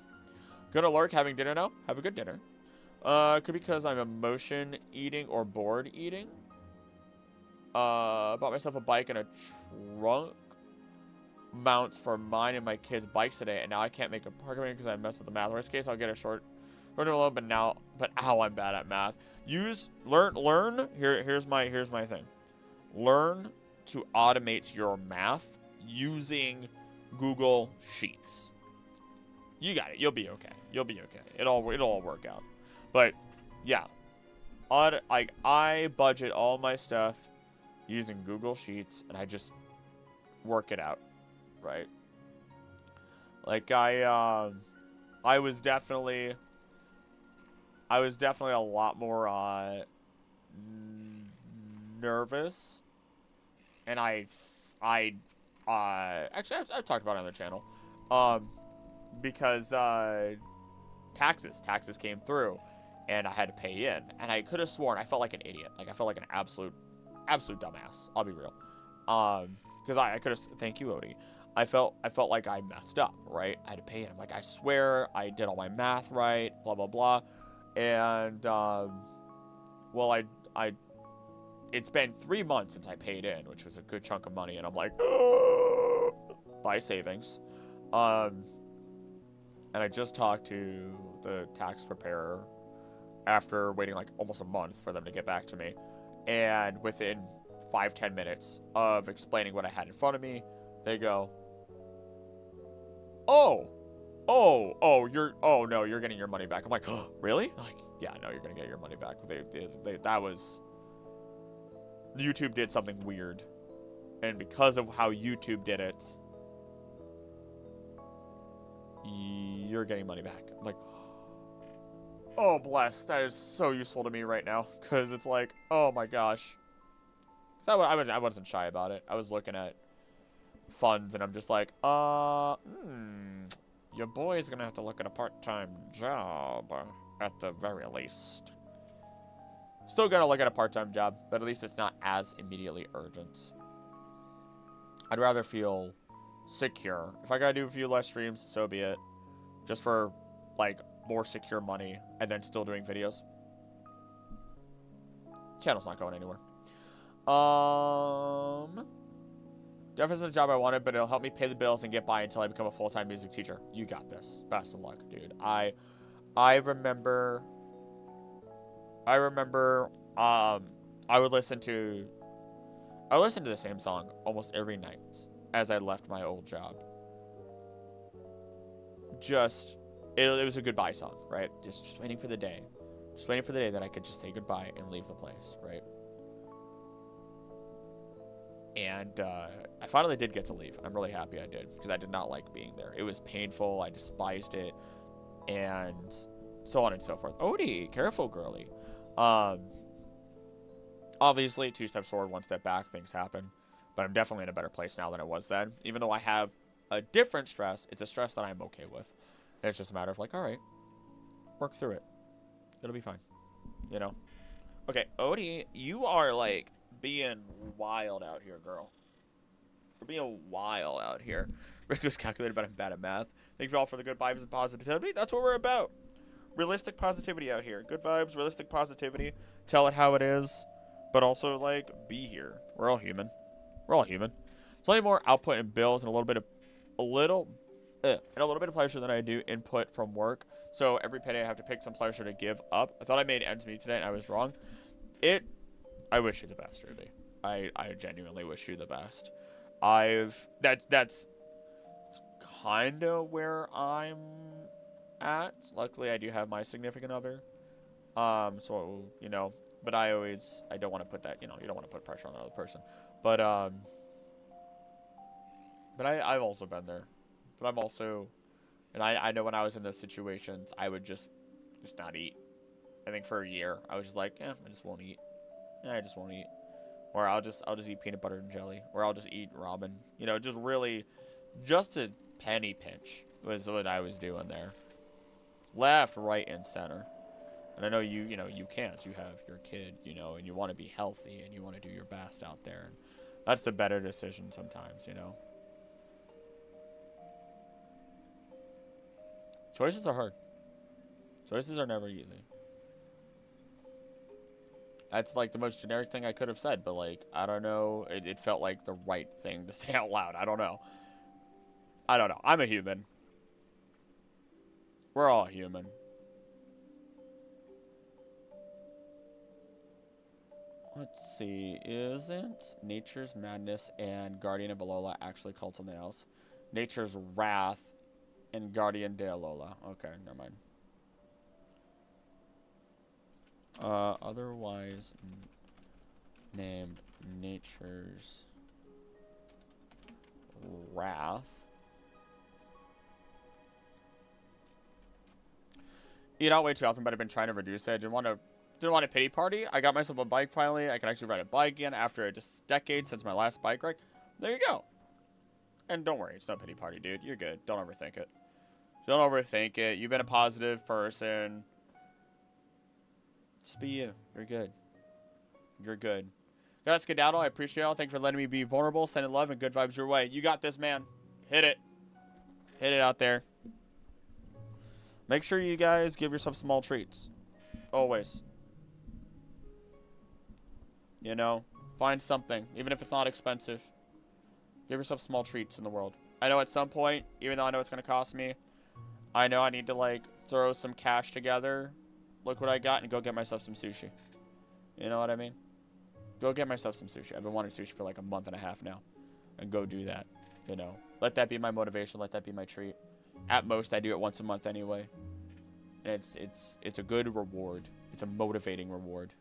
Gonna lurk, having dinner now? Have a good dinner. Could be because I'm emotion eating or bored eating. Bought myself a bike and a trunk mounts for mine and my kids' bikes today, and now I can't make a parking because I messed with the math. Worst case, I'll get a short alone, but ow, I'm bad at math. Learn. Here's my thing. Learn to automate your math using Google Sheets. You got it. You'll be okay. It'll all work out. But yeah, I budget all my stuff using Google Sheets, and I just work it out, right? Like I was definitely a lot more nervous, and actually I've talked about it on the channel, because taxes came through, and I had to pay in, and I could have sworn I felt like an idiot, like I felt like an absolute dumbass. I'll be real, because I could have. Thank you, Odie. I felt like I messed up, right? I had to pay in. I'm like, I swear I did all my math right, blah blah blah, and well, it's been 3 months since I paid in, which was a good chunk of money, and I'm like, buy savings. And I just talked to the tax preparer after waiting like almost a month for them to get back to me, and within 5-10 minutes of explaining what I had in front of me, they go, oh, you're getting your money back. I'm like, oh, really? I'm like, yeah, no, you're gonna get your money back. YouTube did something weird, and because of how YouTube did it, you're getting money back. I'm like, oh, bless. That is so useful to me right now, because it's like, oh my gosh. I wasn't shy about it. I was looking at funds, and I'm just like, your boy's gonna have to look at a part-time job at the very least. Still gotta look at a part-time job, but at least it's not as immediately urgent. I'd rather feel secure. If I gotta do a few less streams, so be it. Just for, like, more secure money, and then still doing videos. Channel's not going anywhere. Definitely isn't the job I wanted, but it'll help me pay the bills and get by until I become a full-time music teacher. You got this. Best of luck, dude. I remember, I would listen to the same song almost every night as I left my old job. It was a goodbye song, right? Just waiting for the day. Just waiting for the day that I could just say goodbye and leave the place, right? And I finally did get to leave. I'm really happy I did, because I did not like being there. It was painful. I despised it, and so on and so forth. Odie, careful, girly. Obviously, 2 steps forward, 1 step back. Things happen, but I'm definitely in a better place now than I was then. Even though I have a different stress, it's a stress that I'm okay with. And it's just a matter of like, all right, work through it. It'll be fine, you know. Okay, Odie, you are like being wild out here, girl. You're being wild out here. Richter's calculated, but I'm bad at math. Thank you all for the good vibes and positivity. That's what we're about. Realistic positivity out here. Good vibes, realistic positivity. Tell it how it is, but also, like, be here. We're all human. We're all human. Slightly more output and bills and a a little bit of pleasure than I do input from work. So every payday I have to pick some pleasure to give up. I thought I made ends meet today, and I was wrong. I wish you the best, Ruby. I genuinely wish you the best. That's kind of where I'm at. Luckily, I do have my significant other. So, you know, but I don't want to put that, you know, you don't want to put pressure on the other person. But I've also been there. But I'm also, and I know when I was in those situations, I would just not eat. I think for a year, I was just like, I just won't eat. Yeah, I just won't eat. Or I'll just eat peanut butter and jelly. Or I'll just eat ramen. You know, just really, just a penny pinch was what I was doing there. Left, right, and center. And I know you can't. You have your kid, you know, and you want to be healthy and you want to do your best out there. And that's the better decision sometimes, you know. Choices are hard. Choices are never easy. That's like the most generic thing I could have said, but like, I don't know. It felt like the right thing to say out loud. I don't know. I'm a human. We're all human. Let's see. Isn't Nature's Madness and Guardian of Alola actually called something else? Nature's Wrath and Guardian de Alola. Okay, never mind. Otherwise named Nature's Wrath. Eat out way too often, but I've been trying to reduce it. I didn't want a pity party. I got myself a bike finally. I can actually ride a bike again after a decade since my last bike ride. There you go. And don't worry, it's no pity party, dude. You're good. Don't overthink it. Don't overthink it. You've been a positive person. Just be you. You're good. You're good. Got Skedaddle. I appreciate y'all. Thanks for letting me be vulnerable. Sending love and good vibes your way. You got this, man. Hit it. Hit it out there. Make sure you guys give yourself small treats. Always. You know, find something, even if it's not expensive. Give yourself small treats in the world. I know at some point, even though I know it's going to cost me, I know I need to, like, throw some cash together. Look what I got and go get myself some sushi. You know what I mean? Go get myself some sushi. I've been wanting sushi for like a month and a half now. And go do that. You know, let that be my motivation. Let that be my treat. At most, I do it once a month anyway. And it's a good reward. It's a motivating reward.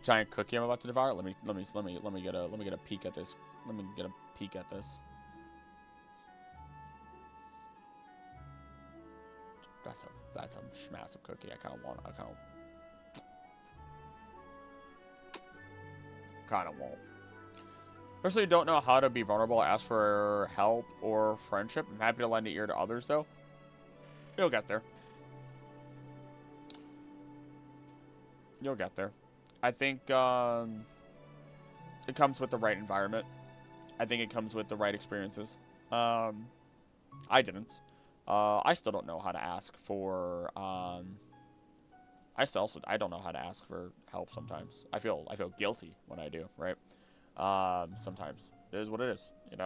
Giant cookie I'm about to devour. Let me get a peek at this. Let me get a peek at this. That's a massive cookie. I kind of want. Personally, don't know how to be vulnerable. Ask for help or friendship. I'm happy to lend an ear to others, though. You'll get there. You'll get there. I think it comes with the right environment. I think it comes with the right experiences. I didn't. I still don't know how to ask for. I don't know how to ask for help sometimes. I feel guilty when I do. Right. Sometimes it is what it is. You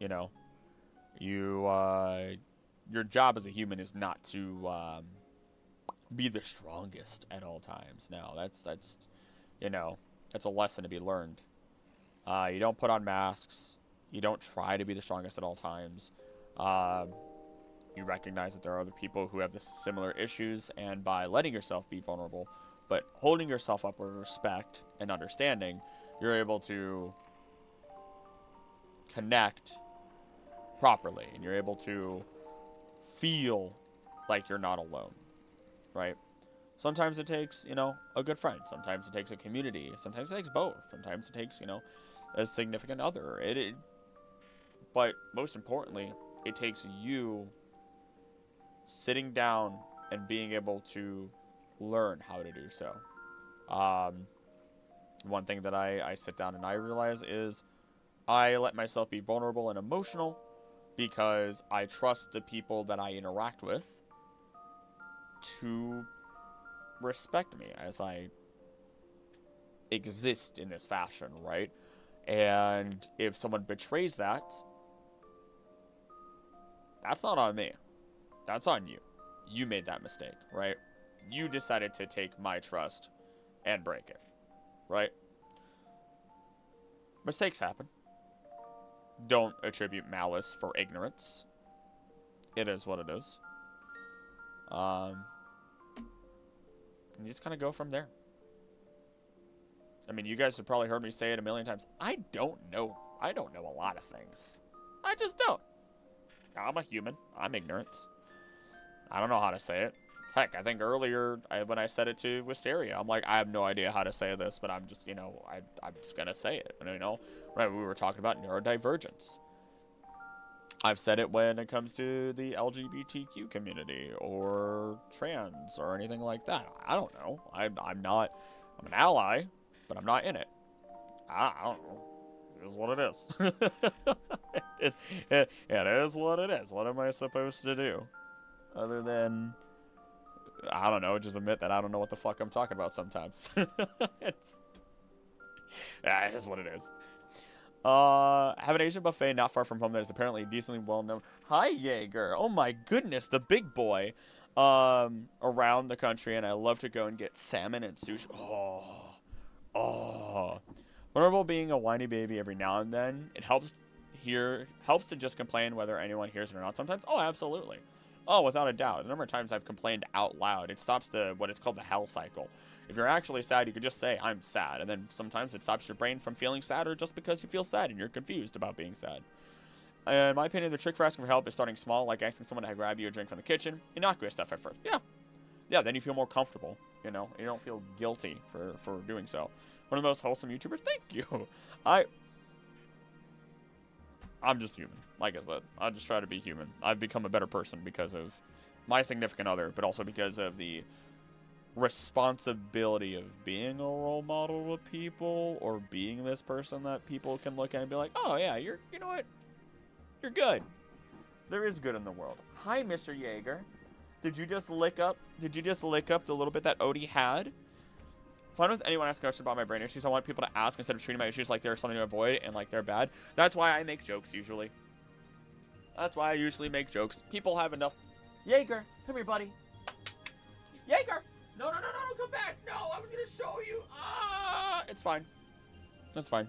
know. Your job as a human is not to be the strongest at all times. No, that's that's a lesson to be learned. You don't put on masks. You don't try to be the strongest at all times. You recognize that there are other people who have the similar issues, and by letting yourself be vulnerable, but holding yourself up with respect and understanding, you're able to connect properly, and you're able to feel like you're not alone. Right? Sometimes it takes, a good friend. Sometimes it takes a community. Sometimes it takes both. Sometimes it takes, a significant other. But most importantly, it takes you sitting down and being able to learn how to do so. One thing that I sit down and I realize is I let myself be vulnerable and emotional because I trust the people that I interact with. to respect me as I exist in this fashion, right? And if someone betrays that, that's not on me. That's on you. You made that mistake, right? You decided to take my trust and break it, right? Mistakes happen. Don't attribute malice for ignorance. It is what it is. And you just kind of go from there. I mean, you guys have probably heard me say it a million times. I don't know. I don't know a lot of things. I just don't. I'm a human. I'm ignorant. I don't know how to say it. Heck, I think earlier when I said it to Wisteria, I'm like, I have no idea how to say this, but I'm just, I'm just going to say it. And, right, we were talking about neurodivergence. I've said it when it comes to the LGBTQ community or trans or anything like that. I don't know. I'm an ally, but I'm not in it. I don't know. It is what it is. it is what it is. What am I supposed to do? Other than, I don't know, just admit that I don't know what the fuck I'm talking about sometimes. It is what it is. Have an Asian buffet not far from home that is apparently decently well known. Hi, Jaeger. Oh my goodness, the big boy. Around the country, and I love to go and get salmon and sushi. Oh. Vulnerable being a whiny baby every now and then. It helps to just complain whether anyone hears it or not sometimes. Oh, absolutely. Oh, without a doubt. The number of times I've complained out loud, it stops what is called the hell cycle. If you're actually sad, you could just say, I'm sad. And then sometimes it stops your brain from feeling sad or just because you feel sad and you're confused about being sad. In my opinion, the trick for asking for help is starting small, like asking someone to grab you a drink from the kitchen. Innocuous stuff at first. Yeah, then you feel more comfortable, You don't feel guilty for doing so. One of the most wholesome YouTubers? Thank you. I'm just human. Like I said, I just try to be human. I've become a better person because of my significant other, but also because of the responsibility of being a role model with people or being this person that people can look at and be like, oh yeah, you know what? You're good. There is good in the world. Hi, Mr. Jaeger. Did you just lick up the little bit that Odie had? Fun with anyone asking questions about my brain issues. I want people to ask instead of treating my issues like they're something to avoid and like they're bad. That's why I make jokes usually. That's why I usually make jokes. People have enough. Jaeger, come here, buddy. Jaeger! No, come back. No, I was gonna show you. It's fine. That's fine.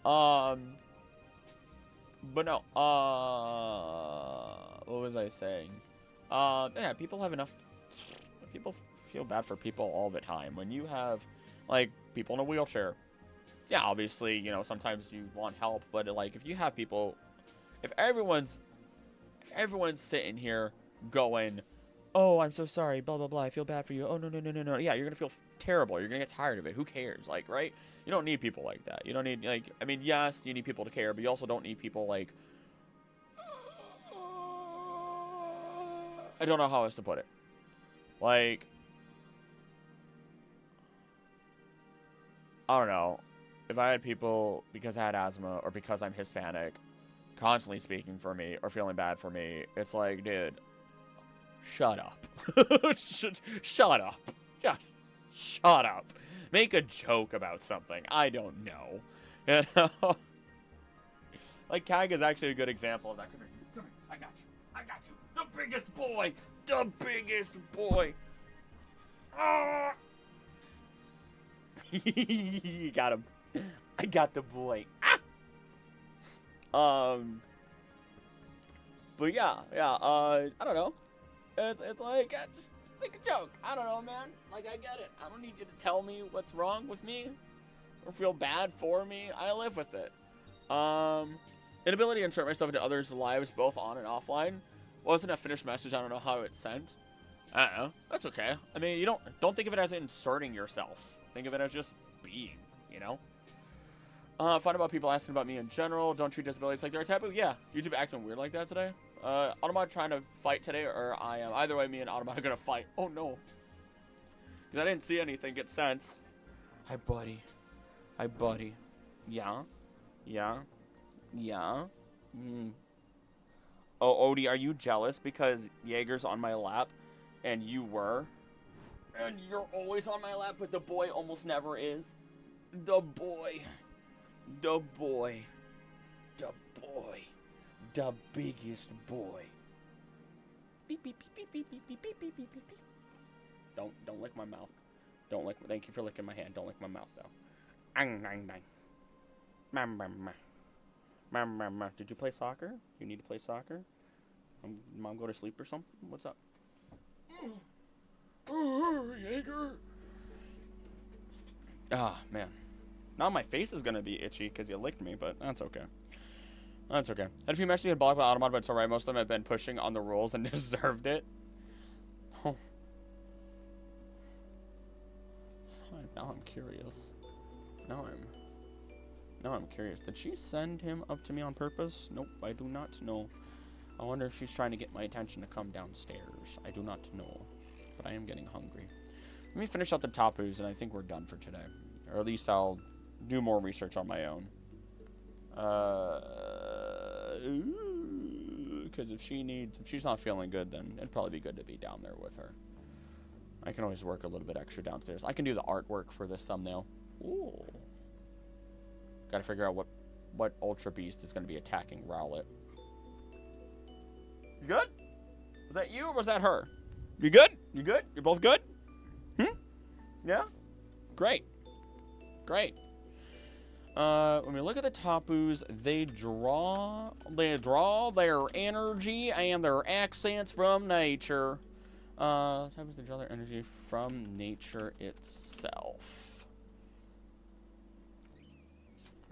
But no. What was I saying? Yeah, people have enough. People feel bad for people all the time. When you have, like, people in a wheelchair, yeah, obviously, sometimes you want help, but, like, if you have people, if everyone's sitting here going, oh, I'm so sorry, blah, blah, blah, I feel bad for you, oh, no, yeah, you're gonna feel terrible, you're gonna get tired of it, who cares, like, right? You don't need people like that. You don't need, like, I mean, yes, you need people to care, but you also don't need people, like, I don't know how else to put it. Like, I don't know. If I had people, because I had asthma or because I'm Hispanic, constantly speaking for me or feeling bad for me, it's like, dude, shut up. Shut up. Just shut up. Make a joke about something. I don't know. Like, Kag is actually a good example of that. Come here. I got you. The biggest boy. Ah! You got him. I got the boy. Ah! But yeah. I don't know. It's like, just make a joke. I don't know, man. Like, I get it. I don't need you to tell me what's wrong with me or feel bad for me. I live with it. Inability to insert myself into others' lives, both on and offline. Wasn't a finished message. I don't know how it's sent. I don't know. That's okay. I mean, you don't think of it as inserting yourself. Think of it as just being, Fun about people asking about me in general. Don't treat disabilities like they're a taboo. Yeah, YouTube acting weird like that today. Autobot trying to fight today, or I am. Either way, me and Autobot are gonna fight. Oh no. Because I didn't see anything get sent. Hi, buddy. Yeah. Oh, Odie, are you jealous because Jaeger's on my lap and you were. And you're always on my lap, but the boy almost never is. The boy. The boy. The boy. The biggest boy. Beep, beep, beep, beep, beep, beep, beep, beep, beep, beep, beep. Don't lick my mouth. Don't lick. Thank you for licking my hand. Don't lick my mouth, though. Ang, nang, nang. Did you play soccer? You need to play soccer? Mom go to sleep or something? What's up? Jaeger. Ah, man. Now my face is gonna be itchy because you licked me, but that's okay. That's okay. Had a few matches you had blocked by Automata, but it's alright. Most of them have been pushing on the rules and deserved it. Oh. Now I'm curious. Now I'm curious. Did she send him up to me on purpose? Nope, I do not know. I wonder if she's trying to get my attention to come downstairs. I do not know. But I am getting hungry. Let me finish out the Tapus, and I think we're done for today. Or at least I'll do more research on my own. Because if she's not feeling good, then it'd probably be good to be down there with her. I can always work a little bit extra downstairs. I can do the artwork for this thumbnail. Ooh. Gotta figure out what Ultra Beast is gonna be attacking Rowlet. You good? Was that you or was that her? You good? You good? You're both good? Yeah? Great. Great. When we look at the Tapus, they draw their energy and their accents from nature. Tapus, they draw their energy from nature itself.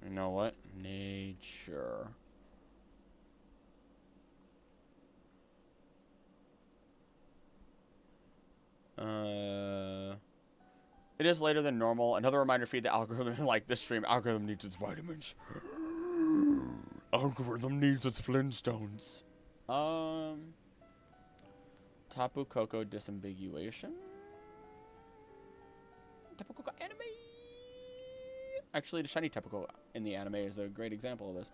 You know what? Nature. It is later than normal. Another reminder, feed the algorithm like this stream. Algorithm needs its vitamins. Algorithm needs its Flintstones. Tapu Koko disambiguation. Tapu Koko anime. Actually, the shiny Tapu Koko in the anime is a great example of this.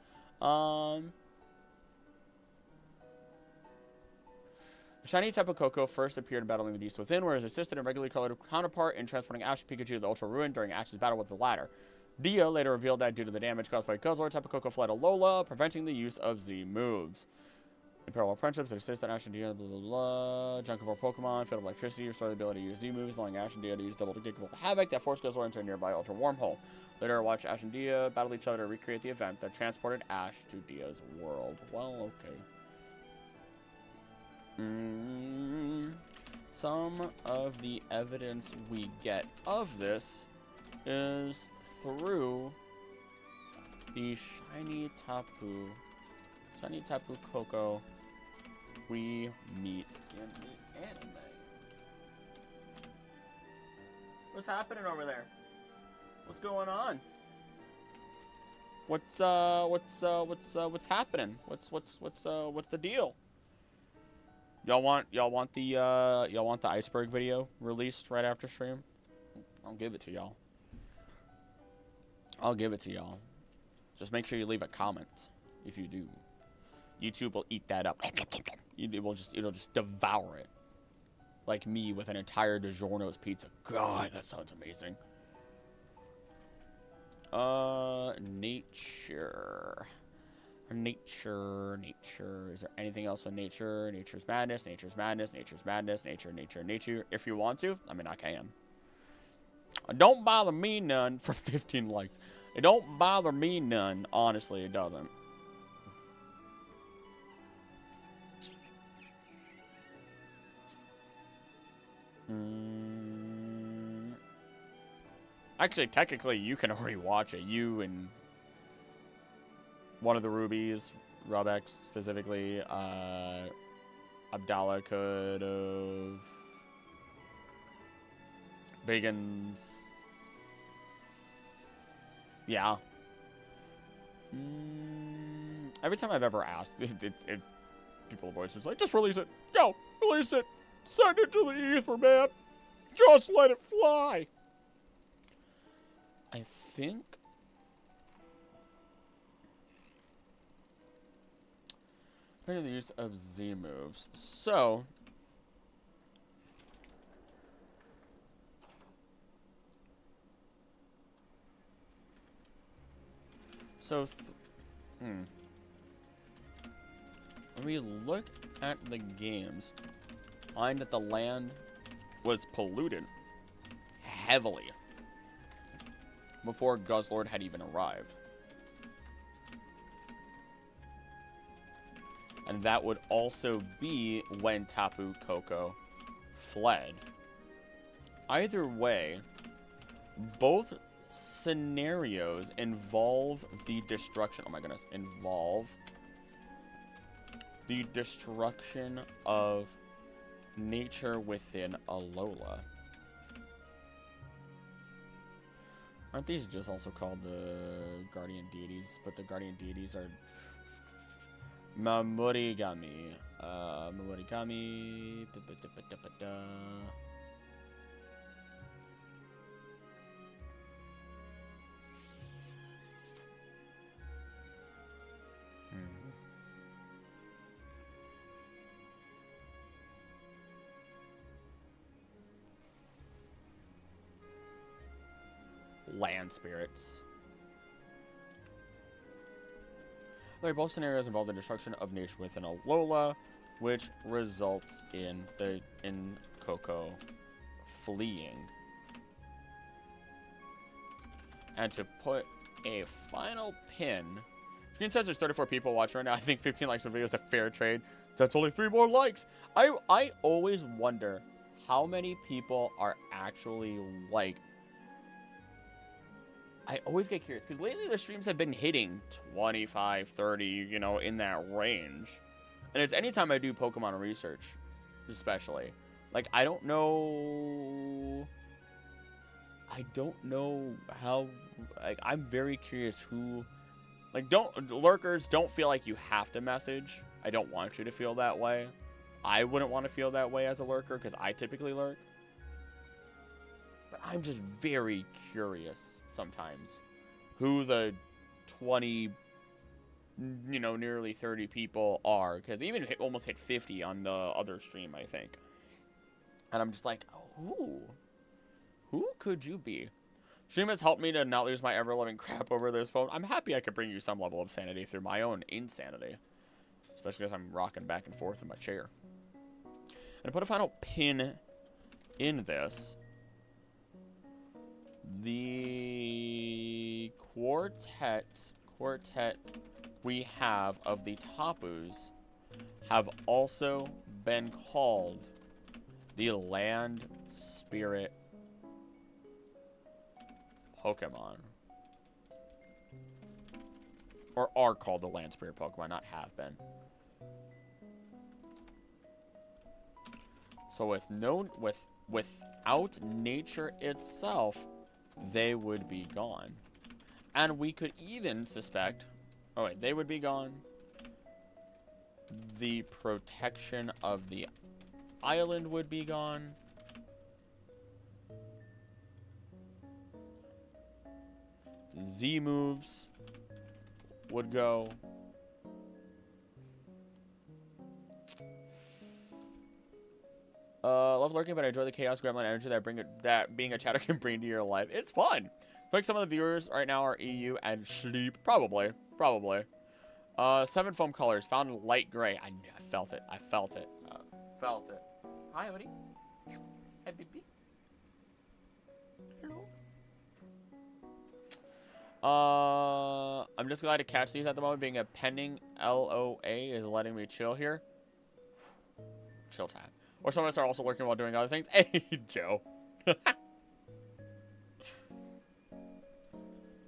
The shiny Tapu Koko first appeared in battling the beast within, where it assisted a regularly colored counterpart in transporting Ash and Pikachu to the Ultra Ruin during Ash's battle with the latter. Dia later revealed that due to the damage caused by Guzzlord, Tapu Koko fled Alola, preventing the use of Z moves. In parallel friendships that assisted Ash and Dia, blah blah blah. Junk of our Pokemon, Field of Electricity, restored the ability to use Z moves, allowing Ash and Dia to use double kickable Havoc that forced Guzzlord into a nearby Ultra Wormhole. Later, watch Ash and Dia battle each other to recreate the event that transported Ash to Dia's world. Well, okay. Some of the evidence we get of this is through the shiny Tapu Koko we meet in the anime. What's happening over there? What's going on? What's happening? What's the deal? Y'all want the iceberg video released right after stream? I'll give it to y'all. I'll give it to y'all. Just make sure you leave a comment if you do. YouTube will eat that up. It'll just devour it. Like me with an entire DiGiorno's pizza. God, that sounds amazing. Nature. Nature. Is there anything else with nature? Nature's madness. Nature. If you want to, I mean, I can. Don't bother me none for 15 likes. It don't bother me none. Honestly, it doesn't. Actually, technically, you can already watch it. You and one of the rubies, Rubex specifically, Abdallah could have. Biggins. Yeah. Every time I've ever asked, people voice is like, just release it. Go, release it. Send it to the ether, man. Just let it fly. I think. The use of Z moves. So, So, when we look at the games, find that the land was polluted heavily before Guzzlord had even arrived. And that would also be when Tapu Koko fled. Either way, both scenarios involve the destruction. Oh my goodness, involve the destruction of nature within Alola. Aren't these just also called the guardian deities? But the guardian deities are Mamorigami. Mamorigami. Land spirits. Both scenarios involve the destruction of nature within Alola, which results in Koko fleeing. And to put a final pin, screen says there's 34 people watching right now. I think 15 likes on the video is a fair trade. That's only 3 more likes. I always wonder how many people are actually like. I always get curious, because lately the streams have been hitting 25, 30, you know, in that range. And it's anytime I do Pokemon research, especially. Like, I don't know how, like, I'm very curious who, like, lurkers, don't feel like you have to message. I don't want you to feel that way. I wouldn't want to feel that way as a lurker, because I typically lurk. But I'm just very curious sometimes who the 20, you know, nearly 30 people are, because even almost hit 50 on the other stream, I think. And I'm just like, oh, who could you be? Stream has helped me to not lose my ever-loving crap over this phone. I'm happy I could bring you some level of sanity through my own insanity, especially because I'm rocking back and forth in my chair. And to put a final pin in this, the quartet we have of the Tapus have also been called the land spirit Pokemon. Or are called the land spirit Pokemon, not have been. So without nature itself, they would be gone. And we could even suspect, oh wait, they would be gone. The protection of the island would be gone. Z moves would go. Love lurking, but I enjoy the chaos gremlin energy that being a chatter can bring to your life. It's fun. I think some of the viewers right now are EU and sleep. Probably. 7 foam colors found in light gray. I felt it. Felt it. Hi, buddy. Hi, baby. Hello. I'm just glad to catch these at the moment. Being a pending LOA is letting me chill here. Chill time. Or some of us are also working while doing other things. Hey, Joe.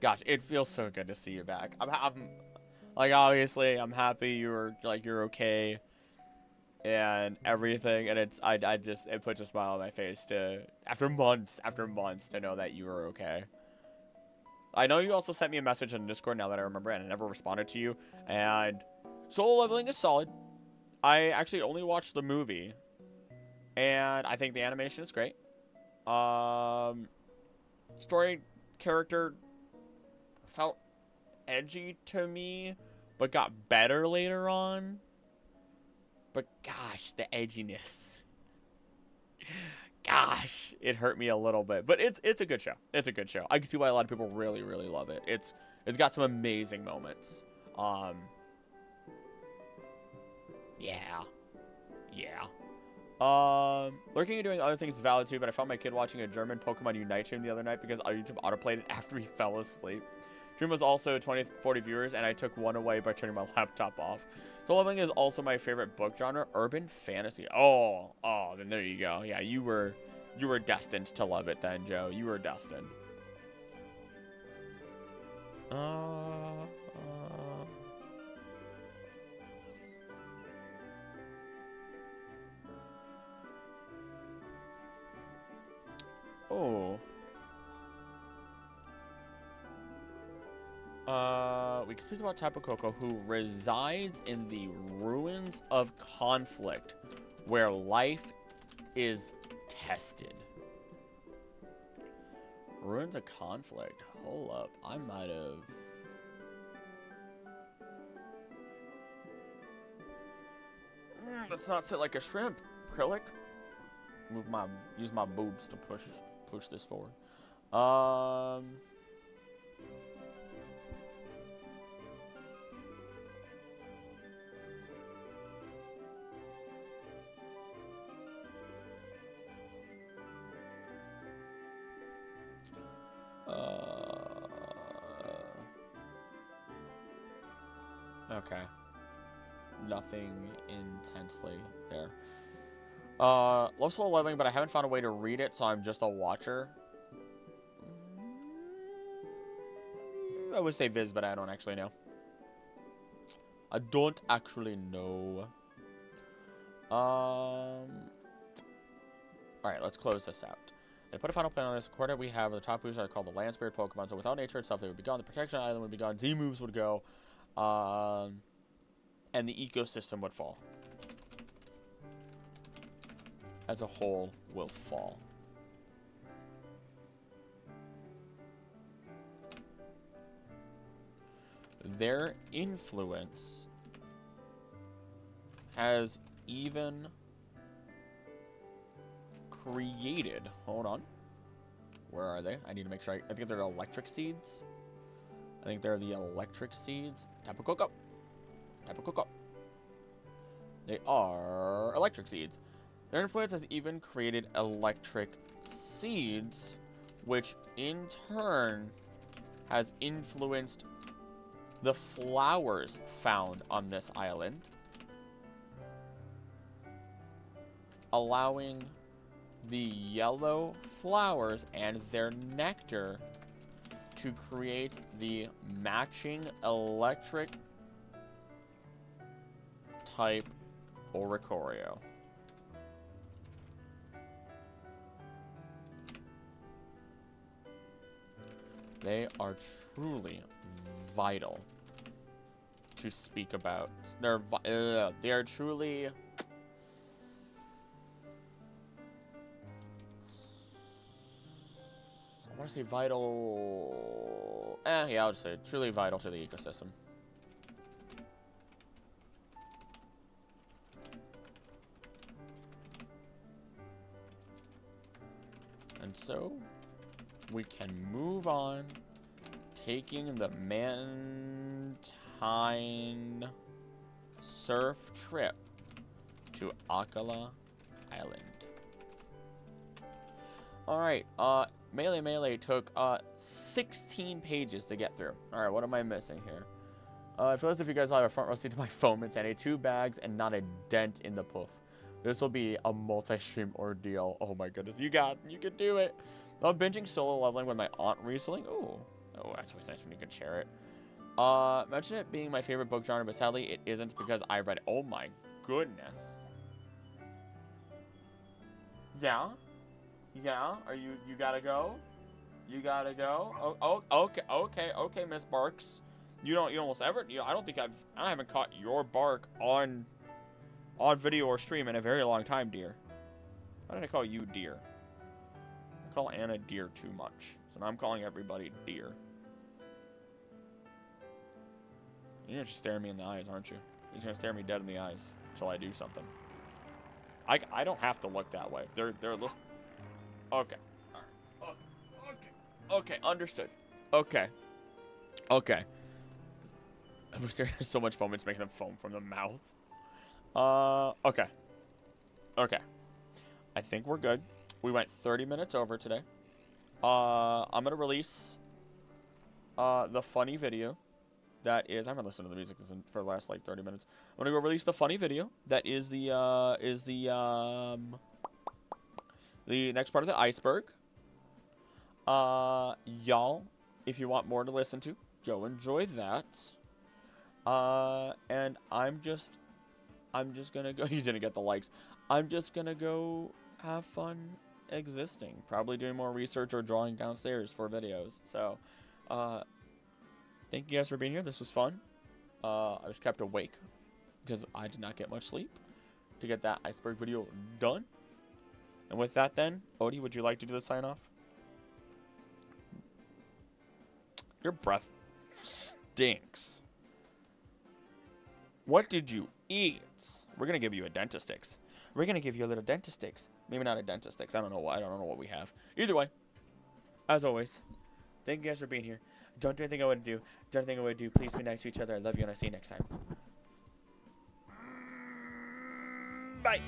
Gosh, it feels so good to see you back. I'm like, obviously, I'm happy you're okay and everything. And it puts a smile on my face to, after months, to know that you were okay. I know you also sent me a message on Discord now that I remember, and I never responded to you. And Solo Leveling is solid. I actually only watched the movie. And I think the animation is great. Story character felt edgy to me, but got better later on. But gosh, the edginess. Gosh, it hurt me a little bit. But it's a good show. It's a good show. I can see why a lot of people really, really love it. It's got some amazing moments. Yeah. Lurking and doing other things is valid too, but I found my kid watching a German Pokemon Unite stream the other night because YouTube autoplayed it after he fell asleep. Stream was also 20-40 viewers, and I took one away by turning my laptop off. So leveling is also my favorite book genre, urban fantasy. Oh, then there you go. Yeah, you were destined to love it then, Joe. You were destined. Oh. We can speak about Tapu Koko, who resides in the ruins of conflict, where life is tested. Ruins of conflict. Hold up. I might have... let's not sit like a shrimp, Acrylic. Use my boobs to push this forward. Okay. Nothing intensely there. Love Solo Leveling, but I haven't found a way to read it, so I'm just a watcher. I would say Viz, but I don't actually know. I don't actually know. Alright, let's close this out. They put a final plan on this. According we have, the top moves are called the Land Spirit Pokemon, so without nature itself, they would be gone. The Protection Island would be gone. Z-moves would go. And the ecosystem would fall. As a whole, will fall. Their influence has even created... Hold on. Where are they? I need to make sure. I think they're electric seeds. I think they're the electric seeds. Tapu Koko. Tapu Koko. They are electric seeds. Their influence has even created electric seeds, which in turn has influenced the flowers found on this island, allowing the yellow flowers and their nectar to create the matching electric type Oricorio. They are truly vital to speak about. They are truly... I want to say vital... yeah, I'll just say truly vital to the ecosystem. And so, we can move on, taking the Mantine surf trip to Akala Island. Alright, Melee took 16 pages to get through. Alright, what am I missing here? I feel as if you guys have a front row seat to my foam and sandy, 2 bags and not a dent in the poof. This will be a multi-stream ordeal. Oh my goodness, you can do it. I'm binging solo leveling with my aunt recently. Oh, that's always nice when you can share it. Mention it being my favorite book genre, but sadly it isn't because I read. Oh my goodness. Yeah. Are you gotta go? You gotta go? Oh, okay, Miss Barks. You almost ever. I don't think I haven't caught your bark on video or stream in a very long time, dear. Why did I call you dear? I call Anna dear too much, so now I'm calling everybody dear. You're just staring me in the eyes, aren't you? You're just gonna stare me dead in the eyes until I do something. I don't have to look that way. They're listening. Okay. Alright. Okay. Understood. Okay. Okay. There is so much foam, it's making them foam from the mouth. Okay. Okay. I think we're good. We went 30 minutes over today. I'm gonna release the funny video. That is, I'm gonna listen to the music for the last like 30 minutes. I'm gonna go release the funny video. That is the next part of the iceberg. Y'all, if you want more to listen to, go enjoy that. And I'm just gonna go. You didn't get the likes. I'm just gonna go have fun existing. Probably doing more research or drawing downstairs for videos. So, thank you guys for being here. This was fun. I was kept awake because I did not get much sleep to get that iceberg video done. And with that, then, Odie, would you like to do the sign off? Your breath stinks. What did you eat? We're gonna give you a Dentistix. We're gonna give you a little Dentistix. Maybe not a Dentistix. I don't know why. I don't know what we have. Either way, as always, thank you guys for being here. Don't do anything I wouldn't do. Do anything I would do. Please be nice to each other. I love you, and I'll see you next time. Bye.